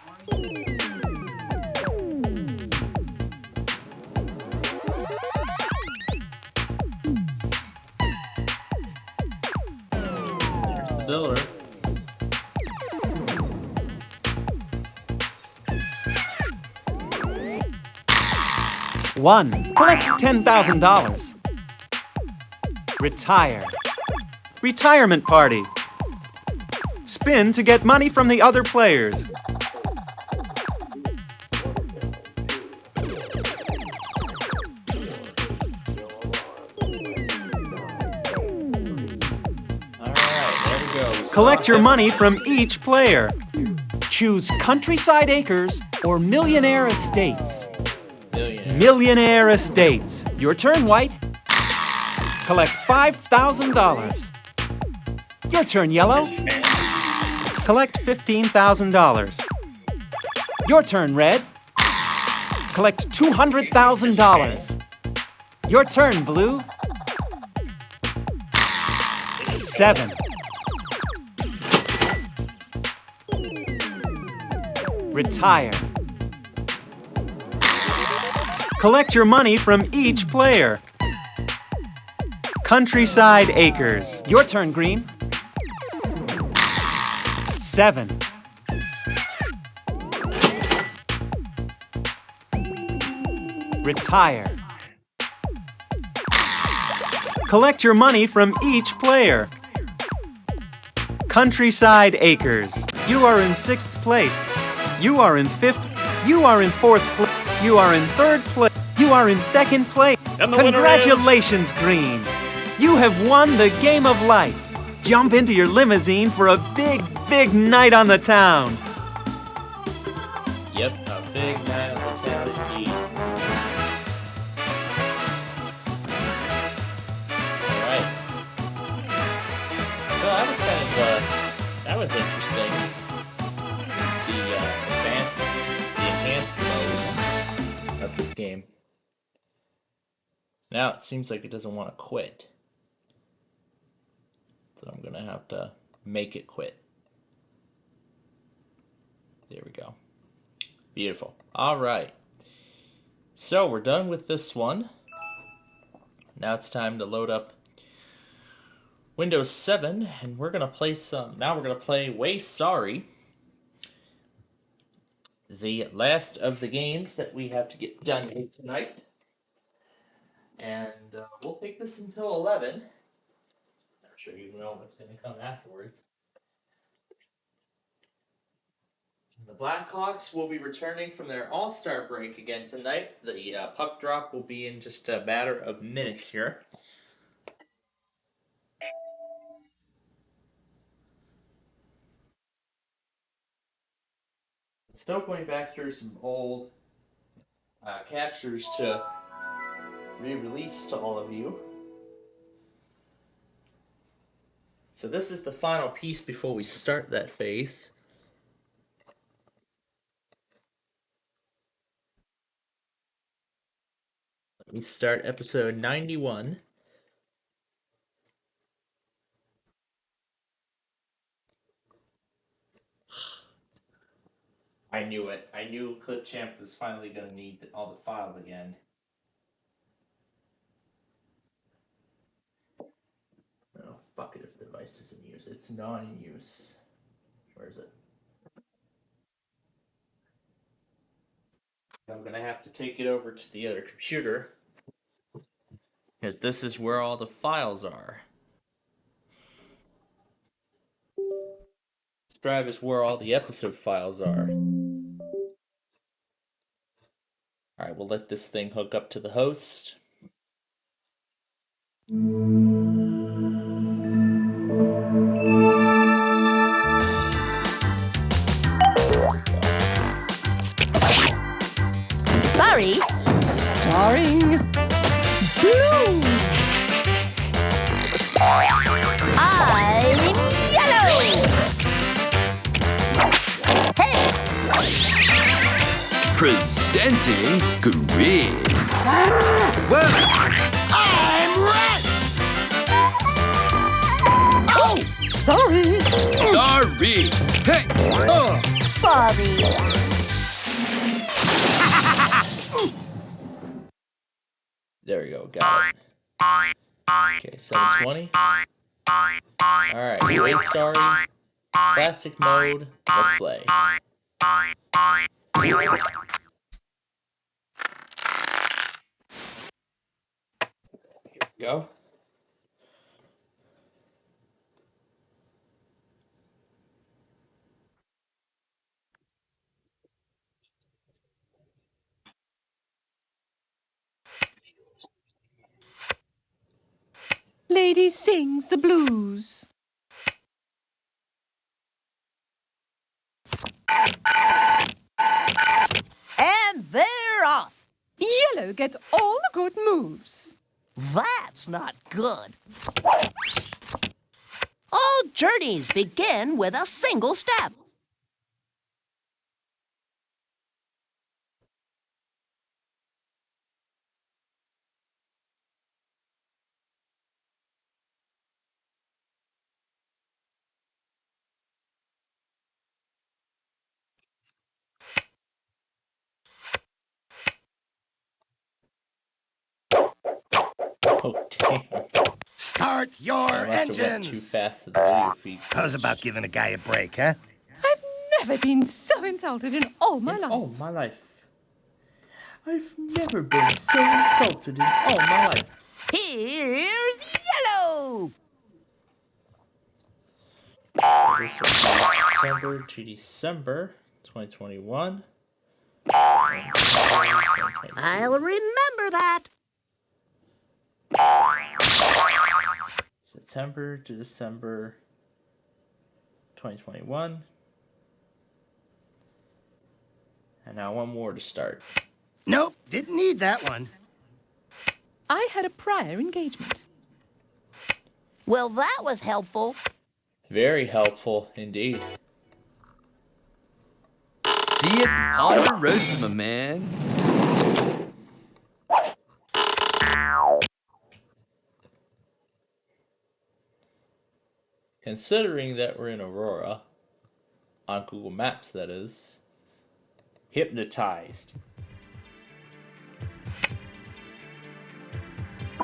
1. Collect $10,000. Retire. Retirement party. Spin to get money from the other players. Collect your money from each player. Choose Countryside Acres or Millionaire Estates. Millionaire Estates. Your turn, White. Collect $5,000. Your turn, Yellow. Collect $15,000. Your turn, Red. Collect $200,000. Your turn, Blue. 7. Retire. Collect your money from each player. Countryside Acres. Your turn, Green. 7. Retire. Collect your money from each player. Countryside Acres. You are in 6th place. You are in 5th. You are in 4th place. You are in 3rd place. You are in 2nd place. And the Congratulations, Green. You have won the game of life. Jump into your limousine for a big, big night on the town. Yep, a big night on the town indeed. Alright. So that was interesting. The enhanced mode of this game. Now it seems like it doesn't want to quit. So I'm gonna have to make it quit. There we go. Beautiful. Alright. So we're done with this one. Now it's time to load up Windows 7, and we're gonna play now we're gonna play Way Sorry. The last of the games that we have to get done tonight. And we'll take this until 11. I'm sure you know what's going to come afterwards. The Blackhawks will be returning from their All-Star break again tonight. The puck drop will be in just a matter of minutes here. Still going back through some old captures to re-release to all of you. So this is the final piece before we start that phase. Let me start episode 91. I knew it. I knew Clipchamp was finally going to need all the files again. Oh, fuck it if the device is in use. It's not in use. Where is it? I'm going to have to take it over to the other computer. Because this is where all the files are. This drive is where all the episode files are. Alright, we'll let this thing hook up to the host. Sorry. Starring Blue. I'm yellow. Hey. Presenting Green. I'm red. Oh, sorry. Sorry. Hey. Sorry. There we go, got it. Okay, 720. Alright, Way Sorry. Classic mode. Let's play. Here we go. Lady sings the blues. And they're off. Yellow gets all the good moves. That's not good. All journeys begin with a single step. Oh, damn. Start your I must have went too engines! fast to the video feed. How's about giving a guy a break, huh? I've never been so insulted in all my life. All my life. I've never been so insulted in all my life. Here's yellow! This was September to December 2021. I'll remember that. September to December 2021. And now one more to start. Nope, didn't need that one. I had a prior engagement. Well, that was helpful. Very helpful indeed. See you at Ponderosa, my man. Considering that we're in Aurora, on Google Maps that is, hypnotized.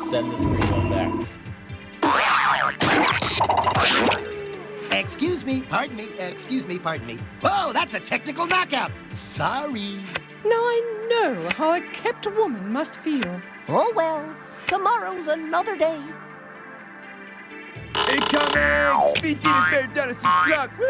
Send this refund back. Excuse me, pardon me, pardon me. Oh, that's a technical knockout. Sorry. Now I know how a kept woman must feel. Oh well, tomorrow's another day. Incoming! Speed demon bear down its clock! Woo!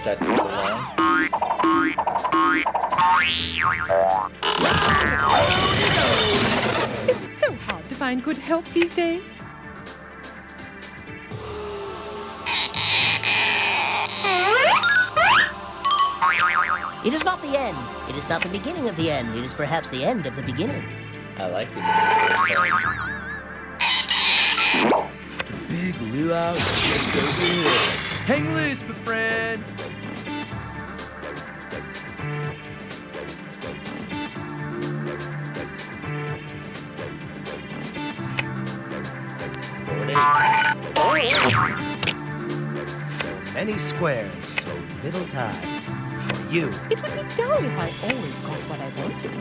That took long. It's so hard to find good help these days. It is not the end. It is not the beginning of the end. It is perhaps the end of the beginning. I like it. Big luau just over here. Hang loose, my friend. So many squares, so little time. For you. It would be dull if I always got what I wanted.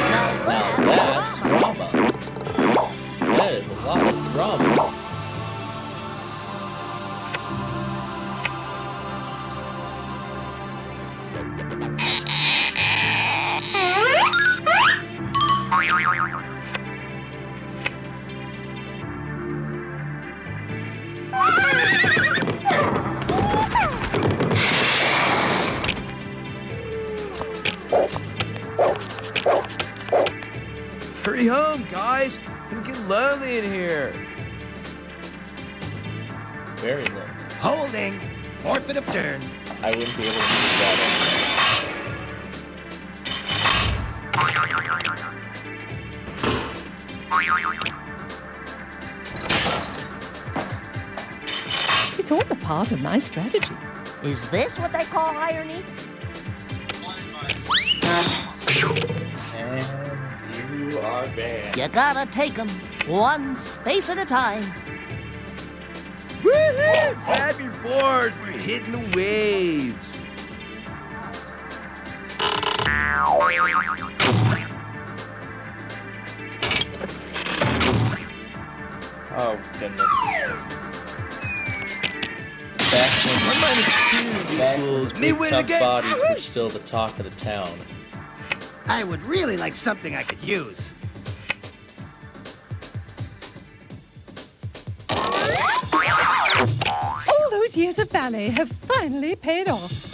Now that's drama. That is a lot of drama. Hurry home, guys. It'll get lonely in here. Very low. Holding. Forfeit of turn. I wouldn't be able to do that. It's all a part of my strategy. Is this what they call irony? And you are bad. You gotta take 'em one space at a time. Woohoo! Grab your boards. We're hitting the waves. Oh, goodness. Back when big tough bodies were still the talk of the town. I would really like something I could use. All those years of ballet have finally paid off.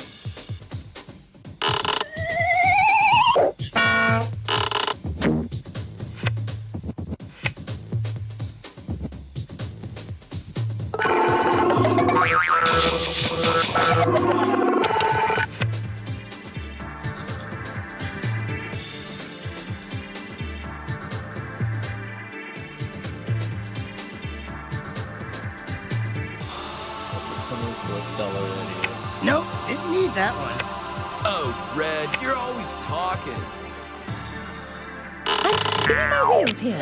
Nope, didn't need that one. Oh, Red, you're always talking. Give me my wheels here.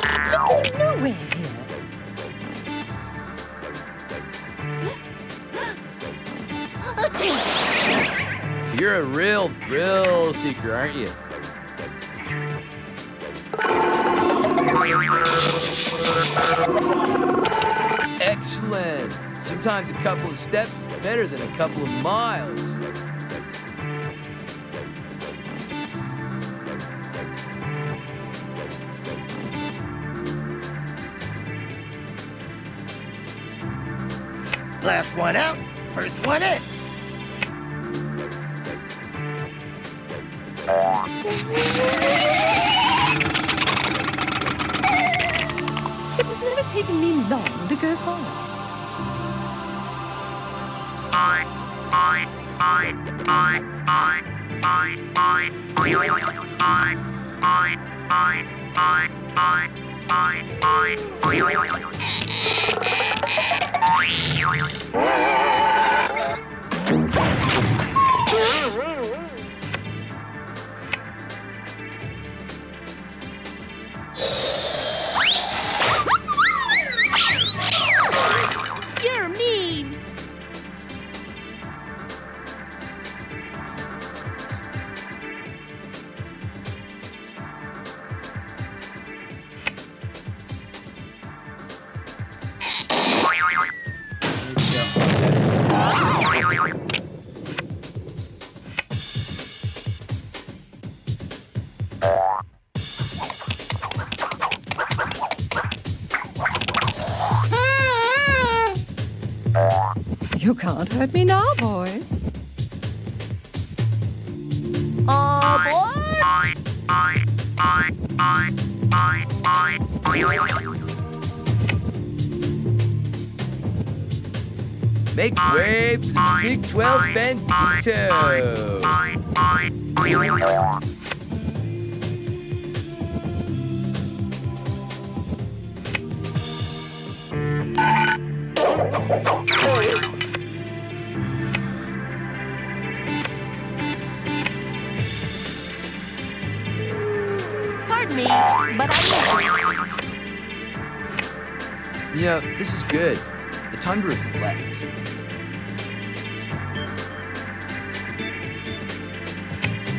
I'm getting nowhere here. You're a real thrill seeker, aren't you? Excellent. Sometimes a couple of steps is better than a couple of miles. Last one out, first one in. It has never taken me long to go far. You're mean. You can't hurt me now, boys. Make way for the Big 12 Bandito. Pardon me, but You know, this is good. The time to reflect.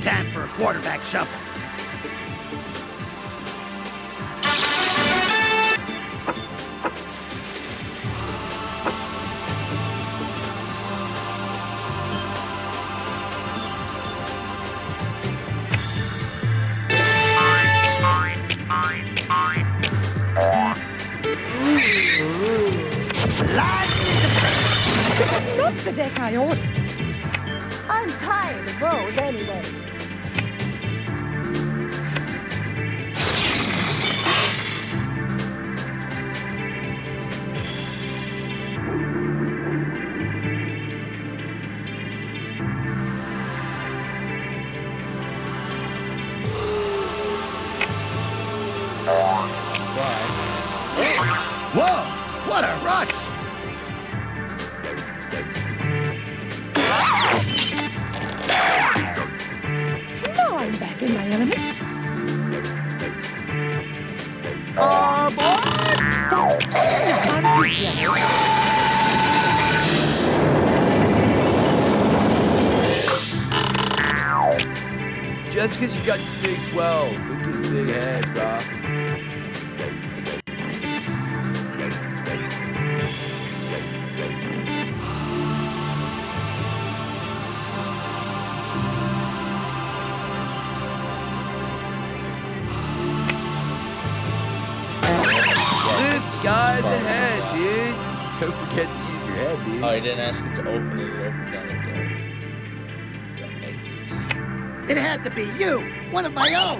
Time for a quarterback shuffle. This is not the deck I ordered. I'm tired of those anyway. Whoa! What a rush! Now I'm back in my element. Just because you got the Big 12, look at the big head, bro. This guy's ahead, dude. Don't forget to use your head, dude. Oh, I didn't ask you to open it. It opened on its own. It had to be you, one of my own.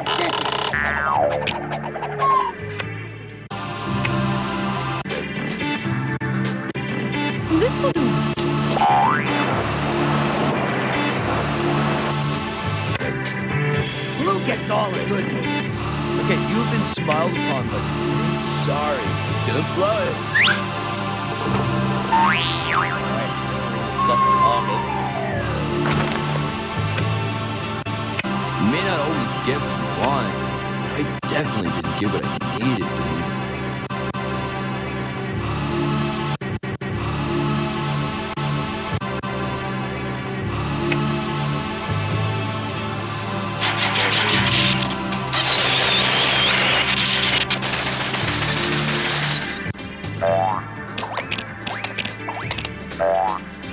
This will do. Blue gets all the good moves. Okay, you've been smiled upon, but I'm sorry. Don't blow it. Alright, stuff in August. may not always get what you want, but I definitely didn't get what I needed, dude.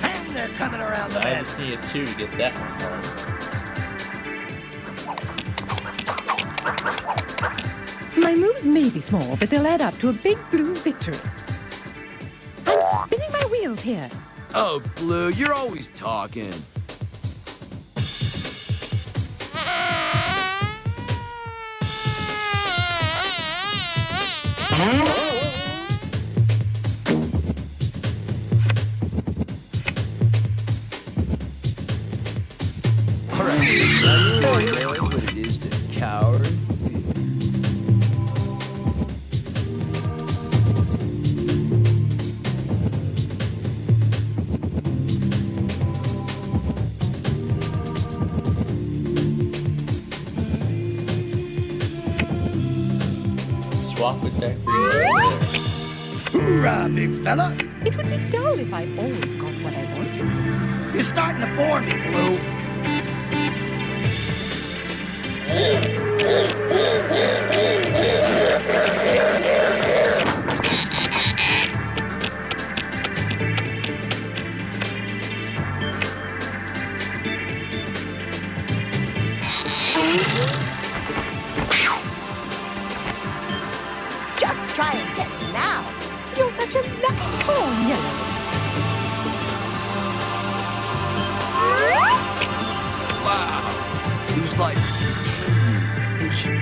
And they're coming around the I bend. just needed 2 to get that one done. My moves may be small, but they'll add up to a big blue victory. I'm spinning my wheels here. Oh, Blue, you're always talking. All right, I know what it is to coward. Swap with that green right there. Hoorah, big fella. It would be dull if I always got what I wanted. You're starting to bore me, Blue. Just try and get me now. You're such a lucky corn, Yellow. Wow. It was like vision.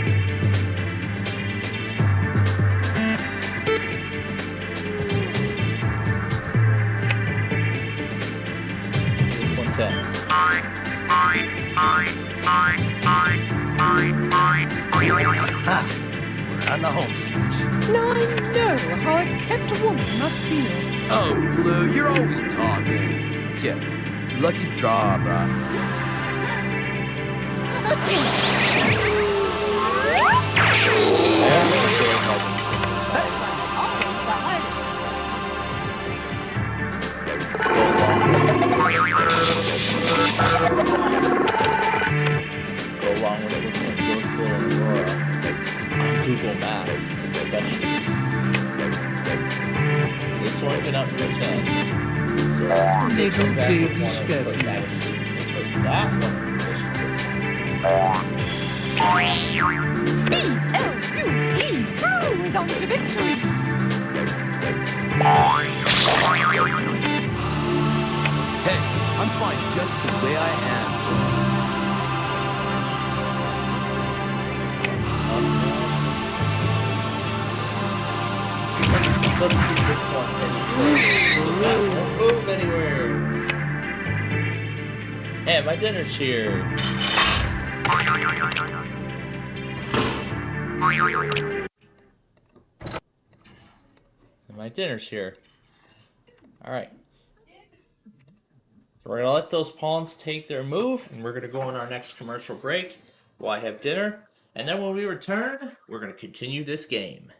This one's 10. Ha! We're on the home stretch. Now I know how a kept woman must feel. Oh, Blue, you're always talking. Yeah, lucky draw, brah. Go along with it with Aurora on Google Maps, especially. This one can up to 10. So let's put this one back with one and put that in position, and put that one in position. B-L-U-E! Blue is on to victory! Hey, I'm fine just the way I am. Let's keep this one in first. That won't move anywhere. Hey, my dinner's here. My dinner's here. Alright. So we're going to let those pawns take their move, and we're going to go on our next commercial break while I have dinner. And then when we return, we're going to continue this game.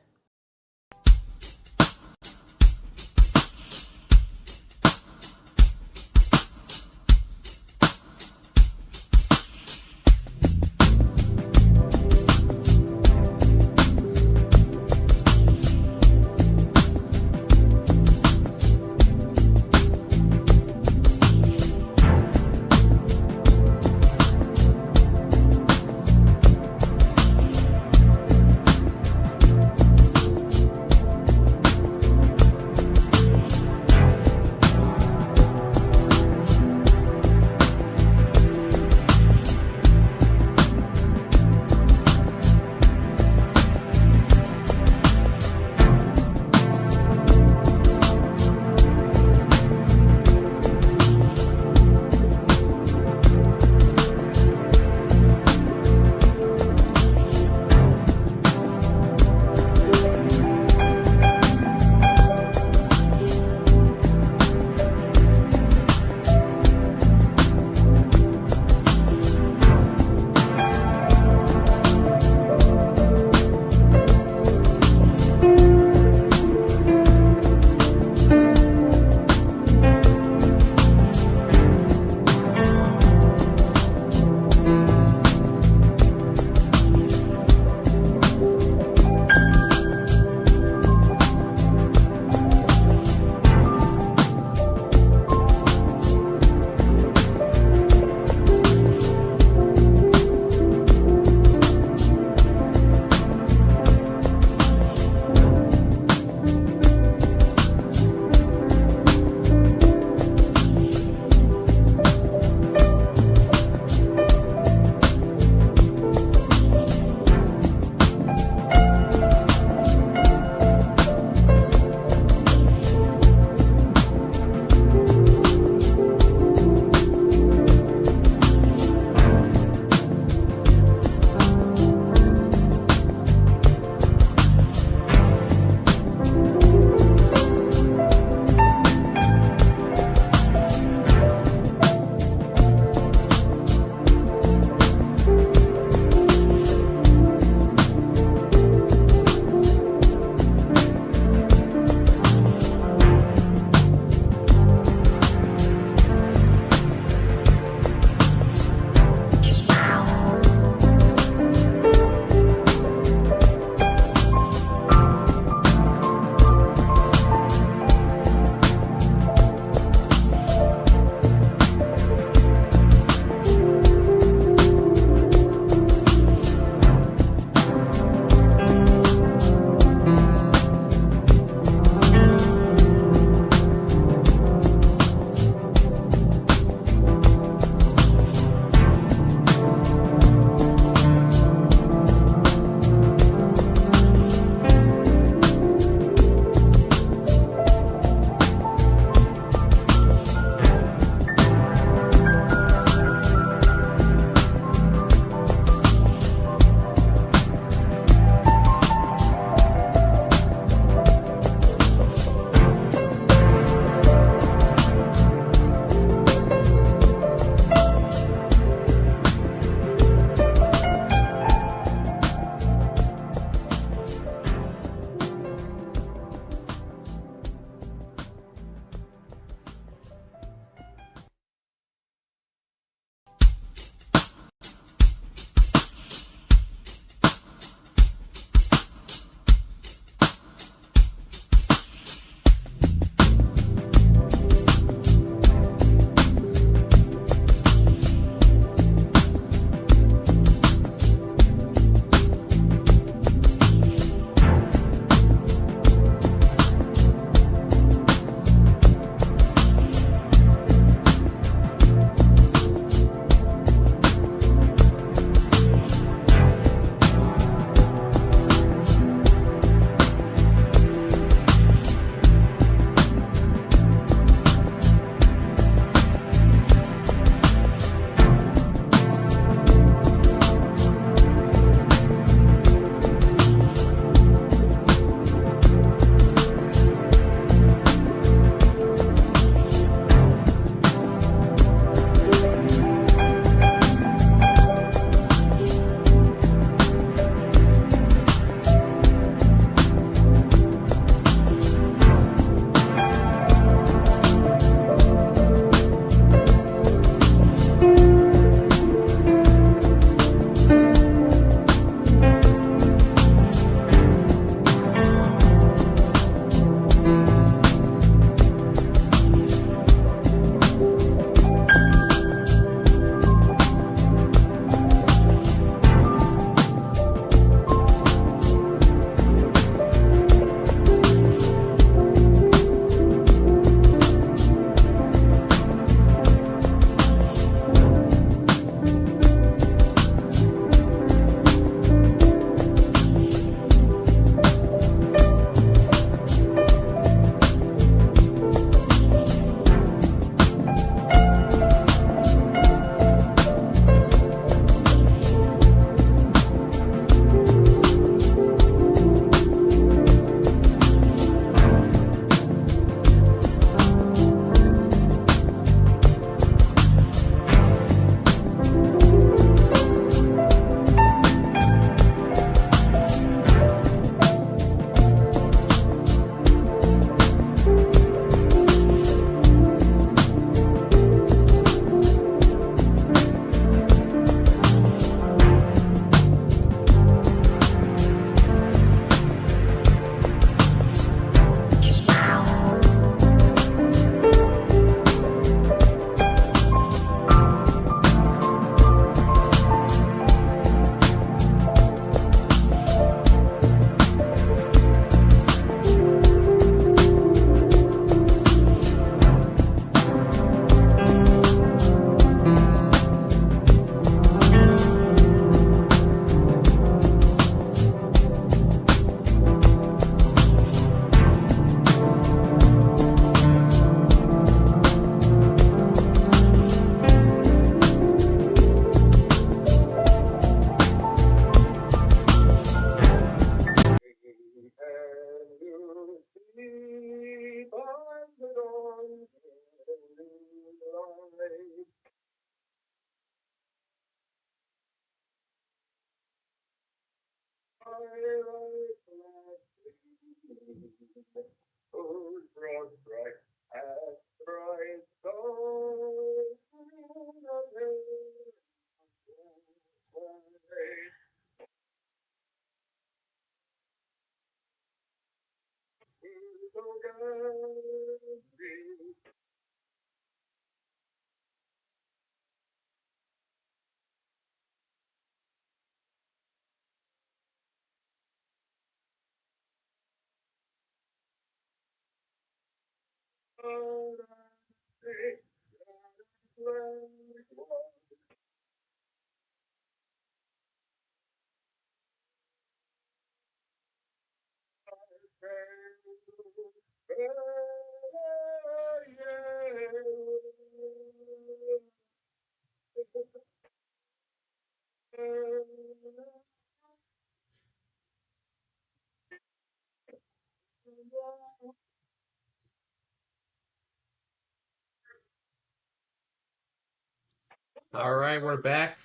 All right, we're back.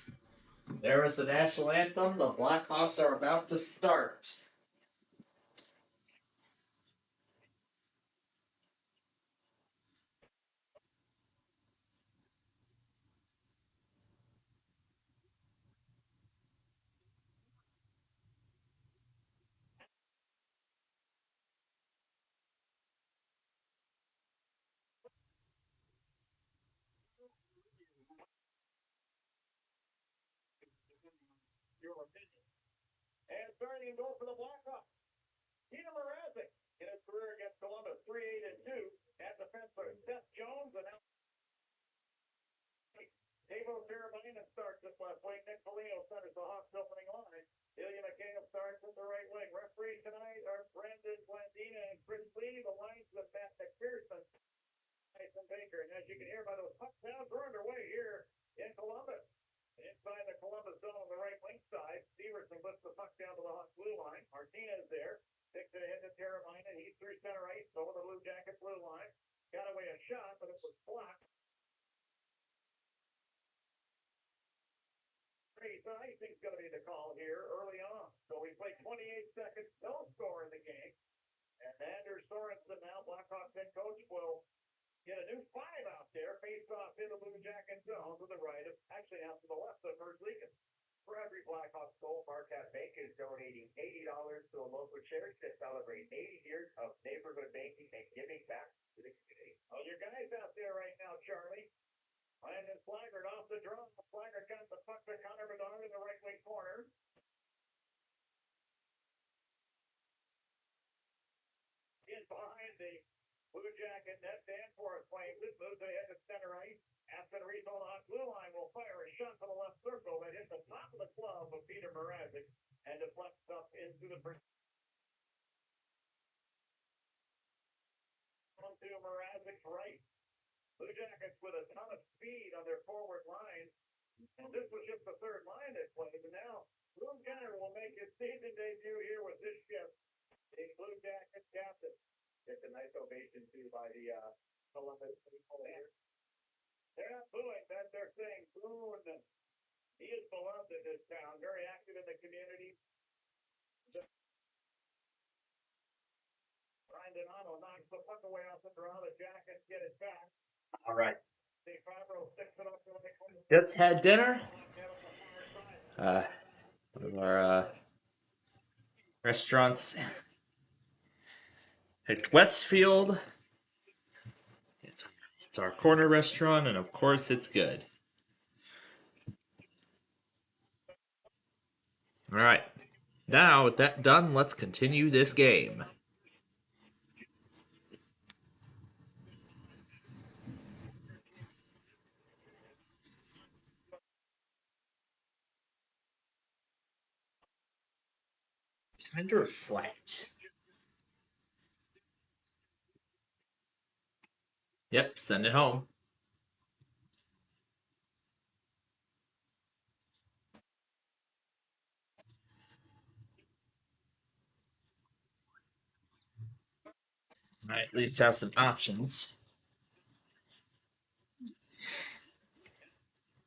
There is the national anthem. The Blackhawks are about to start. Your opinion. And starting goal for the Blackhawks. Peter Mrazek in his career against Columbus, 3-8-2. At defenseman Seth Jones and now Tavo Teravainen starts this last week. Nick Foligno centers the Hawks opening line. Ilya McCabe starts at the right wing. Referees tonight are Brendan Blandina and Chris Lee. The lines with Matt McPherson, Tyson Baker. And as you can hear by those puck sounds, we're underway here in Columbus. Inside the Columbus zone on the right wing side, Severson lifts the puck down to the Hawks blue line. Martinez there. Takes it ahead to Teravainen. He's through center ice over the Blue Jacket blue line. Got away a shot, but it was blocked. So icing's going to be the call here early on. So we play 28 seconds, no score in the game. And Anders Sorensen now, Blackhawks head coach, will get a new 5 out there, face off in the Blue Jacket zone to the right, actually out to the left of First Legion. For every Blackhawks goal, Marquette Bank is donating $80 to a local charity to celebrate 80 years of neighborhood banking and giving back to the community. Oh, your guys out there right now, Charlie. Landon Slaggert off the draw. Slaggert got the puck to Connor Bedard in the right wing corner. In behind the Blue Jacket net, Danforth claims it, moves ahead to center ice. Aspen Reese on the blue line will fire a shot to the left circle that hits the top of the glove of Peter Mrazek and deflects up into the onto Mrazek's right. Blue Jackets with a ton of speed on their forward line. And this was just the third line they played. And now Blue Gunner will make his season debut here with this shift. The Blue Jackets captain. It's a nice ovation too by the Columbus people here. They're not booing, that they're saying Boone. He is beloved in this town, very active in the community. Ryan Donato knocks the puck away off the draw. The Jackets get it back. All right. Sticks it up to the Just had dinner. One of our restaurants at Westfield. It's our corner restaurant, and of course, it's good. All right. Now, with that done, let's continue this game. Time to reflect. Yep, send it home. I at least have some options.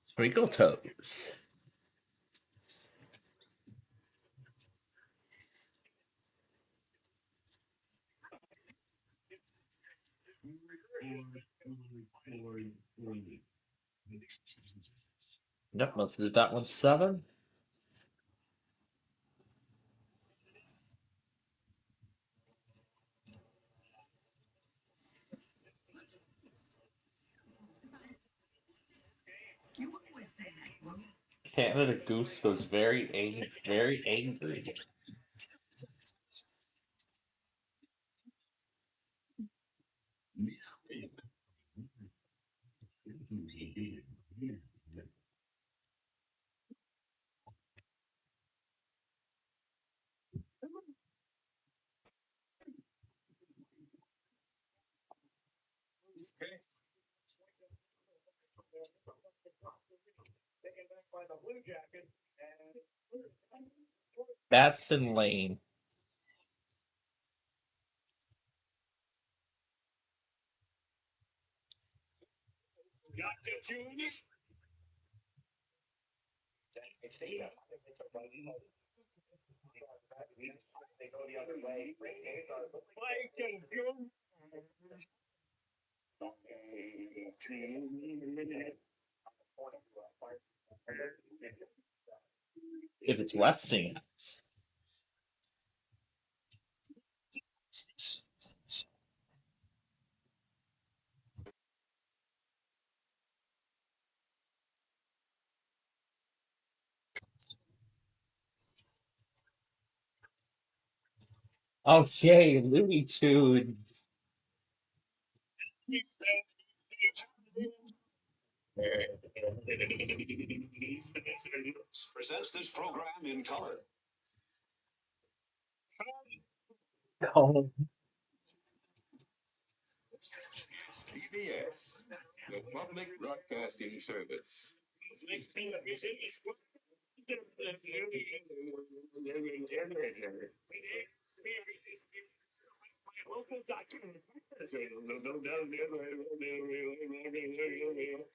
Sprinkle toes. Yep, let's do that one 7. Canada Goose was very angry. Batson Lane. If it's Westinghouse. Oh, yay, Looney Tunes. Presents this program in color. Oh. PBS, the Public Broadcasting Service.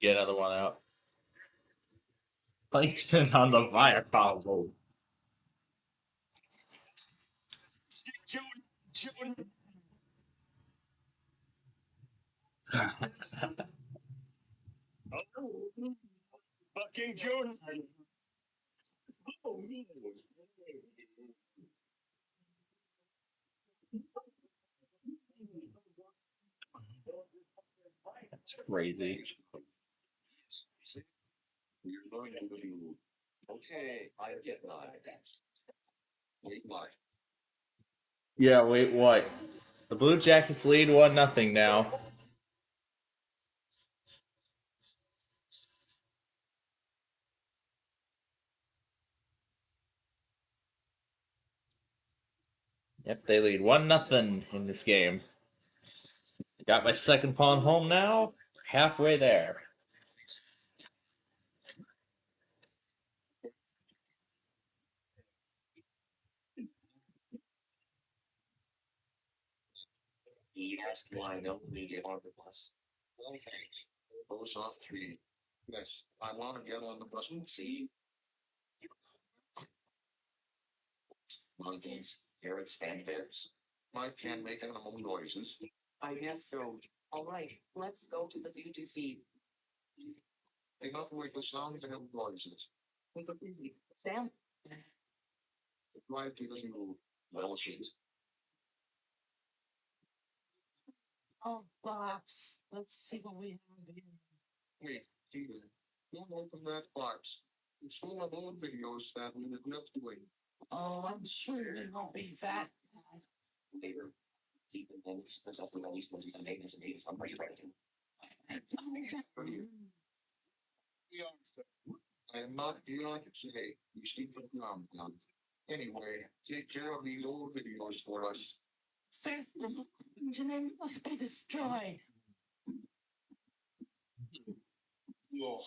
Get another one out. Plankton on the fire column. Fucking June. That's crazy. Okay, I get mine. Wait, what? Yeah, wait, what? The Blue Jackets lead 1-0 now. Yep, they lead 1-0 in this game. Got my second pawn home now. Halfway there. He asked why no we get on the bus. Well, thanks. Goes off 3. Yes, I want to get on the bus and see. Monkeys, parrots, and bears. I can make animal noises. I guess so. All right, let's go to the zoo to see. Enough with the sound and noises. Sam? Drive to the zoo. Well, shit. Oh, box. Let's see what we have here. Wait, Peter. Don't open that box. It's full of old videos that we regret doing. Oh, I'm sure it won't be that bad. Later. Keep in mind themselves for at least 27 days and days from Brady Predator. I am not beyond today. You sleep the ground down. Anyway, take care of these old videos for us. The internet must be destroyed. Oh.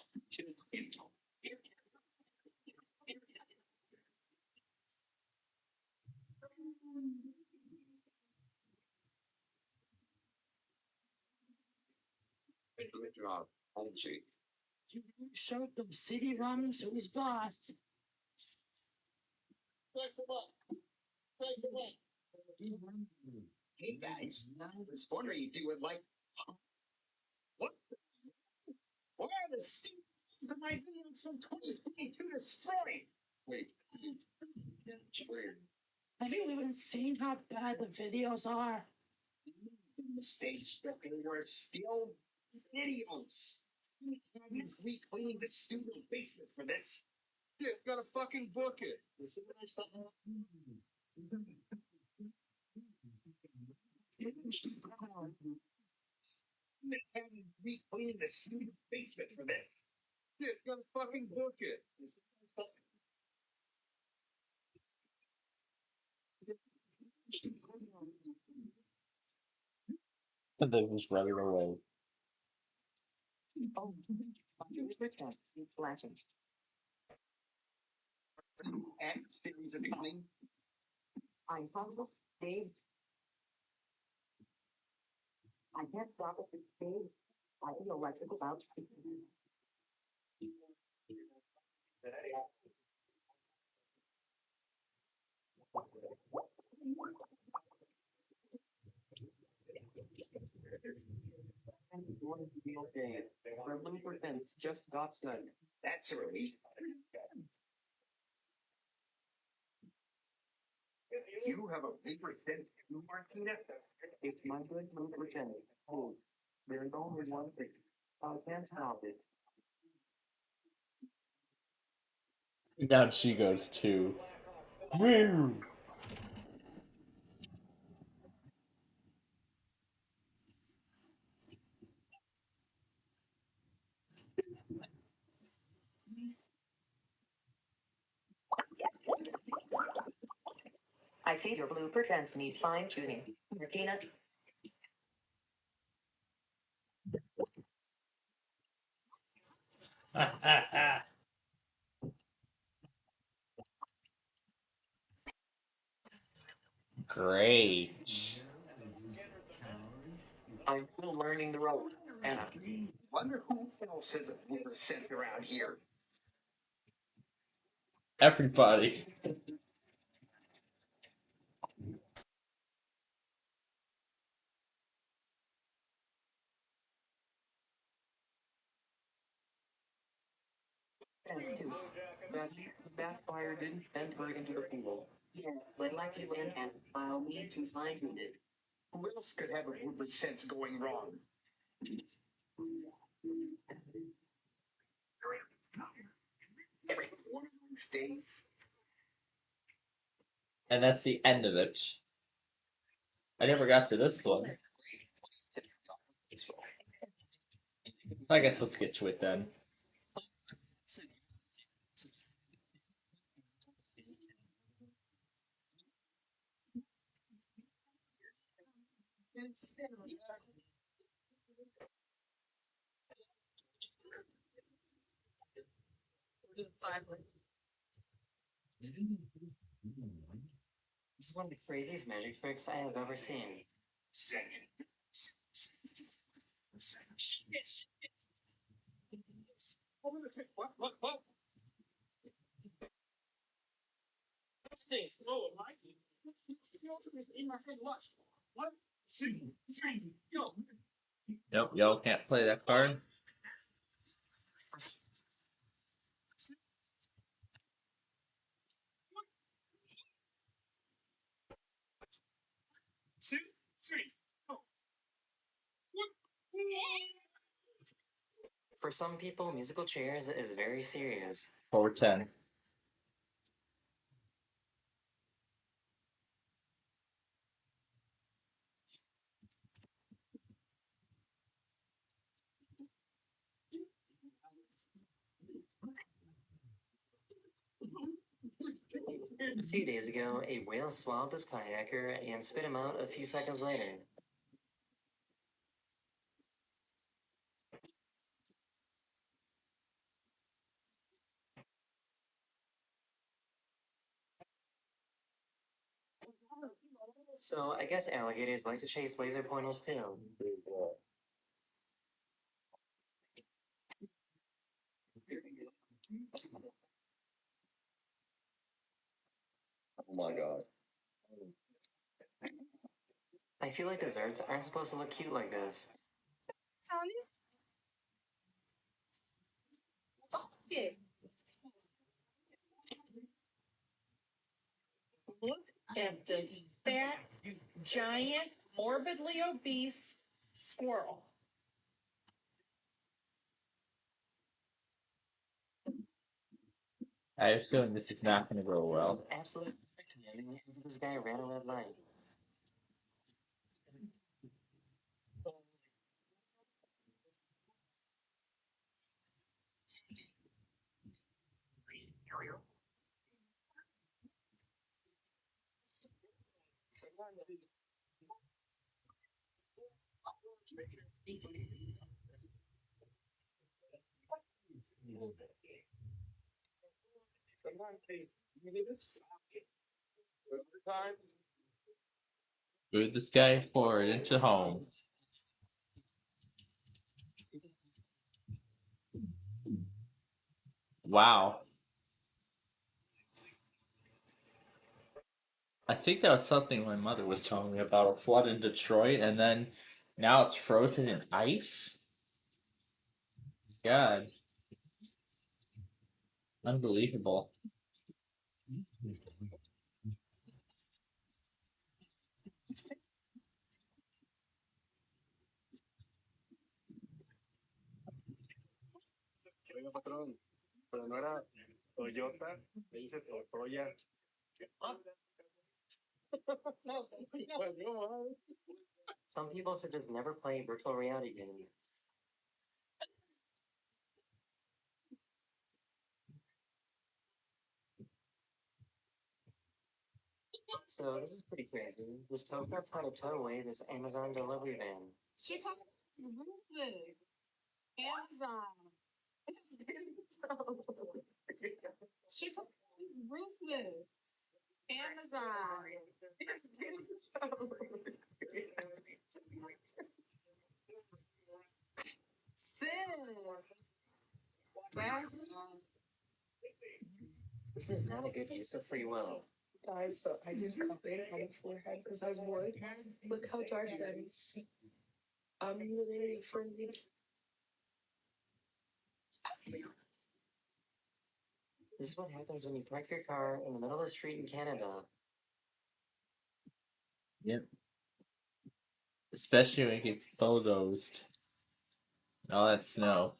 Good job. Home safe. You showed them CD-ROMs to his boss. Thanks a lot. Thanks a lot. Hey guys, I was wondering if you would like. What? Why are the CDs of my videos from 2022 destroyed? Wait. It's weird. Have you even seen how bad the videos are? The stage structure were still videos. I've been reclaiming the studio basement for this. Yeah, gotta fucking book it. Listen to something. I'm gonna have you re-cleaning the stupid basement for this. Yeah, you gotta fucking book it. And then just running away. Oh, flashing. And series are coming. I saw this, Dave. I can't stop it. It's Dave. I feel like it's about to. Just got started. That's a relief. You have a paper thin too, Martina? It's my good move percent. Oh, there's only one thing. I can't stop it. Down she goes too. Woo! I see your blue percents needs fine tuning. Martina. Great. I'm still learning the ropes, Anna. Wonder who else said that we were sent around here. Everybody. That backfire didn't send her into the pool. Yeah, would like to win and allow me to fine tune it. Who else could have a group of sense going wrong? Every one of these days. And that's the end of it. I never got to this one. I guess let's get to it then. This is one of the craziest magic tricks I have ever seen. What? This thing's full of lightning. This in my head. Watch. 1, 2, 3, go. Nope, y'all can't play that card. For some people, musical chairs is very serious. 410. A few days ago, a whale swallowed this kayaker and spit him out a few seconds later. So, I guess alligators like to chase laser pointers too. Oh my god. I feel like desserts aren't supposed to look cute like this. Look at this fat, giant, morbidly obese squirrel. I have a feeling this is not going to go It well. was absolutely perfect timing until this guy ran a red light. Move this guy forward into home. Wow. I think that was something my mother was telling me about a flood in Detroit, and then now it's frozen in ice? God. Unbelievable. Oiga, patrón, pero no era Toyota, le dice Totoya. Some people should just never play virtual reality games. So this is pretty crazy. This tow truck tried to tow away this Amazon delivery van. Chicago's ruthless. Amazon. It's getting towed. Chicago's ruthless. Amazon. It's getting towed. Sis. Guys, This is not a good use of free will. guys, so I did cup it on the forehead because I was worried. Look how dark that is. I'm literally afraid. This is what happens when you park your car in the middle of the street in Canada. Yep. Especially when it gets bulldozed. All that snow.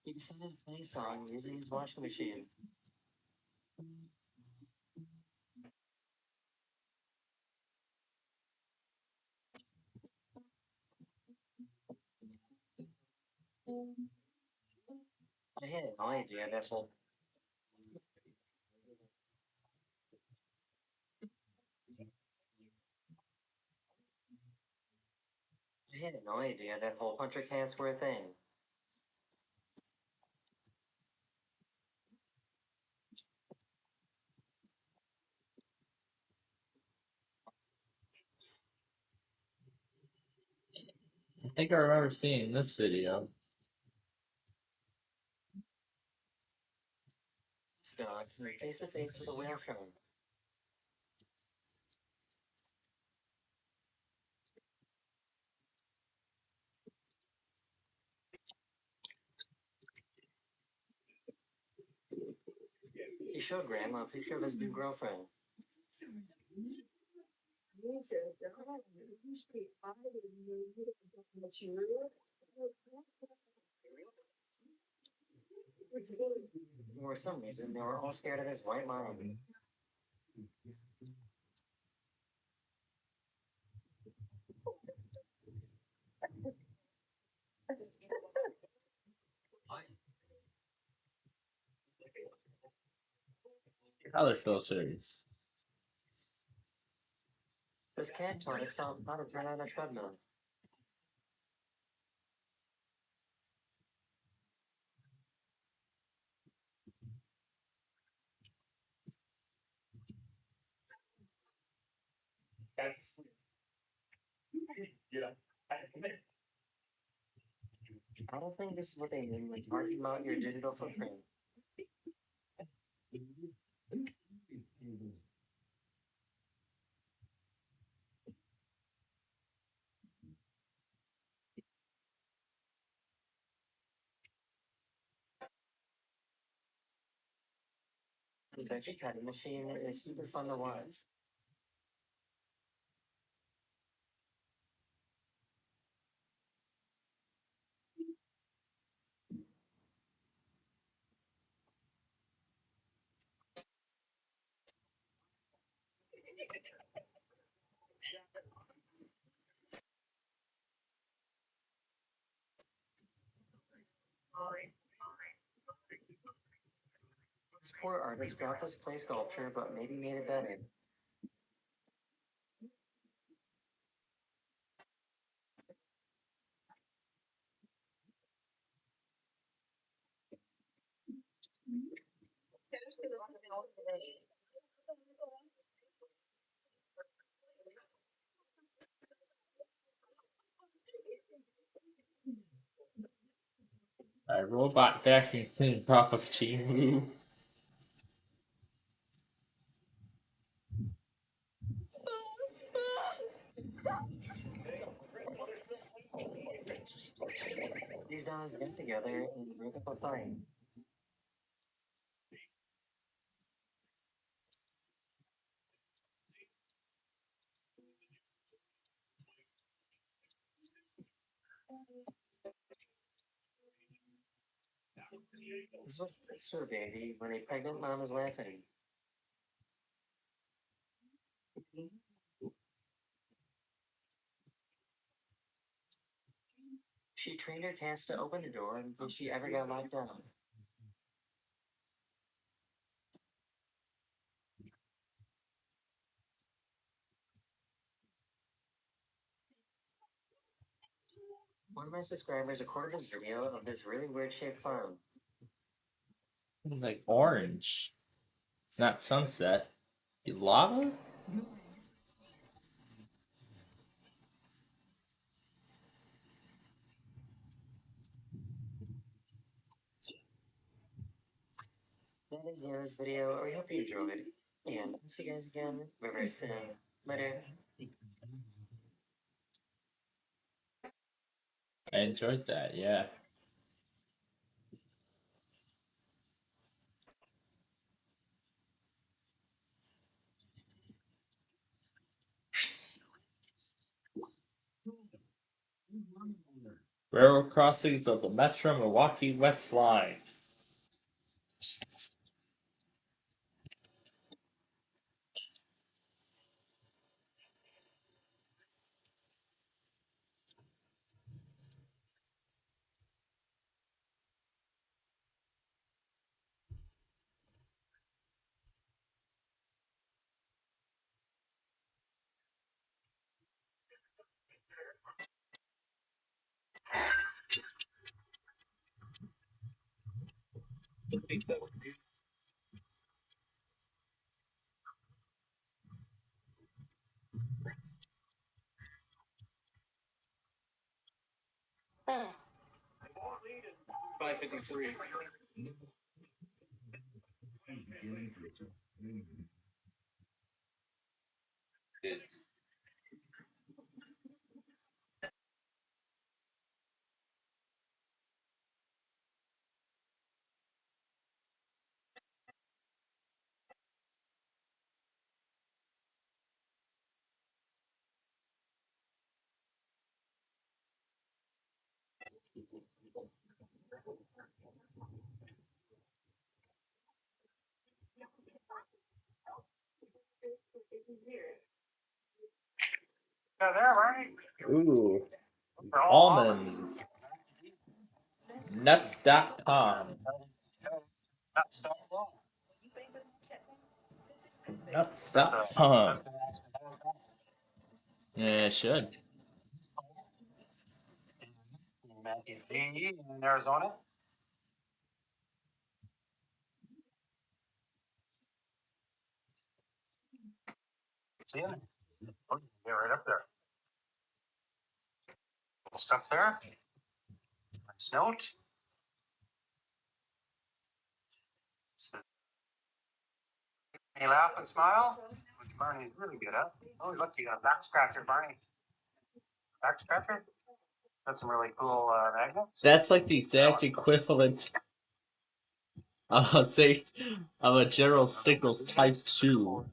He decided to play a song using his washing machine. I had no idea that whole hole puncher cans were a thing. I think I remember seeing this video. This dog came face to face with a whale shark. He showed Grandma a picture of his new girlfriend. For some reason, they were all scared of this white mom. Color filters. This cat taught itself how to turn on a treadmill. I don't think this is what they mean when talking about your digital footprint. This veggie cutting machine is super fun to watch. This poor artist dropped this clay sculpture, but maybe made it better. A robot vacuum cleaner off of Timu. These dogs got together and broke up a fight. This is what it's for, baby, when a pregnant mom is laughing. She trained her cats to open the door in case she ever got locked out. One of my subscribers recorded this video of this really weird shaped clown. It's like orange. It's not sunset. Lava? That is the end of this video. We hope you enjoyed. And see you guys again very, very soon. Later. I enjoyed that, yeah. Railroad crossings of the Metro Milwaukee West Line. Ooh. Almonds. Nuts.com. Nuts.com. Yeah, it should. In Arizona. See him? Oh, yeah, right up there. Little stuff there. Nice note. Can you laugh and smile? Which Barney's really good at. Oh, look, you got a back scratcher, Barney. Back scratcher? Got some really cool magnets. That's like the exact equivalent say, of a General Signals Type 2.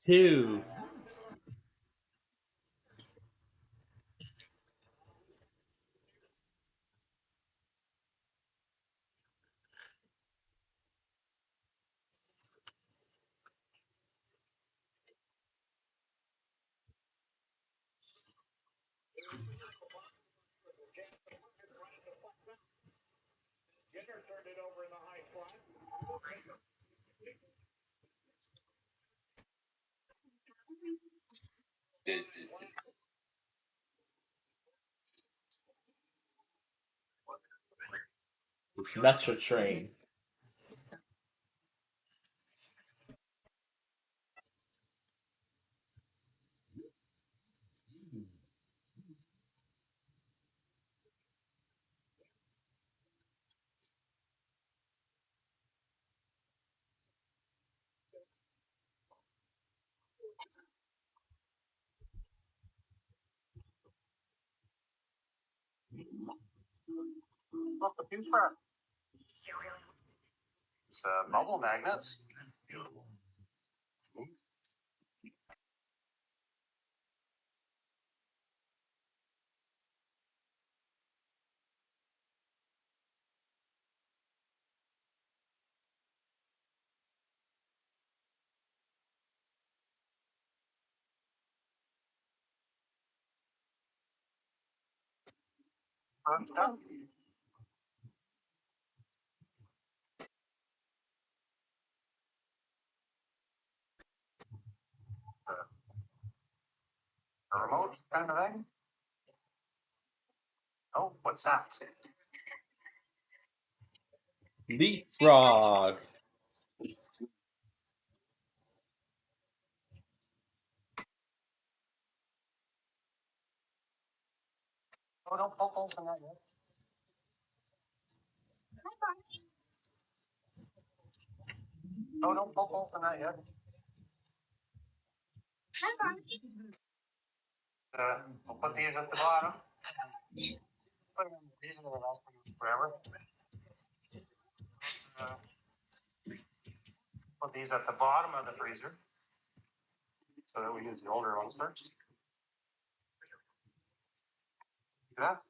2. It's Metro Train. What's the fuse for? It's bubble magnets. A remote kind of thing? Oh, what's that? Leapfrog. Oh, don't poke holes in that yet. Oh, don't poke holes in that yet. We'll put these at the bottom. Put them in the freezer to last forever. Put these at the bottom of the freezer so that we use the older ones first. See that?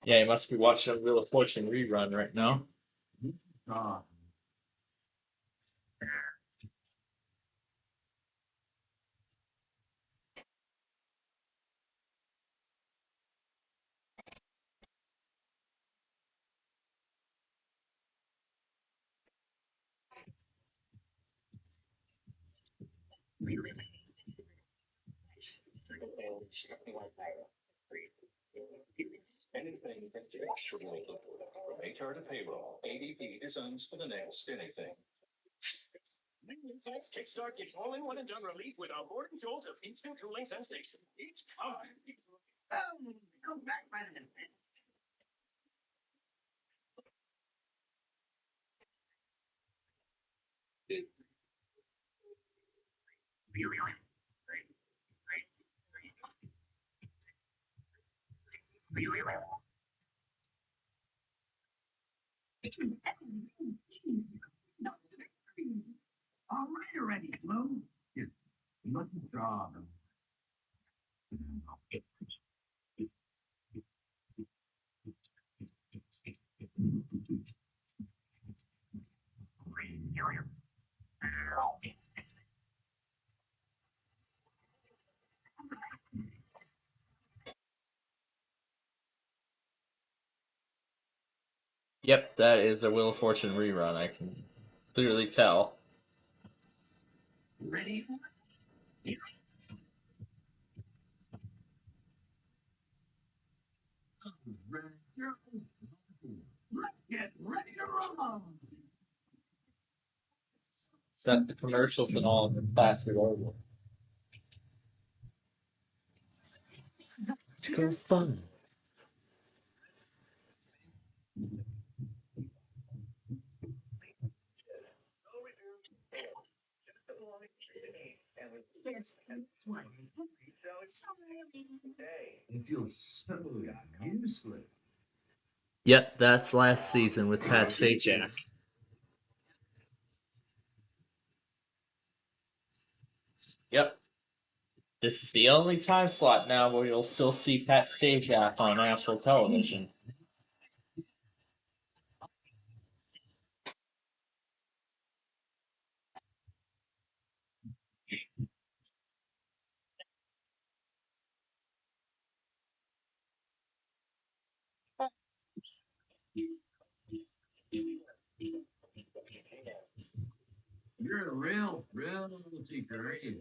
Yeah, you must be watching a Wheel of Fortune rerun right now. Anything that's extraordinary. From HR to payroll, ADP designs for the next anything. Let's kickstart your all-in-one and done relief with our Morton Jolt of instant cooling sensation. Each car. Go back by the defense. All right already, Flo. Good job. Yep, that is the Wheel of Fortune rerun. I can clearly tell. Ready? Let's get ready to rumble. Set the commercials and all the plastic over. To go fun. It feels so useless. Yep, that's last season with Pat Sajak. Yep. This is the only time slot now where you'll still see Pat Sajak on national television. You're a real teacher, aren't you?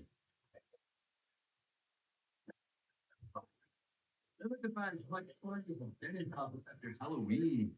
Look at the fact like fun after Halloween.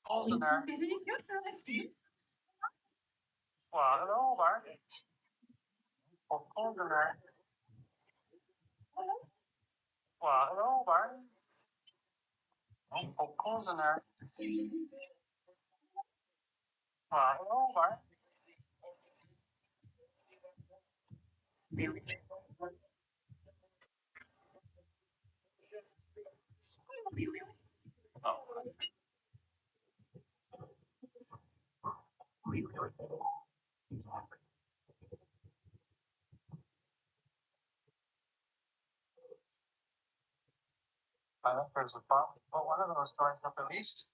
Holes in there. Well, hello, Bart. Holes in there. Well, hello, Bart. Holes in there. Well, hello, Bart. Oh. I think there's a problem. But one of those toys up at least.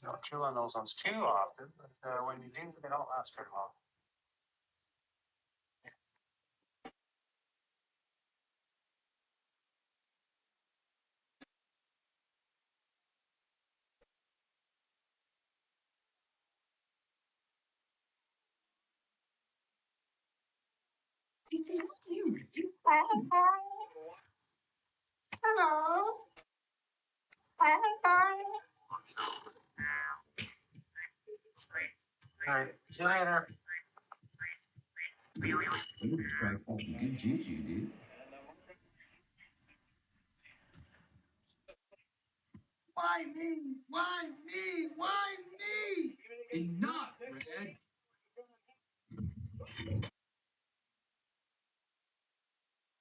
You don't chew on those ones too often, but when you do, they don't last very long. Hello. All right. See you later. Why me? Why me? Why me? Enough, Red.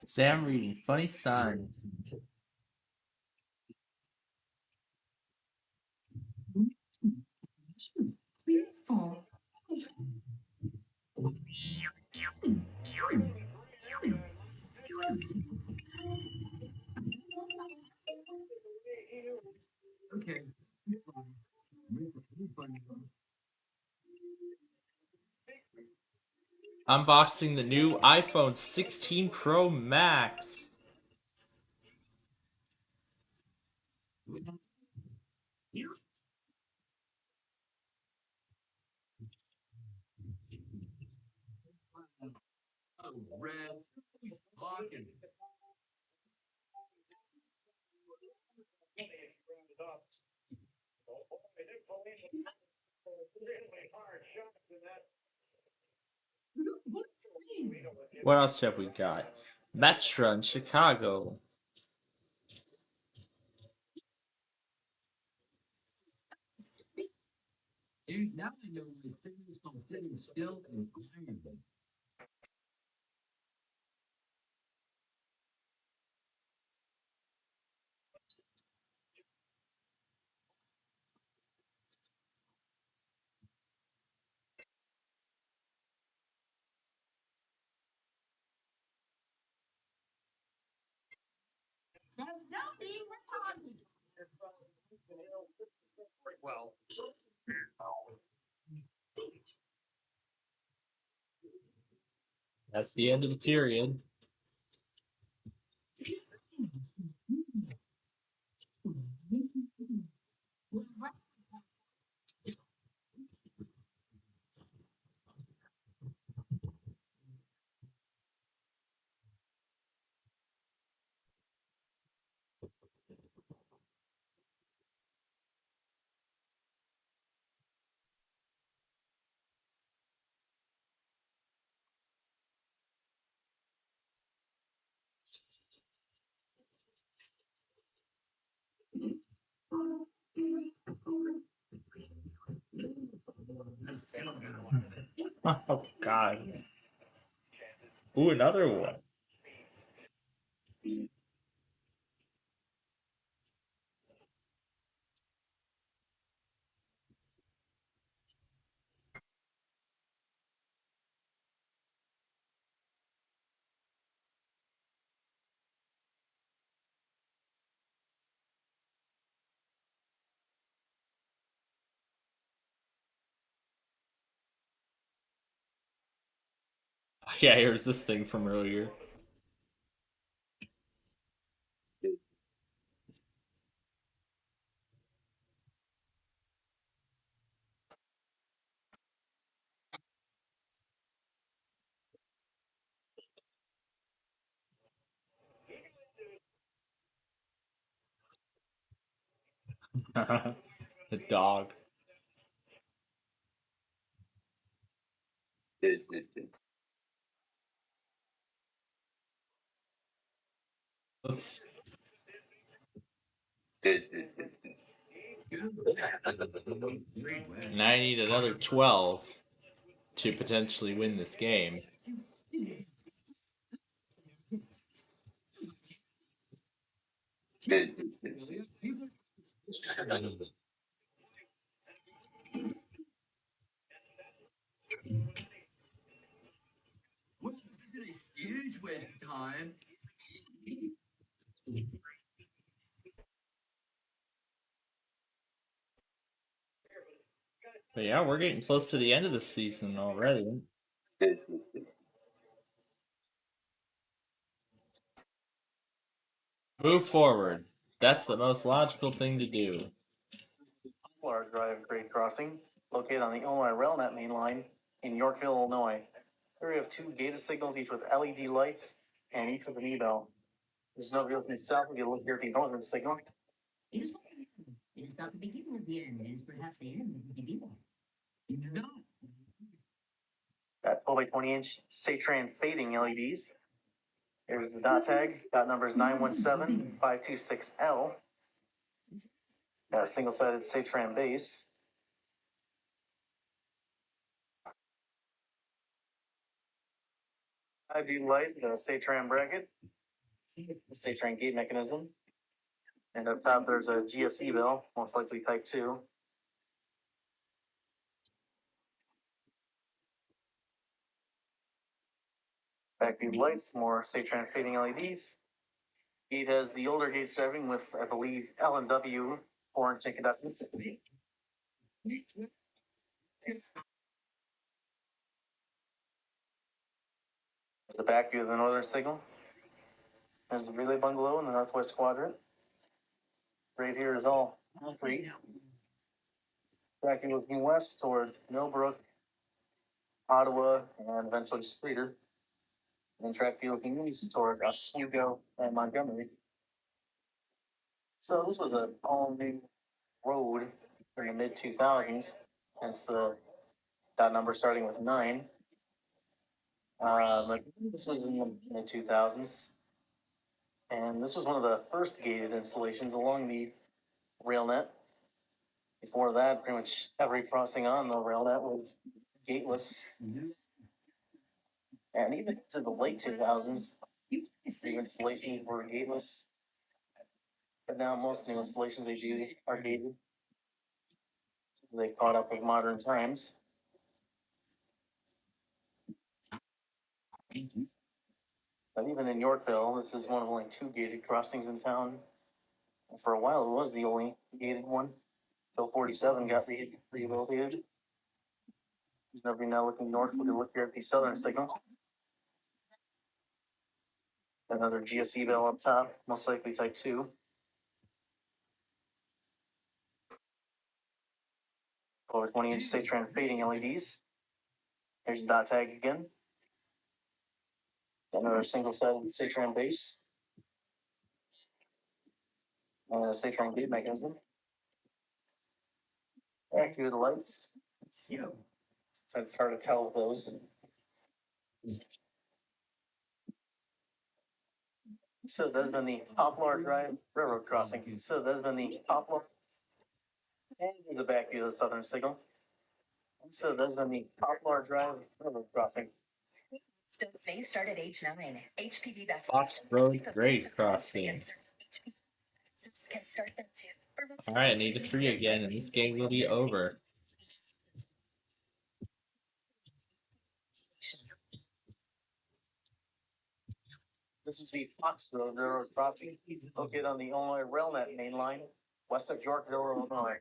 Sam reading funny sign. Okay. Unboxing the new iPhone 16 Pro Max. Oh, Red. Who's talking? What else have we got? Metra in Chicago. Dude, now I know my fingers from sitting still and iron. Well. That's the end of the period. Oh God. Ooh, another one. Yeah, here's this thing from earlier. The dog. Let's. And I need another 12 to potentially win this game. Well, this is a huge waste of time. But yeah, we're getting close to the end of the season already. Move forward. That's the most logical thing to do. Large Drive Grade Crossing, located on the Illinois RailNet main line in Yorkville, Illinois. Here we have two gated signals, each with LED lights, and each with an E-bell. There's no view from the south. We can look here at the northern signal. It is not the end. It is not the beginning of the end. It is perhaps the end of the beginning. No. 12 by 20 inch Satran fading LEDs. Here's the dot tag. Dot number is 917526L. Got a single-sided Satran base. ID light, the Satran bracket, the Satran gate mechanism, and up top there's a GSE bell, most likely Type 2. Backview lights, more Satran fading LEDs. Gate has the older gate striping with, I believe, L&W orange incandescents. The back view of the northern signal. There's the relay bungalow in the northwest quadrant. Right here is all concrete. Back view looking west towards Millbrook, Ottawa, and eventually Streeter. And track view looking east towards Oswego and Montgomery. So this was an all new road during the mid 2000s, hence the dot number starting with 9. But this was in the mid 2000s, and this was one of the first gated installations along the rail net. Before that, pretty much every crossing on the rail net was gateless. And even to the late 2000s, the installations were gateless. But now most new installations they do are gated. They've caught up with modern times. But even in Yorkville, this is one of only 2 gated crossings in town. For a while, it was the only gated one. Till 47 got rehabilitated. There's nobody now looking north. We can look here at the southern signal. Another GSE bell up top, most likely Type 2. Over 20 inch Satran fading LEDs. Here's the dot tag again. Another single sided Satran base. And a Satran gate mechanism. Back to the lights. So it's hard to tell with those. So that's been the Poplar Drive Railroad crossing. So that's been the Poplar. And the back view of the southern signal. So that's been the Poplar Drive Railroad crossing. Stones may start at age 9. HPV Fox Road grade crossing. Can start them too. Alright, I need a 3 again, and this game will be over. This is the Fox Road Railroad crossing, located on the Illinois RailNet main line, west of Yorkville, Illinois.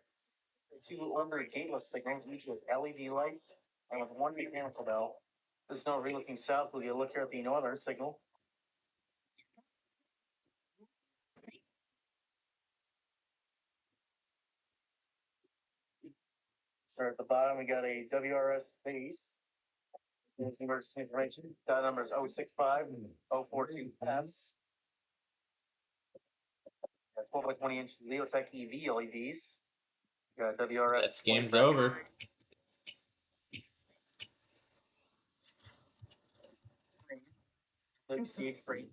2 older gateless signals, each with LED lights and with 1 mechanical bell. This is no relooking south. We'll get a look here at the northern signal. Start at the bottom, we got a WRS base. There's emergency information. Dot number is 065-042S. 12 by 20 inch Leotech EV LEDs. Got WRS. This game's over. Seed free.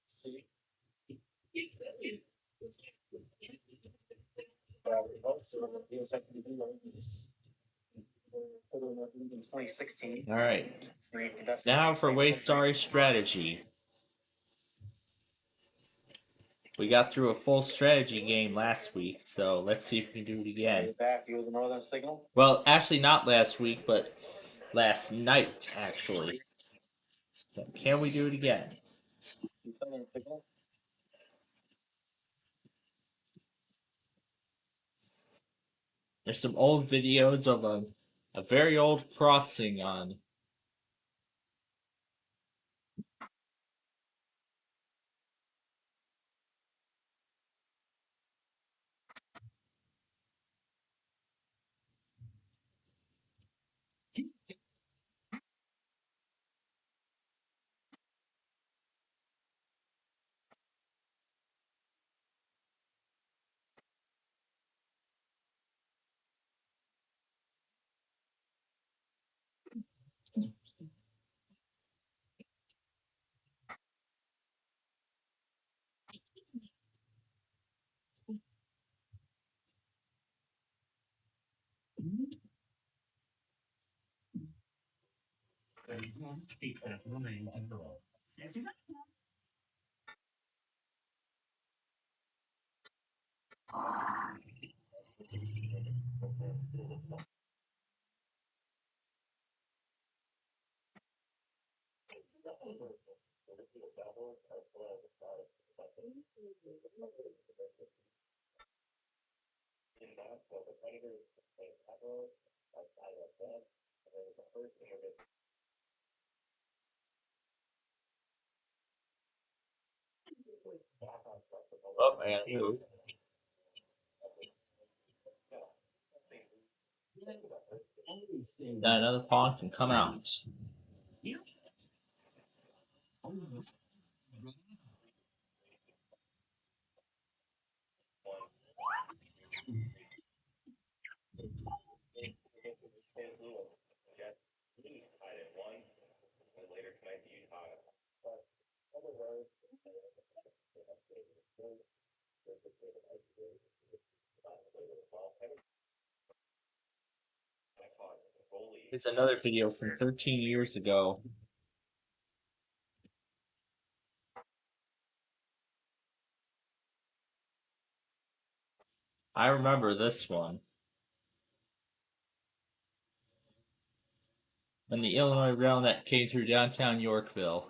See. In 2016. Alright. Now for Waste Sorry strategy. We got through a full strategy game last week, so let's see if we can do it again. Back view of the northern signal. Well, actually not last week, but last night, actually. So can we do it again? Southern signal. There's some old videos of a very old crossing on Oh man, now another pawn can come out. It's another video from 13 years ago. I remember this one. When the Illinois RailNet came through downtown Yorkville.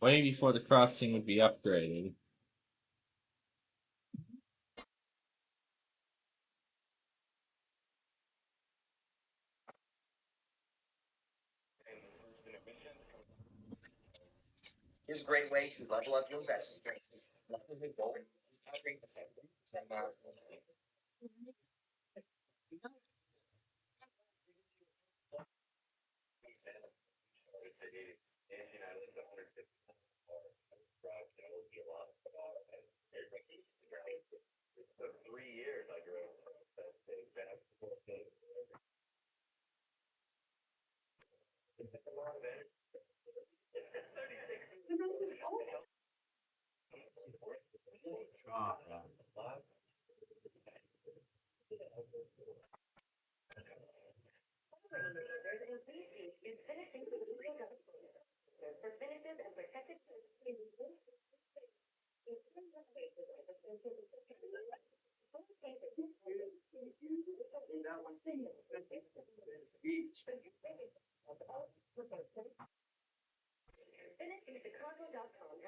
Way before the crossing would be upgraded. Here's a great way to level up your investment.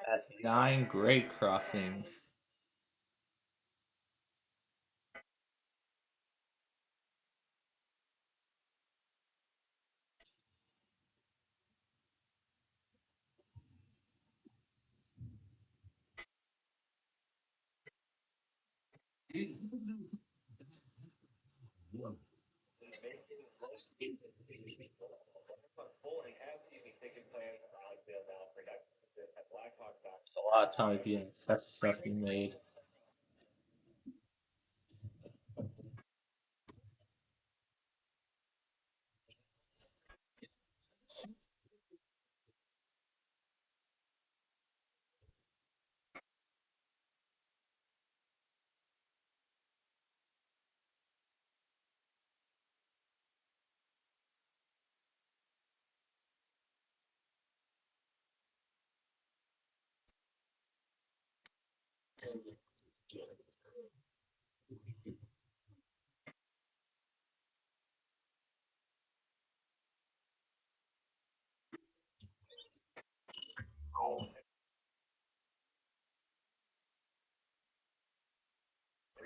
That's 9 great crossings. A lot of time being such stuff being made. All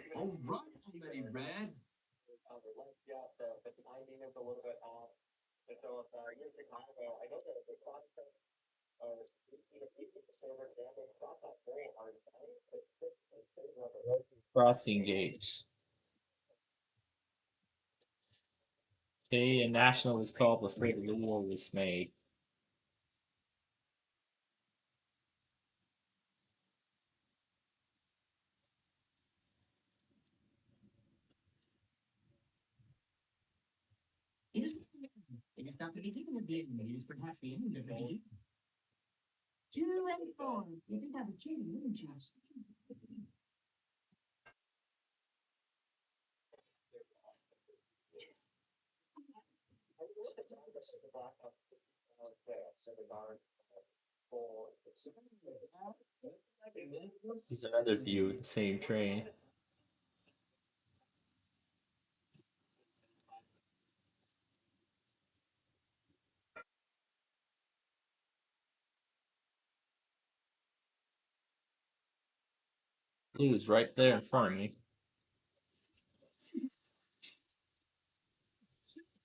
right, already red. Crossing gates. Canadian National was called before the video was made. It is not the beginning of the end. It is perhaps the end of the beginning. 2 and 4. You did have a change, didn't you? There's another view of the same train. Blue's right there in front of me.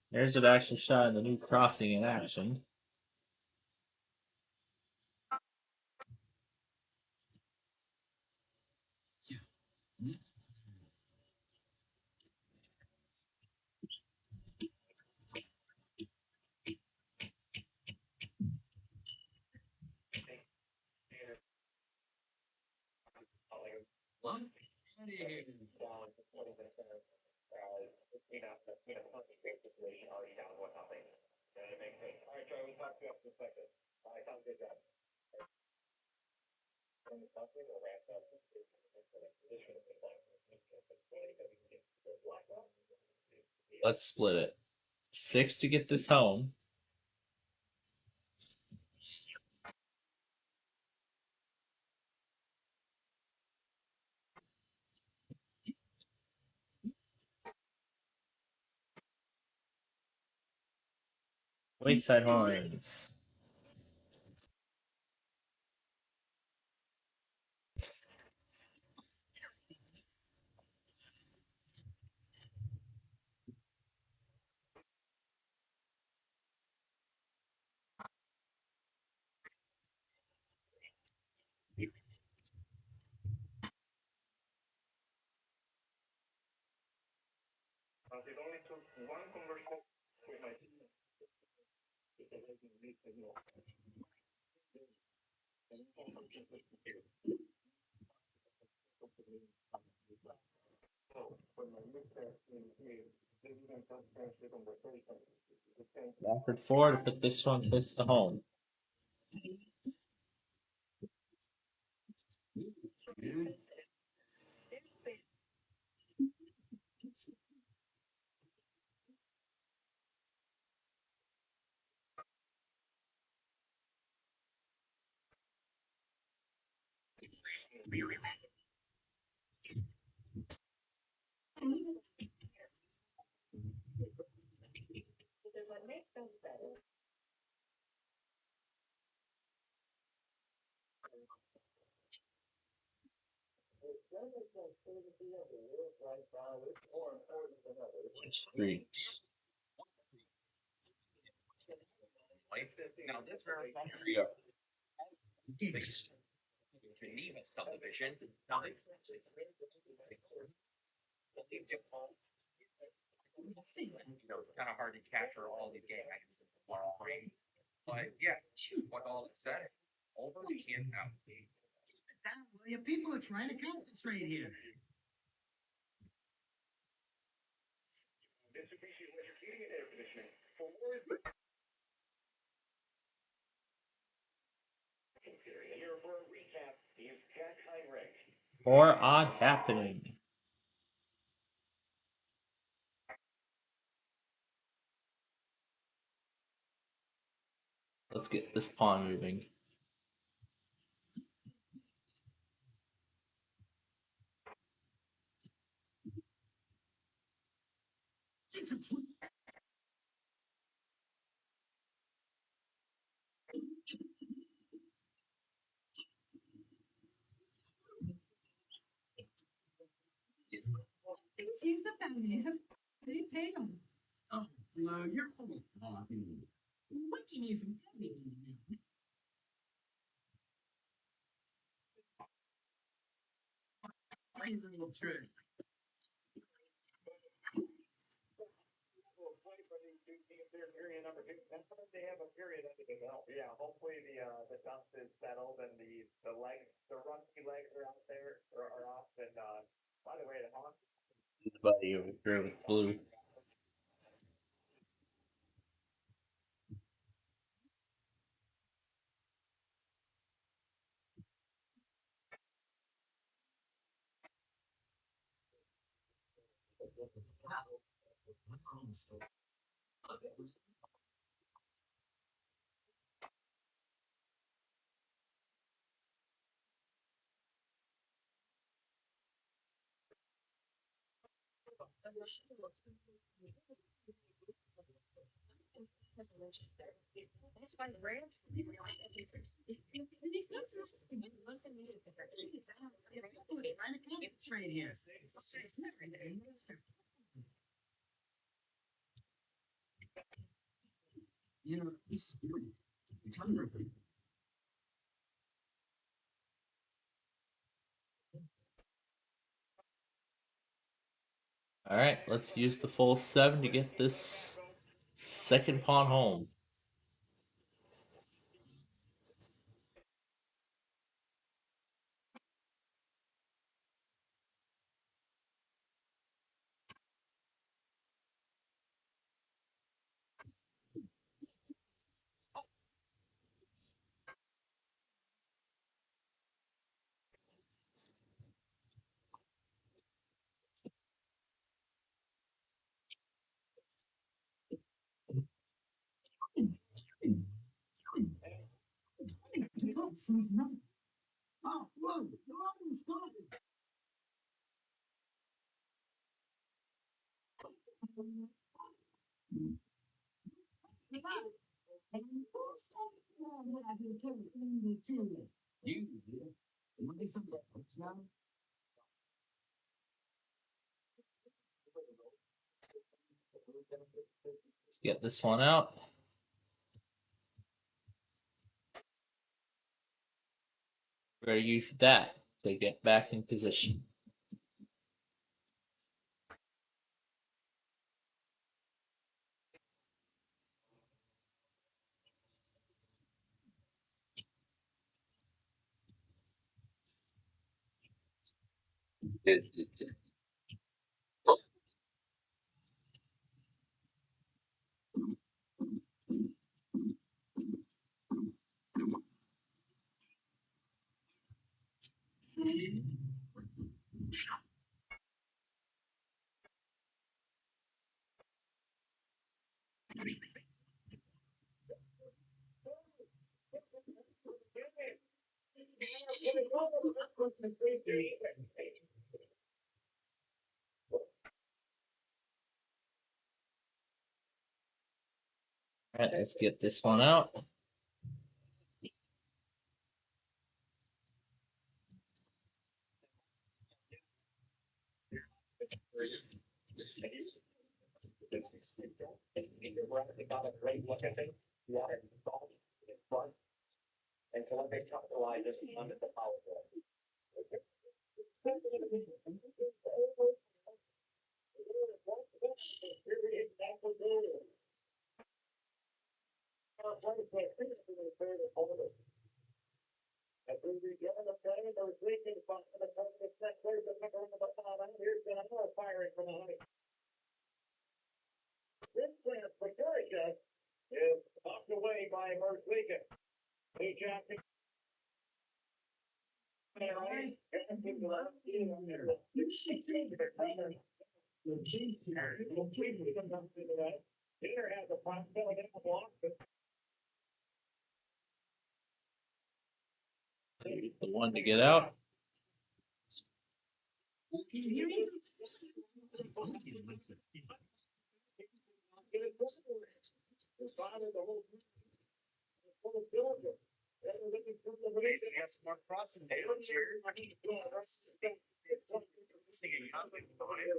There's an action shot of the new crossing in action. Let's split it. 6 to get this home. Wayside Horns. It only took one conversation with my team. Backward 4 to put this one close to home. Street. Now this verifies Geneva subdivision. Now they it's kind of hard to capture all these game items in one frame. But yeah, with all that said, over the can't out. Your people are trying to concentrate here. More odd happening. Let's get this pawn moving. Use the family have they paid on. Oh, no, you're almost talking. Winking isn't coming. Plain little trick. They have a period under the belt. Yeah, hopefully the dust is settled and the legs, the rusty legs are out there or are off. And by the way, the Hawks. Buddy over here with blue. Alright, let's use the full 7 to get this second pawn home. Let's get this one out. We're going to use that to get back in position. Alright, let's get this one out. And Columbia capitalizes on the power. This chance for Georgia is knocked away by Merzliga. New Jackson. Dinner has a possibility of block. The one to get out. Got some more crossing damage here. Singing conflict going in.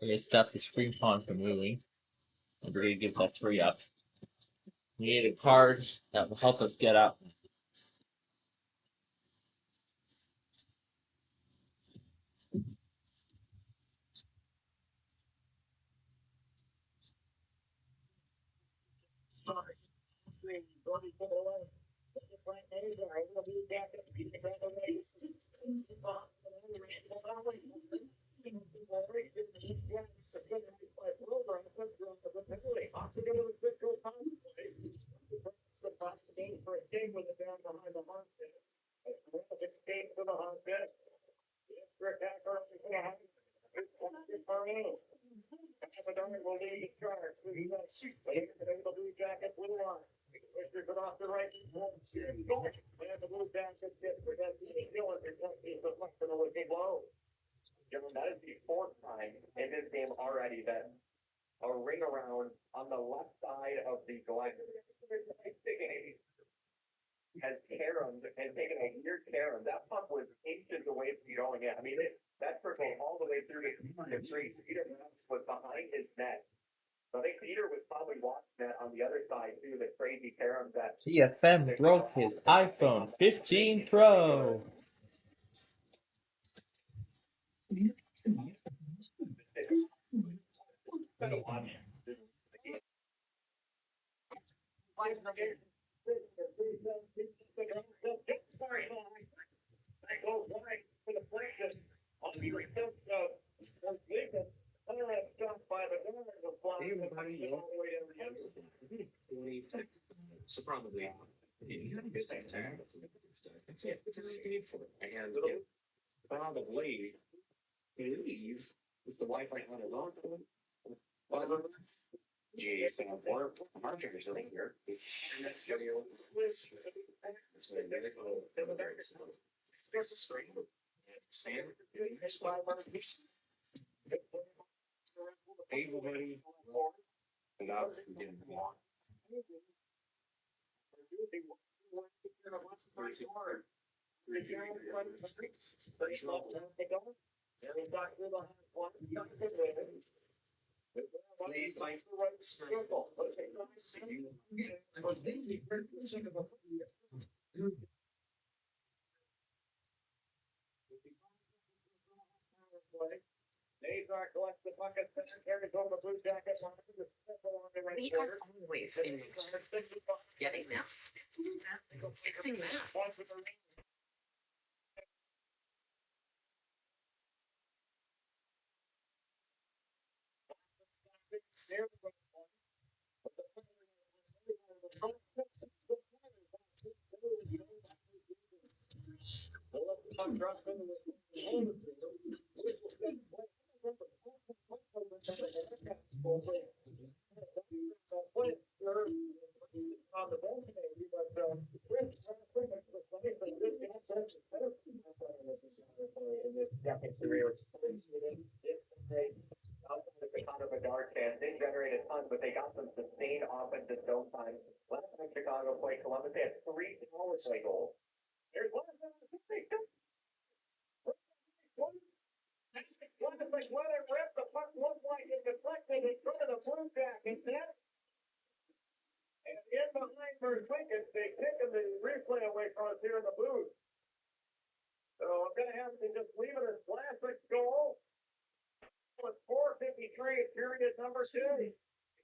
We're going to stop the screen pawn from moving. And we're going to give that 3 up. We need a card that will help us get up. State for a king with the down behind the hard pit. Escape to the hard pit. Attacker will lead the charge. The blue jacket blue line. Put off the right. And the blue jacket gets for that killing the looking low. That is the fourth time in this game already that a ring around on the left side of the glider has caromed and taken a weird carom. That puck was inches away from going in. I mean, that trickled all the way through the tree. Peter was behind his net. So I think Peter was probably watching that on the other side too, the crazy carom that TFM broke his iPhone 15 Pro. So probably that's it. That's how I paid for it. And probably believe it's the Wi-Fi on it on. But geez, they don't work. The hard drives are right here. Next video. That's my medical. This is screen. Sam. Hey everybody. Enough. Please like We are always in getting this, fixing that. They generated tons, but they got some sustained offensive zone time. Last time Chicago played Columbus, they had 3 power play goals. There's one like let it rip. The puck looked like it deflected in front of the Blue Jackets net. And in behind for Twinkets, they taken the replay away from us here in the booth. So I'm going to have to just leave it as classic goal. It's 4:53 period number 2.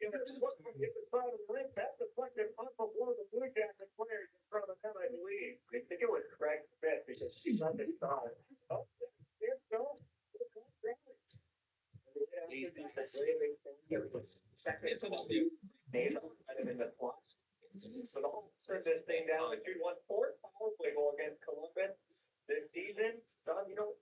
If it's what from the side of the rink, that deflected puck will blow the Blue Jacket players in front of the net, I believe. I think it was Craig Smith because he got the shot. Oh, there's go. Second, in the slot. So the whole turns this thing down to 2-1 fourth power play goal against Columbus this season. Don, you know,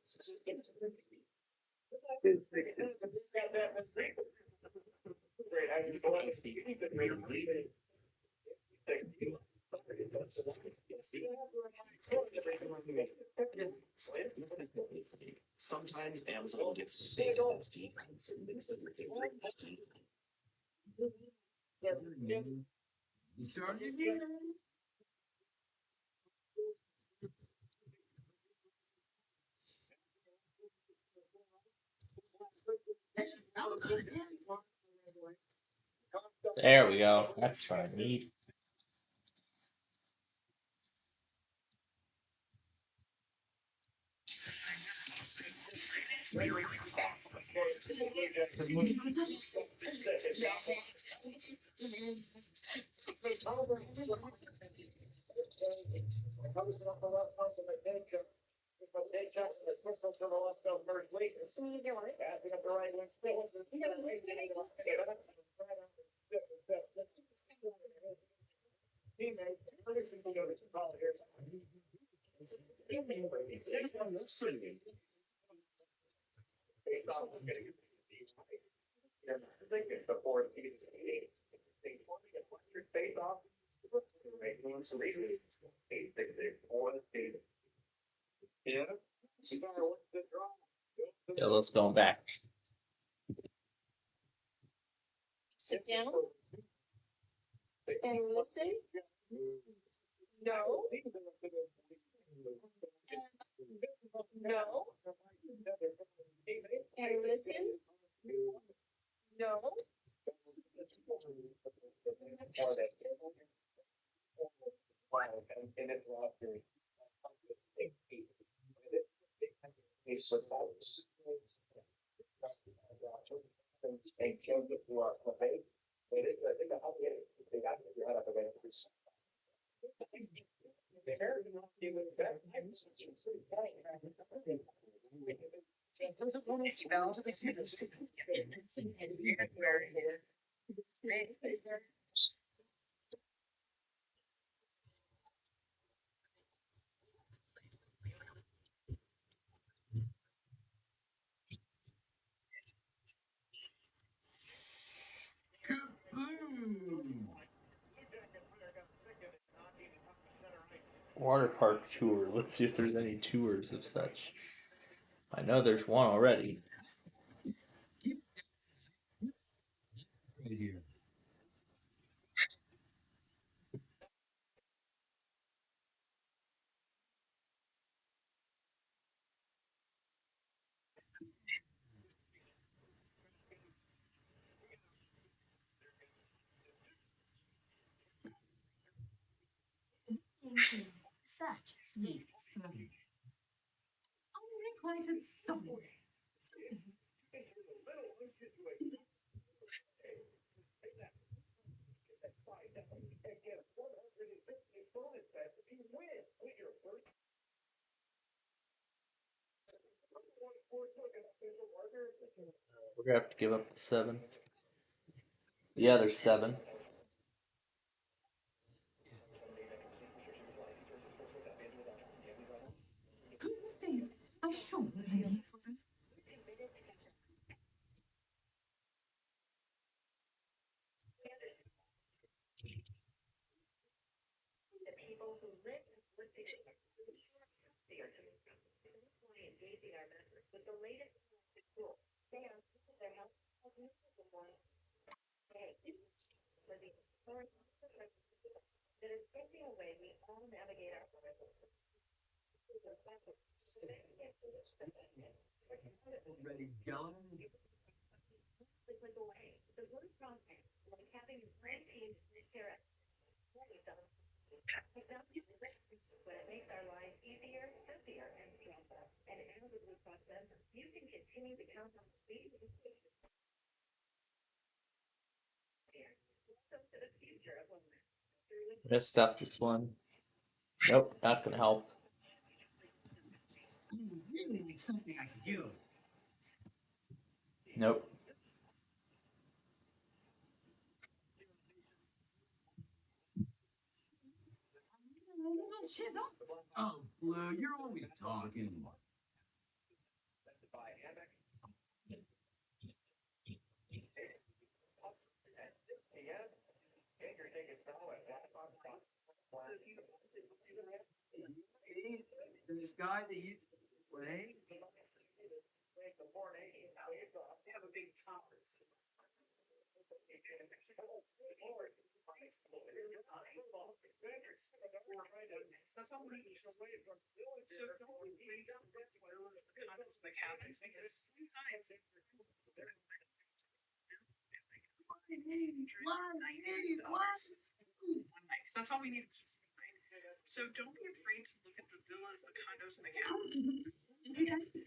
sometimes Amazon gets fake SD and makes it ridiculous. There we go. That's what I need. Yeah, let's go back. Sit down and listen. No. No. And listen. No. Water park tour. Let's see if there's any tours of such. I know there's one already. Such sweet song. Unrequited song. We're gonna have to give up the 7. Yeah, there's 7. Steve, I sure would be for it. Ready, go. I'm gonna stop this one. Nope, not gonna help. Really need something I can use. Nope. Oh, Blue, you're always talking. This guy that you play? That's all we need. So don't be afraid to look at the villas, the condos, and the cabins. Villas, the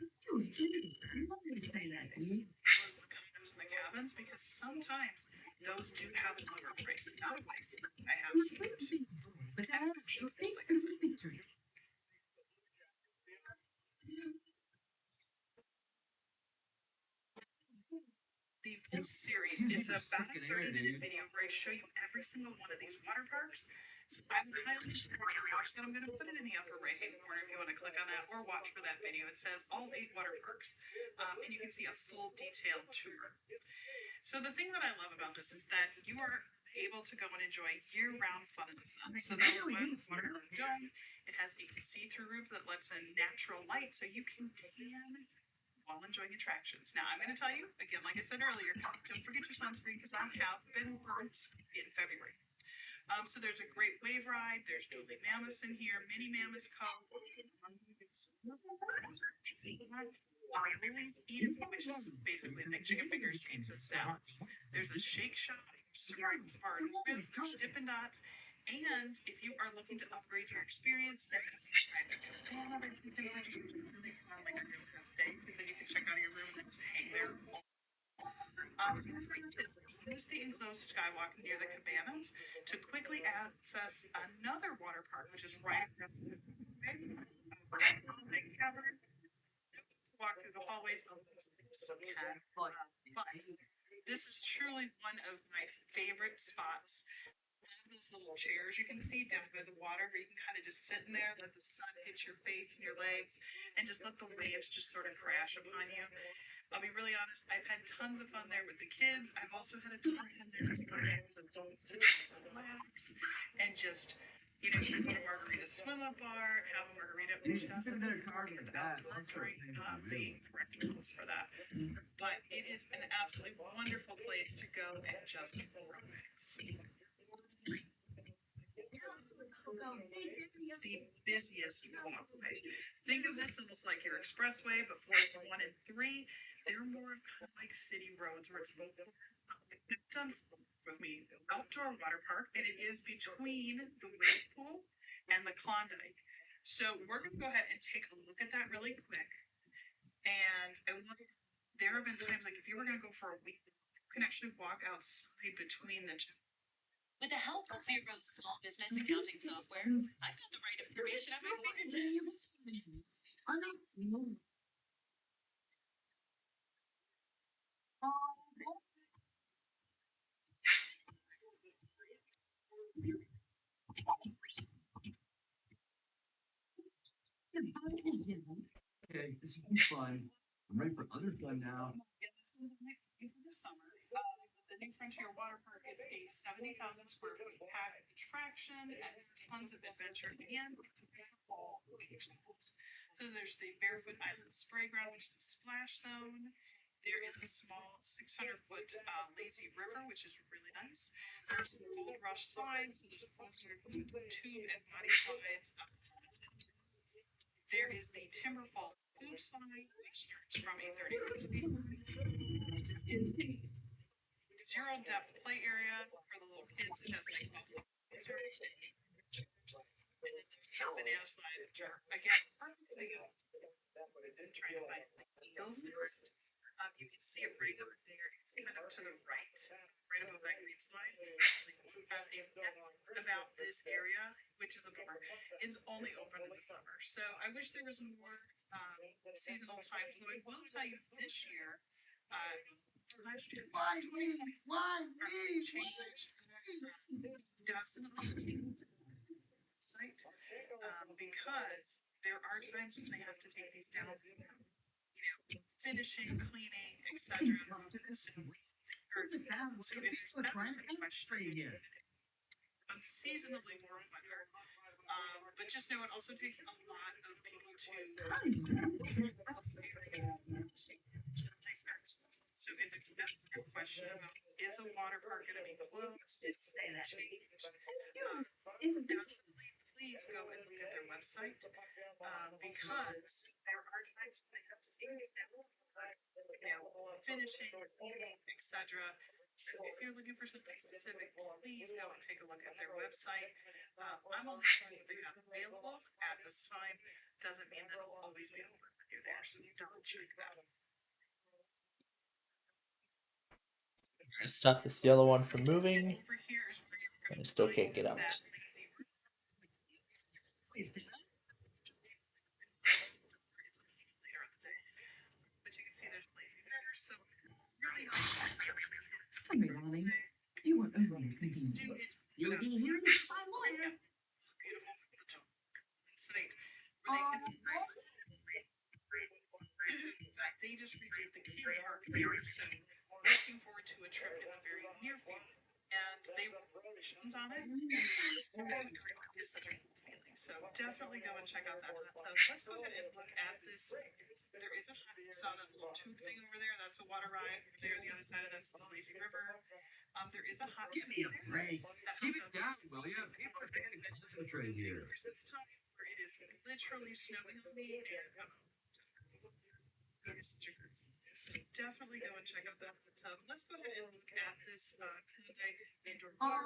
condos, and the cabins, because sometimes those do have a lower price. Not always. I have seen it. But that is a big victory. The whole series, it's about a 30-minute video where I show you every single one of these water parks. So I would highly encourage you to watch that. I'm going to put it in the upper right-hand corner if you want to click on that or watch for that video. It says all 8 water parks, and you can see a full detailed tour. So the thing that I love about this is that you are able to go and enjoy year-round fun in the sun. So there's a water dome. It has a see-through roof that lets in natural light, so you can tan while enjoying attractions. Now, I'm going to tell you, again, like I said earlier, don't forget your sunscreen because I have been burnt in February. So there's a great wave ride. There's Julie Mammoths in here, Mini Mammoths Cove. Lily's Eat, which is basically like chicken fingers, paints, and salads. There's a shake shop, surprise bar and grill, there's Dippin' Dots. And if you are looking to upgrade your experience, there's then you can check out your room and just hang there. Use the enclosed skywalk near the cabanas to quickly access another water park, which is right across the walk through the hallways of those things still can. But this is truly one of my favorite spots. Those little chairs you can see down by the water where you can kind of just sit in there, let the sun hit your face and your legs, and just let the waves just sort of crash upon you. I'll be really honest, I've had tons of fun there with the kids. I've also had a ton of fun there just as adults to just relax and just, you know, you can go to Margarita Swim Up Bar, have a margarita, which doesn't have the outdoor drink, the correct ones for that. But it is an absolutely wonderful place to go and just relax. The busiest walkway. Think of this almost like your expressway, but floors 1 and 3, they're more of kind of like city roads where it's done with me. Outdoor water park, and it is between the wave pool and the Klondike. So we're going to go ahead and take a look at that really quick. And there have been times, like if you were going to go for a week, you can actually walk outside between the two. With the help of Zero's small business accounting software, I've got the right information at my fingertips. Okay, this will be fun. I'm ready for other fun now. Yeah, this one's for the summer. The New Frontier Water Park, it's a 70,000 square foot packed attraction. It has tons of adventure and it's a all age levels. So there's the Barefoot Island Spray Ground, which is a splash zone. There is a small 600-foot lazy river, which is really nice. There's some Gold Rush slides, so there's a 400-foot tube and body slides. There is the Timber Falls tube slide, which starts from a 30-foot zero depth play area for the little kids. It has like zero. And then there's the banana slide, which are again perfectly trying to find Eagles Nest. You can see it right over there. It's kind of to the right above that green slide. As a about this area, which is a bummer, is only open in the summer. So I wish there was more seasonal time. Although I will tell you, this year, last year, 2024, change definitely site because there are times when they have to take these down for, you know, finishing, cleaning, etc. So if there's ever a question, unseasonably warm weather, but just know it also takes a lot of people to so if it's a question about is a water park going to be closed, is it changed, definitely please go and look at their website because there are times when they have to take these down, you know, finishing, etc. So if you're looking for something specific, please go and take a look at their website. I'm only showing what they have available at this time. Doesn't mean that it'll always be open when you're there, so you double check that. Stop this yellow one from moving. And I still can't get out. Sorry, darling. You were overthinking it. You'll be here in time later. They just redid the kid park there, so looking forward to a trip in the very near future. And they were missions on it. It's such a cool feeling. So definitely go and check out that hot tub. Let's go ahead and look at this. There is a hot saw that little tube thing over there. That's a water ride. Over there on the other side of that's the lazy river. There is a hot tub. Give me a break. Keep it down, will you? People are getting concentrate here. There's this time where it is literally snowing on me, and it is such a great time. So definitely go and check out that hot tub. Let's go ahead and look at this Klondike indoor water.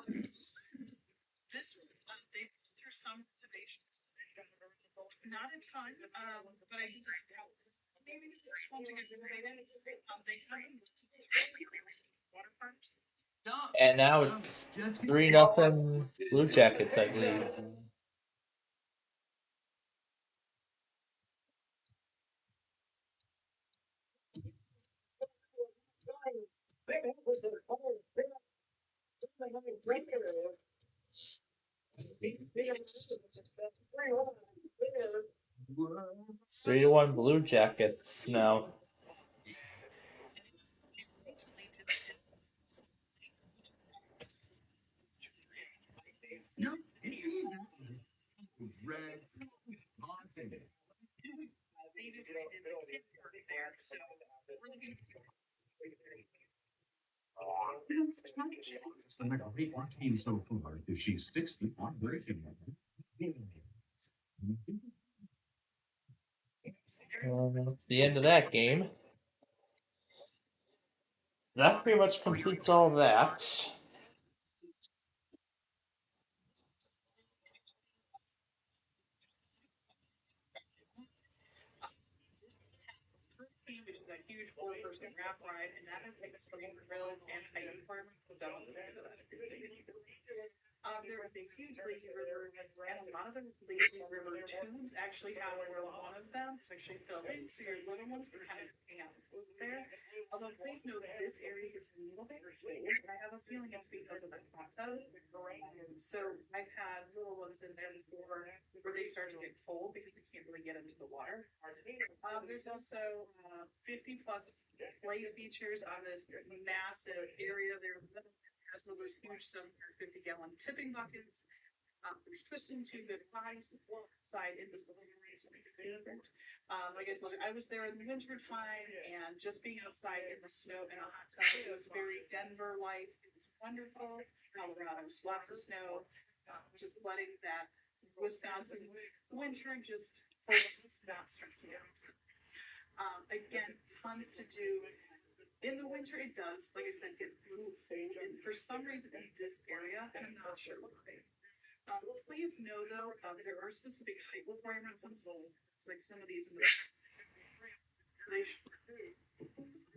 This one, they've gone through some renovations. Not a ton, but I think it's probably maybe the next one to get renovated. They haven't water parks. And now it's 3-0 Blue Jackets, I believe. It's 3-1 Blue Jackets now. No, red, Monson. They just redid the kid park there, so we're looking It's been a great team so far. If she sticks to one breaking That's the end of that game. That pretty much completes all that. which is a huge 4-person raft ride, and that is like swimming grills and hiking requirements. So don't look into that if you're thinking. There was a huge lazy river, and a lot of the lazy river tubes actually have where one of them is actually filled in, so your little ones can kind of hang out and float there. Although please note this area gets a little bit cold, and I have a feeling it's because of that hot tub. So I've had little ones in there before where they start to get cold because they can't really get into the water. There's also 50 plus play features on this massive area. There has one of those huge 750-gallon tipping buckets. There's twisting tube and body side in this building. It's my favorite. Like I told you, I was there in the winter time, and just being outside in the snow in a hot tub, it was very Denver-like. It was wonderful. Colorado's lots of snow. Just letting that Wisconsin winter just not stress me out. Again, tons to do. In the winter, it does, like I said, get a little cold. And for some reason in this area, and I'm not sure why. Please know, though, there are specific height requirements on some. It's like some of these in the.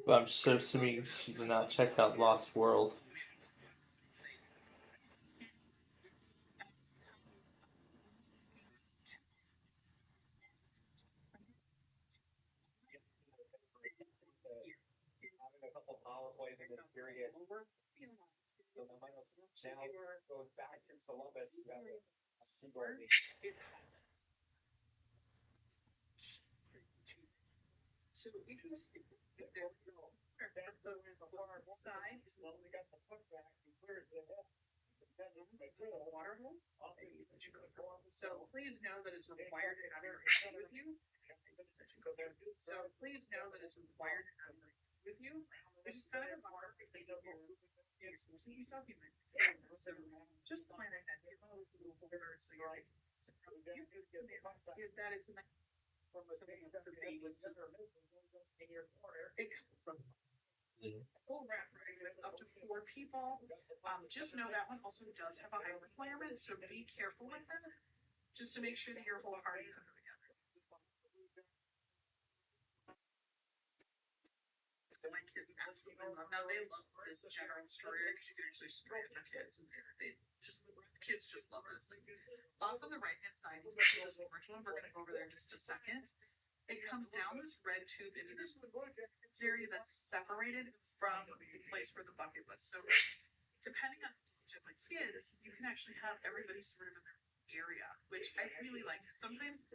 But I'm just assuming she did not check out Lost World. A couple power plays in this period. So the minus now goes back in Columbus. It's so if you see there we go. The side is well, we got the putback. The water hole. So please know that it's required to have your ID with you. So please know that it's required to have your ID with you, which is kind of a hard if they don't stuff you might. So just plan ahead. Get all these little folders so you're like. Is that it's in the full wrap right with up to 4 people. Just know that one also does have a height requirement, so be careful with that. Just to make sure that your whole party can go together. my kids absolutely love. Now they love this General Destroyer because you can actually spray it for kids, and they just kids just love this. Like, off on the right hand side, you can see this orange one. We're gonna go over there in just a second. It comes down this red tube into this area that's separated from the place where the bucket was. So depending on the age of the kids, you can actually have everybody sort of in their area, which I really like. Sometimes,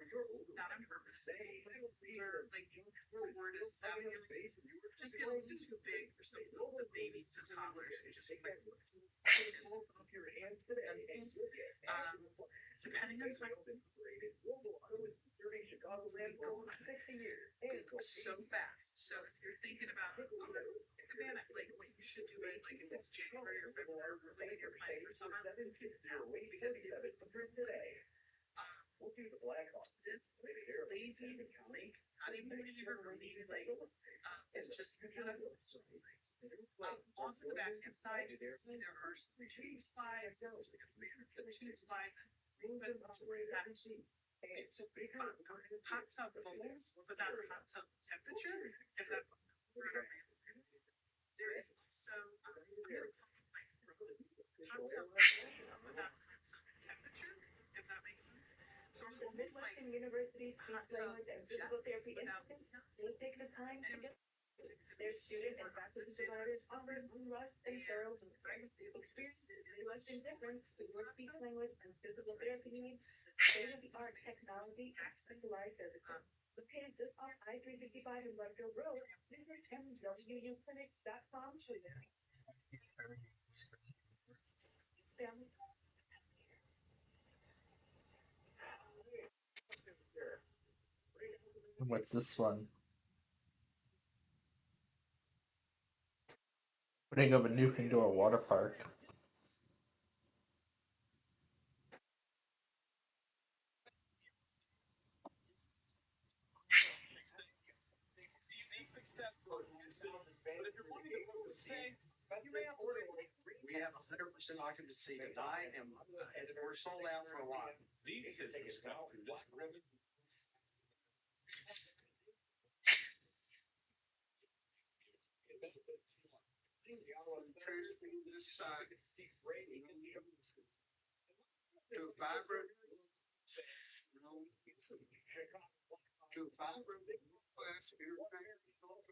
not on purpose, they're like 4 to 7 year olds just get a little too big for some of the babies to toddlers who just like depending on time, it goes so fast. So if you're thinking about, oh, man, like you should do it, like if it's January or February, really, you're planning for summer, you can now because it will this lazy lake, not even lazy river, lazy lake, is just one of those things. Off of the back hand side, you can see there are some tube slides. There's like a 300-foot tube slide. It's hot tub bubbles, but not hot tub temperature. If that there is also I'm gonna call it like hot tub bubbles, but not hot tub temperature. If that makes sense. So it's almost like hot tub jets without and it was they're student and faculty providers offer unrushed and thorough experience in Western difference with work speech language and physical therapy needs, state-of-the-art technology, and specialized physical. Located just off I-355 in Ludlow Road, visit mwuclinic.com. What's this one? Putting up a new indoor water park. We have 100% occupancy tonight, and we're sold out for a while. These scissors cut through this ribbon. Transfer this side to a vibrant, class entertainment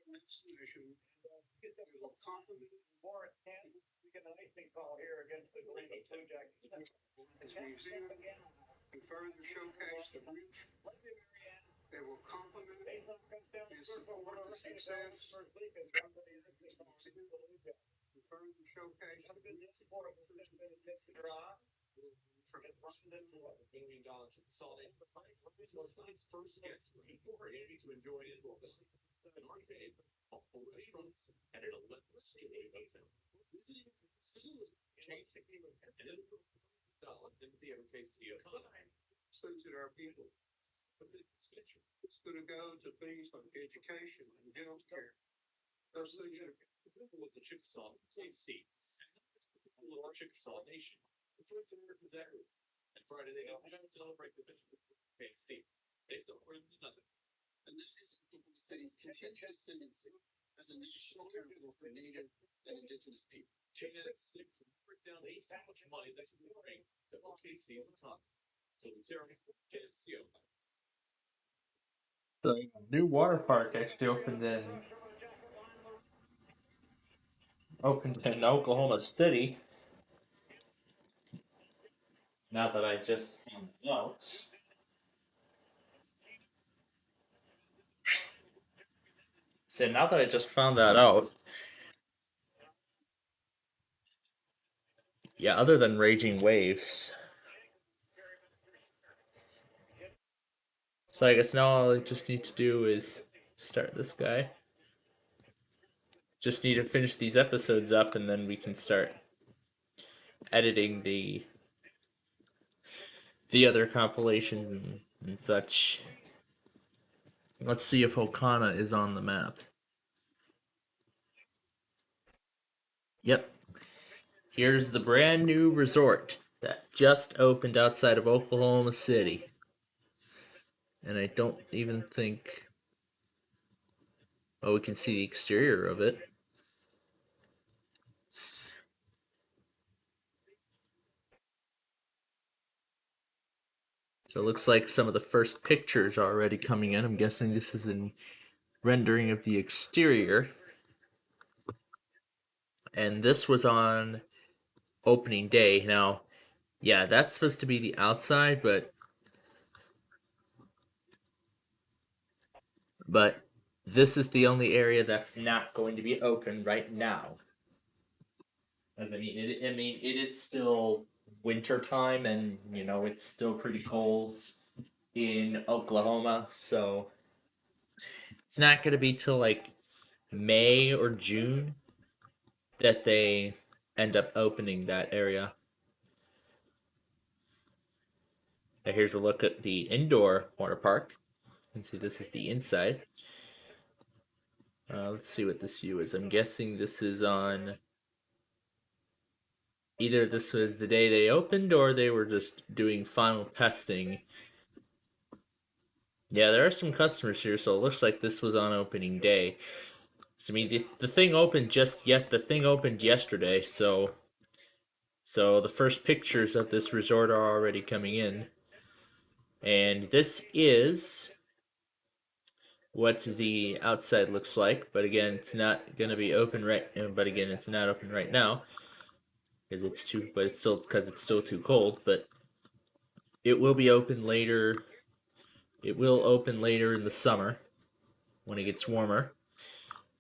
destination. It will complement its museum and further showcase the rich. They will complement and support the success and further showcase the rich $1 billion consolidation. This was tonight's first guest for people who are aiming to enjoy an indoor building, an arcade, multiple restaurants, and an 11-story hotel. Visiting sales changing and in theater KC economy. Suits our people. It's going to go to things like education and healthcare. Those things are with the Chickasaw KC. And the Chickasaw Nation. The First Americans everywhere. And Friday they go to celebrate the mission. KC. They support another. And that is Oklahoma City's continued ascendancy as a national capital for Native and Indigenous people. Tune in at 6 and break down how much money this will bring to OKC's economy. So the Terry KCO. The new water park actually opened in Oklahoma City. Now that I just found out. So now that I just found that out. Yeah, other than Raging Waves. So I guess now all I just need to do is start this guy. Just need to finish these episodes up and then we can start editing the other compilations and such. Let's see if Okana is on the map. Yep. Here's the brand new resort that just opened outside of Oklahoma City. And I don't even think Oh, we can see the exterior of it. So it looks like some of the first pictures are already coming in. I'm guessing this is a rendering of the exterior. And this was on opening day. Now, yeah, that's supposed to be the outside, but this is the only area that's not going to be open right now. As I mean, it is still winter time, and you know it's still pretty cold in Oklahoma, so it's not going to be till like May or June that they end up opening that area. Now here's a look at the indoor water park. You can see this is the inside. Let's see what this view is. I'm guessing this is on either this was the day they opened or they were just doing final testing. Yeah, there are some customers here, so it looks like this was on opening day. So, I mean, the thing opened the thing opened yesterday, so the first pictures of this resort are already coming in. And this is what the outside looks like, but again, it's not going to be open but again, it's not open right now because it's still too cold, but it will be open later. It will open later in the summer when it gets warmer.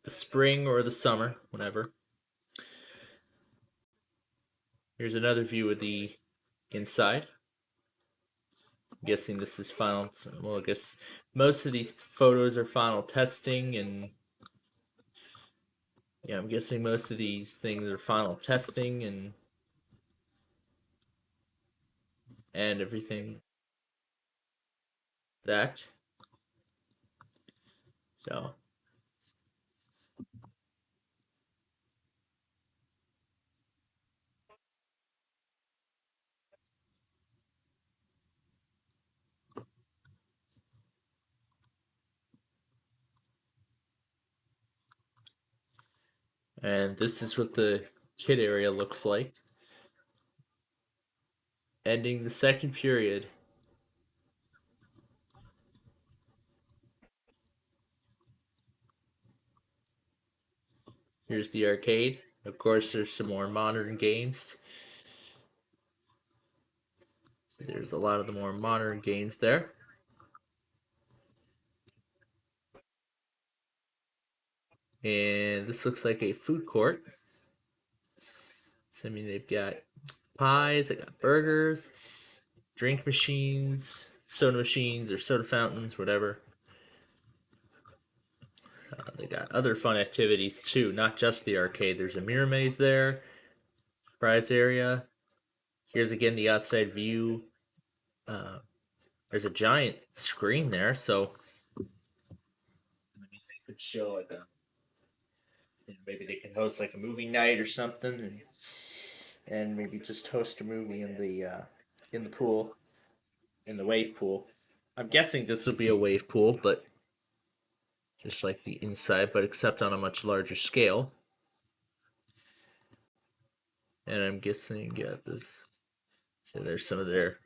The spring or the summer, whenever. Here's another view of the inside. I'm guessing this is final. Well, I guess most of these photos are final testing, and yeah, I'm guessing most of these things are final testing and everything that. So and this is what the kid area looks like. Ending the second period. Here's the arcade. Of course, there's some more modern games. So there's a lot of the more modern games there. And this looks like a food court. So, I mean, they've got pies, they got burgers, drink machines, soda machines, or soda fountains, whatever. They got other fun activities too, not just the arcade. There's a mirror maze there, prize area. Here's again the outside view. There's a giant screen there, so they could show like maybe they can host like a movie night or something, and maybe just host a movie in the pool, in the wave pool. I'm guessing this will be a wave pool, but just like the inside, but except on a much larger scale. And I'm guessing, yeah, this. So there's some of their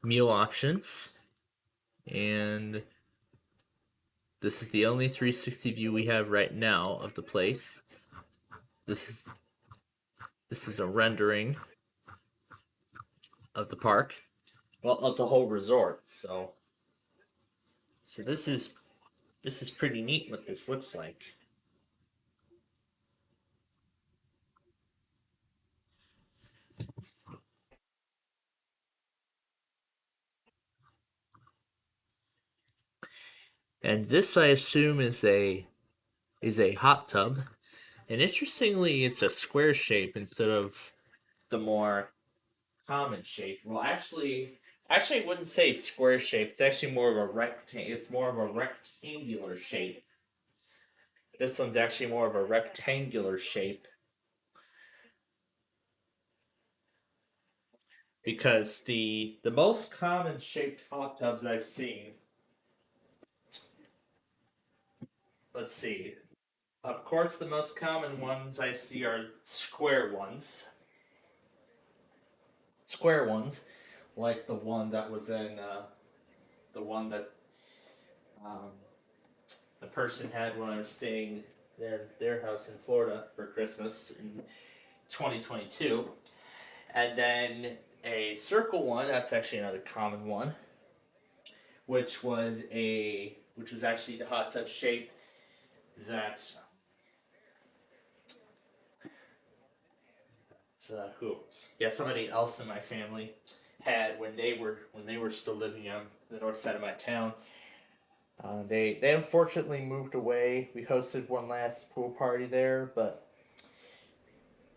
meal options, and this is the only 360 view we have right now of the place. This is a rendering of the park, well, of the whole resort. So this is pretty neat what this looks like. And this, I assume, is a hot tub. And interestingly, it's a square shape instead of the more common shape. Well, actually, I wouldn't say square shape. It's actually more of a It's more of a rectangular shape. This one's actually more of a rectangular shape because the most common shaped hot tubs I've seen let's see. Of course, the most common ones I see are square ones. Square ones, like the one that was in the one that um, the person had when I was staying their house in Florida for Christmas in 2022, and then a circle one. That's actually another common one, which was actually the hot tub shape that who somebody else in my family had when they were still living on the north side of my town. They unfortunately moved away. We hosted one last pool party there, but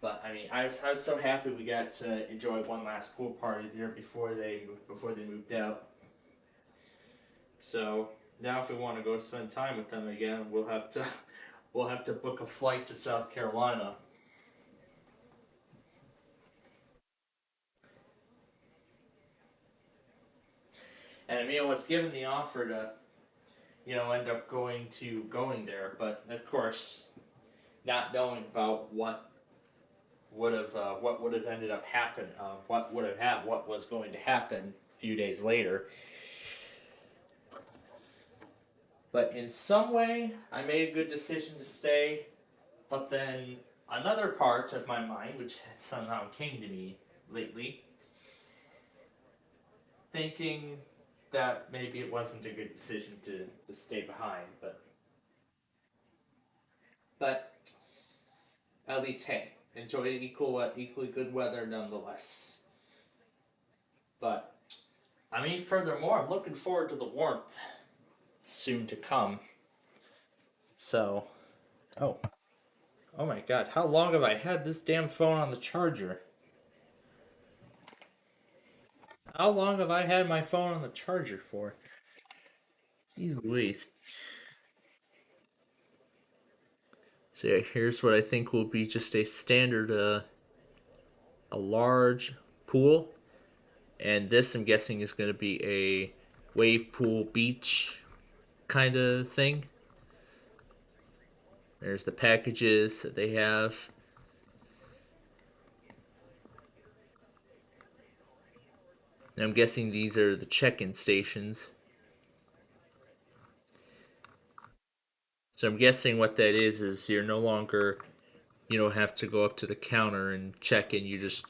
I mean, I was so happy we got to enjoy one last pool party there before they moved out. So now, if we want to go spend time with them again, we'll have to book a flight to South Carolina. And I mean, I was given the offer to, end up going there, but of course, not knowing about what would have ended up happening, what was going to happen a few days later. But in some way, I made a good decision to stay. But then another part of my mind, which had somehow came to me lately, thinking that maybe it wasn't a good decision to stay behind, but at least, hey, enjoy equally good weather nonetheless. But I mean, furthermore, I'm looking forward to the warmth soon to come. So, oh my God, how long have I had this damn phone on the charger? How long have I had my phone on the charger for? Jeez Louise. So yeah, here's what I think will be just a standard, a large pool. And this, I'm guessing, is going to be a wave pool beach kind of thing. There's the packages that they have. And I'm guessing these are the check-in stations. So I'm guessing what that is you're no longer, you don't have to go up to the counter and check in. You just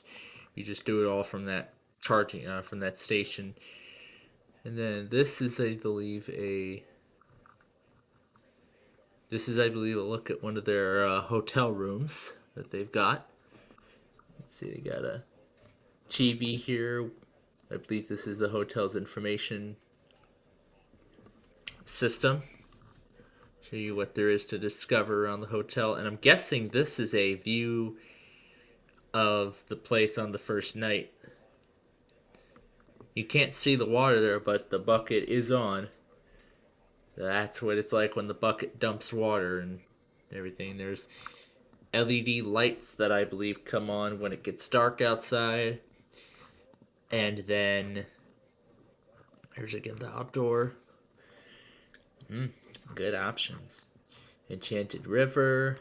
do it all from that charging from that station. And then this is, I believe, a look at one of their hotel rooms that they've got. Let's see, they got a TV here. I believe this is the hotel's information system. Show you what there is to discover around the hotel. And I'm guessing this is a view of the place on the first night. You can't see the water there, but the bucket is on. That's what it's like when the bucket dumps water and everything. There's LED lights that I believe come on when it gets dark outside. And then there's again the outdoor. Good options. Enchanted River.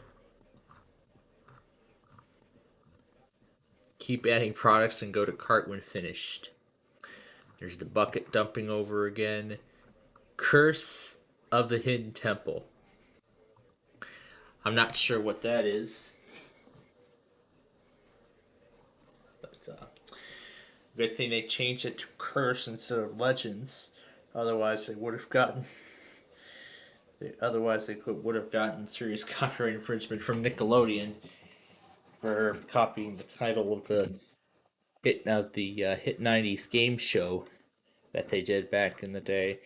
Keep adding products and go to cart when finished. There's the bucket dumping over again. Curse of the Hidden Temple. I'm not sure what that is. But good thing they changed it to Curse instead of Legends. Otherwise they would have gotten serious copyright infringement from Nickelodeon for copying the title of the Hit 90s game show that they did back in the day.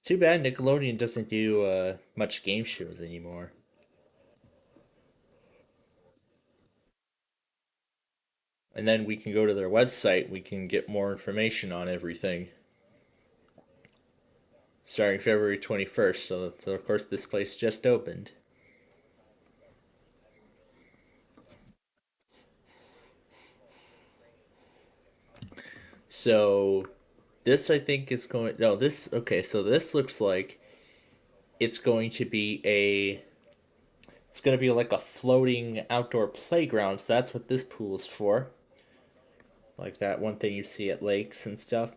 Too bad Nickelodeon doesn't do much game shows anymore. And then we can go to their website. We can get more information on everything. Starting February 21st. So of course, this place just opened. So this, I think, is going... No, this... Okay, so this looks like it's going to be like a floating outdoor playground. So that's what this pool's for. Like that one thing you see at lakes and stuff.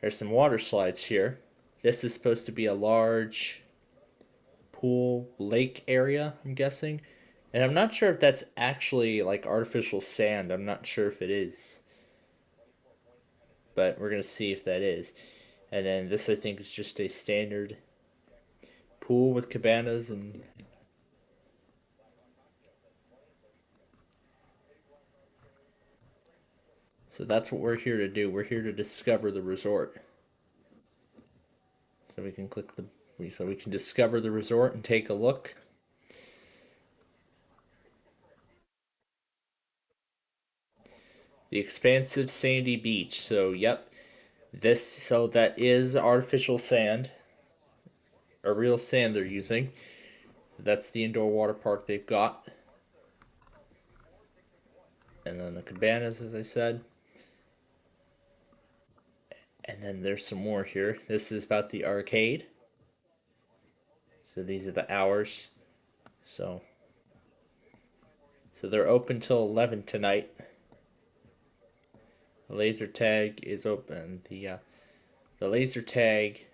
There's some water slides here. This is supposed to be a large pool lake area, I'm guessing. And I'm not sure if that's actually like artificial sand. I'm not sure if it is. But we're going to see if that is. And then this, I think, is just a standard pool with cabanas and... So that's what we're here to do. We're here to discover the resort. So we can click so we can discover the resort and take a look. The expansive sandy beach. So, yep. So that is artificial sand. Or real sand they're using. That's the indoor water park they've got. And then the cabanas, as I said. And then there's some more here. This is about the arcade. So these are the hours. So they're open till 11 tonight. The laser tag is open. The laser tag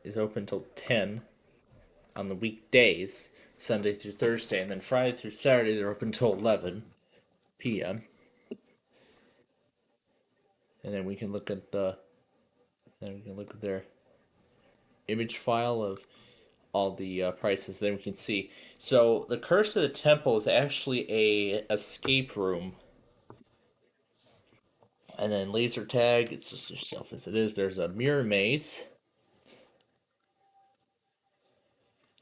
is open till 10 on the weekdays, Sunday through Thursday, and then Friday through Saturday they're open till 11 p.m. And then we can look at their image file of all the prices. Then we can see. So the Curse of the Temple is actually a escape room. And then laser tag, it's just yourself as it is. There's a mirror maze.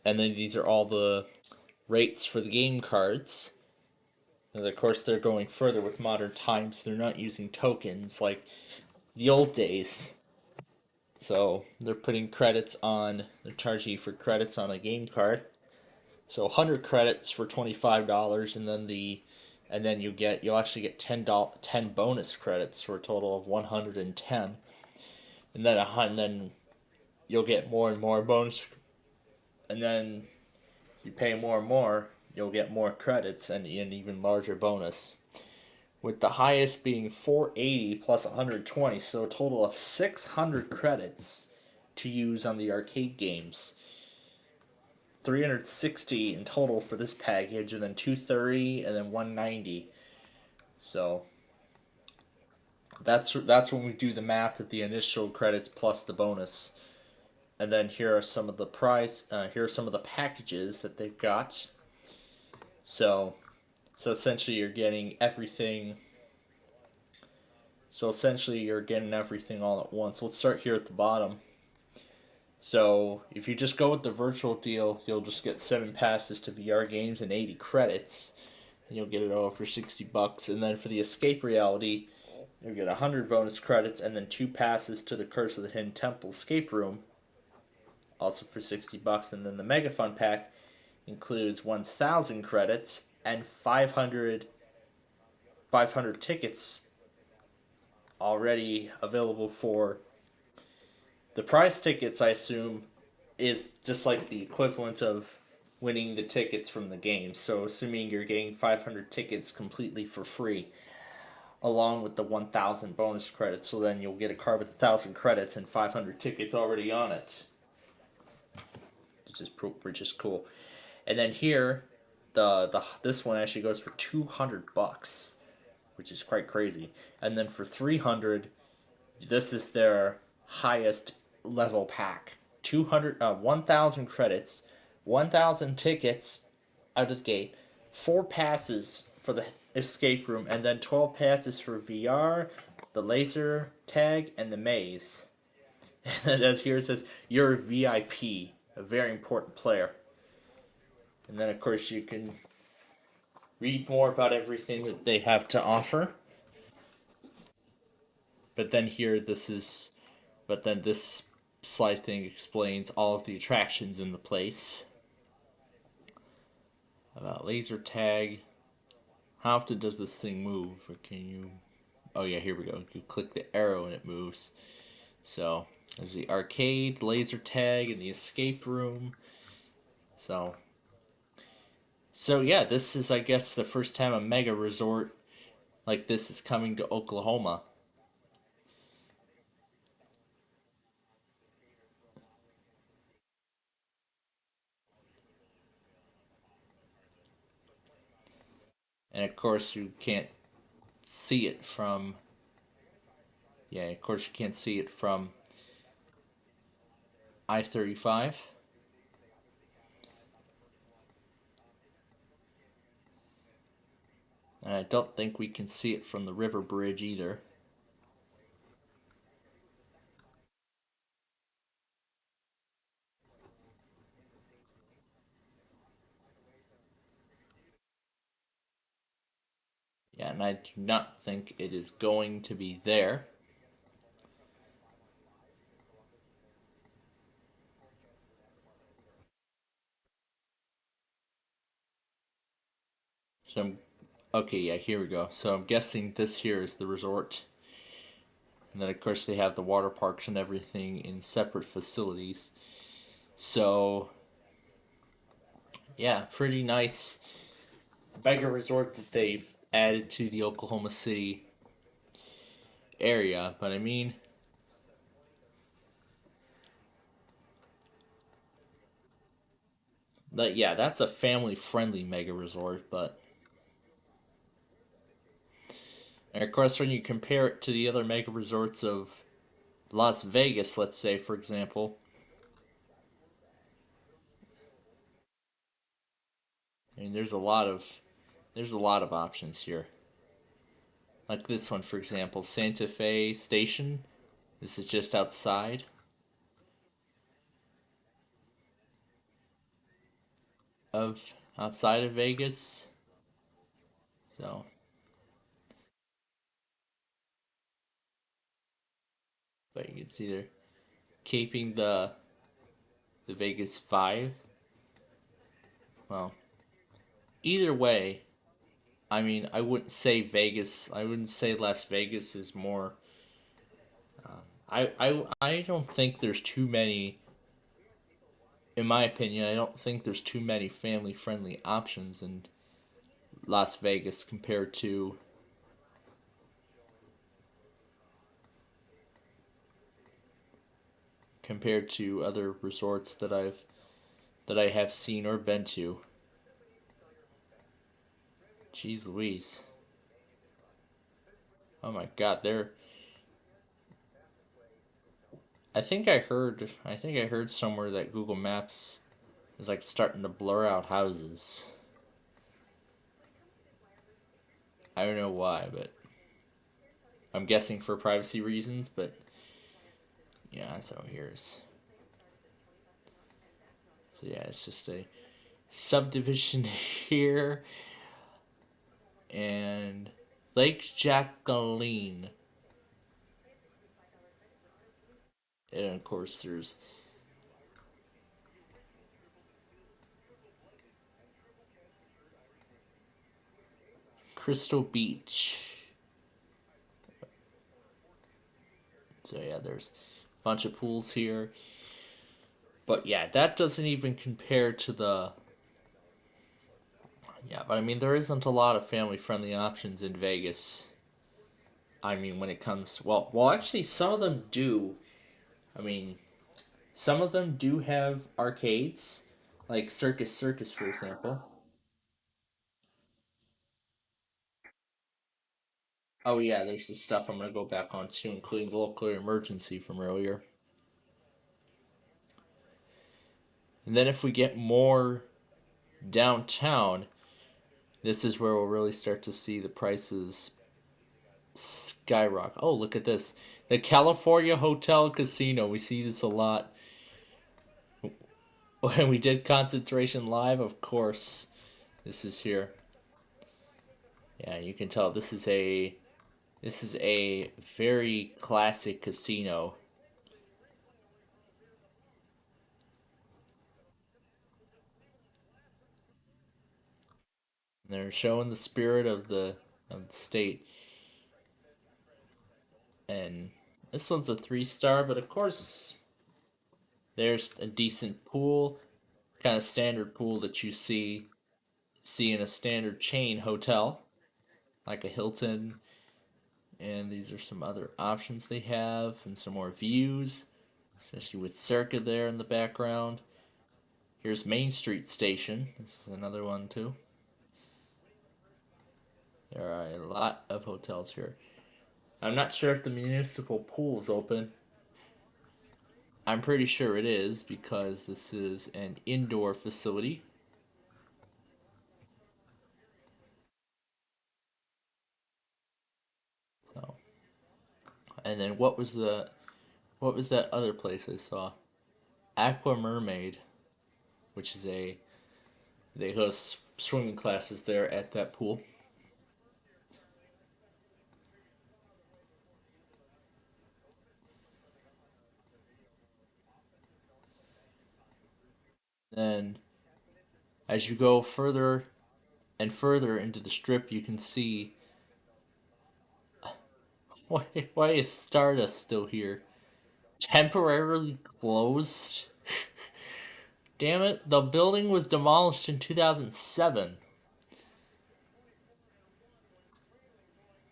And then these are all the rates for the game cards. And of course they're going further with modern times. They're not using tokens like the old days. So they're putting credits on, they're charging you for credits on a game card. So 100 credits for $25, and then you'll actually get 10 bonus credits for a total of 110. And then you'll get more and more bonus, and then you pay more and more, you'll get more credits and an even larger bonus. With the highest being 480 plus 120, so a total of 600 credits to use on the arcade games. 360 in total for this package, and then 230 and then 190. So that's when we do the math of the initial credits plus the bonus. And then here are some of the here are some of the packages that they've got. So essentially you're getting everything. So essentially you're getting everything all at once. Let's start here at the bottom. So if you just go with the virtual deal, you'll just get 7 passes to VR games and 80 credits. And you'll get it all for $60. And then for the escape reality, you'll get 100 bonus credits and then 2 passes to the Curse of the Hidden Temple escape room, also for $60. And then the Mega Fun Pack includes 1,000 credits and 500 tickets already available for... The prize tickets, I assume, is just like the equivalent of winning the tickets from the game. So assuming you're getting 500 tickets completely for free, along with the 1,000 bonus credits, so then you'll get a card with 1,000 credits and 500 tickets already on it, which is cool. And then here, this one actually goes for $200, which is quite crazy. And then for 300, this is their highest level pack. 1,000 credits, 1,000 tickets out of the gate, 4 passes for the escape room, and then 12 passes for VR, the laser tag, and the maze. And then as here it says, you're a VIP, a very important player. And then of course you can read more about everything that they have to offer. But then here this slide thing explains all of the attractions in the place. About laser tag. How often does this thing move? Or can you... Oh yeah, here we go. You click the arrow and it moves. So There's the arcade, laser tag, and the escape room. So yeah, this is, I guess, the first time a mega resort like this is coming to Oklahoma. And of course you can't see it from of course you can't see it from I-35. And I don't think we can see it from the river bridge either. Yeah, and I do not think it is going to be there. Okay, yeah, here we go. So I'm guessing this here is the resort. And then, of course, they have the water parks and everything in separate facilities. So, yeah, pretty nice mega resort that they've added to the Oklahoma City area. But I mean, yeah, that's a family-friendly mega resort. But, and of course, when you compare it to the other mega resorts of Las Vegas, let's say, for example, I mean, there's a lot of options here. Like this one, for example, Santa Fe Station. This is just outside of Vegas. So, but you can see they're keeping the Vegas vibe. Well, either way, I mean, I wouldn't say Vegas. I wouldn't say Las Vegas is more. I don't think there's too many. In my opinion, I don't think there's too many family-friendly options in Las Vegas compared to other resorts that I have seen or been to. Jeez Louise. Oh my god, they're I think I heard somewhere that Google Maps is like starting to blur out houses. I don't know why, but I'm guessing for privacy reasons, but yeah, so yeah, it's just a subdivision here and Lake Jacqueline. And of course there's Crystal Beach. So yeah, there's a bunch of pools here. But yeah, that doesn't even compare to the yeah, but I mean there isn't a lot of family friendly options in Vegas. I mean when it comes well actually some of them do. I mean some of them do have arcades, like Circus for example. Oh yeah, there's the stuff I'm gonna go back on too, including the local emergency from earlier. And then if we get more downtown, this is where we'll really start to see the prices skyrocket. Oh, look at this. The California Hotel Casino. We see this a lot. When we did Concentration Live, of course, this is here. Yeah, you can tell this is a very classic casino. They're showing the spirit of the state. And This one's a 3-star, but of course, there's a decent pool, kind of standard pool that you see in a standard chain hotel, like a Hilton. And these are some other options they have, and some more views, especially with Circa there in the background. Here's Main Street Station. This is another one too. There are a lot of hotels here. I'm not sure if the municipal pool is open. I'm pretty sure it is because this is an indoor facility. So, and then what was that other place I saw? Aqua Mermaid, which is they host swimming classes there at that pool. Then, as you go further and further into the strip, you can see why is Stardust still here? Temporarily closed? Damn it, the building was demolished in 2007.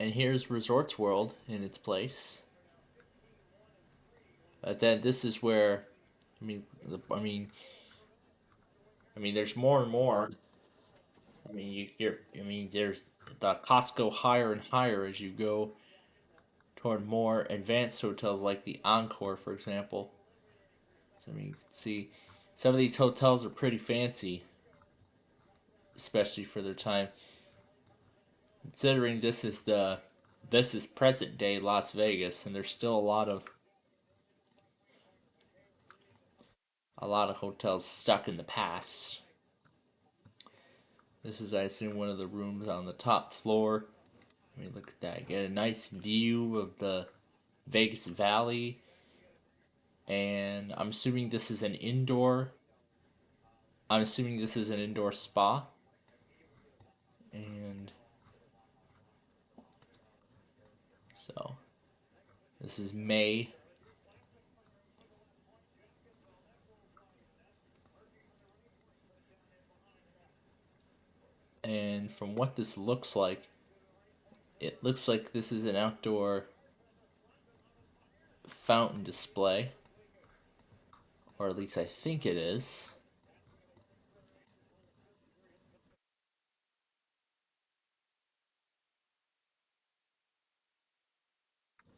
And here's Resorts World in its place. But then this is where, I mean, there's more and more. There's the costs go higher and higher as you go toward more advanced hotels like the Encore, for example. So you can see some of these hotels are pretty fancy, especially for their time. Considering this is present day Las Vegas, and there's still a lot of hotels stuck in the past. This is, I assume, one of the rooms on the top floor. I mean, look at that. Get a nice view of the Vegas Valley. And I'm assuming this is an indoor. I'm assuming this is an indoor spa. And so, this is May. And from what this looks like, it looks like this is an outdoor fountain display. Or at least I think it is.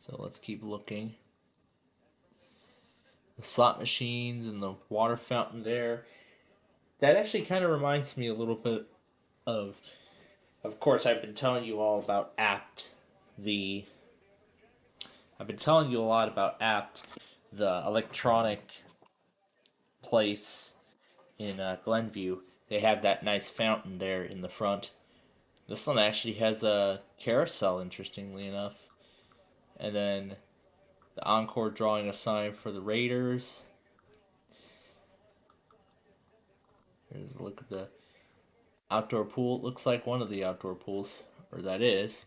So let's keep looking. The slot machines and the water fountain there. That actually kind of reminds me a little bit of course, I've been telling you all about Apt, I've been telling you a lot about Apt, the electronic place in Glenview. They have that nice fountain there in the front. This one actually has a carousel, interestingly enough. And then the Encore drawing a sign for the Raiders. Here's a look at the outdoor pool. It looks like one of the outdoor pools, or that is.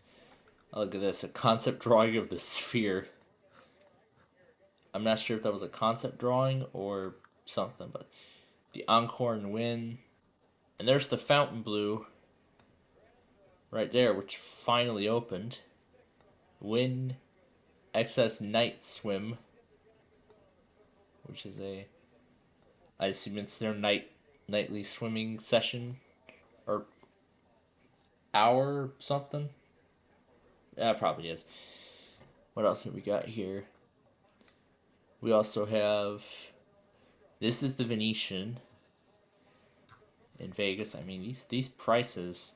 Oh, look at this, a concept drawing of the sphere. I'm not sure if that was a concept drawing or something, but the Encore and Win. And there's the Fountain Blue right there, which finally opened. Win XS Night Swim, which is I assume it's their nightly swimming session or hour or something. Yeah, it probably is. What else have we got here? We also have, this is the Venetian in Vegas. I mean, these prices,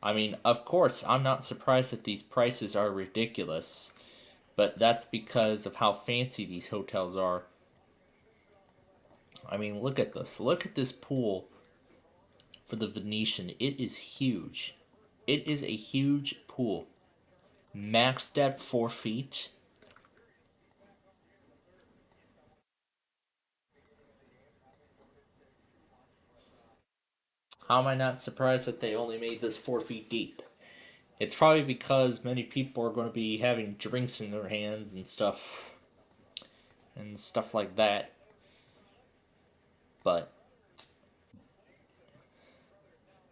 I mean, of course, I'm not surprised that these prices are ridiculous, but that's because of how fancy these hotels are. I mean, look at this. Look at this pool for the Venetian. It is huge. It is a huge pool. Maxed at 4 feet. How am I not surprised that they only made this 4 feet deep? It's probably because many people are going to be having drinks in their hands and stuff like that. But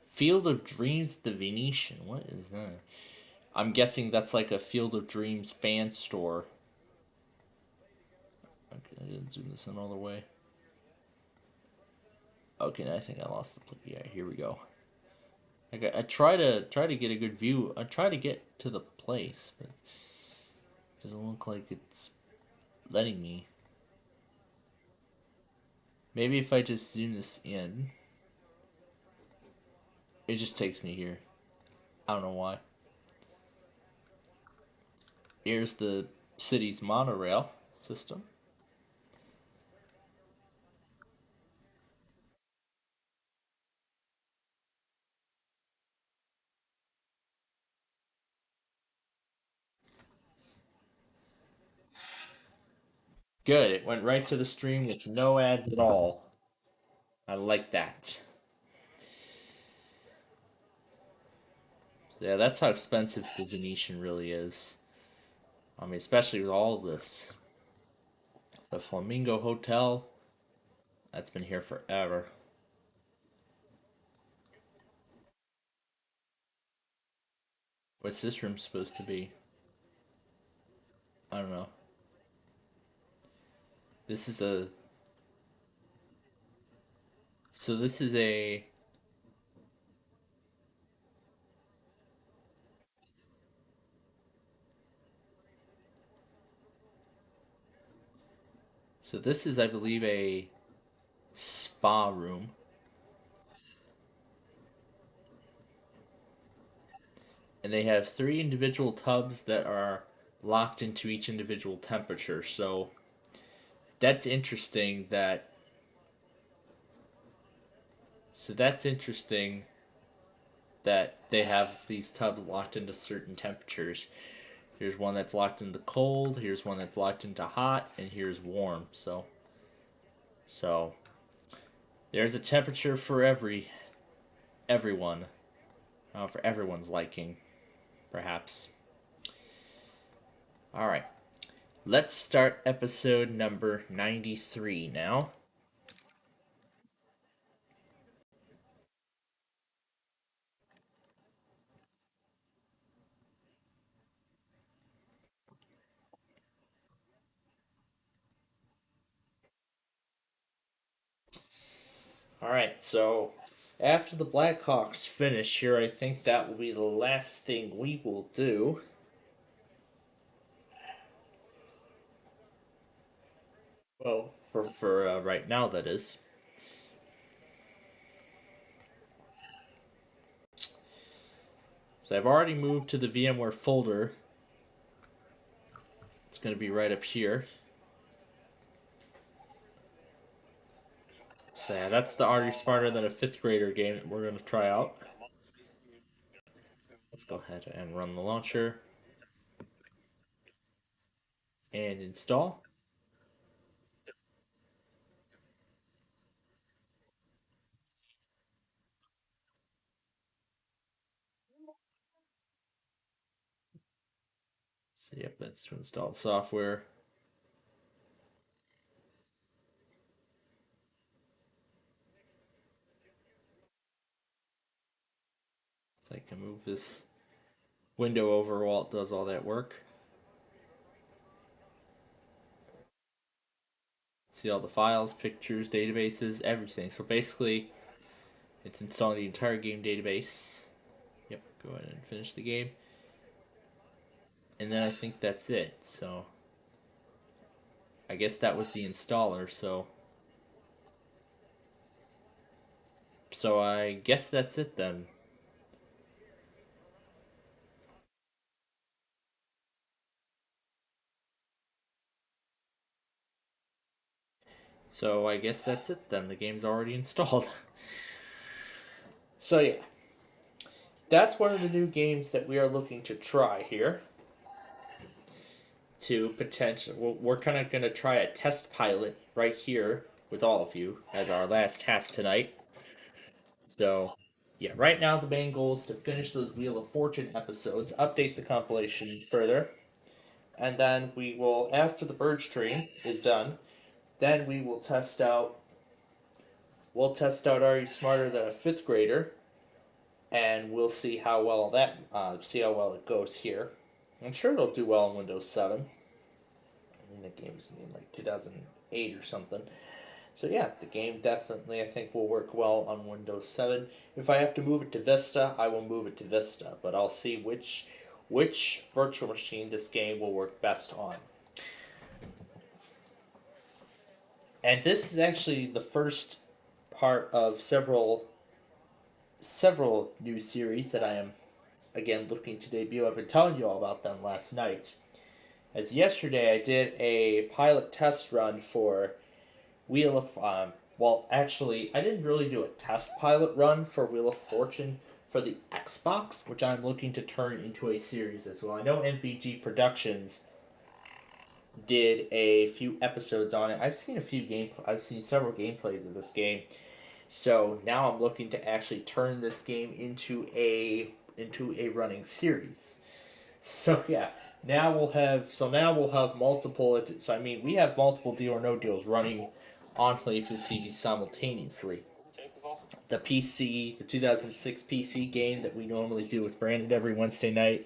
Field of Dreams, the Venetian. What is that? I'm guessing that's like a Field of Dreams fan store. Okay, I didn't zoom this in all the way. Okay, I think I lost the. Yeah, here we go. Okay, I try to get a good view. I try to get to the place, but it doesn't look like it's letting me. Maybe if I just zoom this in, it just takes me here. I don't know why. Here's the city's monorail system. Good, it went right to the stream with no ads at all. I like that. Yeah, that's how expensive the Venetian really is. I mean, especially with all of this. The Flamingo Hotel, that's been here forever. What's this room supposed to be? I don't know. This is a... So this is a... So this is, I believe, a spa room. And they have 3 individual tubs that are locked into each individual temperature. So that's interesting that... So that's interesting that they have these tubs locked into certain temperatures. Here's one that's locked into cold, here's one that's locked into hot, and here's warm. So there's a temperature for everyone. For everyone's liking, perhaps. Alright. Let's start episode number 93 now. Alright, so after the Blackhawks finish here, I think that will be the last thing we will do. Well, for right now, that is. So I've already moved to the VMware folder. It's going to be right up here. So yeah, that's the Are You Smarter Than a Fifth Grader game that we're going to try out. Let's go ahead and run the launcher. And install. So yep, that's to install the software. So I can move this window over while it does all that work. See all the files, pictures, databases, everything. So basically, it's installing the entire game database. Yep, go ahead and finish the game. And then I think that's it. So I guess that was the installer. So I guess that's it then. So I guess that's it then. The game's already installed. So yeah, that's one of the new games that we are looking to try here. To potential, we're kind of going to try a test pilot right here with all of you as our last task tonight. So yeah, right now the main goal is to finish those Wheel of Fortune episodes, update the compilation further, and then we will, after the Birch Tree is done, then we will test out. We'll test out Are You Smarter Than a Fifth Grader, and we'll see how well it goes here. I'm sure it'll do well on Windows 7. I mean, the game's in like 2008 or something. So yeah, the game definitely I think will work well on Windows 7. If I have to move it to Vista, I will move it to Vista, but I'll see which virtual machine this game will work best on. And this is actually the first part of several new series that I am again looking to debut. I've been telling you all about them last night. As yesterday I did a pilot test run for Wheel of well, actually, I didn't really do a test pilot run for Wheel of Fortune for the Xbox, which I'm looking to turn into a series as well. I know MVG Productions did a few episodes on it. I've seen several gameplays of this game. So now I'm looking to actually turn this game into a running series. So yeah, now we'll have multiple. So I mean, we have multiple Deal or No Deals running on Playfield TV simultaneously. The 2006 PC game that we normally do with Brandon every Wednesday night,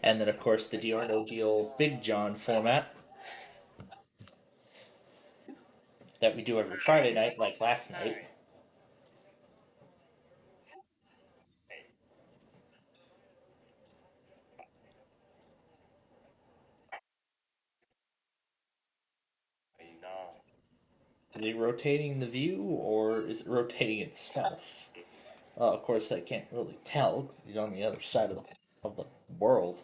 and then of course the Deal or No Deal Big John format that we do every Friday night, like last night. Is it rotating the view or is it rotating itself? Of course, I can't really tell because he's on the other side of the world.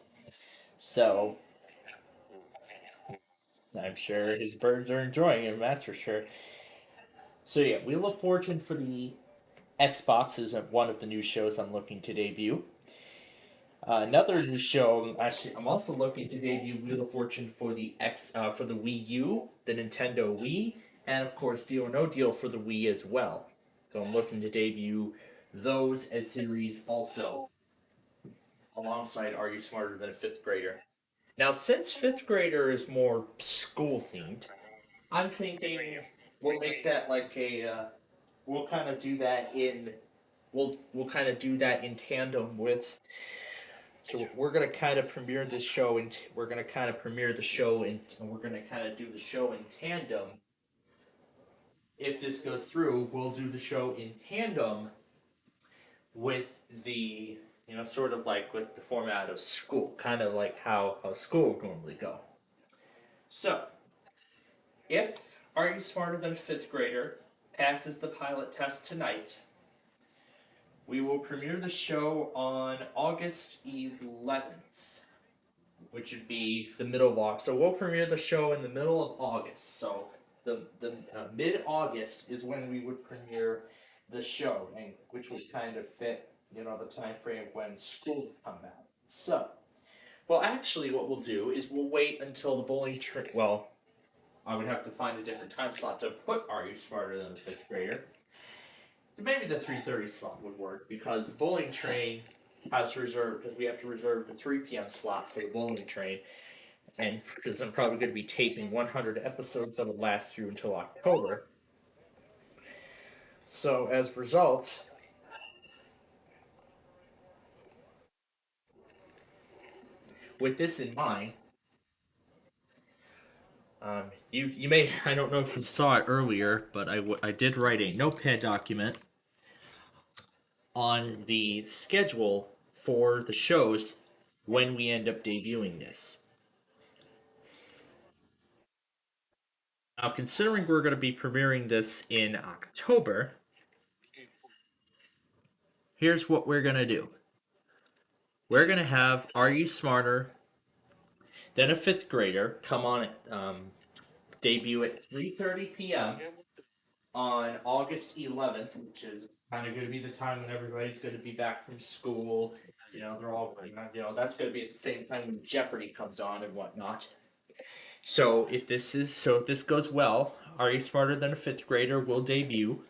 So I'm sure his birds are enjoying him. That's for sure. So yeah, Wheel of Fortune for the Xbox is one of the new shows I'm looking to debut. Another new show, actually, I'm also looking to debut Wheel of Fortune for the for the Wii U, the Nintendo Wii, and of course Deal or No Deal for the Wii as well. So I'm looking to debut those as series also, alongside Are You Smarter Than a Fifth Grader? Now, since fifth grader is more school themed, I'm thinking we'll make that like we'll kind of do that in we'll kind of do that in tandem with. So we're gonna kind of premiere this show, and we're gonna kind of premiere the show, and we're gonna kind of do the show in tandem. If this goes through, we'll do the show in tandem with the sort of like with the format of school, kind of like how school would normally go. So, if Are You Smarter Than a Fifth Grader passes the pilot test tonight, we will premiere the show on August 11th, which would be the middle of August. So we'll premiere the show in the middle of August. So the mid-August is when we would premiere the show, and which would kind of fit the time frame when school would come out. So, well, actually, what we'll do is we'll wait until the bowling trip. Well, I would have to find a different time slot to put Are You Smarter Than a Fifth Grader? So maybe the 3:30 slot would work because the bowling train has to reserve, because we have to reserve the 3 p.m. slot for the bowling train, and because I'm probably going to be taping 100 episodes that will last through until October. So as a result, with this in mind, you may, I don't know if you saw it earlier, but I did write a notepad document on the schedule for the shows when we end up debuting this. Now, considering we're going to be premiering this in October, here's what we're going to do. We're going to have Are You Smarter Than a Fifth Grader come on debut at 3:30 p.m. on August 11th, which is kind of going to be the time when everybody's going to be back from school. They're all, that's going to be at the same time when Jeopardy comes on and whatnot. So if this goes well, Are You Smarter Than a Fifth Grader will debut.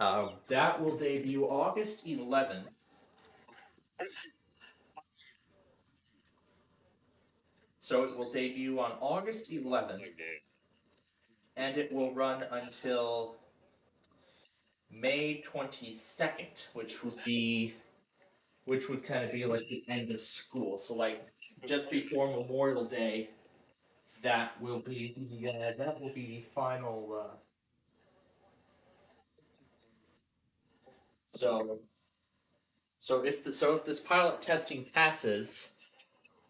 That will debut August 11th. So it will debut on August 11th, and it will run until May 22nd, which would kind of be like the end of school. So like just before Memorial Day, that will be the final. So if this pilot testing passes,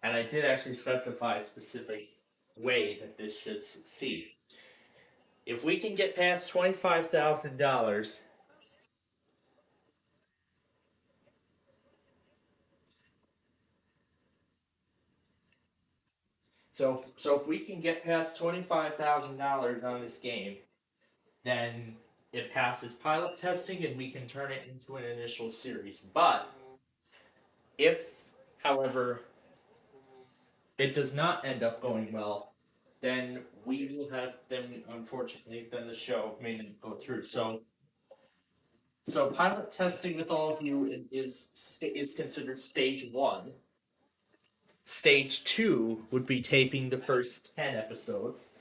and I did actually specify a specific way that this should succeed. If we can get past $25,000, so if we can get past $25,000 on this game, then it passes pilot testing and we can turn it into an initial series. But if, however, it does not end up going well, then we will have unfortunately then the show may not go through. So pilot testing with all of you is considered stage 1. Stage 2 would be taping the first 10 episodes,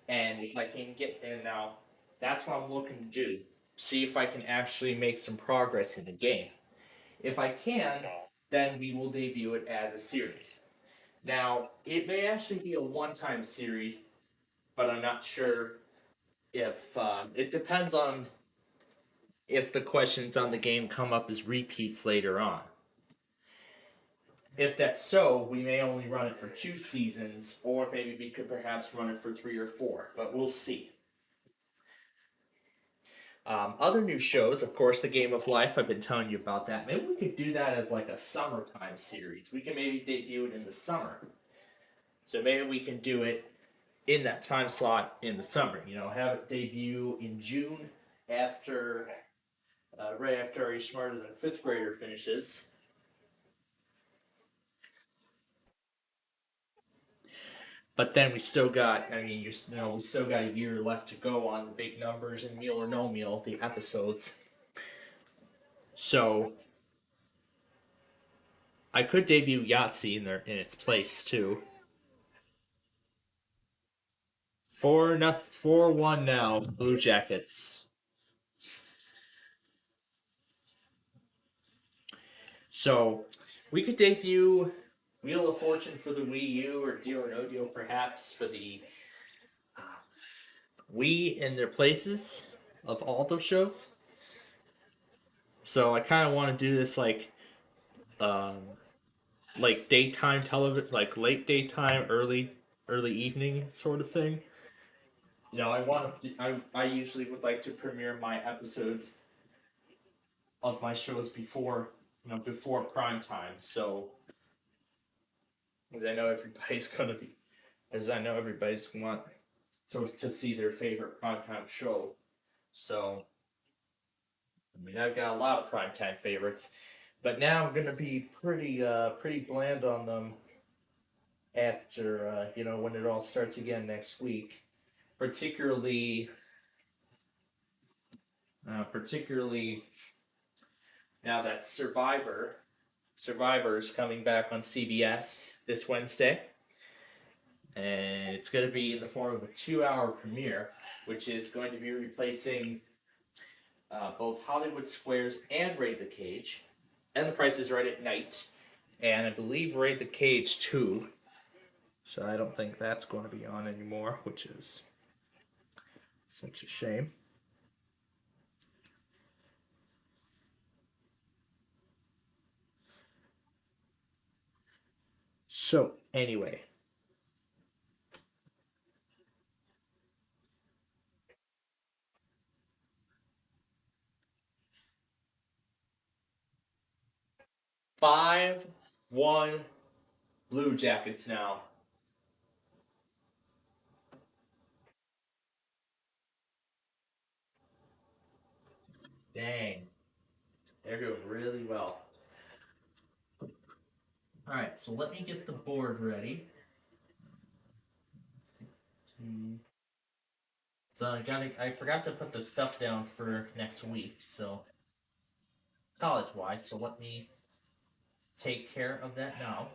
and if I can get there now, that's what I'm looking to do. See if I can actually make some progress in the game. If I can, then we will debut it as a series. Now, it may actually be a one-time series, but I'm not sure if it depends on if the questions on the game come up as repeats later on. If that's so, we may only run it for 2 seasons, or maybe we could perhaps run it for 3 or 4, but we'll see. Other new shows, of course, The Game of Life, I've been telling you about that. Maybe we could do that as like a summertime series. We can maybe debut it in the summer. So maybe we can do it in that time slot in the summer. Have it debut in June after, right after Are You Smarter Than a Fifth Grader finishes. But then we still got, we still got a year left to go on the big numbers and Meal or No Meal, the episodes. So I could debut Yahtzee in its place too. 4-1 now, Blue Jackets. So we could debut Wheel of Fortune for the Wii U or Deal or No Deal perhaps for the Wii in their places of all those shows. So I kind of want to do this like daytime television, like late daytime, early evening sort of thing. I usually would like to premiere my episodes of my shows before prime time. So as I know everybody's want to see their favorite primetime show. So I've got a lot of primetime favorites, but now I'm gonna be pretty bland on them after when it all starts again next week. Particularly now that Survivor is coming back on CBS this Wednesday. And it's going to be in the form of a 2-hour premiere, which is going to be replacing both Hollywood Squares and Raid the Cage, and The Price is Right at night, and I believe Raid the Cage 2. So I don't think that's going to be on anymore, which is such a shame. So anyway, Five, 1 Blue Jackets now. Dang. They're doing really well. Alright, so let me get the board ready. So I forgot to put the stuff down for next week, so college-wise, so let me take care of that now.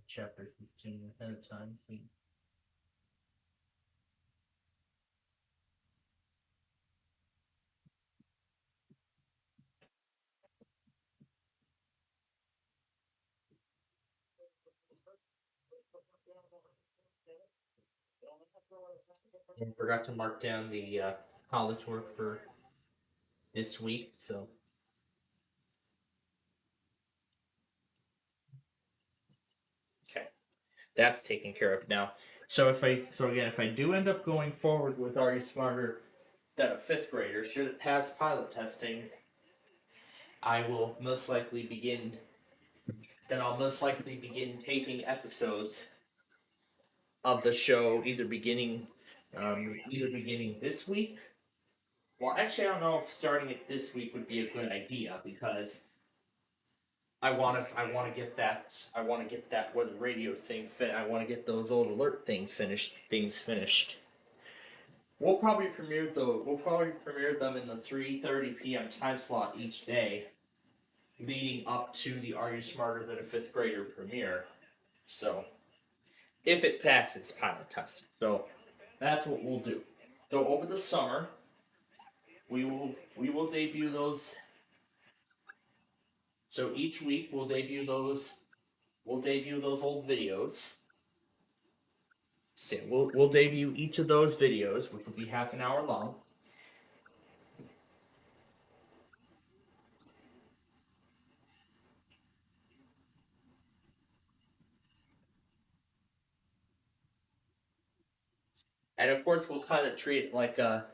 Chapter 15 ahead of time. See. And forgot to mark down the college work for this week, so okay, that's taken care of now. So if I do end up going forward with Are You Smarter Than a Fifth Grader, should it pass pilot testing, I will most likely begin. Then I'll most likely begin taping episodes of the show, either beginning this week. Well, actually, I don't know if starting it this week would be a good idea because I want to get that where the radio thing fit. I want to get those old alert things finished. We'll probably premiere them in the 3:30 p.m. time slot each day, leading up to the Are You Smarter Than a Fifth Grader premiere. So, if it passes pilot testing, so that's what we'll do. So over the summer, we will debut those. So each week we'll debut those old videos. So we'll debut each of those videos, which will be half an hour long. And of course we'll kind of treat it like a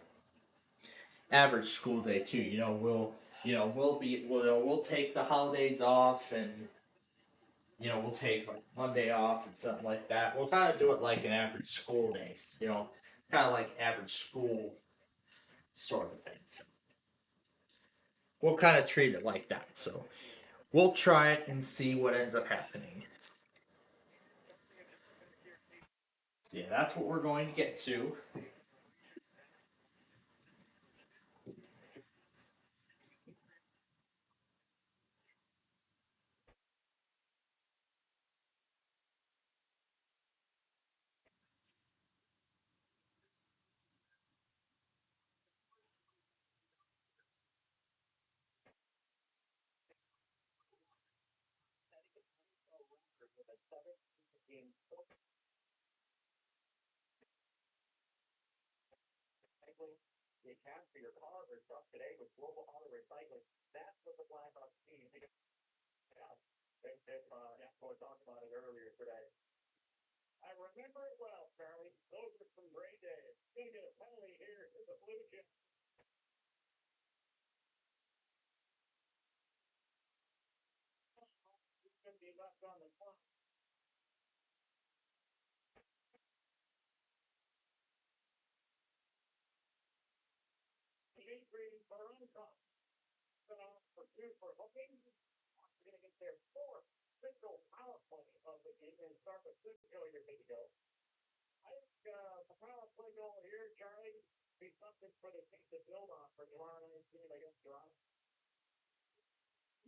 average school day too. We'll take the holidays off and we'll take like Monday off and something like that. We'll kind of do it like an average school day, kind of like average school sort of things. We'll kind of treat it like that. So we'll try it and see what ends up happening. Yeah, that's what we're going to get to. You can for your car or truck today with Global Auto Recycling. That's what the Blackhawks need to get out. Apple talked about it earlier today. I remember it well, Charlie. Those were some great days. going to get a penalty here to the Blue Jays. Going to be left on the clock. Green for uncom. For two for hooking. We're going to get their fourth single power play of the game and start with this go. You're good to go. I think the power play goal here, Charlie, be something for the team to build on for tomorrow night's game against Toronto.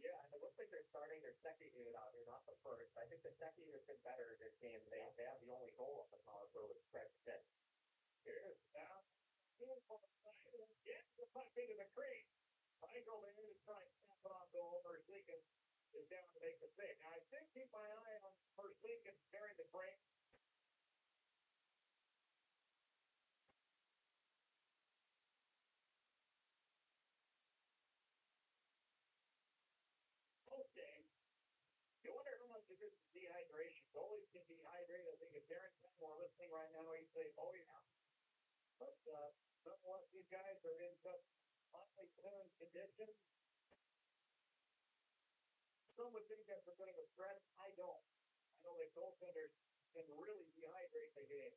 Yeah, and it looks like they're starting their second unit out here, not the first. I think the second unit's been better in this game. They have the only goal on the power play with Craig Smith. Here's now. Get the puck into the crease. Michael in to try and snap it off goal. Versleeken is down to make the save. Now, I think keep my eye on Versleeken carrying the break. Okay. You wonder how much of this is dehydration. Goalies can dehydrate. I think if Darren Kenmore listening right now, he'd say, oh, yeah. But nonetheless, these guys are in such finely tuned conditions. Some would think that's a bit of a stress. I don't. I know that goaltenders can really dehydrate the game.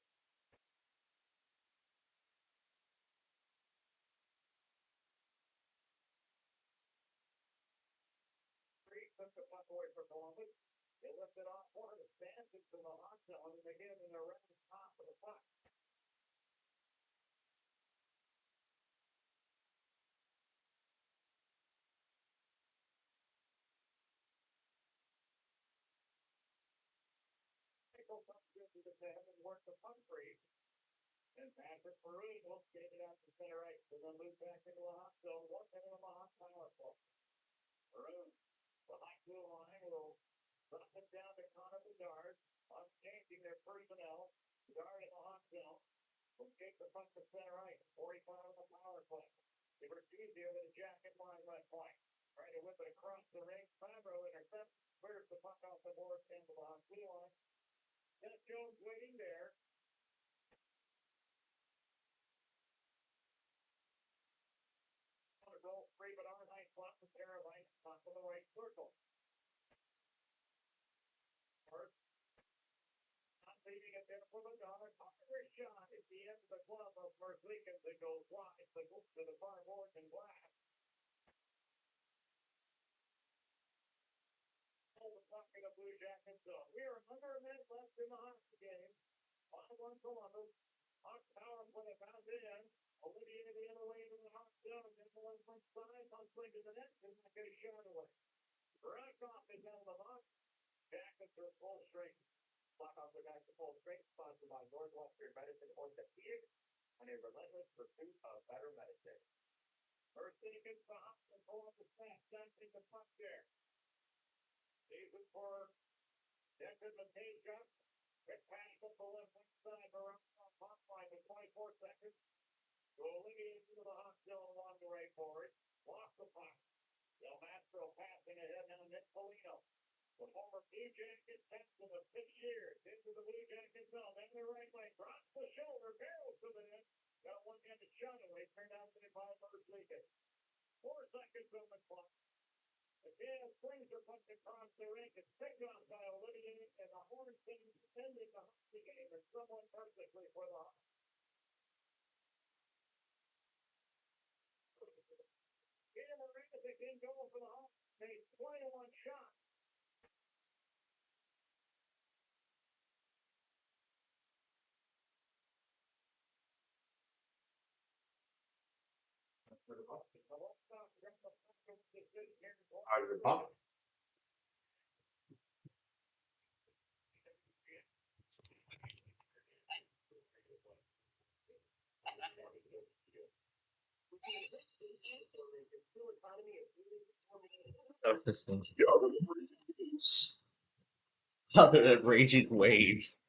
Took the puck away from Columbus. They lift it off one of the stands into the hot zone, and they get him in the right top of the puck. Michael comes into the net and works the puck free. And Patrick Maroon will skate it out to center ice, and then move back into the hot zone. One minute on the hot power play. Maroon, the high blue line will drop it down to Connor Bedard, changing their personnel. Bedard in the hot zone. Will take the puck to center ice. 45 on the power play. They were easier than a jacket line right point. Trying to whip it across the ring. Fabro intercepts. Clears the puck off the board into the hot blue line. Dennis Jones waiting there. On a goal free, but our night clock the pair of ice top of the right circle. First, not leaving it there for the dollar. Another shot at the end of the glove of Versleeken that goes wide to the far board and glass. The puck in the Blue Jackets zone. We are under a minute left in the hockey game. 5-1 Columbus. Hawk power play found in. Olivier the other way to the hot zone. Then the 1 point side. On swing to the net. And not get a shot away. Rakoff is out of the box. Jackets are full strength. Blackhawks are back to full strength. Sponsored by Northwestern Medicine Orthopedics and a relentless pursuit of better medicine. First thing gets the hot and pull up the snap. Sending the puck there. Season for Denton McKay. Quick pass up the left wing side around the top line in 24 seconds. Rolling into the hot zone along the right forward. Lost the puck. Del Mastro passing ahead now. Nick Polino. The former Blue Jacket captain of 6 years into the Blue Jacket zone. Then the right leg drops the shoulder, barrels to the net. Got one-handed shot away. Turned out to be by Versleeken. 4 seconds on the clock. Again, swings the puck across the rink. It's picked up by Olivier, and the horn seems ending the hockey game. It's somewhat perfectly for the Hawks. Game around the game goal for the Hawks. Made 21 shots. Out of the puck. Of Pistons. Other than raging waves.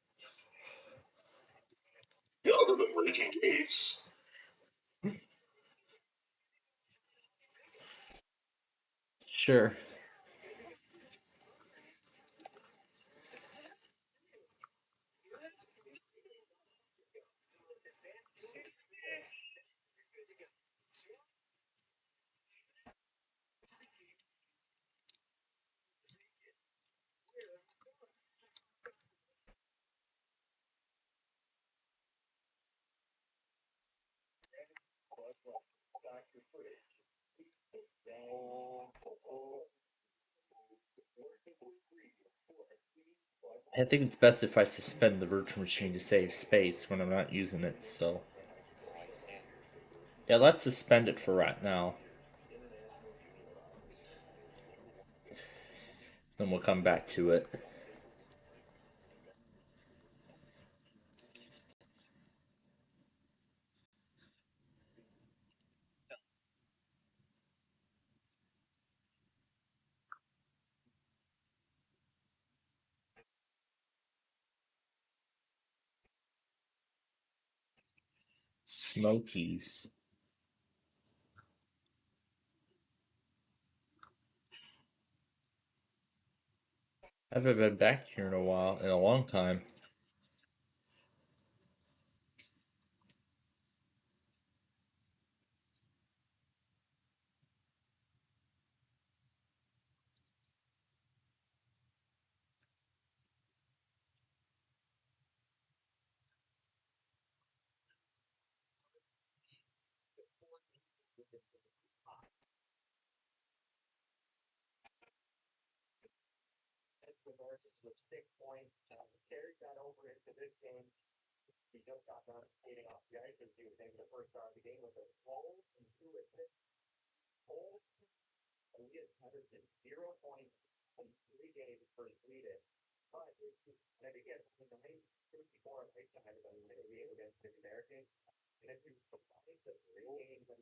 Other than raging waves. Sure. I think it's best if I suspend the virtual machine to save space when I'm not using it, so. Yeah, let's suspend it for right now. Then we'll come back to it. Smokies. I haven't been back here in a long time. Carried that over into this game. He just got done skating off the ice as he was able to first start the game with a goal and 2 assists. Goal, and he has averaged 0 points in 3 games for Sweden. But and if he gets 54 ice time in the game against the Americans, and if you combine the 3 games and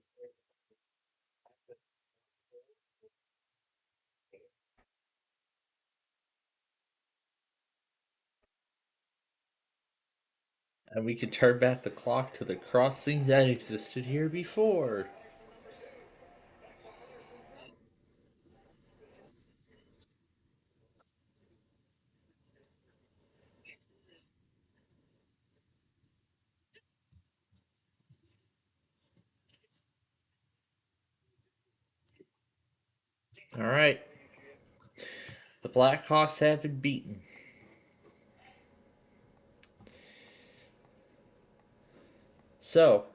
And we could turn back the clock to the crossing that existed here before. Alright. The Blackhawks have been beaten. So,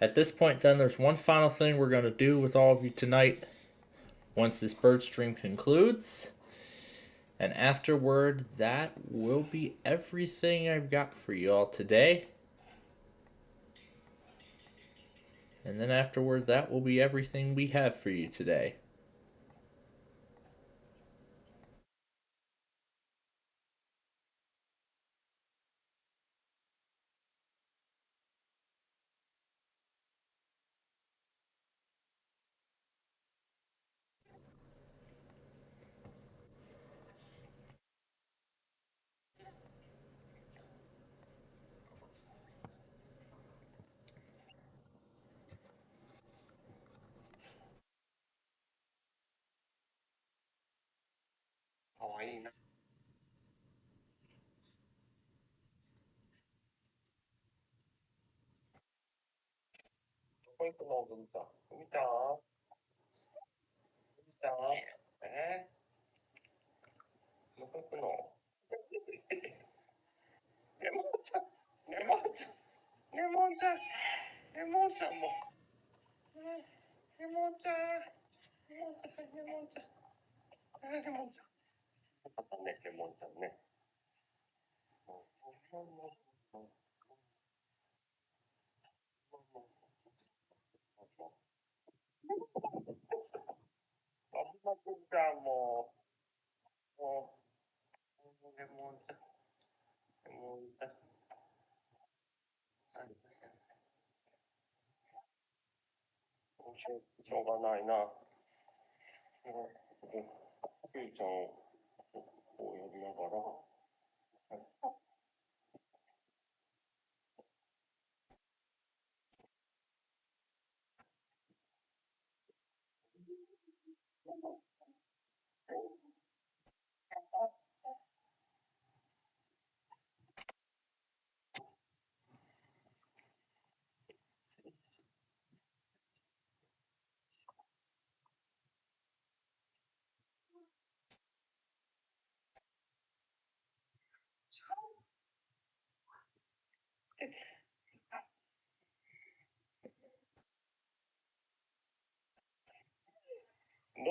at this point, then, there's one final thing we're going to do with all of you tonight once this bird stream concludes. And afterward, that will be everything I've got for you all today. And then afterward, that will be everything we have for you today.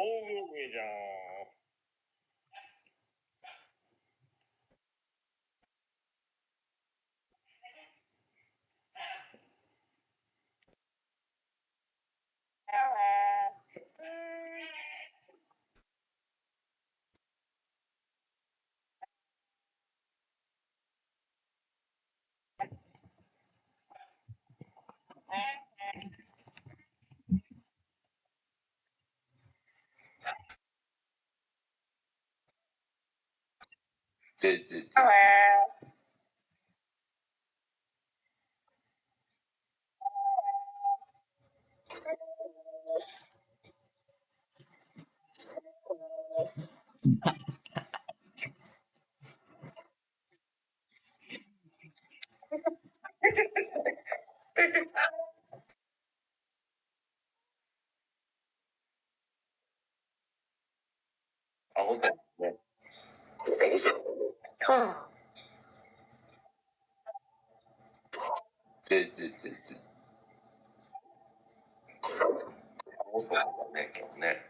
上じゃん。青だね。青だね、今日ね。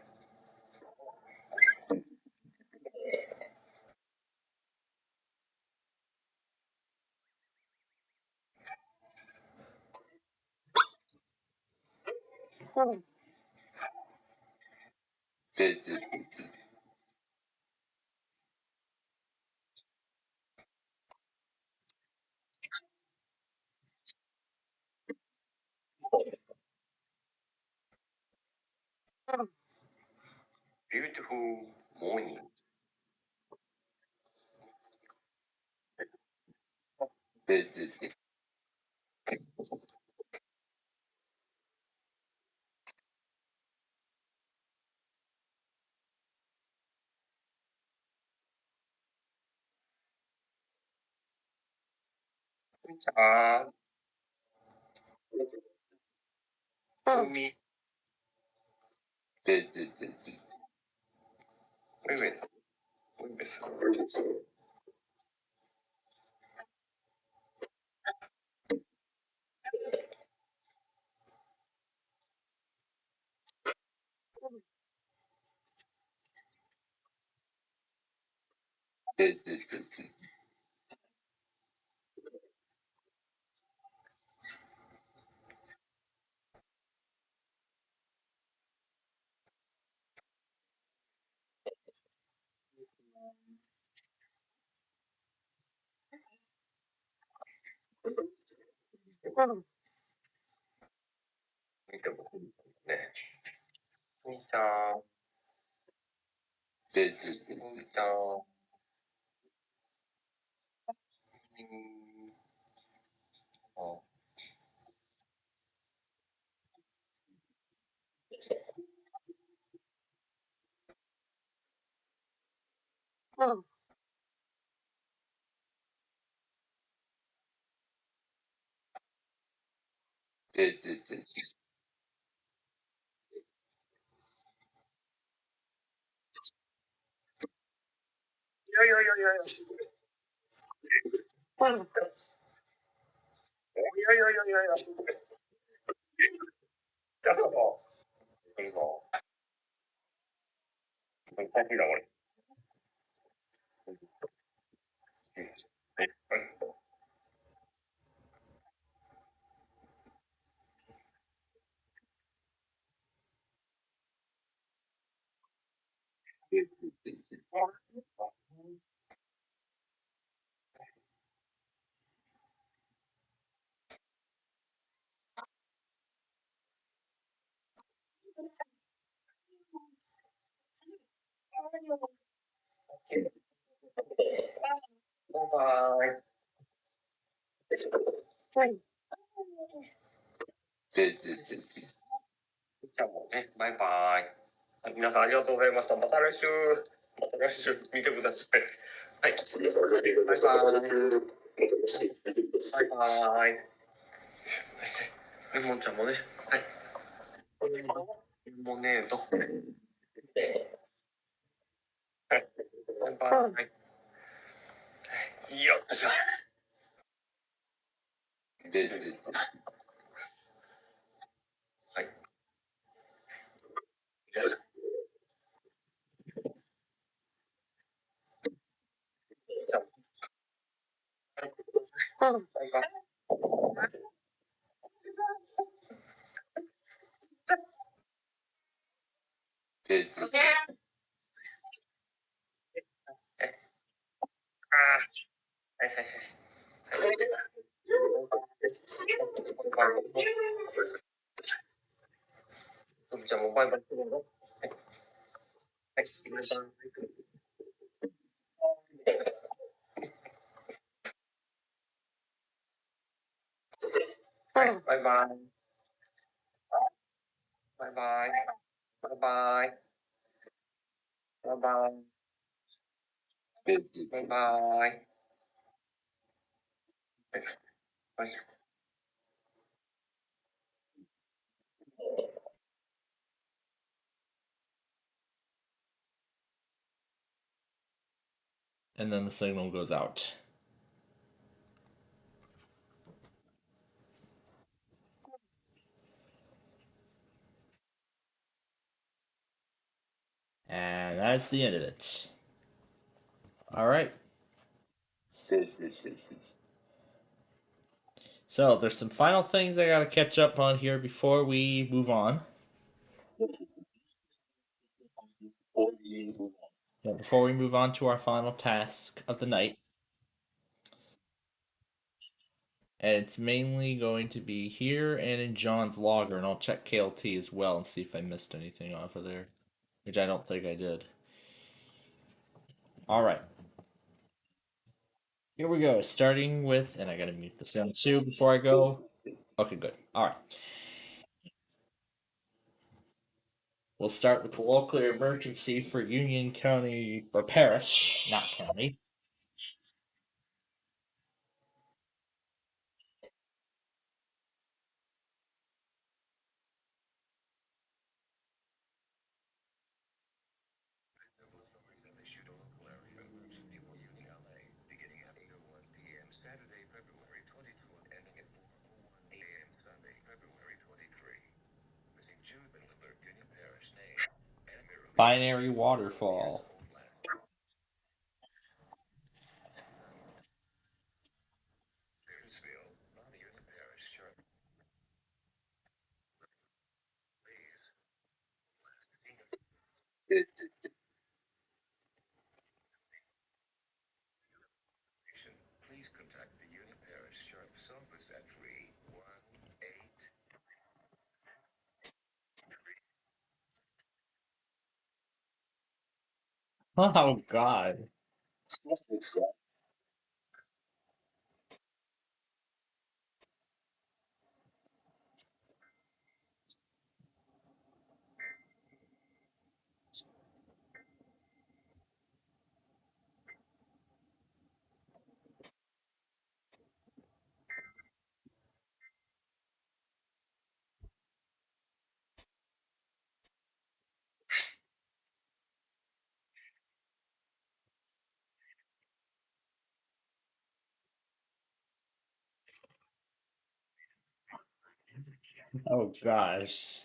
Beautiful morning. 아,umi. Muy bien, muy bien. 네. 진짜, 진짜, 어, 야야야야야. 야야야야야. jasper. 그래서 사실이라고 그래. 바이바이.じゃあもうね、バイバイ。皆さんありがとうございました。また来週、また来週見てください。はい。バイバイ。バイバイ。レモンちゃんもね、はい。もうね、どこね。はい。バイバイ。よっしゃ。はい。Bye bye. Bye bye. Bye bye. Bye bye. Bye bye. And then the signal goes out. And that's the end of it. All right. So there's some final things I gotta catch up on here before we move on. Yeah, before we move on to our final task of the night. And it's mainly going to be here and in John's logger, and I'll check KLT as well and see if I missed anything off of there, which I don't think I did. All right. Here we go. Starting with, and I gotta mute the sound too before I go. Okay, good. All right. We'll start with the local emergency for Union County or Parish, not county. Binary waterfall. Please contact the Union Parish Sheriff's Office at 318. Oh God. Oh gosh.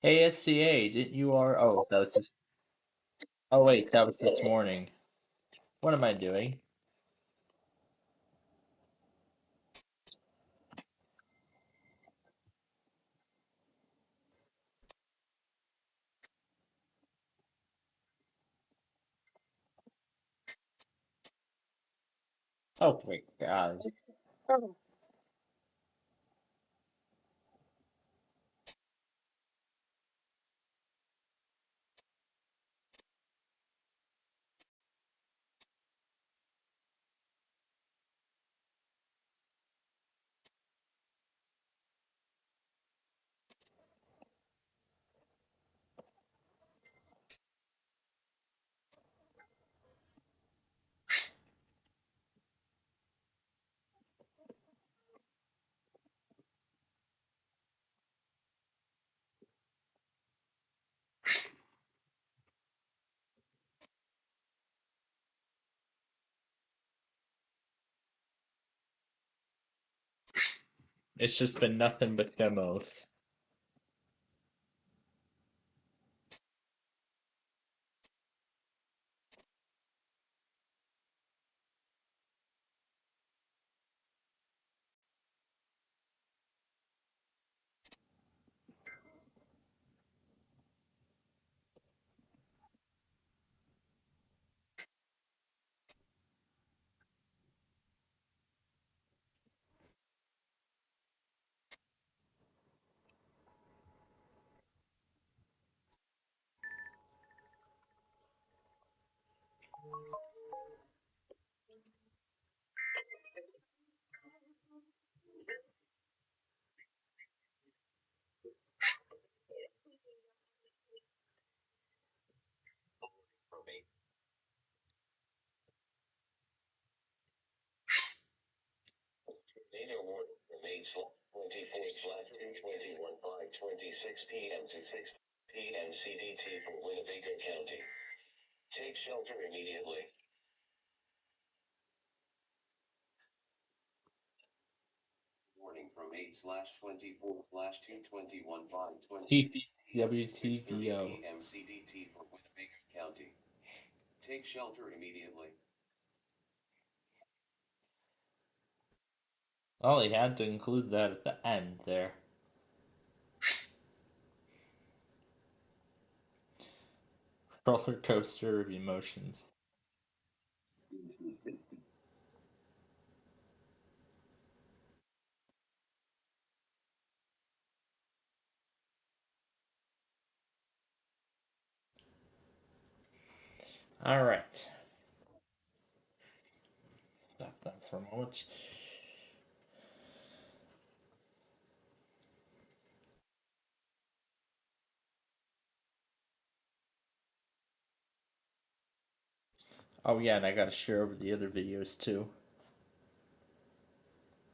Hey SCA, didn't you are? Oh, that was just. Oh wait, that was this morning. What am I doing? Oh my God. It's just been nothing but demos. Data warning remains 24/2/21/5:26 p.m. to 6 p.m. CDT for Winnebago County. Take shelter immediately. Warning from 8/24/2/21/5:26 WTVO. p.m. CDT for Winnebago County. Take shelter immediately. Well, he had to include that at the end there. Roller coaster of emotions. Alright. Stop that for a moment. Oh yeah, and I gotta share over the other videos too.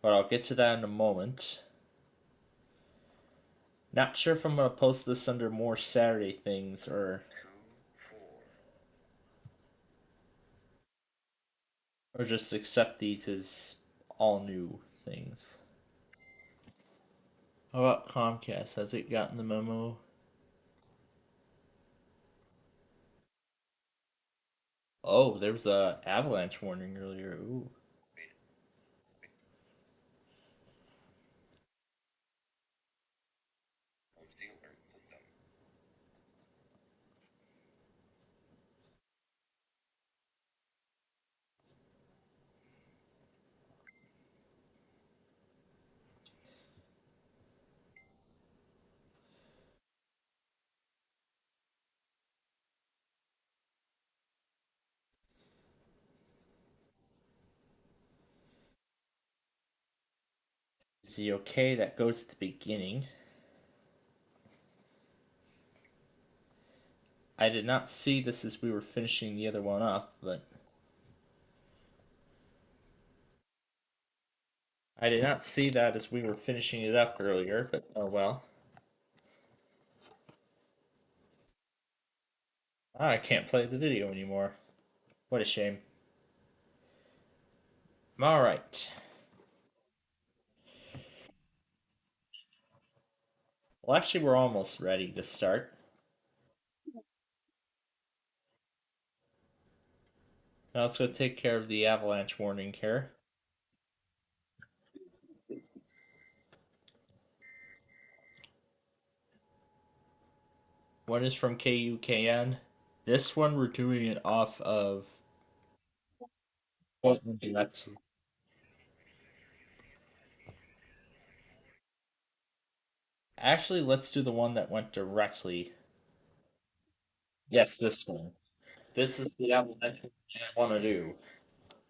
But I'll get to that in a moment. Not sure if I'm gonna post this under more Saturday things or just accept these as all new things. How about Comcast? Has it gotten the memo? Oh, there was a avalanche warning earlier. Ooh. Is he okay? That goes at the beginning. I did not see this as we were finishing the other one up, but I did not see that as we were finishing it up earlier, but oh well. I can't play the video anymore. What a shame. Alright. Well, actually, we're almost ready to start. Now let's go take care of the avalanche warning here. One is from KUKN. This one we're doing it off of Portland Direct. Actually, let's do the one that went directly. Yes, this one. This is the avalanche I want to do,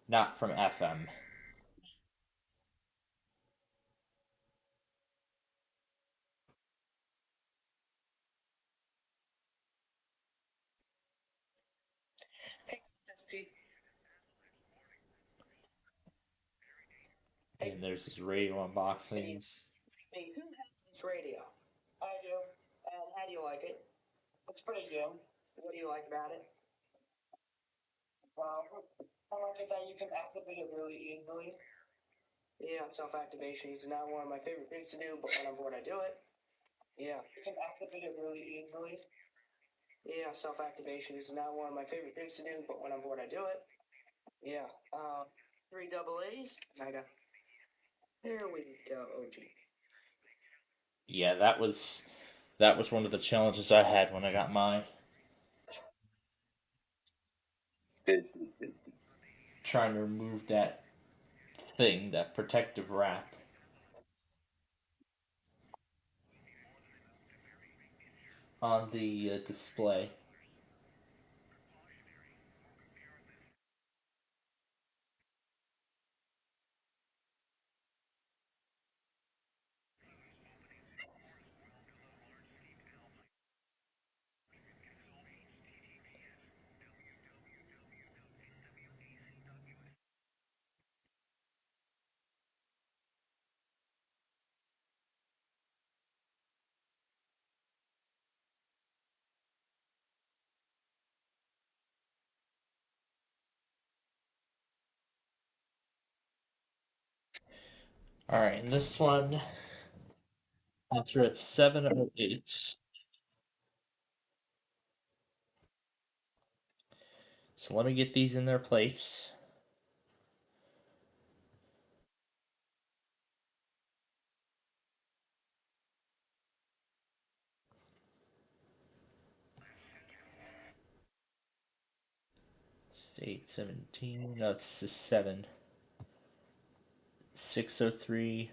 not from FM. And there's his radio unboxings. Who has this radio? I do. And how do you like it? It's pretty good. What do you like about it? Well, I like it that you can activate it really easily. Yeah, self-activation is not one of my favorite things to do, but when I'm bored, I do it. Yeah. You can activate it really easily. Yeah, self-activation is not one of my favorite things to do, but when I'm bored, I do it. Yeah. 3 double A's. Mega. There we go, OG. Yeah, that was one of the challenges I had when I got mine. Trying to remove that thing, that protective wrap. On the display. Alright, and this one, after it's 7:08. So let me get these in their place. It's 8:17. No, it's 7. 6:03.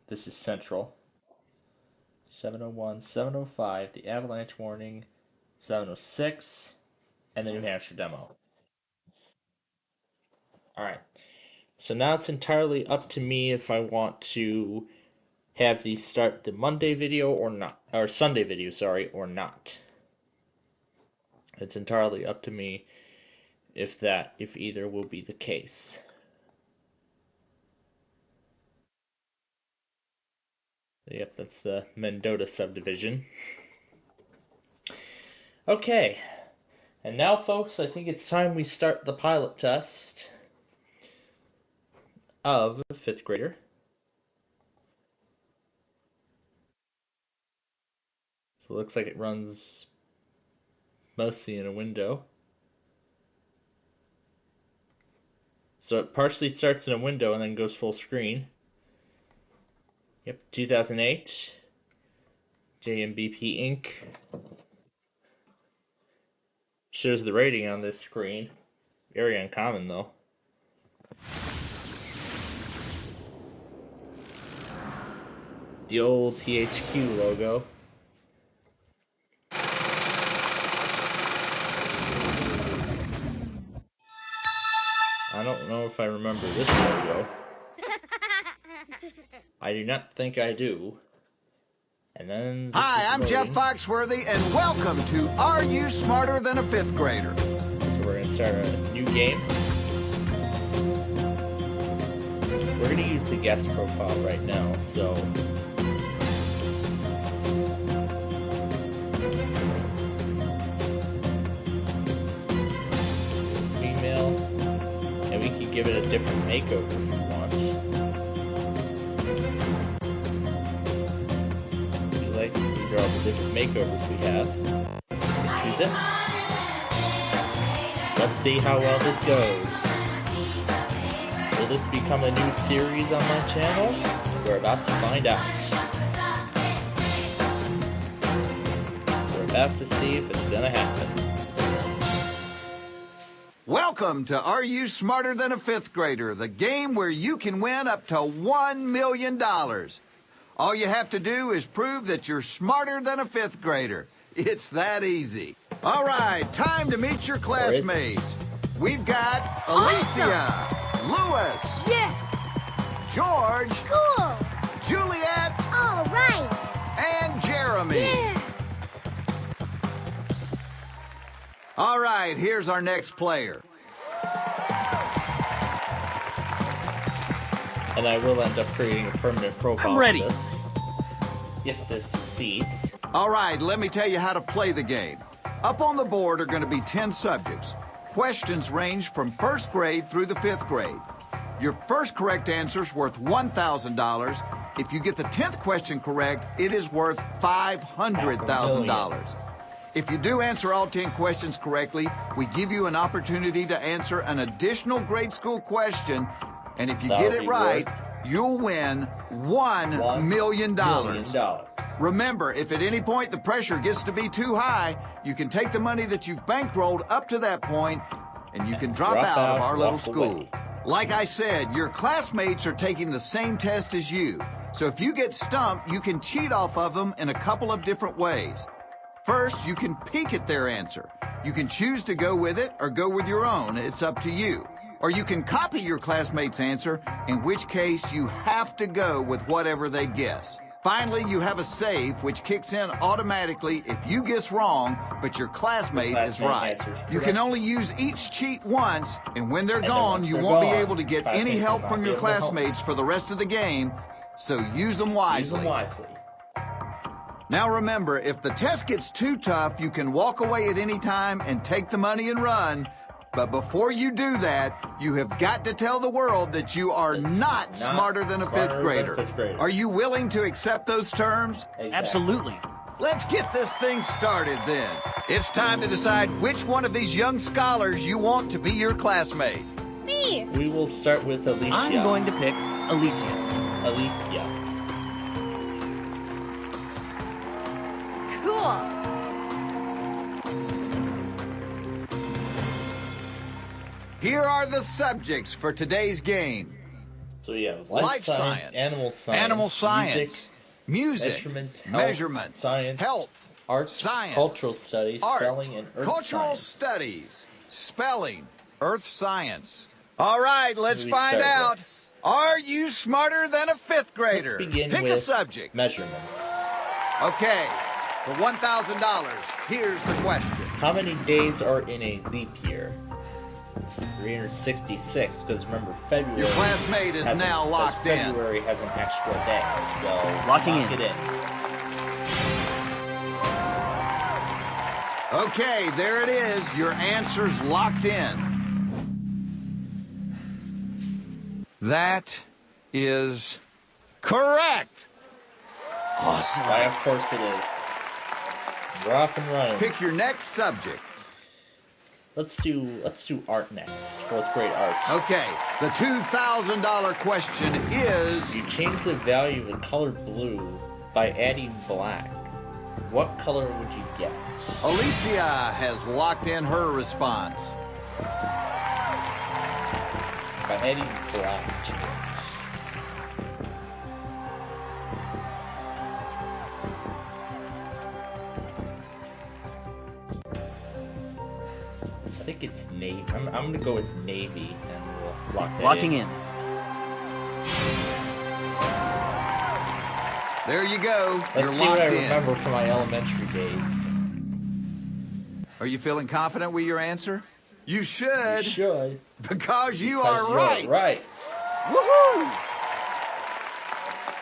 This is Central. 7:01, 7:05, the avalanche warning, 7:06, and the New Hampshire demo. Alright. So now it's entirely up to me if I want to have these start the Monday video or not. Or Sunday video, sorry, or not. It's entirely up to me if either will be the case. Yep, that's the Mendota subdivision. Okay. And now, folks, I think it's time we start the pilot test of a 5th grader. So it looks like it runs mostly in a window. So it partially starts in a window and then goes full screen. Yep, 2008. JMBP Inc. Shows the rating on this screen. Very uncommon, though. The old THQ logo. I don't know if I remember this logo. I do not think I do. And then Hi, I'm Jeff Foxworthy, and welcome to Are You Smarter Than a 5th Grader? So we're going to start a new game. We're going to use the guest profile right now, so... Female. And we can give it a different makeover if we want. These are all the different makeovers we have. Choose it. Let's see how well this goes. Will this become a new series on my channel? We're about to find out. We're about to see if it's gonna happen. Welcome to Are You Smarter Than a 5th Grader, the game where you can win up to $1 million. All you have to do is prove that you're smarter than a 5th grader. It's that easy. All right, time to meet your classmates. We've got Alicia, Lewis, Yes. George, Cool. Juliet, All right. and Jeremy. Yeah. All right, here's our next player. And I will end up creating a permanent profile I'm ready. for this. if this succeeds. All right, let me tell you how to play the game. Up on the board are going to be 10 subjects. Questions range from first grade through the 5th grade. Your first correct answer is worth $1,000. If you get the 10th question correct, it is worth $500,000. If you do answer all 10 questions correctly, we give you an opportunity to answer an additional grade school question, and if you get it right, you'll win $1 million. Remember, if at any point the pressure gets to be too high, you can take the money that you've bankrolled up to that point, and you can drop out of our little school. Like I said, your classmates are taking the same test as you, so if you get stumped, you can cheat off of them in a couple of different ways. First, you can peek at their answer. You can choose to go with it or go with your own. It's up to you. Or you can copy your classmate's answer, in which case you have to go with whatever they guess. Finally, you have a save, which kicks in automatically if you guess wrong, but your classmate is right. You can only use each cheat once, and when they're gone, you won't be able to get any help from your classmates for the rest of the game, so use them wisely. Now remember, if the test gets too tough, you can walk away at any time and take the money and run. But before you do that, you have got to tell the world that you are not smarter than a 5th grader. Are you willing to accept those terms? Absolutely. Let's get this thing started then. It's time to decide which one of these young scholars you want to be your classmate. Me! We will start with Alicia. I'm going to pick Alicia. Alicia. Cool. Here are the subjects for today's game. So yeah, life science, animal science, music, measurements, science, health, art, science, cultural studies, spelling, and earth cultural science. studies, spelling, earth science. All right, let's Who do we find start out. with? Are you smarter than a 5th grader? Let's begin Pick with a subject. Measurements. Okay, for $1,000, here's the question. How many days are in a leap year? 366, because remember February. Your classmate is now locked in. February has an extra day, so Locking lock in. it in. Okay, there it is. Your answer's locked in. That is correct. Awesome. Why, of course it is. We're off and running. Pick your next subject. Let's do art next. 4th grade art. Okay, the $2,000 question is... You change the value of the color blue by adding black. What color would you get? Alicia has locked in her response. By adding black to it. I think it's navy. I'm gonna go with navy, and we'll lock that Locking in. There you go. Let's You're see what locked I in. remember from my elementary days. Are you feeling confident with your answer? You should. You should. Because you Because are you're right. right. Woohoo!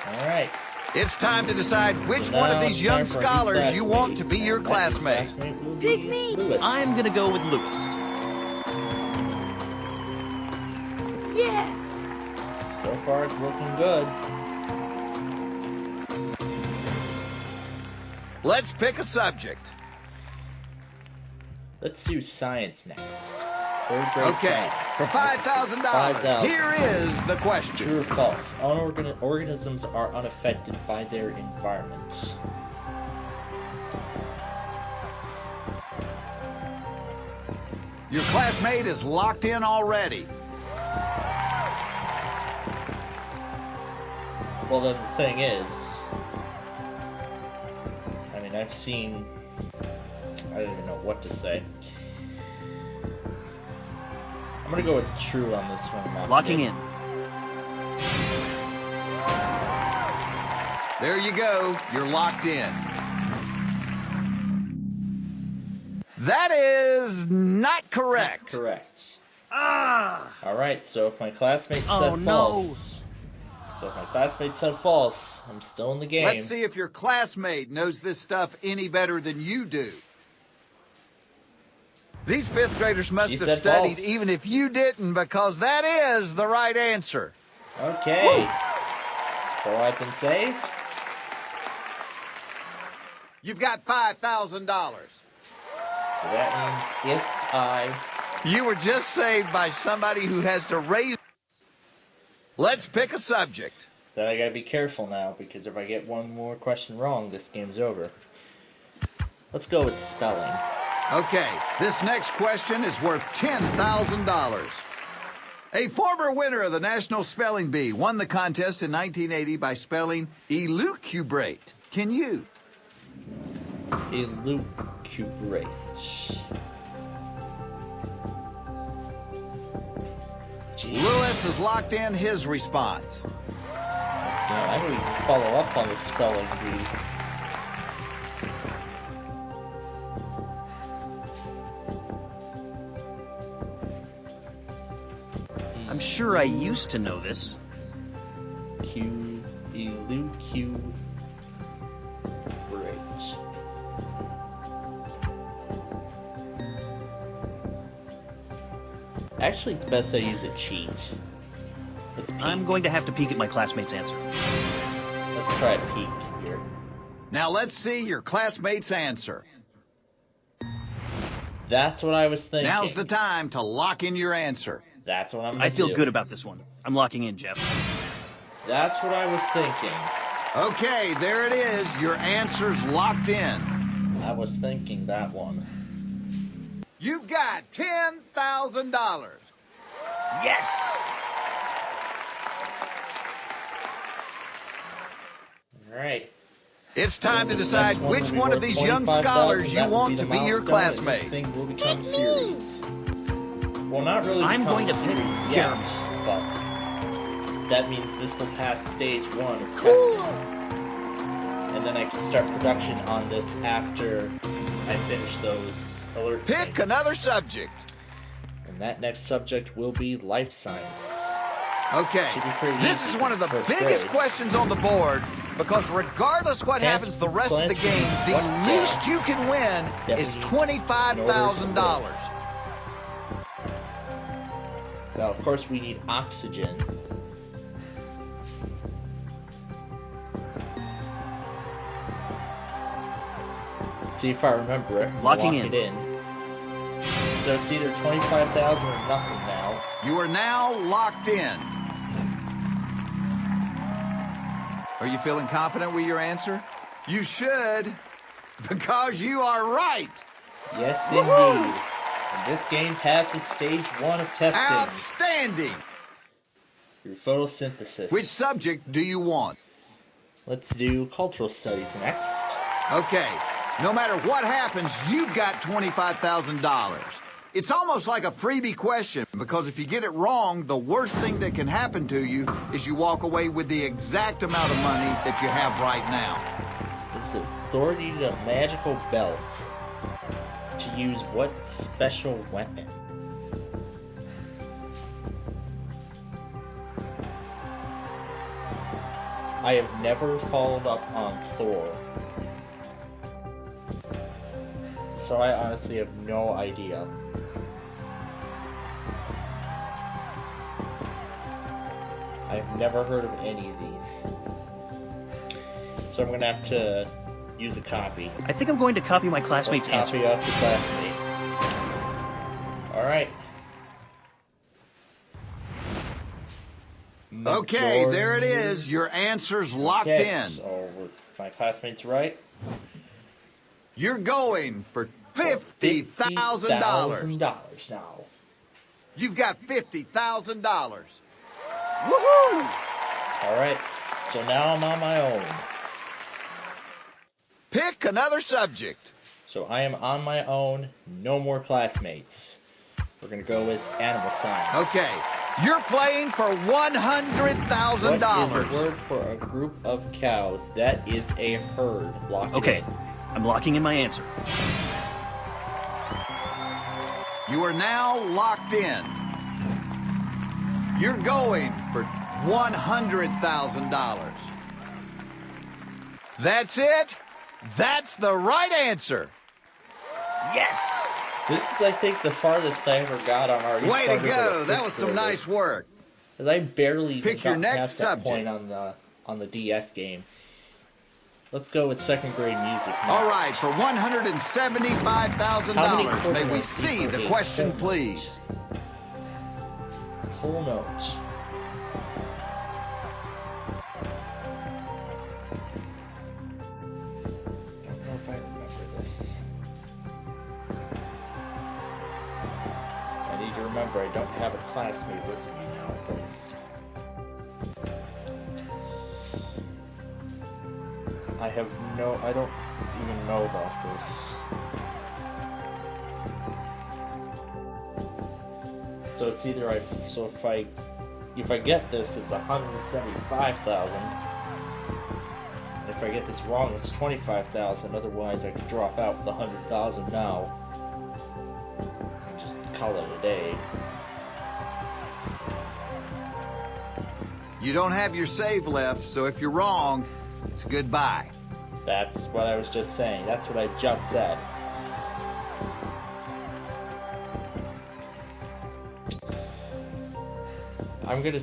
All right. It's time to decide which So one of now these it's young time for a new scholars you want to be classmate. your And that classmate. will be Pick me. Lewis. I'm gonna go with Lewis. Yeah. So far, it's looking good. Let's pick a subject. Let's do science next. 3rd grade Okay, science. for $5,000, $5,000. here is the question. True or false? Organisms are unaffected by their environment. Your classmate is locked in already. Well, then the thing is, I mean, I've seen, I don't even know what to say. I'm gonna go with true on this one. Locking in. There you go. You're locked in. That is not correct. Correct. Ah! All right, so if my classmate Oh, said no. false, So if my classmate said false, I'm still in the game. Let's see if your classmate knows this stuff any better than you do. These fifth graders must have studied false. even if you didn't, because that is the right answer. Okay. So I've been saved? You've got $5,000. So that means if I... You were just saved by somebody who has to raise... Let's pick a subject. Then I gotta be careful now, because if I get one more question wrong, this game's over. Let's go with spelling. Okay, this next question is worth $10,000. A former winner of the National Spelling Bee won the contest in 1980 by spelling elucubrate. Can you? Elucubrate. Lewis has locked in his response. Yeah, I don't even follow up on the spelling bee. I'm sure I used to know this. Elucubrate. Actually, it's best I use a cheat. It's peek. I'm going to have to peek at my classmate's answer. Let's try a peek here. Now let's see your classmate's answer. That's what I was thinking. Now's the time to lock in your answer. That's what I'm gonna I feel do. good about this one. I'm locking in, Jeff. That's what I was thinking. Okay, there it is. Your answer's locked in. I was thinking that one. You've got $10,000. Yes! Alright. It's time to decide which one of these young scholars you want to be your classmate. This thing will become serious. Well, not really. I'm going to serious pick yet, Jeremy. but that means this will pass stage 1 of testing, and then I can start production on this after I finish those alert Pick things. another subject. And that next subject will be life science. Okay, this is one of the biggest questions on the board, because regardless what happens the rest of the game, the least you can win is $25,000. Now, of course, we need oxygen. Let's see if I remember it. Locking Lock in. it in. So it's either 25,000 or nothing now. You are now locked in. Are you feeling confident with your answer? You should, because you are right. Yes, indeed. And this game passes stage 1 of testing. Outstanding. Through photosynthesis. Which subject do you want? Let's do cultural studies next. Okay, no matter what happens, you've got $25,000. It's almost like a freebie question, because if you get it wrong, the worst thing that can happen to you is you walk away with the exact amount of money that you have right now. This is Thor needed a magical belt to use what special weapon? I have never followed up on Thor, so I honestly have no idea. I've never heard of any of these. So I'm gonna have to use a copy. I think I'm going to copy my classmate's Let's copy answer. off the classmate. Alright. Okay, there it is. Your answer's locked in. So with my classmates right, You're going for $50,000 now. You've got $50,000. Woohoo! Alright, so now I'm on my own. Pick another subject. So I am on my own, no more classmates. We're gonna go with animal science. Okay, you're playing for $100,000. What is the word for a group of cows? That is a herd. Lock it Okay, in. I'm locking in my answer. You are now locked in. You're going for $100,000. That's it? That's the right answer. Yes! This is, I think, the farthest I ever got on our. Way to go! That was some nice work. Because I barely even Pick your got next past that subject. point on the DS game. Let's go with second grade music next. All right, for $175,000, may we see the question, please? Whole notes. I don't know if I remember this. I need to remember I don't have a classmate with me now, because I don't even know about this. So it's either if I get this, it's 175,000. If I get this wrong, it's 25,000. Otherwise, I could drop out with 100,000 now and just call it a day. You don't have your save left, so if you're wrong, it's goodbye. That's what I was just saying. That's what I just said. I'm gonna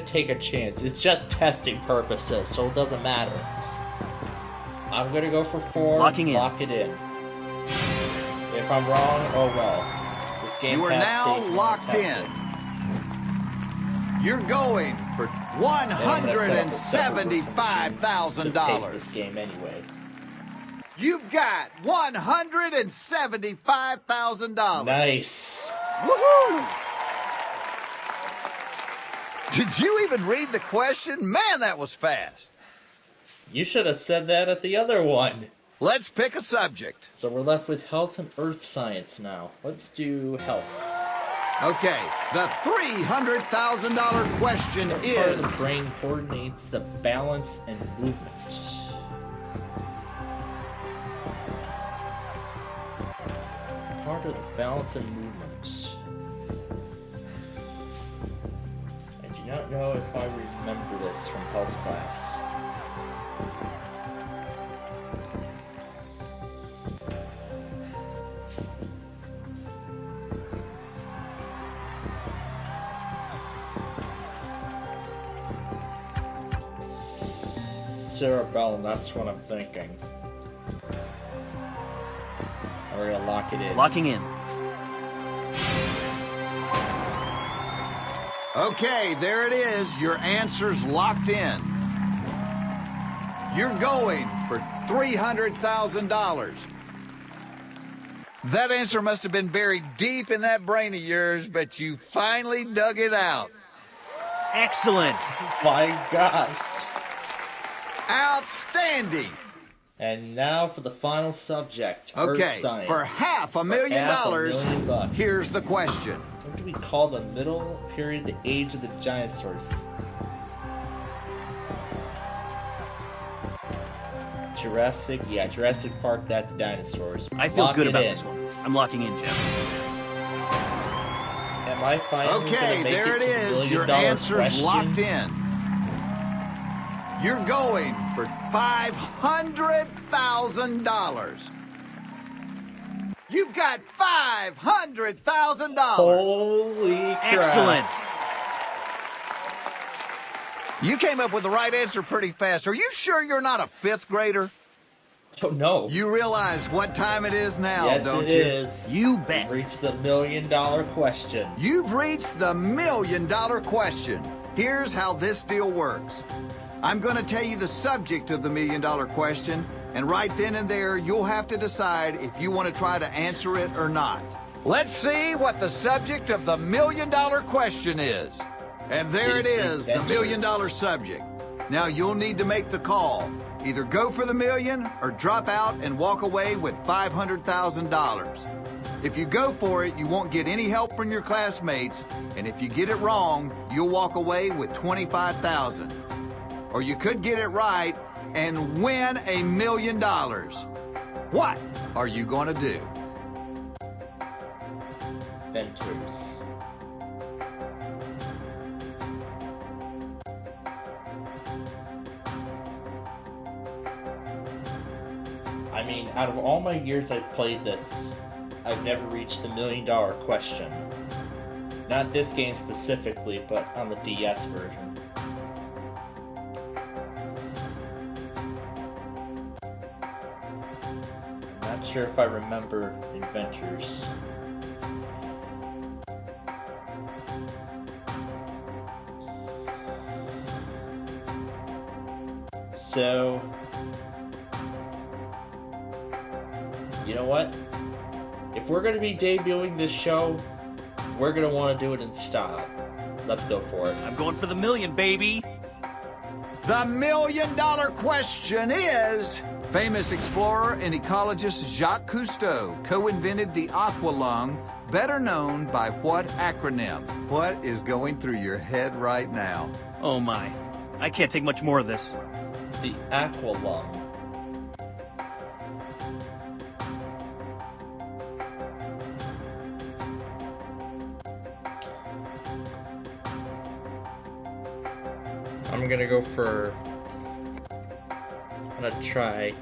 take a chance. It's just testing purposes, so it doesn't matter. I'm gonna go for 4. Locking in. Lock it in. If I'm wrong, oh well. This game You are now locked in. You're going for $175,000. This game anyway. You've got $175,000. Nice. Woohoo! Did you even read the question? Man, that was fast. You should have said that at the other one. Let's pick a subject. So we're left with health and earth science now. Let's do health. Okay, the $300,000 question What is... part of the brain coordinates the balance and movement? Part of the balance and movement. I do not know if I remember this from health class. Cerebellum, that's what I'm thinking. We're gonna lock it in. Locking in. Okay, there it is. Your answer's locked in. You're going for $300,000. That answer must have been buried deep in that brain of yours, but you finally dug it out. Excellent. My gosh. Outstanding. And now for the final subject, Okay, Earth science. for $500,000, here's the question. What do we call the middle period, the age of the dinosaurs? Jurassic Park, that's dinosaurs. I feel Lock good it about in. this one. I'm locking in, Jeff. Am I finally Okay, gonna make there it it to the is. $1 Your million answer's question? locked in. You're going for $500,000. You've got $500,000. Holy crap. Excellent. You came up with the right answer pretty fast. Are you sure you're not a fifth grader? Oh, no. You realize what time it is now, Yes, don't it you? is. You bet. We've reached the $1 million question. You've reached the $1 million question. Here's how this deal works. I'm going to tell you the subject of the $1 million question, and right then and there, you'll have to decide if you want to try to answer it or not. Let's see what the subject of the $1 million question is. And there it is, the $1 million subject. Now, you'll need to make the call. Either go for the million or drop out and walk away with $500,000. If you go for it, you won't get any help from your classmates, and if you get it wrong, you'll walk away with $25,000. Or you could get it right and win $1 million. What are you going to do? Ventures. I mean, out of all my years I've played this, I've never reached the $1 million question. Not this game specifically, but on the DS version. I'm not sure if I remember inventors. So, you know what? If we're going to be debuting this show, we're going to want to do it in style. Let's go for it. I'm going for the million, baby. The $1 million question is... Famous explorer and ecologist Jacques Cousteau co-invented the aqualung, better known by what acronym? What is going through your head right now? Oh my. I can't take much more of this. The aqualung. I'm gonna go for... I'm gonna try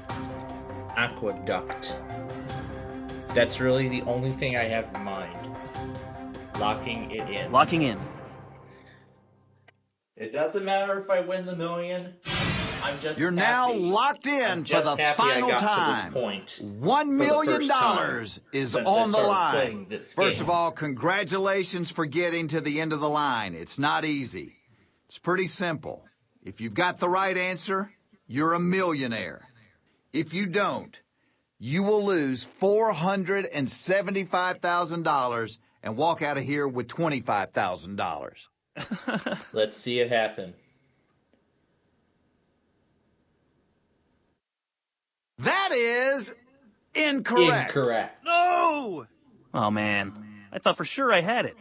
aqueduct. That's really the only thing I have in mind. Locking it in. Locking in. It doesn't matter if I win the $1 million. I'm just You're now locked in for the final time. $1 million is on the line. First of all, congratulations for getting to the end of the line. It's not easy. It's pretty simple. If you've got the right answer, you're a millionaire. If you don't, you will lose $475,000 and walk out of here with $25,000. Let's see it happen. That is incorrect. Incorrect. No! Oh, man. I thought for sure I had it.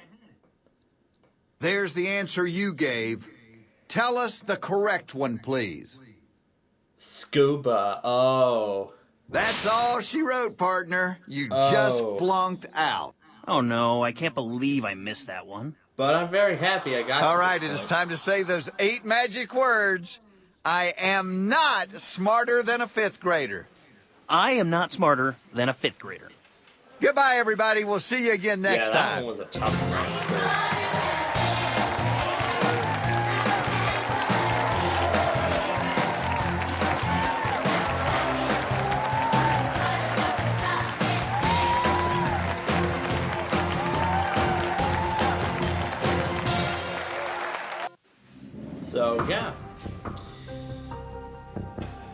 There's the answer you gave. Tell us the correct one, please. Scuba. Oh. That's all she wrote, partner. You just flunked out. Oh, no. I can't believe I missed that one. But I'm very happy I got All right, it is time to say those 8 magic words. I am not smarter than a 5th grader. I am not smarter than a 5th grader. Goodbye, everybody. We'll see you again next time. That one was a tough one.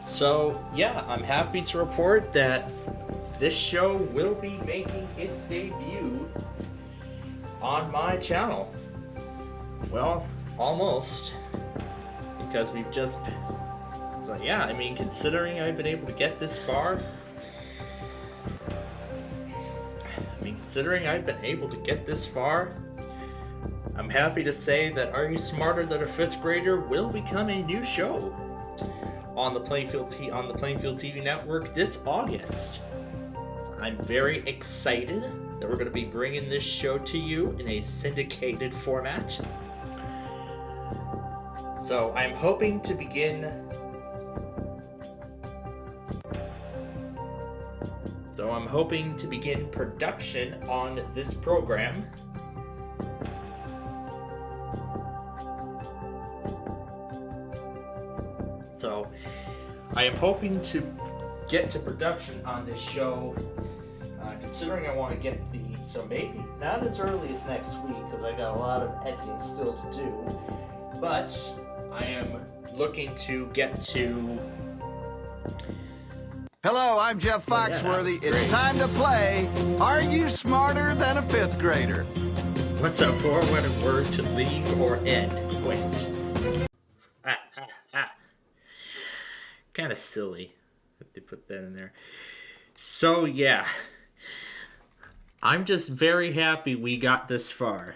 So, yeah, I'm happy to report that this show will be making its debut on my channel. Well, almost. Because we've just... So, yeah, I mean, considering I've been able to get this far... I'm happy to say that Are You Smarter Than a 5th Grader will become a new show on the Plainfield TV network this August. I'm very excited that we're going to be bringing this show to you in a syndicated format. So I'm hoping to begin... production on this program So, I am hoping to get to production on this show, considering I want to get so maybe not as early as next week, because I got a lot of editing still to do, but I am looking to get to... Hello, I'm Jeff Foxworthy. It's time to play Are You Smarter Than a 5th Grader? What's a four-letter word to leave or end? Quit. Kind of silly that they put that in there. So yeah, I'm just very happy we got this far.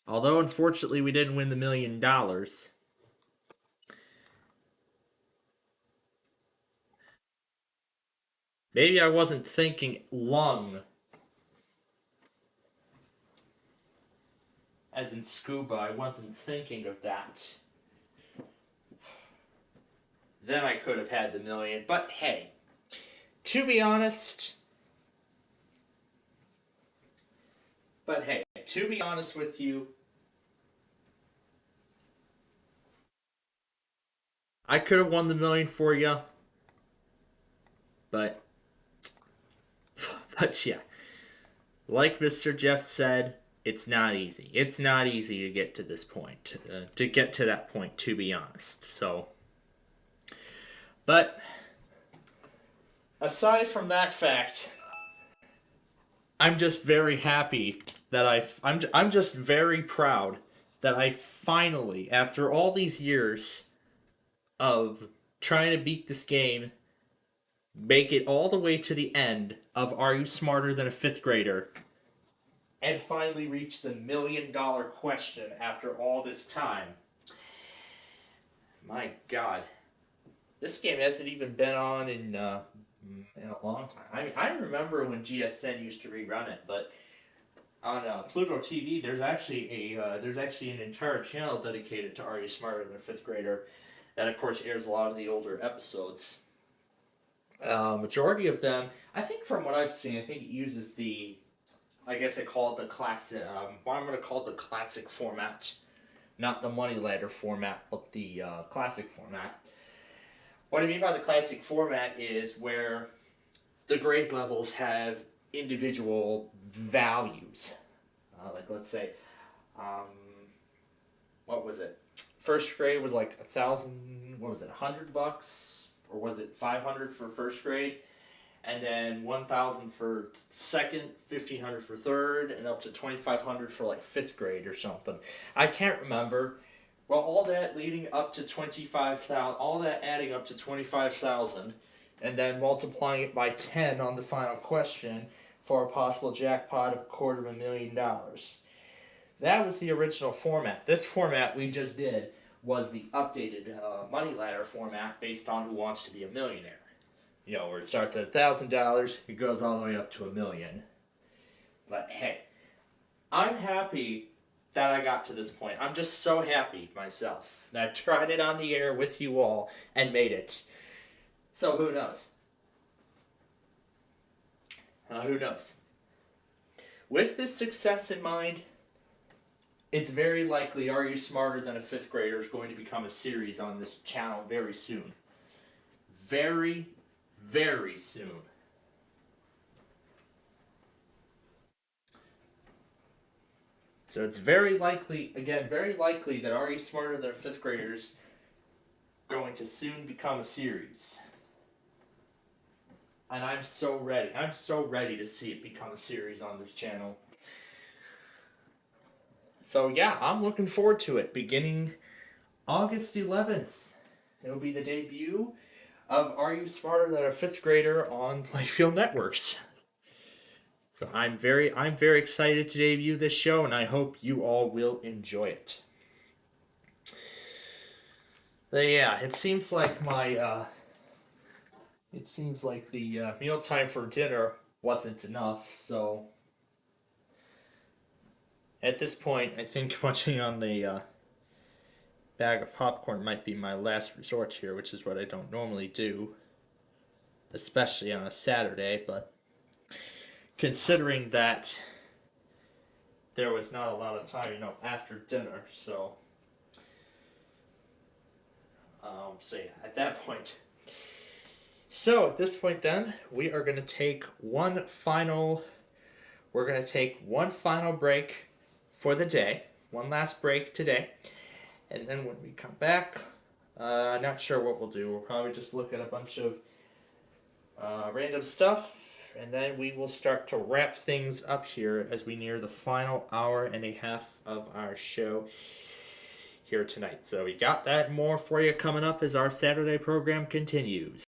Although unfortunately we didn't win the $1 million. Maybe I wasn't thinking lung. As in scuba, I wasn't thinking of that. then I could have had the million. But hey, to be honest with you, I could have won the million for you. But yeah, like Mr. Jeff said, it's not easy. It's not easy to get to this point, to get to that point, to be honest. So, but aside from that fact, I'm just very happy that I'm just very proud that I finally, after all these years of trying to beat this game, make it all the way to the end of Are You Smarter Than a Fifth Grader? And finally reach the $1 million question after all this time. My God. This game hasn't even been on in a long time. I remember when GSN used to rerun it, but on Pluto TV, there's actually an entire channel dedicated to Are You Smarter Than a Fifth Grader? That, of course, airs a lot of the older episodes. Majority of them, I think from what I've seen, I think it uses the, I guess they call it the classic, I'm going to call it the classic format. Not the money ladder format, but the classic format. What I mean by the classic format is where the grade levels have individual values. Like, let's say, what was it? First grade was like $1,000, what was it, $100? Or was it $500 for first grade? And then $1,000 for second, $1,500 for third, and up to $2,500 for like fifth grade or something. I can't remember. Well, all that leading up to $25,000, all that adding up to $25,000, and then multiplying it by 10 on the final question for a possible jackpot of $250,000. That was the original format. This format we just did was the updated money ladder format based on Who Wants to Be a Millionaire. You know, where it starts at $1,000, it goes all the way up to $1 million. But hey, I'm happy that I got to this point. I'm just so happy myself that I tried it on the air with you all and made it. So who knows? Who knows? With this success in mind, it's very likely Are You Smarter Than a Fifth Grader is going to become a series on this channel very soon. Very, very soon. So it's very likely, again, very likely that Are You Smarter Than a Fifth Grader is going to soon become a series. And I'm so ready. I'm so ready to see it become a series on this channel. So yeah, I'm looking forward to it. Beginning August 11th, it'll be the debut of Are You Smarter Than a Fifth Grader on Playfield Networks. So I'm very excited to debut this show, and I hope you all will enjoy it. But yeah, it seems like the mealtime for dinner wasn't enough, so at this point, I think munching on the bag of popcorn might be my last resort here, which is what I don't normally do, especially on a Saturday, but considering that there was not a lot of time, after dinner, so yeah, at that point. So, at this point then, we are going to take one final break for the day. One last break today. And then when we come back, not sure what we'll do. We'll probably just look at a bunch of random stuff, and then we will start to wrap things up here as we near the final hour and a half of our show here tonight. So we got that and more for you coming up as our Saturday program continues.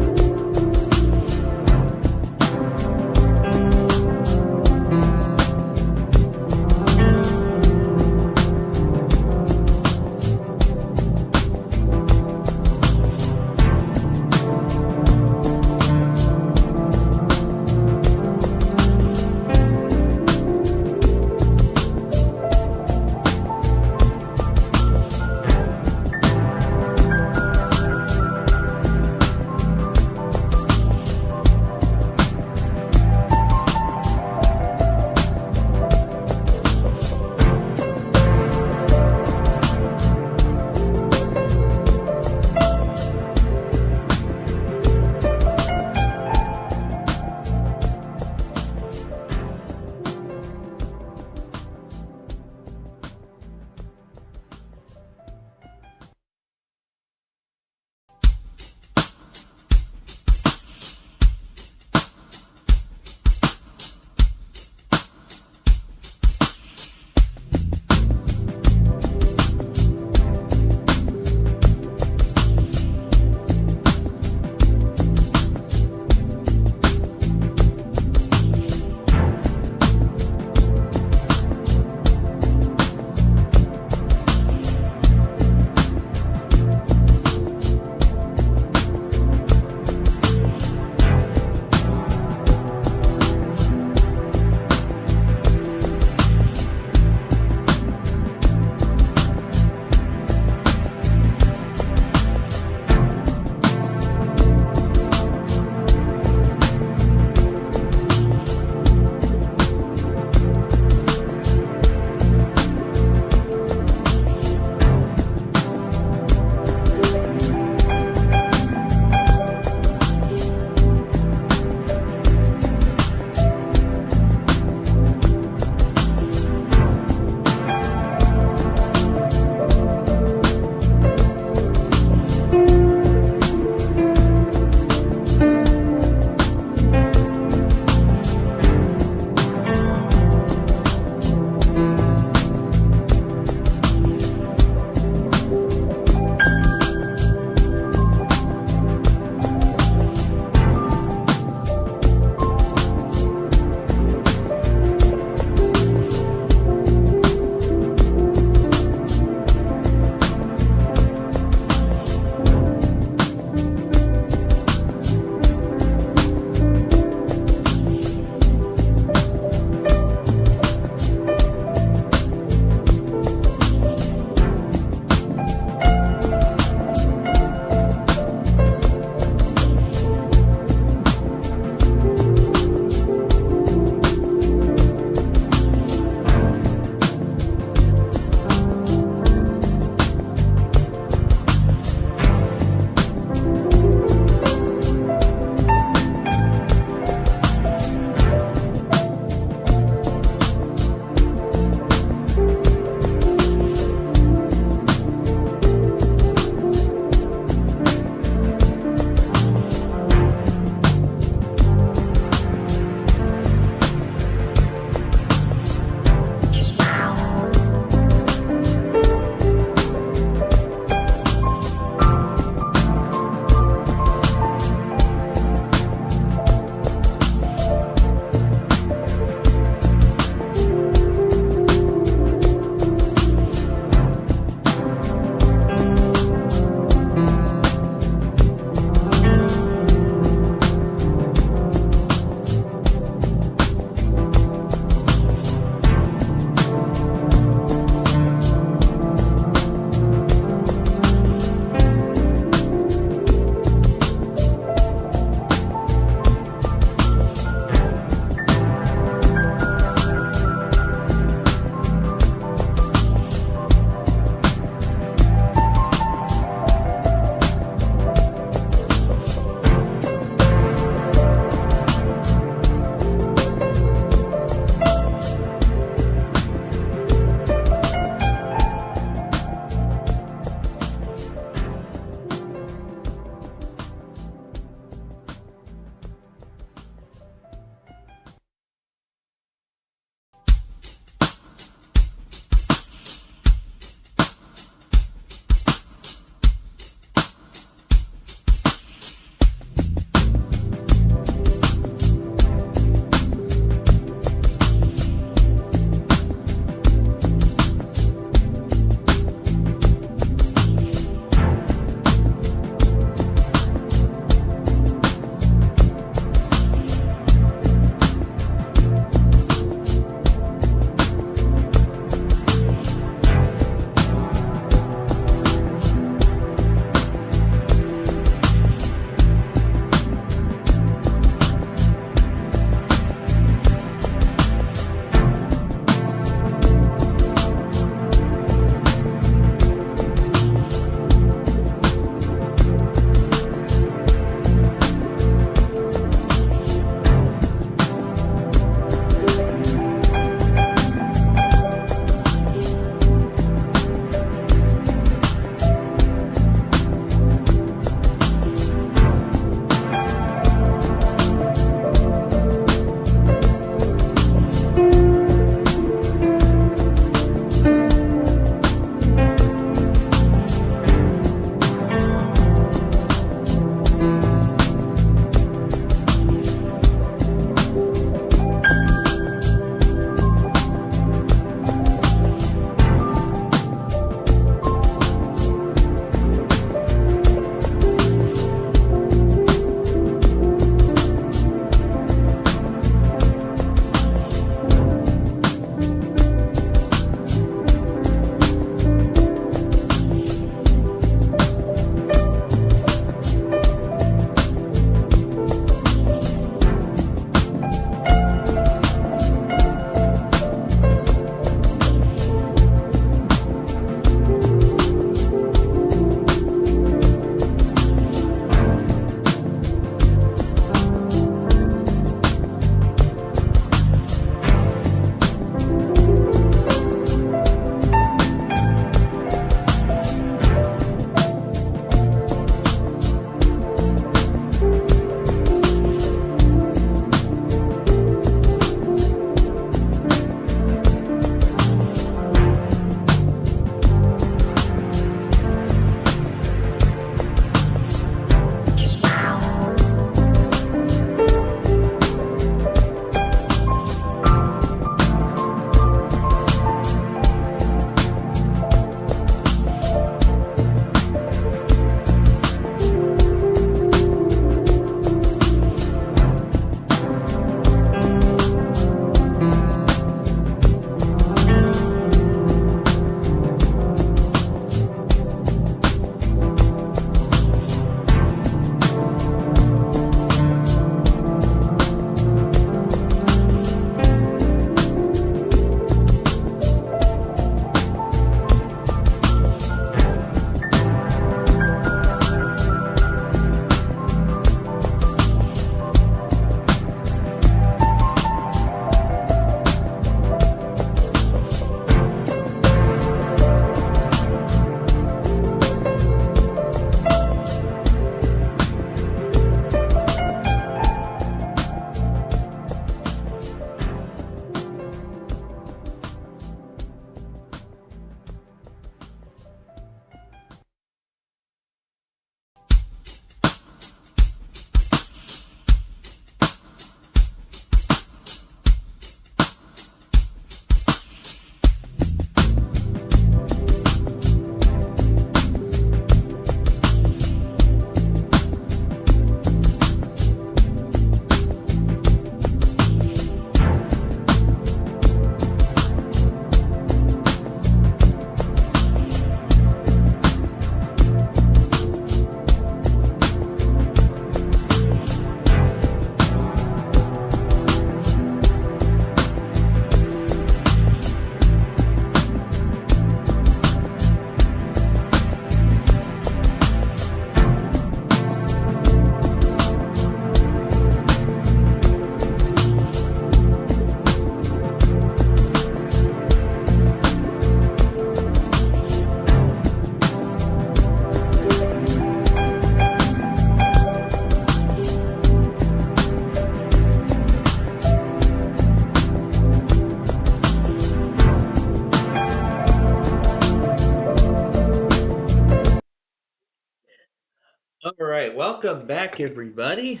All right, welcome back, everybody.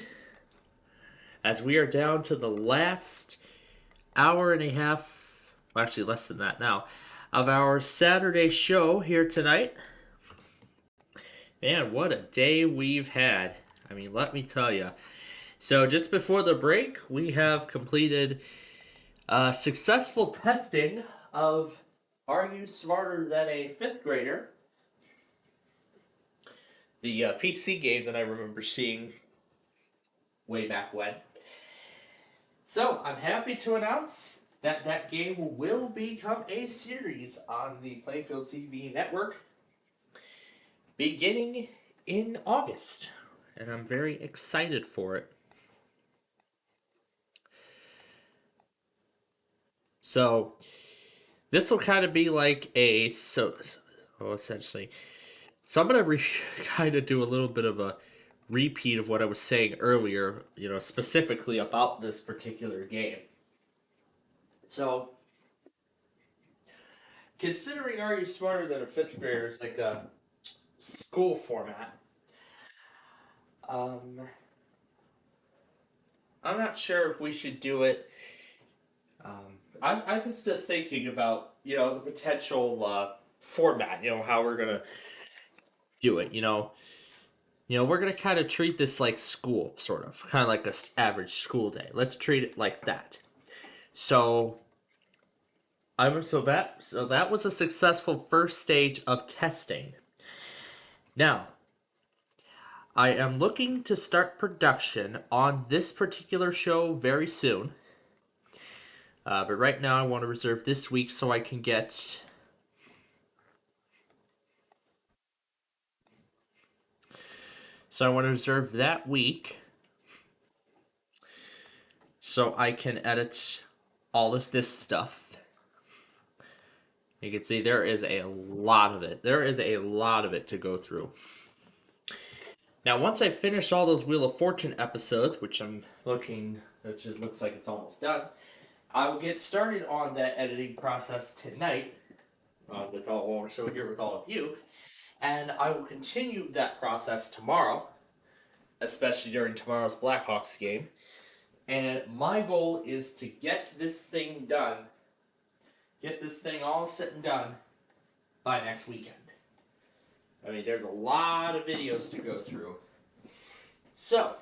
As we are down to the last hour and a half, well, actually less than that now, of our Saturday show here tonight. Man, what a day we've had. I mean, let me tell you. So, just before the break, we have completed successful testing of Are You Smarter Than a Fifth Grader? The PC game that I remember seeing way back when. So, I'm happy to announce that that game will become a series on the Plainfield TV network beginning in August. And I'm very excited for it. So, this will kind of be like a essentially. So I'm gonna kind of do a little bit of a repeat of what I was saying earlier, specifically about this particular game. So, considering Are You Smarter Than a Fifth Grader is like a school format, I'm not sure if we should do it. I was just thinking about, the potential format, how we're gonna do it, we're gonna kind of treat this like school, sort of, kind of like a average school day. Let's treat it like that. So that was a successful first stage of testing. Now, I am looking to start production on this particular show very soon. But right now, I want to reserve this week so I can get. So I want to reserve that week so I can edit all of this stuff. You can see there is a lot of it. There is a lot of it to go through. Now, once I finish all those Wheel of Fortune episodes, which it looks like it's almost done, I will get started on that editing process tonight with all of you, and I will continue that process tomorrow, especially during tomorrow's Blackhawks game. And my goal is to get this thing done, get this thing all set and done by next weekend. I mean, there's a lot of videos to go through. So,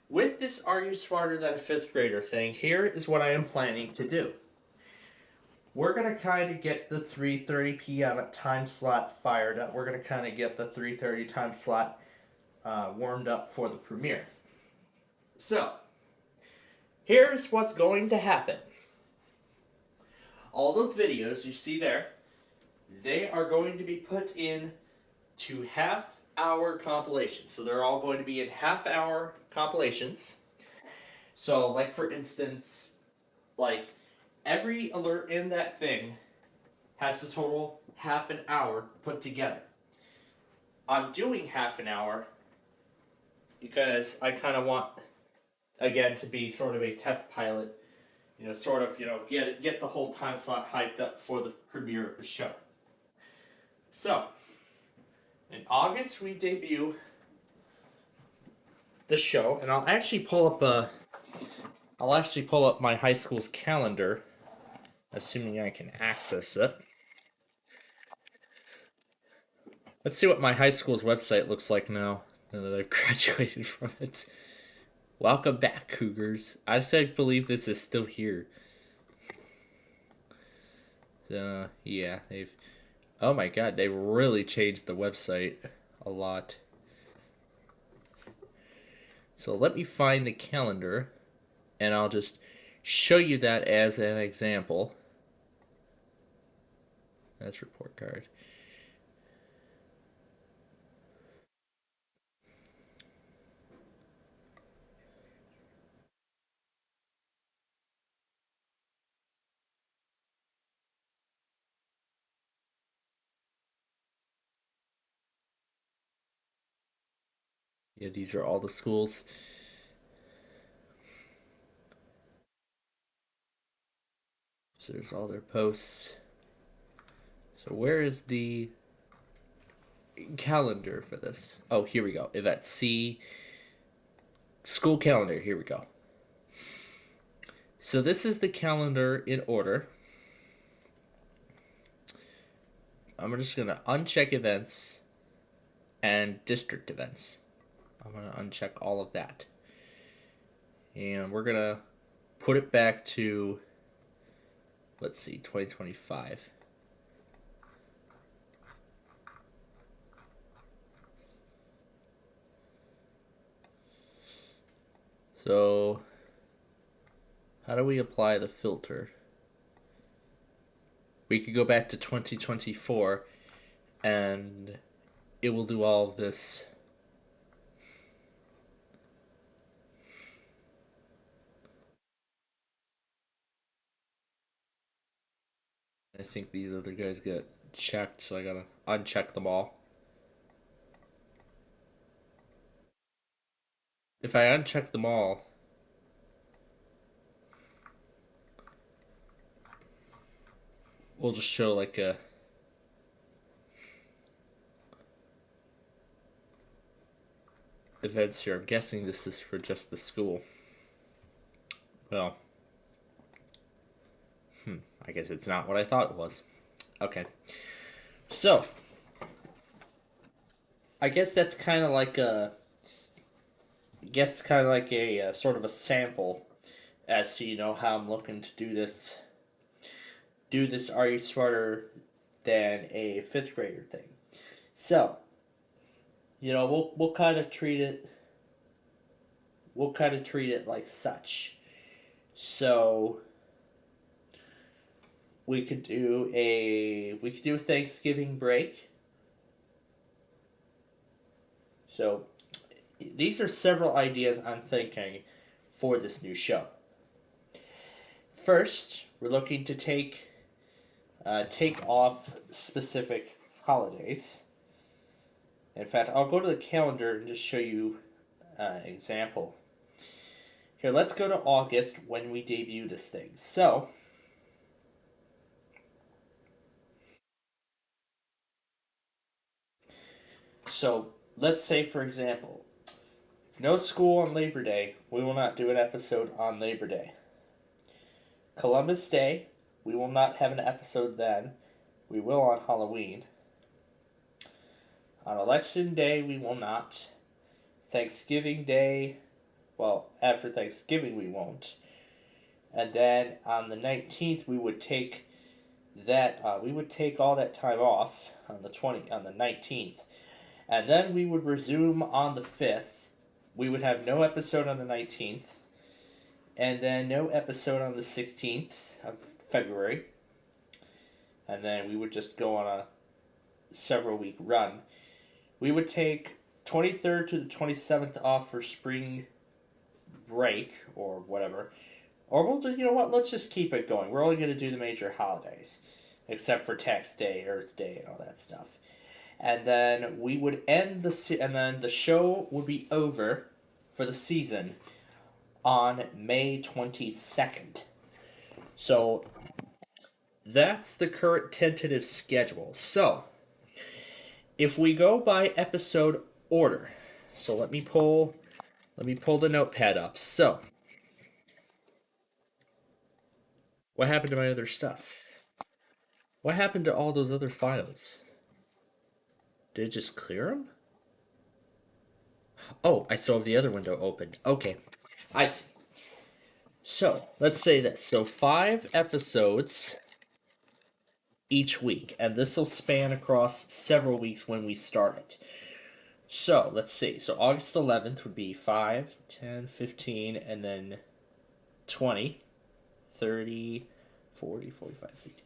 with this Are You Smarter Than a Fifth Grader thing, here is what I am planning to do. We're going to kind of get the 3:30 p.m. time slot fired up. We're going to kind of get the 3:30 time slot warmed up for the premiere. So, here's what's going to happen. All those videos you see there, they are going to be put in to half-hour compilations. So they're all going to be in half-hour compilations. So, like for instance, like every alert in that thing has to total half an hour put together. I'm doing half an hour because I kind of want, again, to be sort of a test pilot, get the whole time slot hyped up for the premiere of the show. So, in August we debut the show, and I'll actually pull up my high school's calendar, assuming I can access it. Let's see what my high school's website looks like now that I've graduated from it. Welcome back, Cougars. I believe this is still here. Yeah, oh my god, they've really changed the website a lot. So let me find the calendar, and I'll just show you that as an example. That's report card. Yeah, these are all the schools. So there's all their posts. So where is the calendar for this. Oh, here we go. Event C. School calendar. Here we go. So this is the calendar in order. I'm just going to uncheck events and district events. I'm going to uncheck all of that. And we're going to put it back to, let's see, 2025. So, how do we apply the filter? We could go back to 2024 and it will do all of this. I think these other guys get checked, so I gotta uncheck them all. If I uncheck them all, we'll just show like a events here. I'm guessing this is for just the school. Well, I guess it's not what I thought it was. Okay. So, I guess that's kind of like a sort of a sample as to, you know, how I'm looking to do this Are You Smarter Than a Fifth Grader thing. So, you know, we'll kind of treat it like such. So we could do a Thanksgiving break. So these are several ideas I'm thinking for this new show. First, we're looking to take off specific holidays. In fact, I'll go to the calendar and just show you an example. Here, let's go to August when we debut this thing. So, let's say, for example, if no school on Labor Day, we will not do an episode on Labor Day. Columbus Day, we will not have an episode then. We will on Halloween. On Election Day, we will not. Thanksgiving Day, well, after Thanksgiving, we won't. And then on the 19th, we would take all that time off on the 19th. And then we would resume on the 5th. We would have no episode on the 19th. And then no episode on the 16th of February. And then we would just go on a several week run. We would take 23rd to the 27th off for spring break or whatever. Or we'll just, you know what, let's just keep it going. We're only going to do the major holidays. Except for Tax Day, Earth Day, and all that stuff. And then we would end and then the show would be over for the season on May 22nd. So that's the current tentative schedule. So if we go by episode order, so let me pull the notepad up. So what happened to my other stuff? What happened to all those other files? Did it just clear them? Oh, I still have the other window open. Okay, I see. So, let's say this. So 5 episodes each week, and this will span across several weeks when we start it. So, let's see. So August 11th would be 5, 10, 15, and then 20, 30, 40, 45, 50.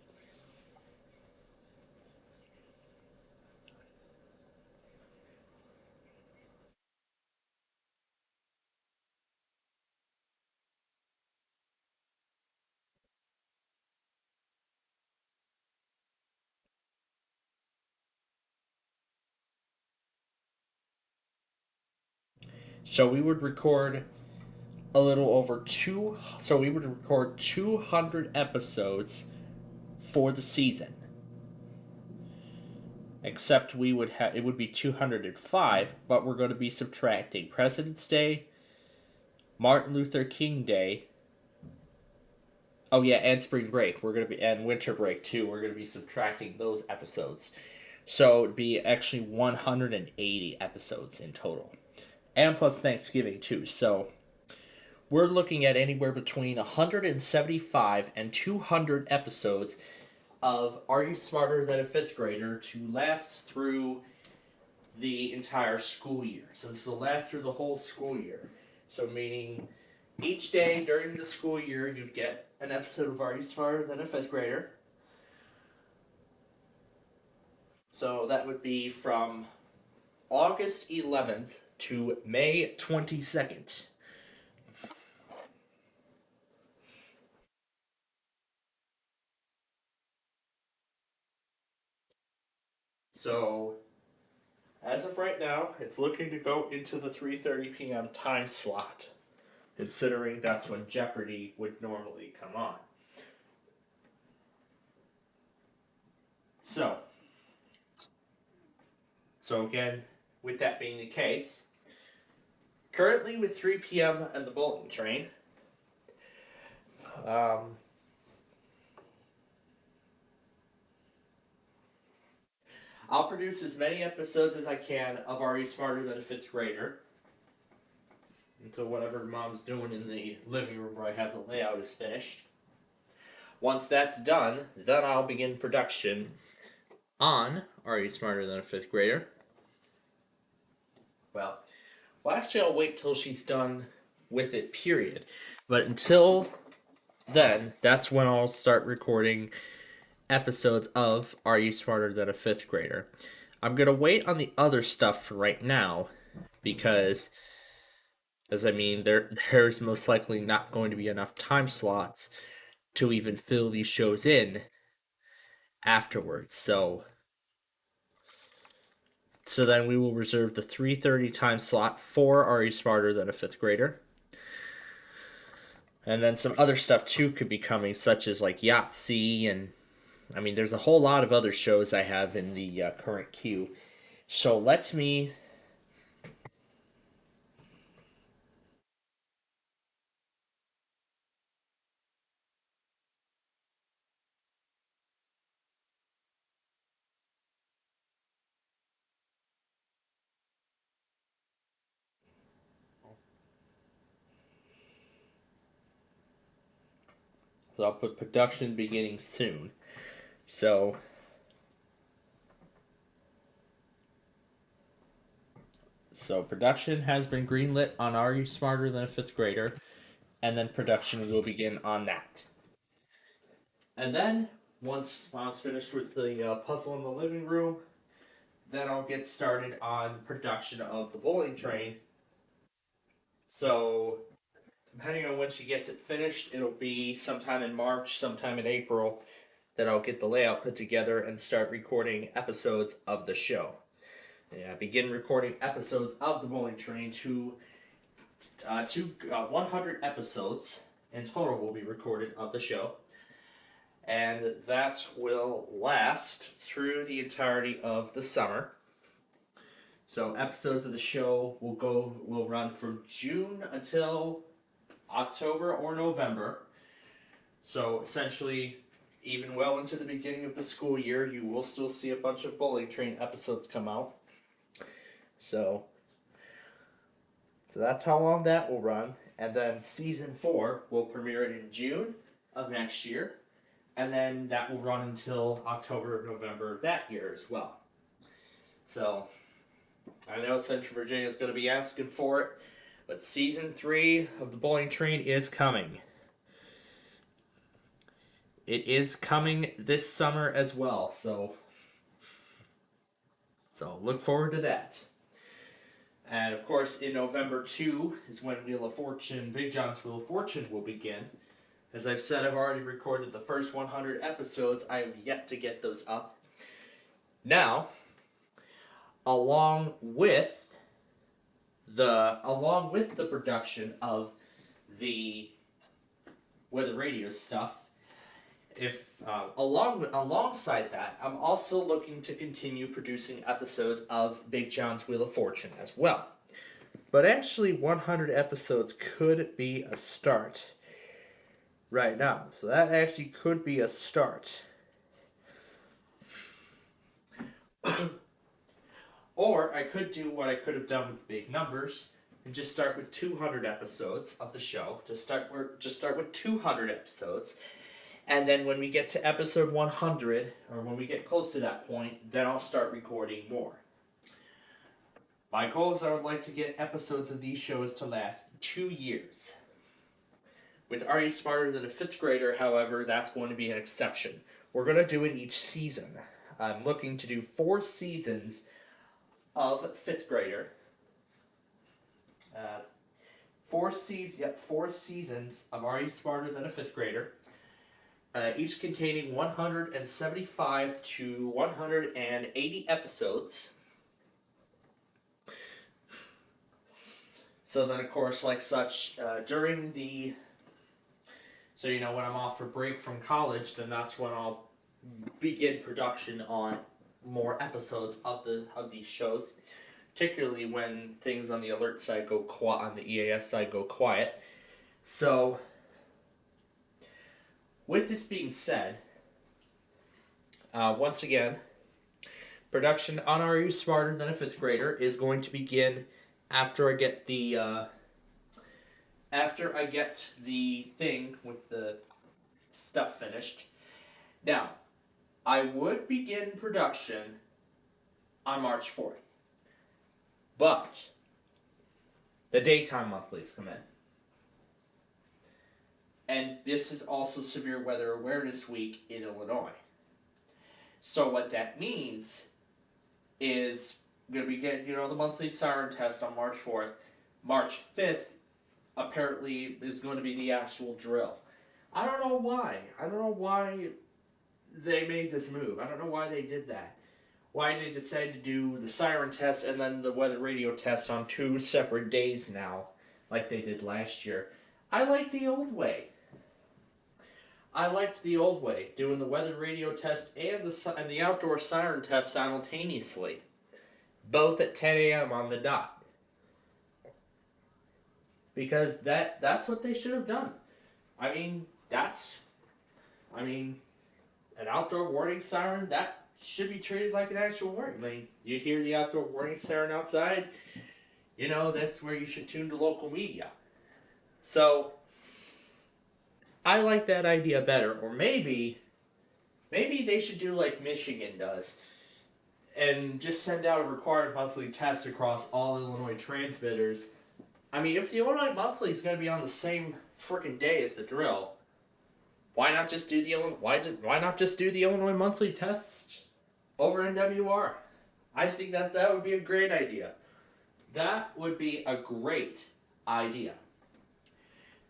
So we would record a little over 200 episodes for the season. except it would be 205, but we're going to be subtracting President's Day, Martin Luther King Day. Oh yeah, and spring break. And winter break too. We're going to be subtracting those episodes. So it'd be actually 180 episodes in total. And plus Thanksgiving too. So we're looking at anywhere between 175 and 200 episodes of Are You Smarter Than a Fifth Grader to last through the entire school year. So this will last through the whole school year. So meaning each day during the school year you'd get an episode of Are You Smarter Than a Fifth Grader. So that would be from August 11th to May 22nd. So, as of right now, it's looking to go into the 3:30 p.m. time slot, considering that's when Jeopardy would normally come on. So again, with that being the case, currently with 3 p.m. and the Bowling Train, I'll produce as many episodes as I can of Are You Smarter Than a Fifth Grader until whatever Mom's doing in the living room where I have the layout is finished. Once that's done, then I'll begin production on Are You Smarter Than a Fifth Grader? Well, actually I'll wait till she's done with it, period. But until then, that's when I'll start recording episodes of Are You Smarter Than a Fifth Grader? I'm going to wait on the other stuff for right now because, there's most likely not going to be enough time slots to even fill these shows in afterwards. So then we will reserve the 3:30 time slot for Are You Smarter Than a Fifth Grader? And then some other stuff too could be coming, such as like Yahtzee, and there's a whole lot of other shows I have in the current queue. So let me So I'll put production beginning soon. So production has been greenlit on Are You Smarter Than a Fifth Grader? And then production will begin on that. And then, once Mom's finished with the puzzle in the living room, then I'll get started on production of the Bowling Train. So, depending on when she gets it finished, it'll be sometime in March, sometime in April, that I'll get the layout put together and start recording episodes of the show. Yeah, begin recording episodes of the Bowling Train to 100 episodes in total will be recorded of the show. And that will last through the entirety of the summer. So episodes of the show will run from June until October or November. So essentially, even well into the beginning of the school year, you will still see a bunch of Bowling Train episodes come out. So that's how long that will run. And then season 4 will premiere it in June of next year. And then that will run until October or November that year as well. So I know Central Virginia is going to be asking for it, but season 3 of the Bowling Train is coming. It is coming this summer as well, so look forward to that. And of course, in November 2 is when Big John's Wheel of Fortune will begin. As I've said, I've already recorded the first 100 episodes. I have yet to get those up. Now, along with the production of the radio stuff, alongside that, I'm also looking to continue producing episodes of Big John's Wheel of Fortune as well. But actually, 100 episodes could be a start right now. So that actually could be a start. Or I could do what I could have done with big numbers and just start with 200 episodes of the show. Just start with 200 episodes. And then when we get to episode 100, or when we get close to that point, then I'll start recording more. My goal is I would like to get episodes of these shows to last 2 years. With Are You Smarter Than a Fifth Grader, however, that's going to be an exception. We're going to do it each season. I'm looking to do 4 seasons of Fifth Grader. 4 seasons of Are You Smarter Than a Fifth Grader. Each containing 175 to 180 episodes. So then, of course, like such, when I'm off for break from college, then that's when I'll begin production on more episodes of these shows. Particularly when things on the alert side go quiet, on the EAS side go quiet. So, with this being said, once again, production on Are You Smarter Than a Fifth Grader is going to begin after I get the thing with the stuff finished. Now, I would begin production on March 4th. But the daytime monthlies come in. And this is also Severe Weather Awareness Week in Illinois. So what that means is going to be getting, the monthly siren test on March 4th. March 5th apparently is going to be the actual drill. I don't know why. I don't know why they made this move. I don't know why they did that. Why they decided to do the siren test and then the weather radio test on 2 separate days now, like they did last year. I like the old way. I liked the old way, doing the weather radio test and the outdoor siren test simultaneously, both at 10 a.m. on the dot. Because that's what they should have done. An outdoor warning siren, that should be treated like an actual warning. You hear the outdoor warning siren outside, that's where you should tune to local media. So, I like that idea better. Or maybe they should do like Michigan does and just send out a required monthly test across all Illinois transmitters. If the Illinois monthly is going to be on the same freaking day as the drill, why not just do the Illinois monthly tests over NWR? I think that would be a great idea. That would be a great idea.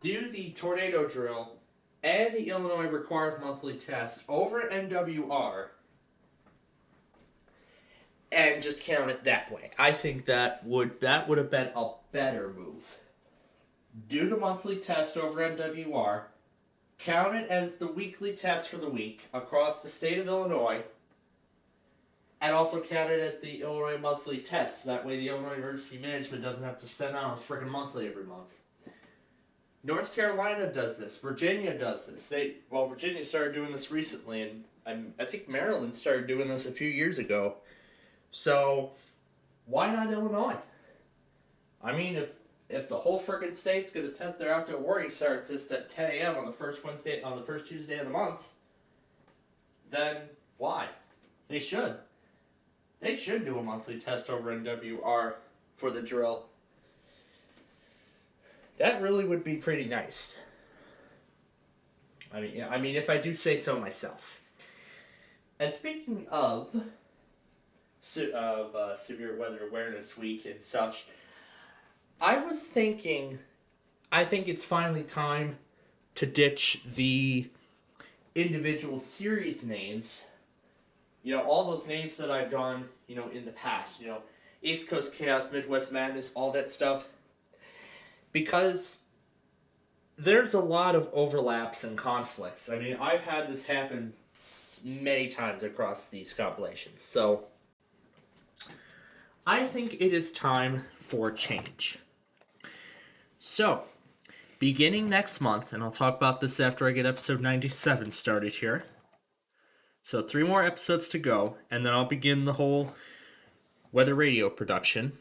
Do the tornado drill and the Illinois required monthly test over NWR and just count it that way. I think that would have been a better move. Do the monthly test over NWR, count it as the weekly test for the week across the state of Illinois, and also count it as the Illinois monthly test. That way the Illinois Emergency Management doesn't have to send out a freaking monthly every month. North Carolina does this. Virginia does this. Virginia started doing this recently, and I think Maryland started doing this a few years ago. So, why not Illinois? If the whole freaking state's going to test their outdoor warning siren system at 10 a.m. on the first Tuesday of the month, then why? They should. They should do a monthly test over NWR for the drill. That really would be pretty nice. If I do say so myself. And speaking of Severe Weather Awareness Week and such, I was thinking, I think it's finally time to ditch the individual series names. All those names that I've done, in the past. East Coast Chaos, Midwest Madness, all that stuff. Because there's a lot of overlaps and conflicts. I mean, I've had this happen many times across these compilations, so I think it is time for change. So, beginning next month, and I'll talk about this after I get episode 97 started here. So 3 more episodes to go, and then I'll begin the whole weather radio production.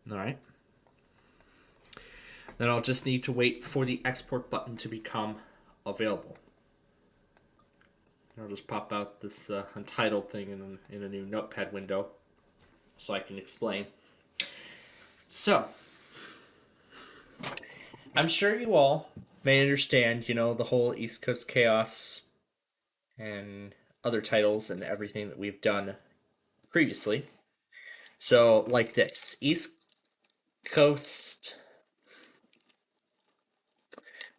Alright. Then I'll just need to wait for the export button to become available. I'll just pop out this untitled thing in a new notepad window so I can explain. So, I'm sure you all may understand, the whole East Coast Chaos and other titles and everything that we've done previously. So, like this, East Coast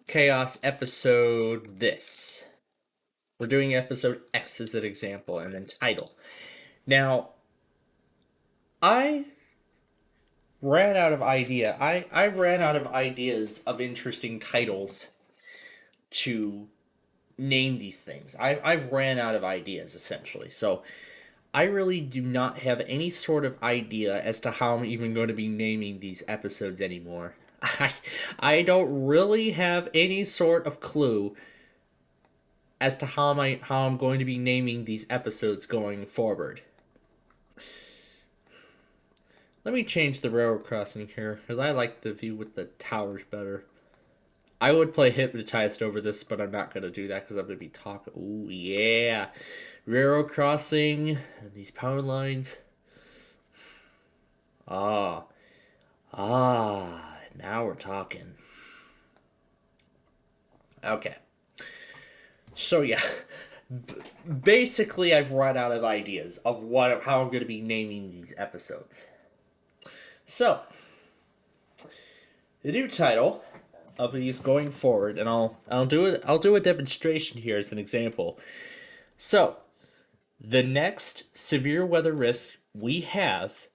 Chaos episode this. We're doing episode X as an example, and then title. Now, I ran out of idea. I ran out of ideas of interesting titles to name these things. I've ran out of ideas, essentially. So, I really do not have any sort of idea as to how I'm even going to be naming these episodes anymore. I don't really have any sort of clue as to how I'm going to be naming these episodes going forward. Let me change the railroad crossing here, because I like the view with the towers better. I would play Hypnotized over this, but I'm not going to do that because I'm going to be talking. Ooh, yeah. Railroad crossing, and these power lines. Now we're talking. Okay. So yeah, basically I've run out of ideas of how I'm going to be naming these episodes. So, the new title of these going forward, and I'll do a demonstration here as an example. So, the next severe weather risk we have,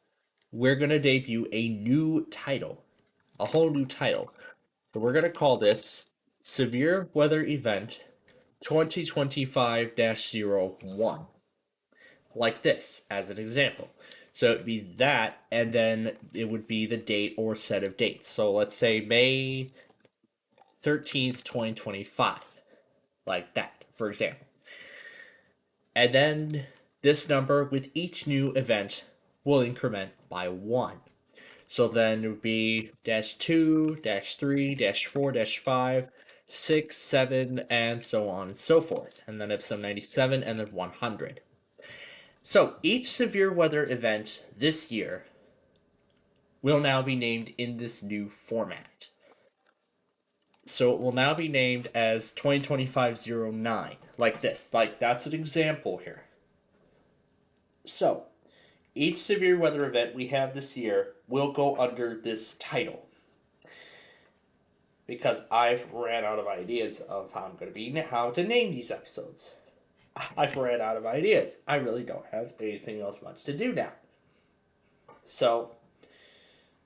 we're going to debut a new title, a whole new title. So we're going to call this Severe Weather Event 2025-01. Like this, as an example. So it'd be that, and then it would be the date or set of dates. So let's say May 13th, 2025. Like that, for example. And then this number with each new event will increment by 1. So then it would be -2, -3, -4, -5, 6, 7, and so on and so forth. And then episode 97, and then 100. So each severe weather event this year will now be named in this new format. So it will now be named as 2025-09, like this. Like, that's an example here. So, each severe weather event we have this year will go under this title. Because I've ran out of ideas of how to name these episodes. I've ran out of ideas. I really don't have anything else much to do now. So,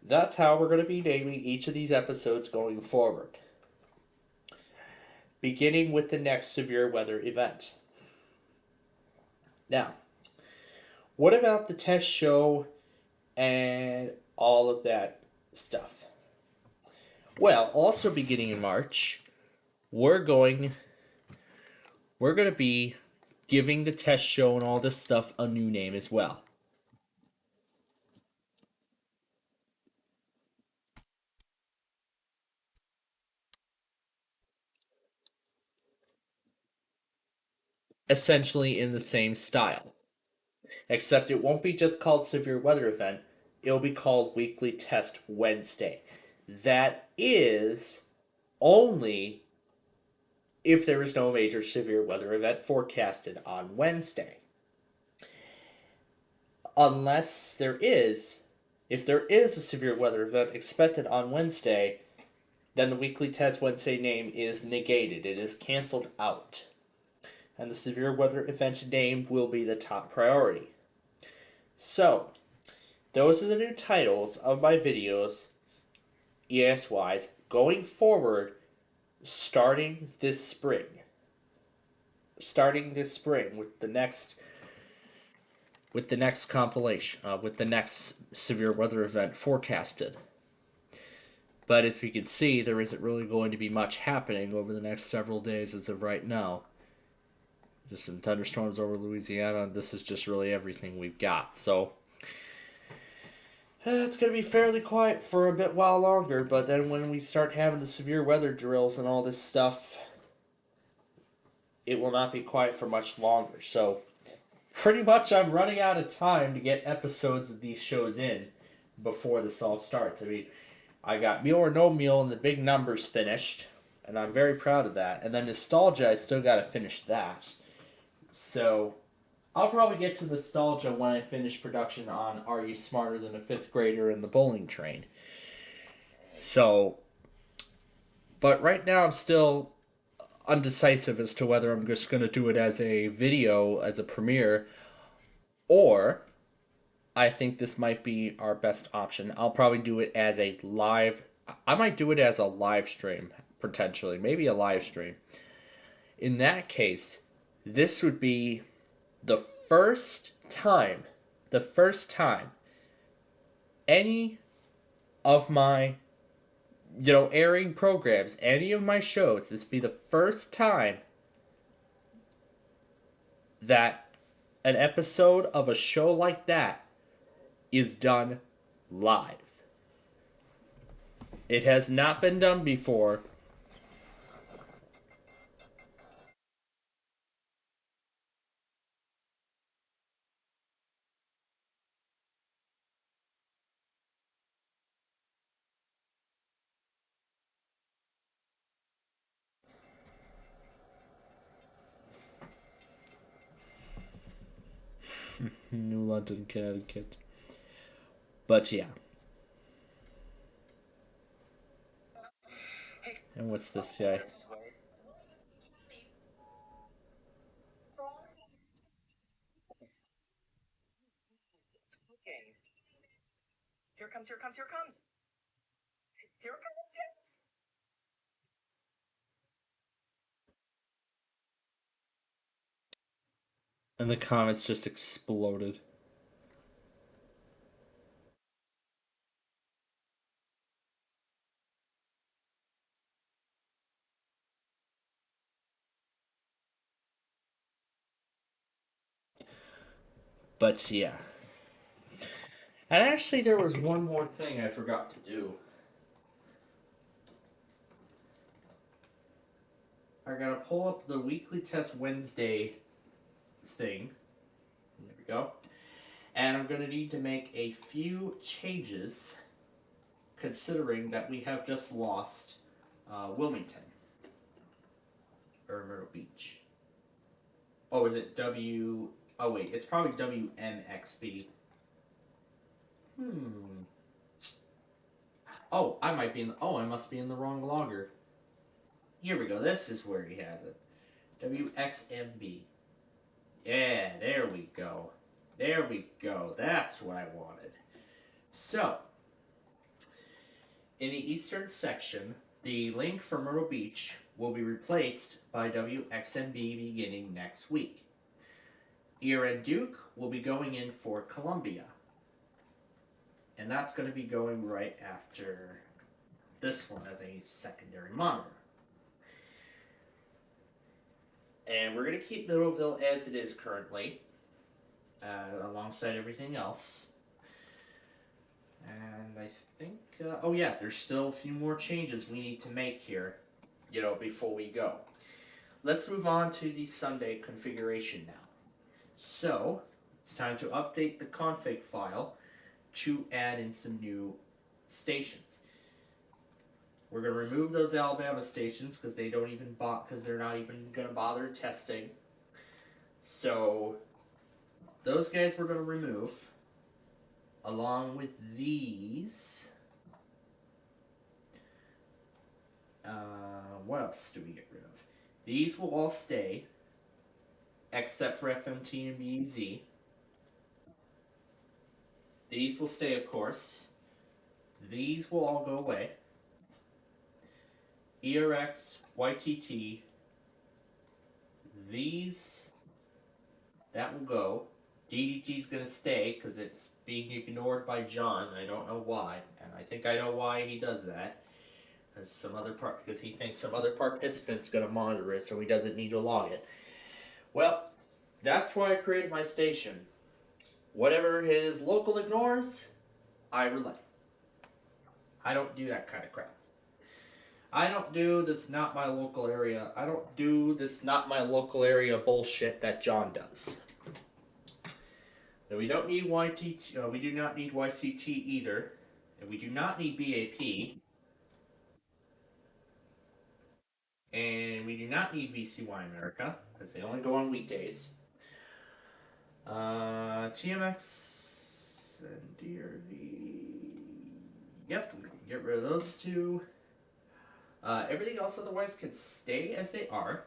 that's how we're going to be naming each of these episodes going forward. Beginning with the next severe weather event. Now, what about the test show and all of that stuff? Well, also beginning in March, we're going to be giving the test show and all this stuff a new name as well. Essentially in the same style. Except it won't be just called Severe Weather Event, it'll be called Weekly Test Wednesday. That is only if there is no major severe weather event forecasted on Wednesday. Unless there is, if there is a severe weather event expected on Wednesday, then the Weekly Test Wednesday name is negated. It is canceled out. And the severe weather event name will be the top priority. So, those are the new titles of my videos, ES-wise, going forward, starting this spring. With the next compilation, with the next severe weather event forecasted. But as we can see, there isn't really going to be much happening over the next several days as of right now. Just some thunderstorms over Louisiana, and this is just really everything we've got. So it's going to be fairly quiet for a bit while longer, but then when we start having the severe weather drills and all this stuff, it will not be quiet for much longer. So pretty much I'm running out of time to get episodes of these shows in before this all starts. I mean, I got Meal or No Meal and the big numbers finished, and I'm very proud of that. And then Nostalgia, I still got to finish that. So I'll probably get to Nostalgia when I finish production on Are You Smarter Than a Fifth Grader and the Bowling Train. So, but right now I'm still undecisive as to whether I'm just going to do it as a video, as a premiere, or I think this might be our best option. I'll probably do it as a live. I might do it as a live stream, potentially. Maybe a live stream. In that case, this would be the first time any of my, airing programs, any of my shows, this would be the first time that an episode of a show like that is done live. It has not been done before. New London, Connecticut. But yeah. And what's this guy? Here comes. Here comes. Yes. And the comments just exploded. But yeah. And actually, there was one more thing I forgot to do. I gotta pull up the weekly test Wednesday thing. There we go. And I'm gonna need to make a few changes, considering that we have just lost Wilmington. Or Myrtle Beach. Oh, is it W... Oh, wait. It's probably WMXB. Oh, I might be in... Oh, I must be in the wrong logger. Here we go. This is where he has it. WXMB. Yeah, there we go. There we go. That's what I wanted. So, in the eastern section, the link for Myrtle Beach will be replaced by WXMB beginning next week. Ear and Duke will be going in for Columbia. And that's going to be going right after this one as a secondary monitor. And we're going to keep Middleville as it is currently, alongside everything else. And I think, oh yeah, there's still a few more changes we need to make here, before we go. Let's move on to the Sunday configuration now. So, it's time to update the config file to add in some new stations. We're going to remove those Alabama stations because they're not even going to bother testing. So those guys we're going to remove, along with these. What else do we get rid of? These will all stay, except for FMT and BEZ. These will stay, of course. These will all go away. ERX, YTT, these, that will go. DDG's gonna stay because it's being ignored by John. I don't know why, and I think I know why he does that. Because he thinks some other participant's gonna monitor it, so he doesn't need to log it. Well, that's why I created my station. Whatever his local ignores, I relay. I don't do that kind of crap. I don't do this not my local area. I don't do this not my local area bullshit that John does. Now, we don't need YTT, we do not need YCT either. And we do not need BAP. And we do not need VCY America, because they only go on weekdays. TMX and DRV. Yep, we can get rid of those two. Everything else otherwise can stay as they are.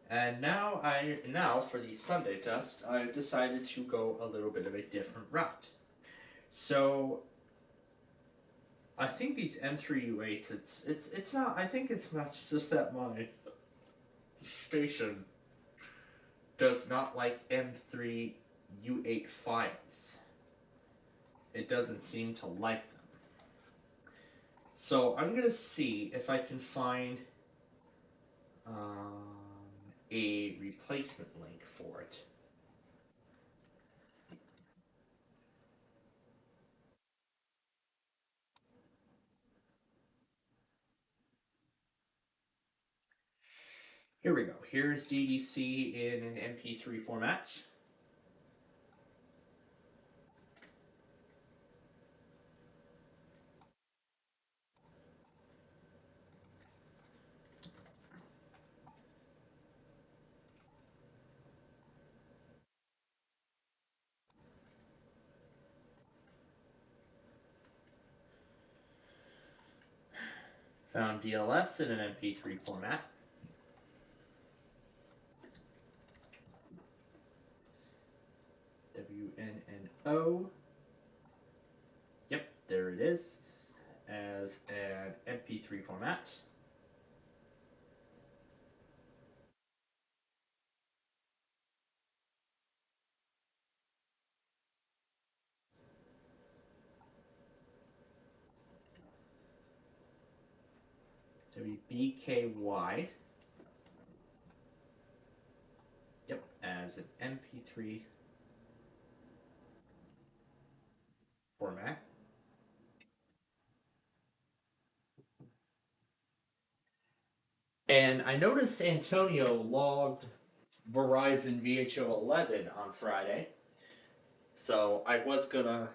And now for the Sunday test, I've decided to go a little bit of a different route. So I think these M3U8s, it's not. I think it's just that my station does not like M3U8 files. It doesn't seem to like them. So I'm gonna see if I can find a replacement link for it. Here we go. Here's DDC in an MP3 format. Found DLS in an MP3 format. WNNO. Yep, there it is, as an MP3 format. WBKY. Yep, as an MP3 format. And I noticed Antonio logged Verizon VHO11 on Friday. So I was gonna...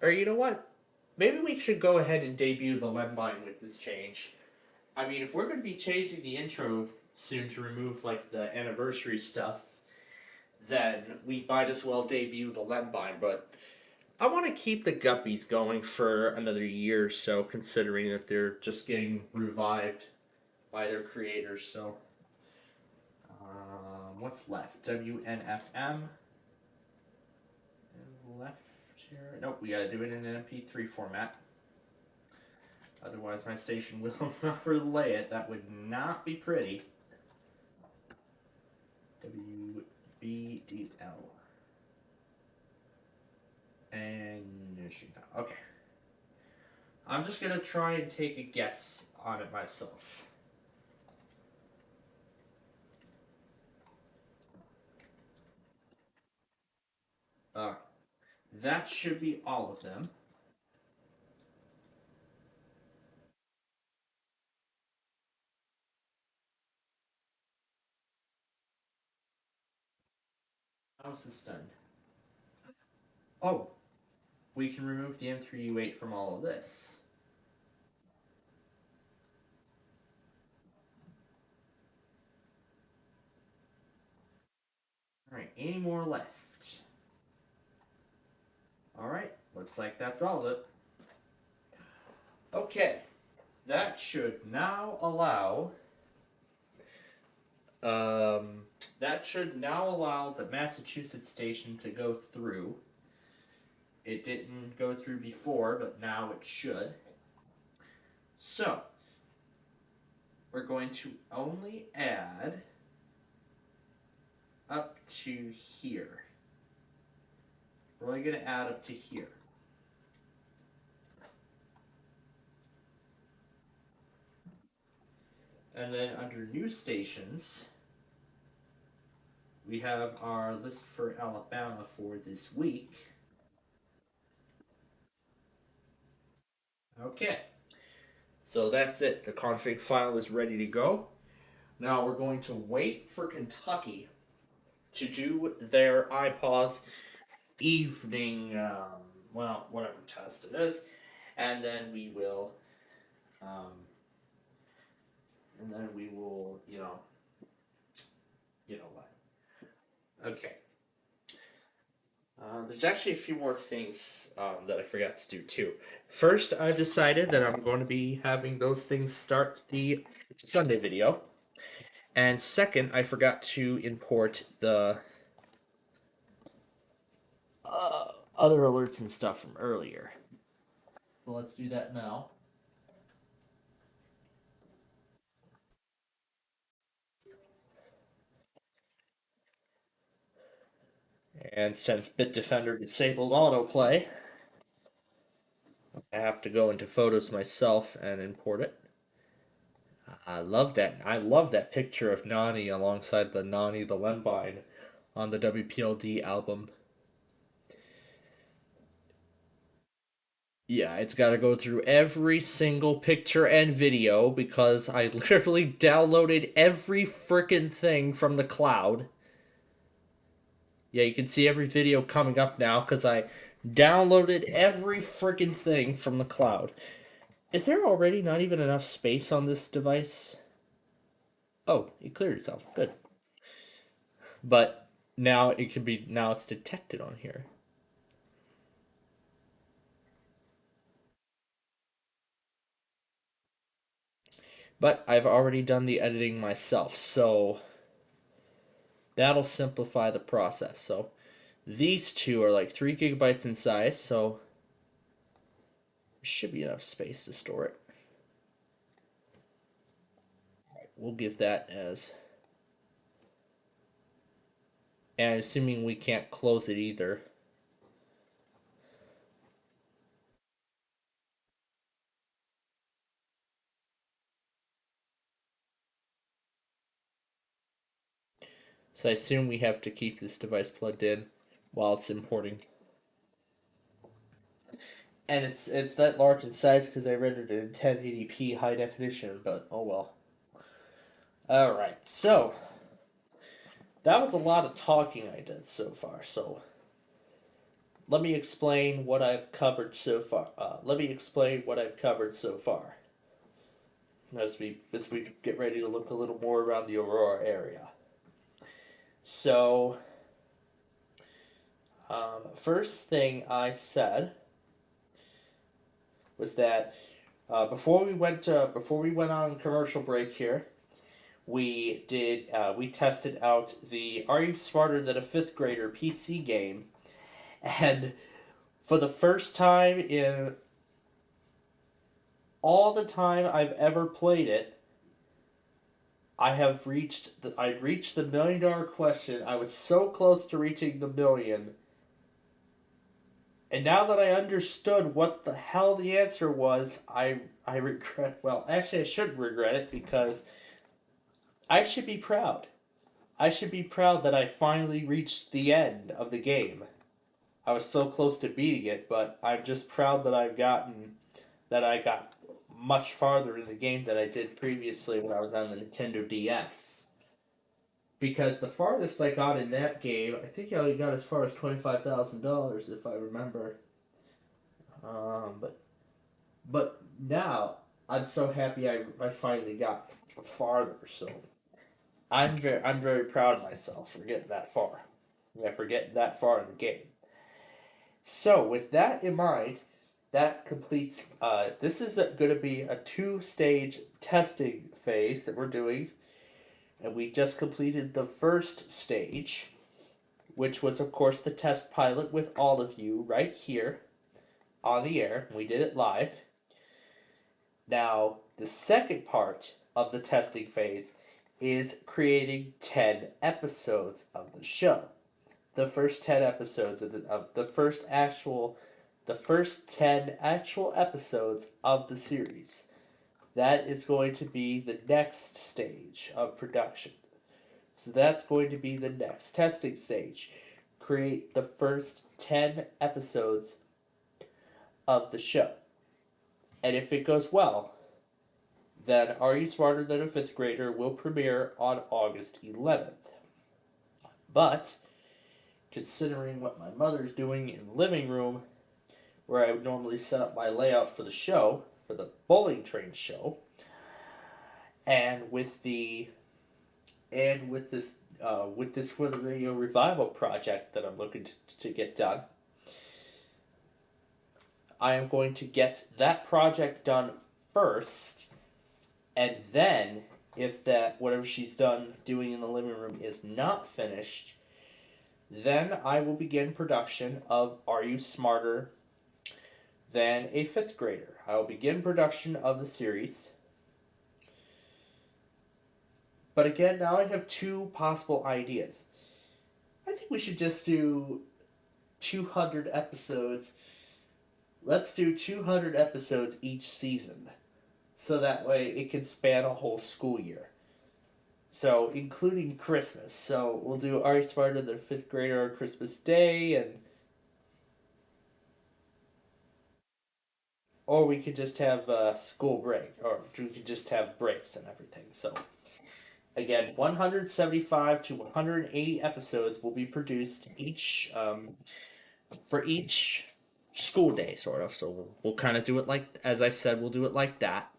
Or you know what? Maybe we should go ahead and debut the Lembine with this change. I mean, if we're going to be changing the intro soon to remove, like, the anniversary stuff, then we might as well debut the Lembine, but I want to keep the Guppies going for another year or so, considering that they're just getting revived by their creators, so... what's left? WNFM. Left here. Nope, we gotta do it in an MP3 format. Otherwise, my station will not relay it. That would not be pretty. WBDL. And okay. I'm just gonna try and take a guess on it myself. That should be all of them. How's this done? Oh, we can remove the M3U8 from all of this. Alright, any more left? Alright, looks like that's all of it. Okay, that should now allow That should now allow the Massachusetts station to go through. It didn't go through before, but now it should. So, we're going to only add up to here. We're only going to add up to here. And then under news stations, we have our list for Alabama for this week. Okay. So that's it. The config file is ready to go. Now we're going to wait for Kentucky to do their iPause evening, whatever test it is, and then we will, you know what? Okay. There's actually a few more things that I forgot to do too. First, I've decided that I'm going to be having those things start the Sunday video. And second, I forgot to import the other alerts and stuff from earlier. So let's do that now. And since Bitdefender disabled autoplay, I have to go into photos myself and import it. I love that. I love that picture of Nani alongside the Nani the Lembine on the WPLD album. Yeah, it's got to go through every single picture and video because I literally downloaded every frickin' thing from the cloud. Yeah, you can see every video coming up now because I downloaded every frickin' thing from the cloud. Is there already not even enough space on this device? Oh, it cleared itself. Good. But now it's detected on here. But I've already done the editing myself, so that'll simplify the process. So these two are like 3 gigabytes in size, so there should be enough space to store it. Alright, we'll give that as... And assuming we can't close it either. So I assume we have to keep this device plugged in while it's importing. And it's that large in size because I rendered it in 1080p high definition, but oh well. Alright, so that was a lot of talking I did so far, so let me explain what I've covered so far. As we get ready to look a little more around the Aurora area. So, first thing I said was that before we went on commercial break here, we tested out the Are You Smarter Than a Fifth Grader PC game, and for the first time in all the time I've ever played it, I reached the $1 million question. I was so close to reaching the million. And now that I understood what the hell the answer was, I regret... Well, actually I shouldn't regret it because I should be proud. I should be proud that I finally reached the end of the game. I was so close to beating it, but I'm just proud that I got much farther in the game than I did previously when I was on the Nintendo DS. Because the farthest I got in that game, I think I only got as far as $25,000 if I remember. But now I'm so happy I finally got farther. So I'm very proud of myself for getting that far. Yeah, for getting that far in the game. So with that in mind, that completes. This is going to be a 2-stage testing phase that we're doing And we just completed the first stage, which was, of course, the test pilot with all of you right here on the air. We did it live. Now, the second part of the testing phase is creating 10 episodes of the show. The first 10 episodes of the first 10 actual episodes of the series. That is going to be the next stage of production. So that's going to be the next testing stage. Create the first 10 episodes of the show. And if it goes well, then Are You Smarter Than a Fifth Grader will premiere on August 11th. But, considering what my mother's doing in the living room, where I would normally set up my layout for the show, for the bowling train show, and with this for the radio revival project that I'm looking to get done, I am going to get that project done first, and then if that whatever she's done doing in the living room is not finished, then I will begin production of Are You Smarter Than a Fifth Grader? I will begin production of the series. But again, now I have two possible ideas. I think we should just do 200 episodes. Let's do 200 episodes each season. So that way it can span a whole school year. So, including Christmas. So, we'll do Are You Smarter Than a Fifth Grader on Christmas Day, or we could just have school break, or we could just have breaks and everything. So, again, 175 to 180 episodes will be produced each for each school day, sort of. So we'll kind of do it like, as I said, we'll do it like that.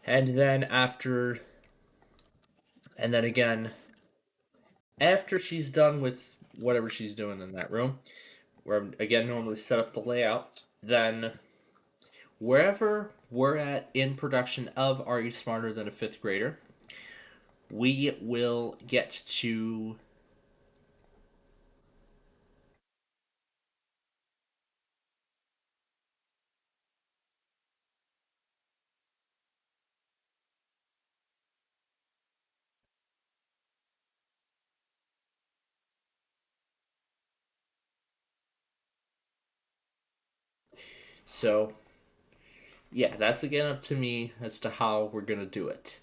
And then again, after she's done with whatever she's doing in that room, where I'm, again, normally set up the layout, then wherever we're at in production of Are You Smarter Than a Fifth Grader, we will get to so yeah, that's again up to me as to how we're gonna do it.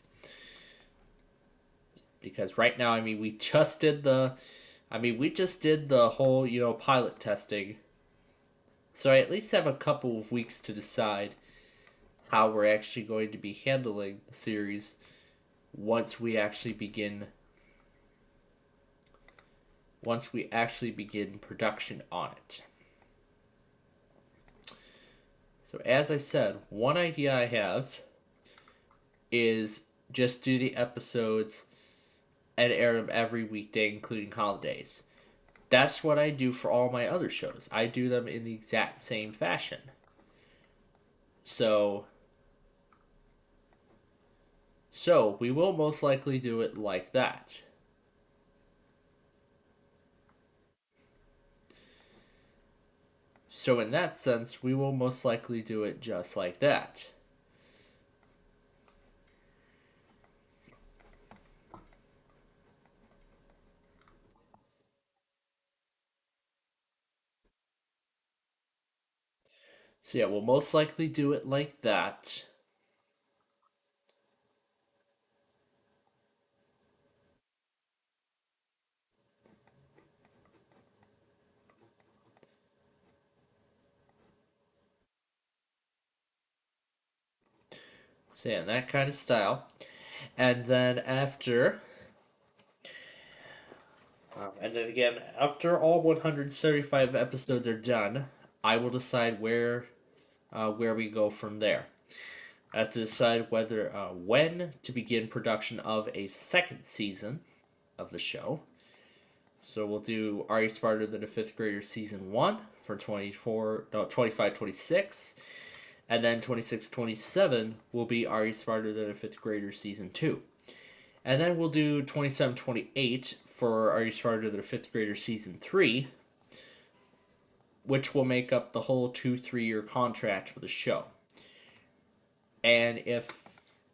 Because right now, we just did the whole, pilot testing. So I at least have a couple of weeks to decide how we're actually going to be handling the series once we actually begin production on it. So as I said, one idea I have is just do the episodes and air them every weekday, including holidays. That's what I do for all my other shows. I do them in the exact same fashion. So we will most likely do it like that. So in that sense, we will most likely do it just like that. So yeah, we'll most likely do it like that. So yeah, that kind of style. And then after... and then again, after all 175 episodes are done, I will decide where we go from there. I have to decide when to begin production of a second season of the show. So we'll do Are You Smarter Than a Fifth Grader Season 1 for 25-26. And then 26-27 will be Are You Smarter Than a Fifth Grader Season 2. And then we'll do 27-28 for Are You Smarter Than a Fifth Grader Season 3, which will make up the whole 2-3-year contract for the show. And if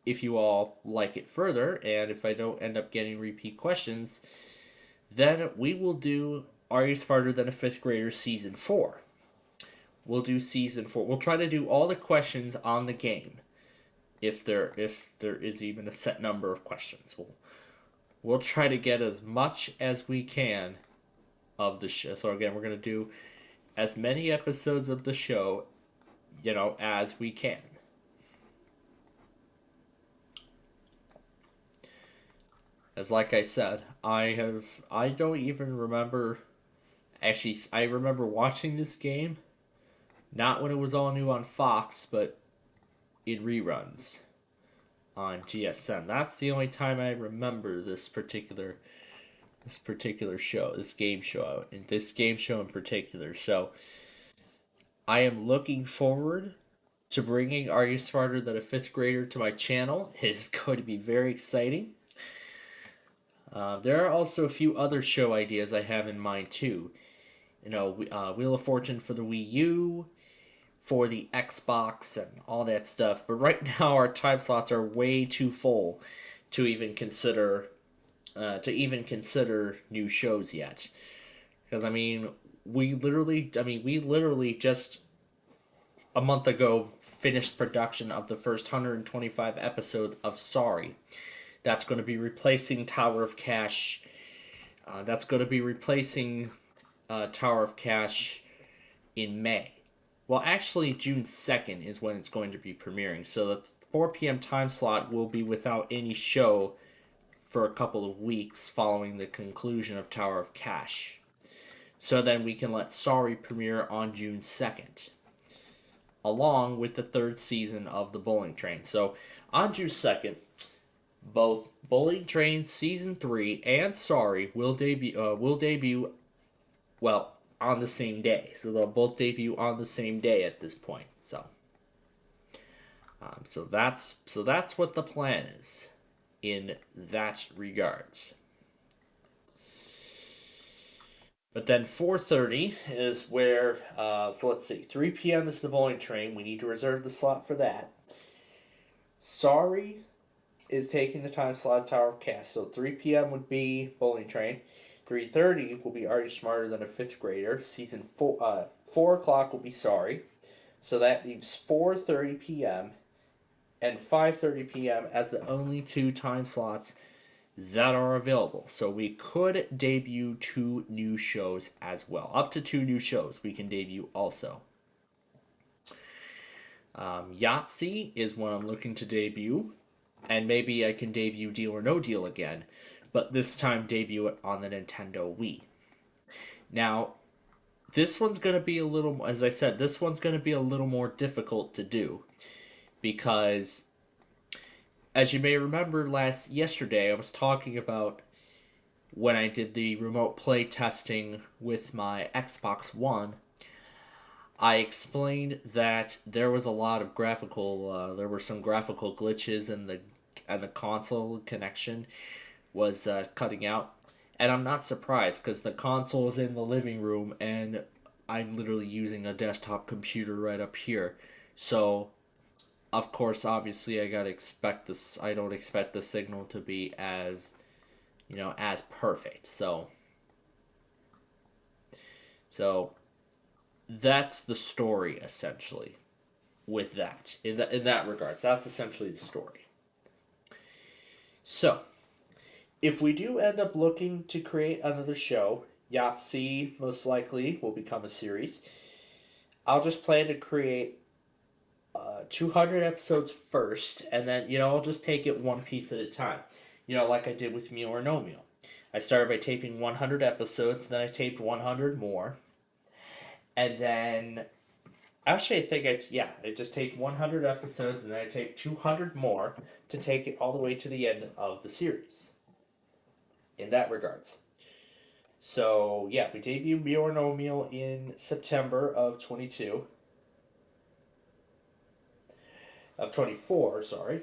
you all like it further, and if I don't end up getting repeat questions, then we will do Are You Smarter Than a Fifth Grader Season 4. We'll do Season 4. We'll try to do all the questions on the game, if there is even a set number of questions. We'll try to get as much as we can of the show. So again, we're going to do as many episodes of the show, as we can. As like I said, I don't even remember. Actually, I remember watching this game, not when it was all new on Fox, but in reruns on GSN. That's the only time I remember this particular show, this game show in particular. So I am looking forward to bringing Are You Smarter Than a Fifth Grader to my channel. It is going to be very exciting. There are also a few other show ideas I have in mind too. Wheel of Fortune for the Wii U, for the Xbox, and all that stuff. But right now our time slots are way too full to even consider new shows yet. Because we literally just a month ago finished production of the first 125 episodes of Sorry. That's going to be replacing Tower of Cash. Tower of Cash in May. Well, actually, June 2nd is when it's going to be premiering. So the 4 p.m. time slot will be without any show for a couple of weeks following the conclusion of Tower of Cash. So then we can let Sorry premiere on June 2nd, along with the 3rd season of The Bowling Train. So on June 2nd, both Bowling Train Season 3 and Sorry will debut on the same day. So they'll both debut on the same day at this point. So that's what the plan is in that regards. But then 4:30 is where, so let's see, 3 p.m. is the Bowling Train. We need to reserve the slot for that. Sorry is taking the time slot Tower of Cash. So 3 p.m. would be Bowling Train. 3:30 will be Are You Smarter Than a Fifth Grader? Season 4. 4 o'clock will be Sorry. So that leaves 4:30 p.m. and 5:30 p.m. as the only 2 time slots that are available. So we could debut 2 new shows as well. Up to 2 new shows we can debut also. Yahtzee is what I'm looking to debut. And maybe I can debut Deal or No Deal again. But this time debut it on the Nintendo Wii. Now, this one's going to be a little, as I said, this one's going to be a little more difficult to do. Because, as you may remember yesterday, I was talking about when I did the remote play testing with my Xbox One. I explained that there was a lot of there were some graphical glitches and the console connection was cutting out. And I'm not surprised because the console is in the living room and I'm literally using a desktop computer right up here. So, of course, obviously I gotta expect this. I don't expect the signal to be as perfect. So that's the story essentially. With that, in that regards, that's essentially the story. So, if we do end up looking to create another show, Yahtzee most likely will become a series. I'll just plan to create 200 episodes first, and then, I'll just take it one piece at a time. Like I did with Meal or No Meal. I started by taping 100 episodes, then I taped 100 more. And then, actually I think I just taped 100 episodes, and then I taped 200 more to take it all the way to the end of the series. In that regards. So, yeah, we debuted Meal or No Meal in September of 24, sorry.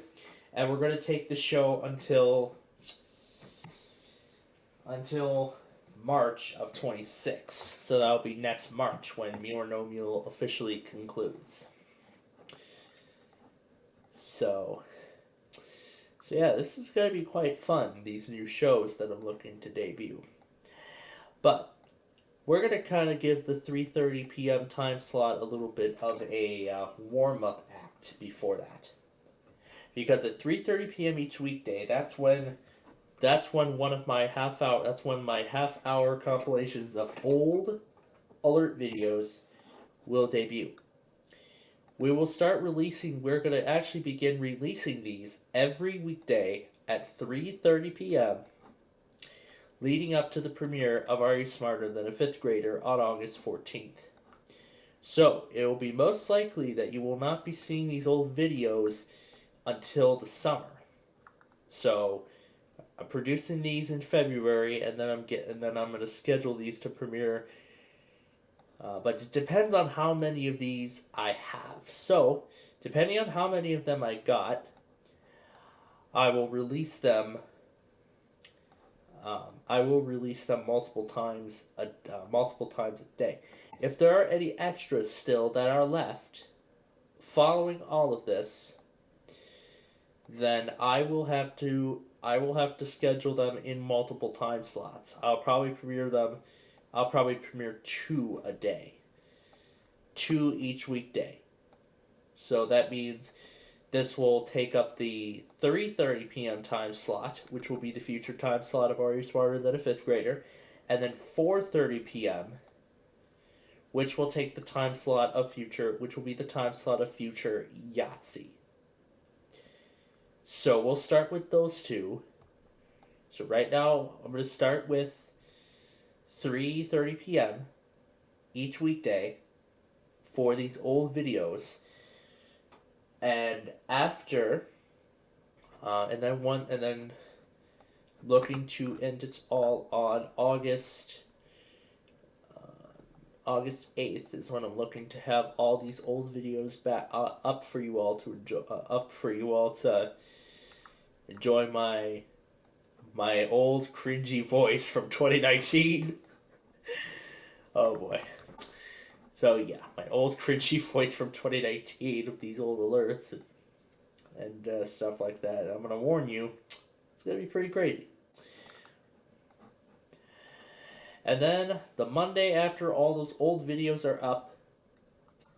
And we're going to take the show until until March of 26. So that'll be next March when Me or No Meal officially concludes. So yeah, this is going to be quite fun, these new shows that I'm looking to debut. But we're going to kind of give the 3:30 p.m. time slot a little bit of a warm-up act before that. Because at 3:30 p.m. each weekday, that's when my half-hour compilations of old alert videos will debut. We're going to actually begin releasing these every weekday at 3:30 p.m. leading up to the premiere of Are You Smarter Than a Fifth Grader on August 14th. So, it will be most likely that you will not be seeing these old videos until the summer. So, I'm producing these in February, and then I'm going to schedule these to premiere. But it depends on how many of these I have. So, depending on how many of them I got, I will release them. Multiple times a day. If there are any extras still that are left following all of this, then I will have to schedule them in multiple time slots. I'll probably premiere 2 a day. 2 each weekday. So that means this will take up the 3:30 p.m. time slot, which will be the future time slot of Are You Smarter Than a Fifth Grader, and then 4:30 p.m., which will take the time slot of future Yahtzee. So we'll start with those two. So right now, I'm going to start with 3:30 p.m. each weekday for these old videos, and after, and then looking to end it all on August 8th is when I'm looking to have all these old videos back up for you all to enjoy my old cringy voice from 2019. Oh boy. So yeah, my old cringy voice from 2019 with these old alerts and stuff like that. I'm gonna warn you, it's gonna be pretty crazy. And then the Monday after all those old videos are up,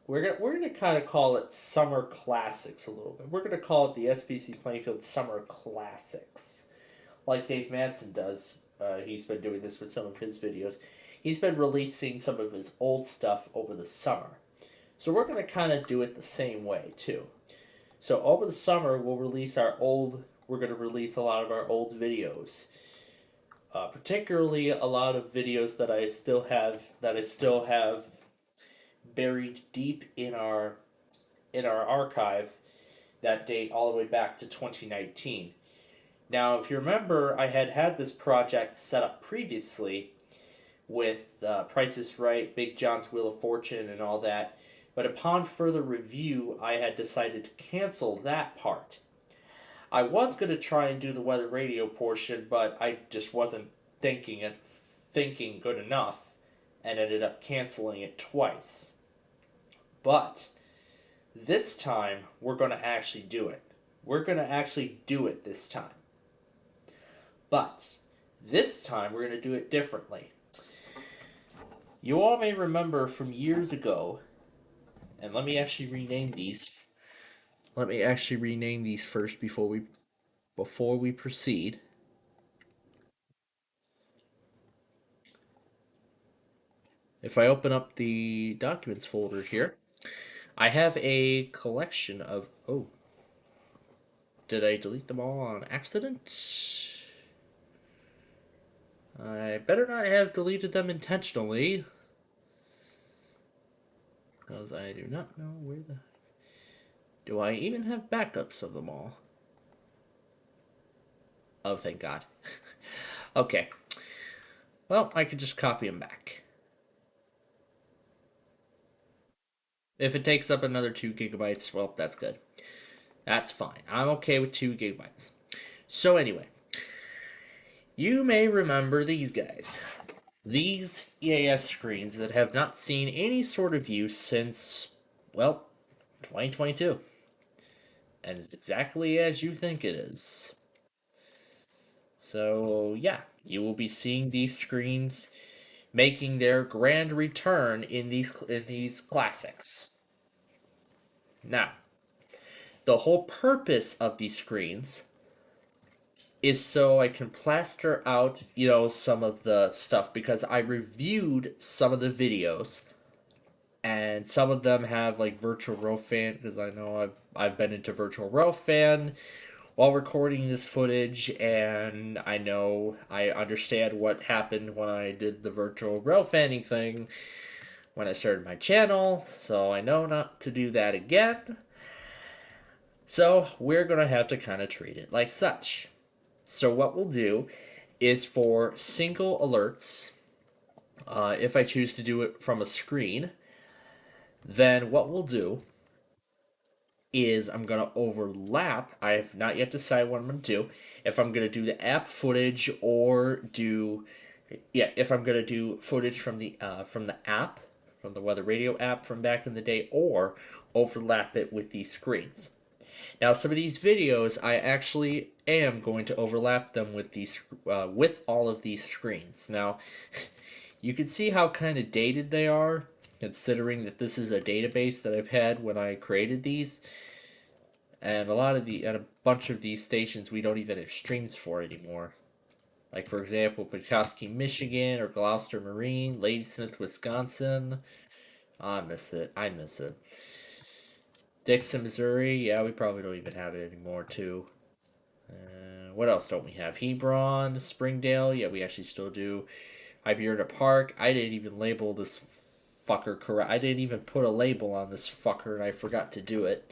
we're gonna kind of call it Summer Classics a little bit. We're gonna call it the SPC Plainfield Summer Classics, like Dave Manson does. He's been doing this with some of his videos. He's been releasing some of his old stuff over the summer. So we're going to kind of do it the same way, too. So over the summer, we're going to release a lot of our old videos. Particularly a lot of videos that I still have buried deep in our archive that date all the way back to 2019. Now, if you remember, I had this project set up previously with Price is Right, Big John's Wheel of Fortune, and all that. But upon further review, I had decided to cancel that part. I was going to try and do the weather radio portion, but I just wasn't thinking good enough, and ended up canceling it twice. But this time, we're going to actually do it. We're going to actually do it this time. But this time, we're going to do it differently. You all may remember from years ago, and let me actually rename these. Let me actually rename these first before we proceed. If I open up the documents folder here, I have a collection of... Oh. Did I delete them all on accident? I better not have deleted them intentionally, because I do not know where the... Do I even have backups of them all? Oh, thank God. Okay. Well, I could just copy them back. If it takes up another 2 gigabytes, well, that's good. That's fine. I'm okay with 2 gigabytes. So anyway, You may remember these guys. These EAS screens that have not seen any sort of use since, well, 2022. And it's exactly as you think it is. So, yeah, you will be seeing these screens making their grand return in these classics. Now, the whole purpose of these screens is so I can plaster out, some of the stuff because I reviewed some of the videos and some of them have like virtual row fan because I know I've been into virtual row fan while recording this footage, and I know I understand what happened when I did the virtual row fanning thing when I started my channel, so I know not to do that again. So we're gonna have to kind of treat it like such. So what we'll do is for single alerts, if I choose to do it from a screen, then what we'll do is I'm going to overlap. I have not yet decided what I'm going to do. If I'm going to do the app footage or if I'm going to do footage from the app, from the weather radio app from back in the day, or overlap it with these screens. Now, some of these videos, I actually am going to overlap them with with all of these screens. Now, you can see how kind of dated they are, considering that this is a database that I've had when I created these, and a bunch of these stations we don't even have streams for anymore. Like, for example, Petoskey, Michigan, or Gloucester Marine, Ladysmith, Wisconsin. Oh, I miss it. Dixon, Missouri. Yeah, we probably don't even have it anymore, too. What else don't we have? Hebron, Springdale. Yeah, we actually still do. Iberna Park. I didn't even label this fucker correct. I didn't even put a label on this fucker, and I forgot to do it.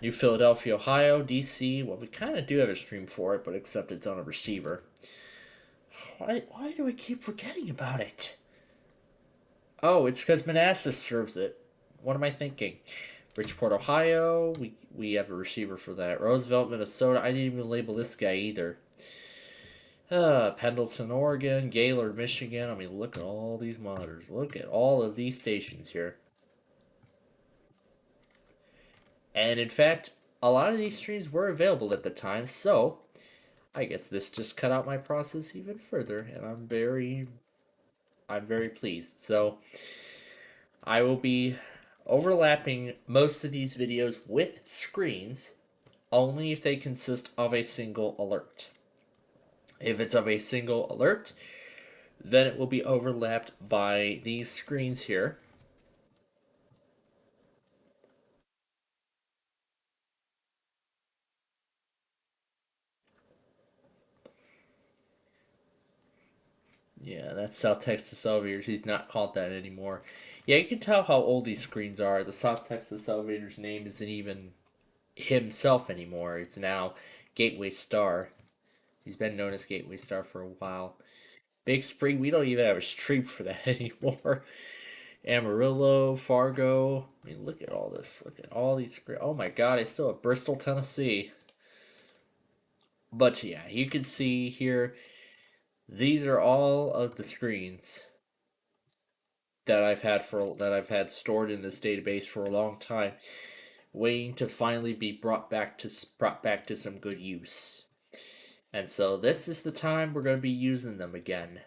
New Philadelphia, Ohio, DC. Well, we kind of do have a stream for it, but except it's on a receiver. Why do I keep forgetting about it? Oh, it's because Manassas serves it. What am I thinking? Bridgeport, Ohio. We have a receiver for that. Roosevelt, Minnesota. I didn't even label this guy either. Pendleton, Oregon. Gaylord, Michigan. I mean, look at all these monitors. Look at all of these stations here. And in fact, a lot of these streams were available at the time, so I guess this just cut out my process even further, and I'm very pleased. So I will be overlapping most of these videos with screens only if they consist of a single alert. If it's of a single alert, then it will be overlapped by these screens here. Yeah, that's South Texas Elevators. He's not called that anymore. Yeah, you can tell how old these screens are. The South Texas Elevators name isn't even himself anymore. It's now Gateway Star. He's been known as Gateway Star for a while. Big Spring, we don't even have a stream for that anymore. Amarillo, Fargo. I mean, look at all this. Look at all these. Oh my god, I still have Bristol, Tennessee. But yeah, you can see here, these are all of the screens that I've had stored in this database for a long time, waiting to finally be brought back to some good use. And so this is the time we're going to be using them again.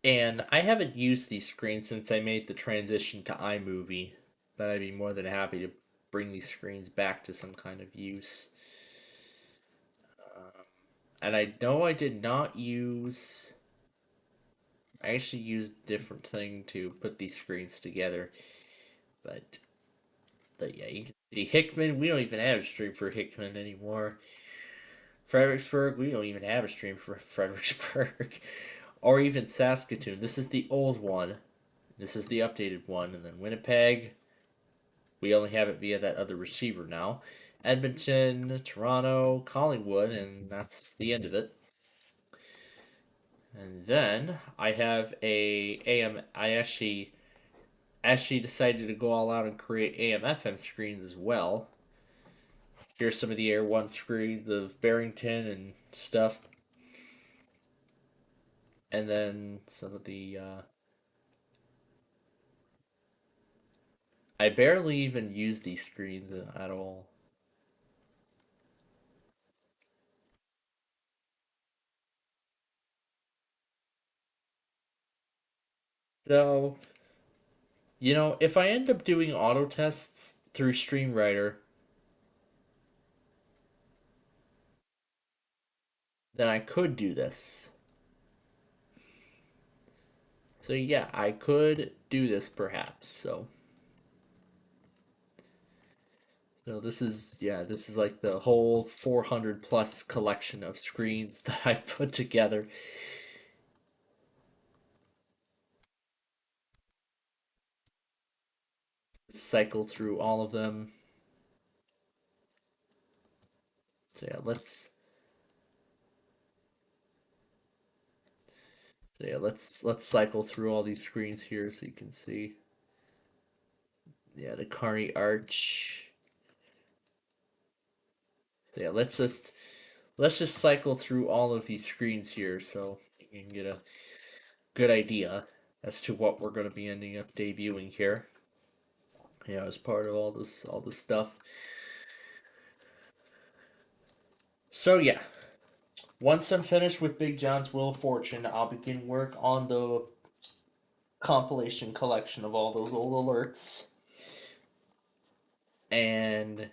And I haven't used these screens since I made the transition to iMovie, but I'd be more than happy to bring these screens back to some kind of use. And I know I did not use... I actually used a different thing to put these screens together. But yeah, you can see Hickman. We don't even have a stream for Hickman anymore. Fredericksburg. We don't even have a stream for Fredericksburg. Or even Saskatoon. This is the old one. This is the updated one. And then Winnipeg. We only have it via that other receiver now. Edmonton, Toronto, Collingwood, and that's the end of it. And then I have a AM. I actually decided to go all out and create AM/FM screens as well. Here's some of the Air 1 screens of Barrington and stuff. And then some of the... I barely even use these screens at all. So, you know, if I end up doing auto tests through StreamWriter, then I could do this. So yeah, I could do this perhaps. So this is this is like the whole 400 plus collection of screens that I've put together. Cycle through all of them. So yeah, let's cycle through all these screens here so you can see. Yeah, the Carney Arch. So yeah, let's just cycle through all of these screens here so you can get a good idea as to what we're going to be ending up debuting here. Yeah, as part of all this stuff. So yeah, once I'm finished with Big John's Wheel of Fortune, I'll begin work on the compilation collection of all those old alerts. And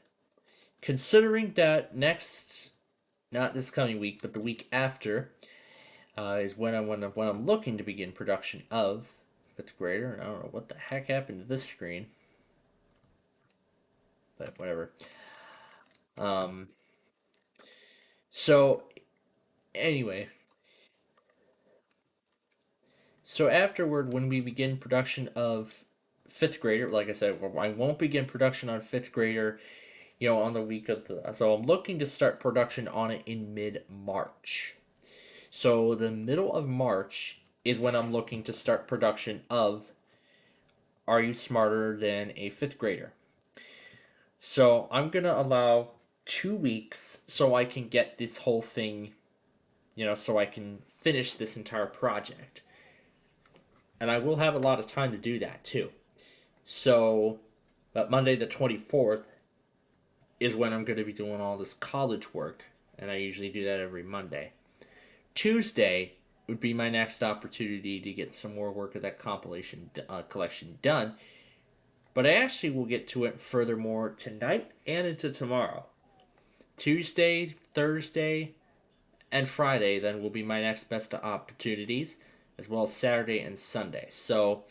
considering that not this coming week, but the week after, is when I'm looking to begin production of fifth grader. And I don't know what the heck happened to this screen, but whatever. So anyway, so afterward, when we begin production of fifth grader, like I said, I won't begin production on fifth grader, on the week of the. So I'm looking to start production on it in mid-March. So the middle of March is when I'm looking to start production of Are You Smarter Than a Fifth Grader? So I'm gonna allow 2 weeks so I can get this whole thing, so I can finish this entire project. And I will have a lot of time to do that too. So, but Monday the 24th is when I'm going to be doing all this college work, and I usually do that every Monday. Tuesday would be my next opportunity to get some more work of that compilation collection done, but I actually will get to it furthermore tonight and into tomorrow. Tuesday, Thursday, and Friday then will be my next best opportunities, as well as Saturday and Sunday. So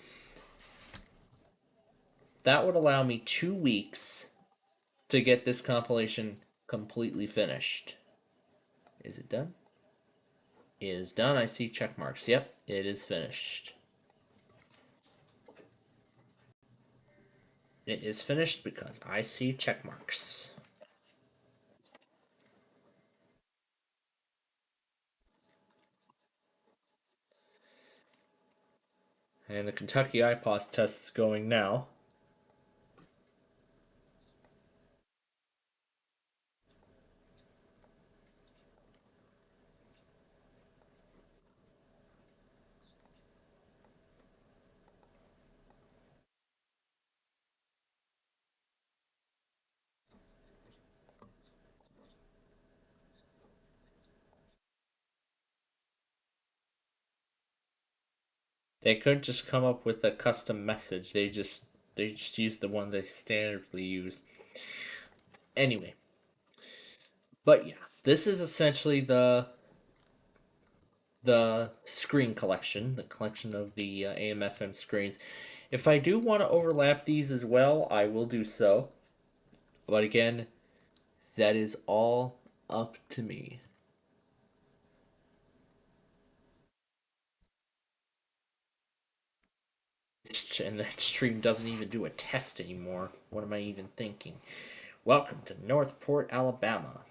that would allow me 2 weeks to get this compilation completely finished. Is it done? It is done. I see check marks. Yep, it is finished. It is finished because I see check marks. And the Kentucky IPOS test is going now. They couldn't just come up with a custom message. They just used the one they standardly use. Anyway. But yeah, this is essentially the screen collection, the collection of the AM/FM screens. If I do want to overlap these as well, I will do so. But again, that is all up to me. And that stream doesn't even do a test anymore. What am I even thinking? Welcome to Northport, Alabama.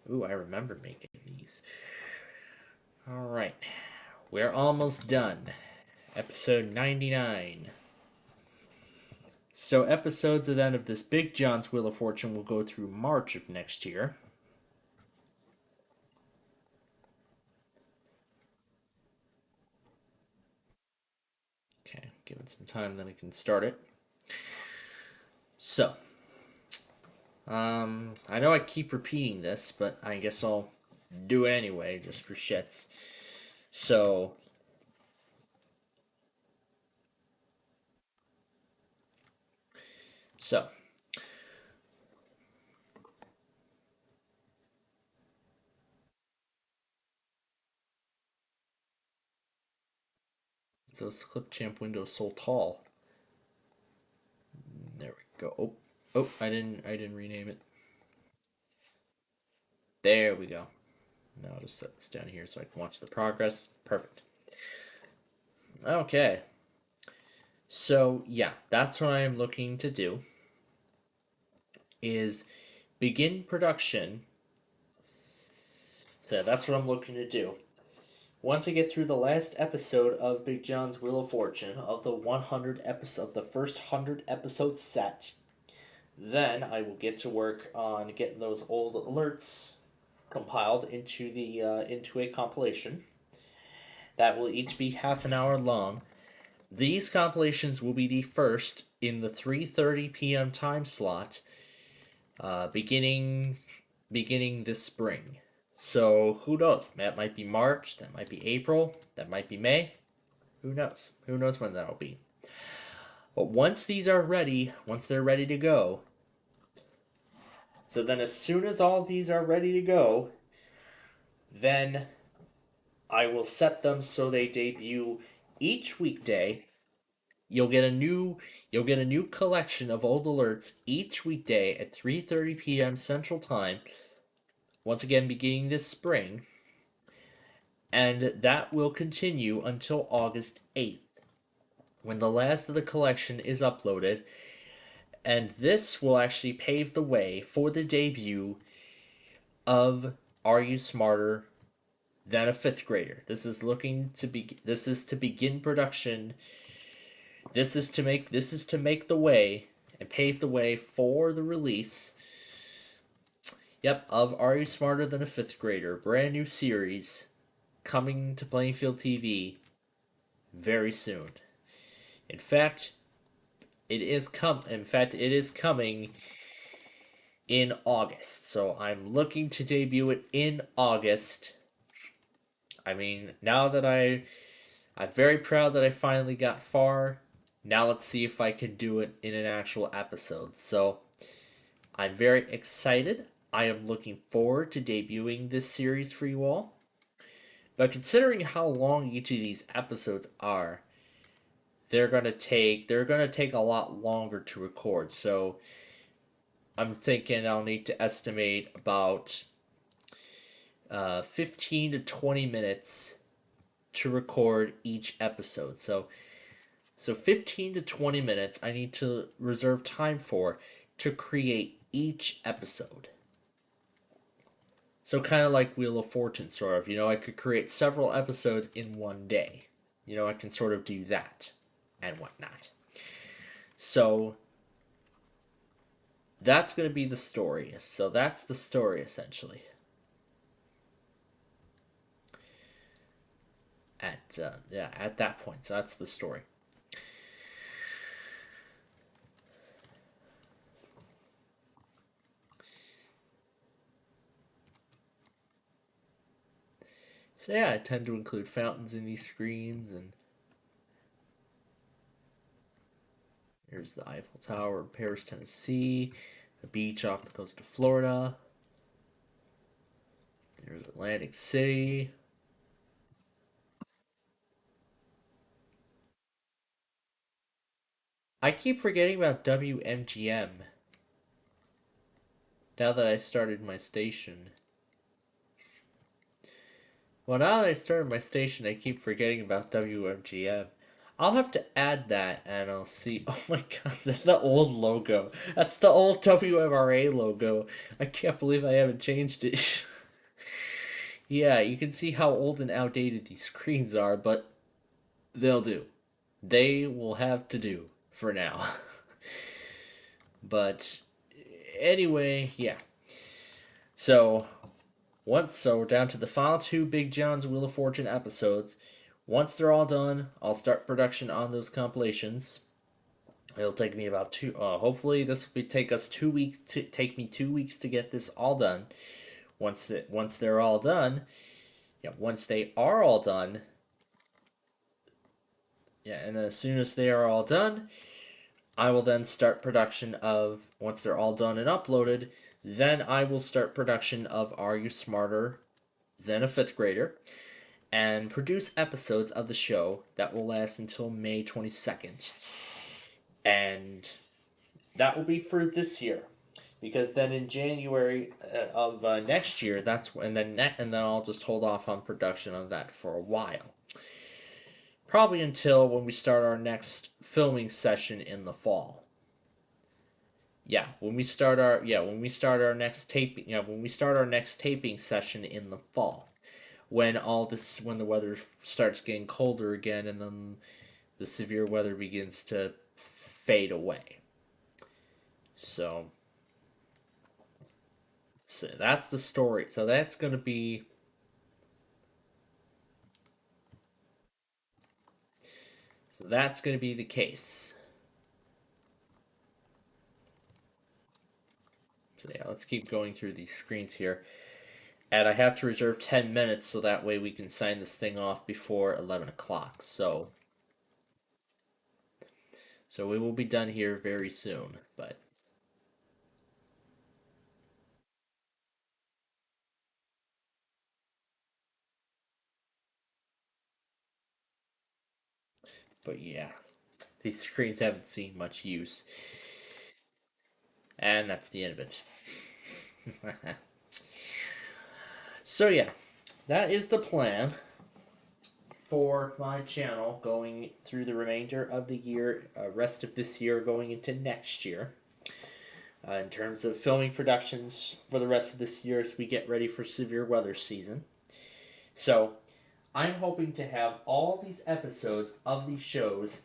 Ooh, I remember making these. Alright. We're almost done. Episode 99. So episodes of then of this Big John's Wheel of Fortune will go through March of next year. Okay, give it some time, then I can start it. So, I know I keep repeating this, but I guess I'll do it anyway, just for shits. So, so this Clipchamp window so tall. There we go. Oh, I didn't rename it. There we go. Now I'll just set this down here so I can watch the progress. Perfect. Okay. So yeah, that's what I am looking to do. Is begin production. So that's what I'm looking to do. Once I get through the last episode of Big John's Wheel of Fortune of the 100 episode, the first 100 episode set, then I will get to work on getting those old alerts compiled into a compilation. That will each be half an hour long. These compilations will be the first in the 3:30 p.m. time slot, beginning this spring. So who knows? That might be March. That might be April. That might be May. Who knows? Who knows when that'll be? But once these are ready, once they're ready to go, so then as soon as all these are ready to go, then I will set them so they debut each weekday. You'll get a new collection of old alerts each weekday at 3:30 p.m. Central Time. Once again beginning this spring, and that will continue until August 8th, when the last of the collection is uploaded, and this will actually pave the way for the debut of Are You Smarter Than a Fifth Grader? This is to begin production. This is to make the way and pave the way for the release. Yep, of Are You Smarter Than a Fifth Grader? Brand new series coming to Plainfield TV very soon. In fact, it is coming in August. So I'm looking to debut it in August. I mean, now that I'm very proud that I finally got far. Now let's see if I can do it in an actual episode. So I'm very excited. I am looking forward to debuting this series for you all. But considering how long each of these episodes are, they're gonna take a lot longer to record. So I'm thinking I'll need to estimate about 15 to 20 minutes to record each episode. So 15 to 20 minutes I need to reserve time for to create each episode. So kind of like Wheel of Fortune, sort of. I could create several episodes in one day. I can sort of do that and whatnot. So that's going to be the story. So that's the story, essentially. At that point. So that's the story. So yeah, I tend to include fountains in these screens, and here's the Eiffel Tower in Paris, Tennessee, a beach off the coast of Florida. There's Atlantic City. I keep forgetting about WMGM now that I started my station. Well, now that I started my station, I keep forgetting about WMGM. I'll have to add that, and I'll see. Oh my god, that's the old logo. That's the old WMRA logo. I can't believe I haven't changed it. Yeah, you can see how old and outdated these screens are, but they'll do. They will have to do for now. But anyway, yeah. So we're down to the final 2 Big John's Wheel of Fortune episodes. Once they're all done, I'll start production on those compilations. It'll take me about hopefully this will take us 2 weeks to take me 2 weeks to get this all done. Once they're all done, once they are all done, and then as soon as they are all done, I will then start production of, once they're all done and uploaded, then I will start production of Are You Smarter Than a Fifth Grader? And produce episodes of the show that will last until May 22nd. And that will be for this year. Because then in January of next year, and then I'll just hold off on production of that for a while. Probably until when we start our next filming session in the fall. When we start our next taping session in the fall. When the weather starts getting colder again, and then the severe weather begins to fade away. So that's the story. So that's going to be the case. So let's keep going through these screens here. And I have to reserve 10 minutes so that way we can sign this thing off before 11 o'clock. So we will be done here very soon. But yeah, these screens haven't seen much use. And that's the end of it. So yeah, that is the plan for my channel going through the remainder of the year, rest of this year going into next year. In terms of filming productions for the rest of this year as we get ready for severe weather season. So I'm hoping to have all these episodes of these shows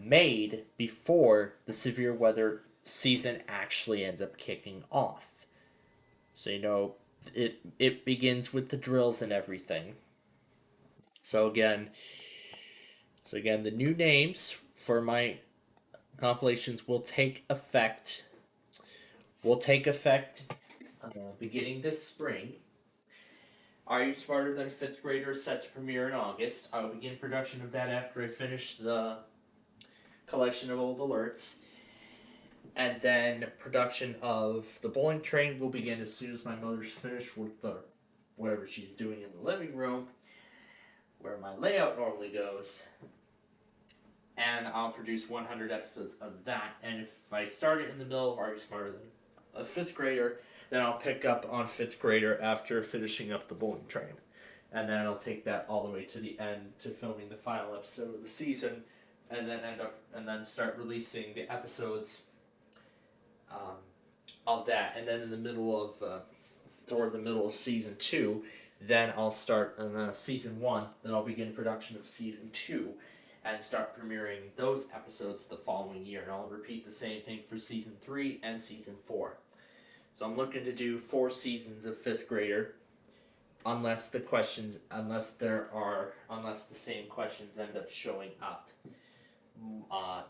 made before the severe weather season actually ends up kicking off. So it begins with the drills and everything. So again, the new names for my compilations will take effect beginning this spring. Are You Smarter Than a Fifth Grader is set to premiere in August. I will begin production of that after I finish the collection of old alerts. And then production of the bowling train will begin as soon as my mother's finished with whatever she's doing in the living room, where my layout normally goes. And I'll produce 100 episodes of that. And if I start it in the middle of Are You Smarter Than a Fifth Grader, then I'll pick up on Fifth Grader after finishing up the bowling train. And then I'll take that all the way to the end to filming the final episode of the season, and then start releasing the episodes of that. And then in the middle of season 2, then I'll start season 1. Then I'll begin production of season 2 and start premiering those episodes the following year. And I'll repeat the same thing for season 3 and season 4. So I'm looking to do 4 seasons of Fifth Grader, unless the same questions end up showing up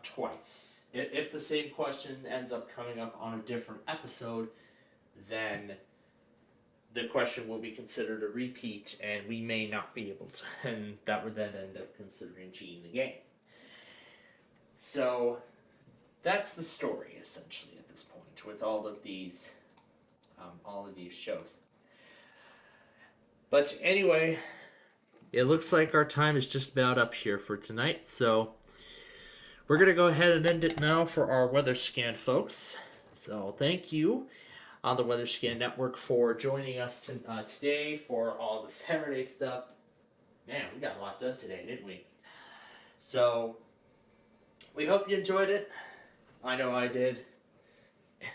twice. If the same question ends up coming up on a different episode, then the question will be considered a repeat, and we may not be able to, and that would then end up considering cheating the game. So that's the story essentially at this point with all of these shows. But anyway, it looks like our time is just about up here for tonight, so we're going to go ahead and end it now for our weather scan, folks. So thank you on the Weather Scan Network for joining us today for all the Saturday stuff. Man, we got a lot done today, didn't we? So we hope you enjoyed it. I know I did.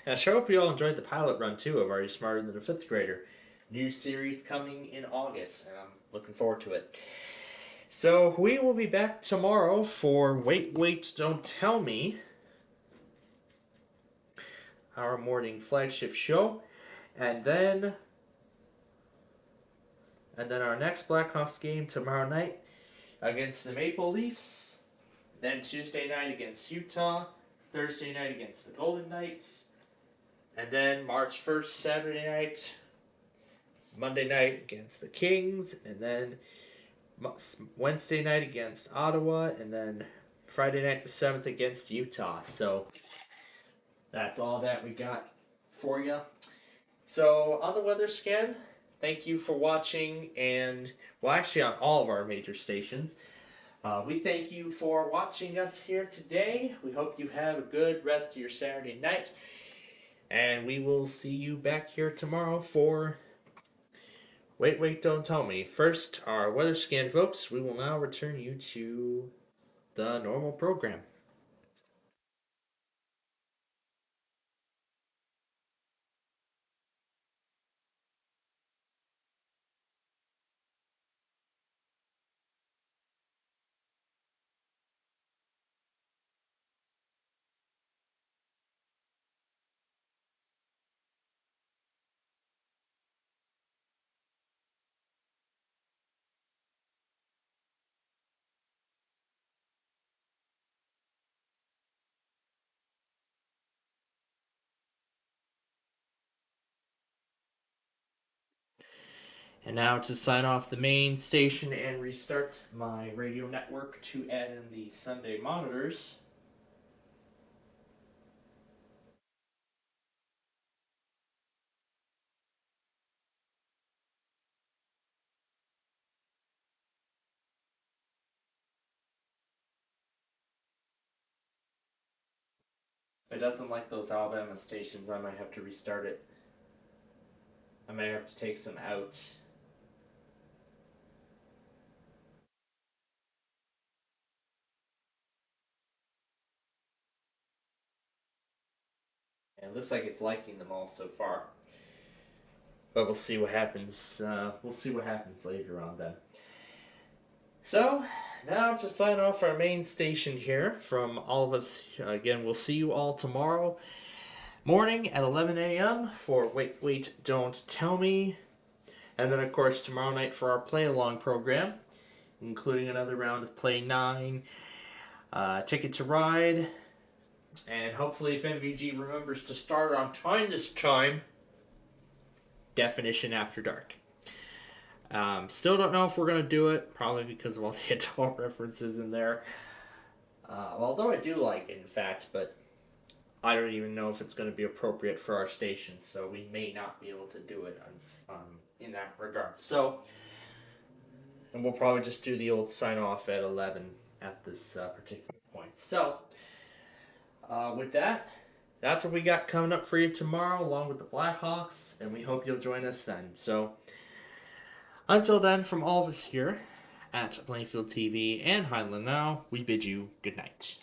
I sure hope you all enjoyed the pilot run, too, of Are You Smarter Than a Fifth Grader? New series coming in August, and I'm looking forward to it. So we will be back tomorrow for Wait, Don't Tell Me. our morning flagship show. And then our next Blackhawks game tomorrow night against the Maple Leafs. Then Tuesday night against Utah. Thursday night against the Golden Knights. And then March 1st, Saturday night, Monday night against the Kings. And then Wednesday night against Ottawa. And then Friday night the 7th against Utah. So that's all that we got for you. So on the weather scan, thank you for watching. And, well, actually on all of our major stations. We thank you for watching us here today. We hope you have a good rest of your Saturday night. And we will see you back here tomorrow for... Wait, don't tell me. First, our weather scan, folks. We will now return you to the normal program. And now to sign off the main station and restart my radio network to add in the Sunday monitors. If it doesn't like those Alabama stations, I might have to restart it. I may have to take some out. And it looks like it's liking them all so far. But we'll see what happens. We'll see what happens later on then. So, now to sign off our main station here from all of us. Again, we'll see you all tomorrow morning at 11 a.m. for Wait, Don't Tell Me. And then, of course, tomorrow night for our play-along program, including another round of Play 9, Ticket to Ride, and hopefully if MVG remembers to start on time this time, Definition After Dark. Still don't know if we're going to do it, probably because of all the adult references in there. Although I do like it, in fact, but I don't even know if it's going to be appropriate for our station, so we may not be able to do it in that regard. So, and we'll probably just do the old sign-off at 11 at this particular point. So, with that, that's what we got coming up for you tomorrow, along with the Blackhawks, and we hope you'll join us then. So, until then, from all of us here at Plainfield TV and Highland Now, we bid you good night.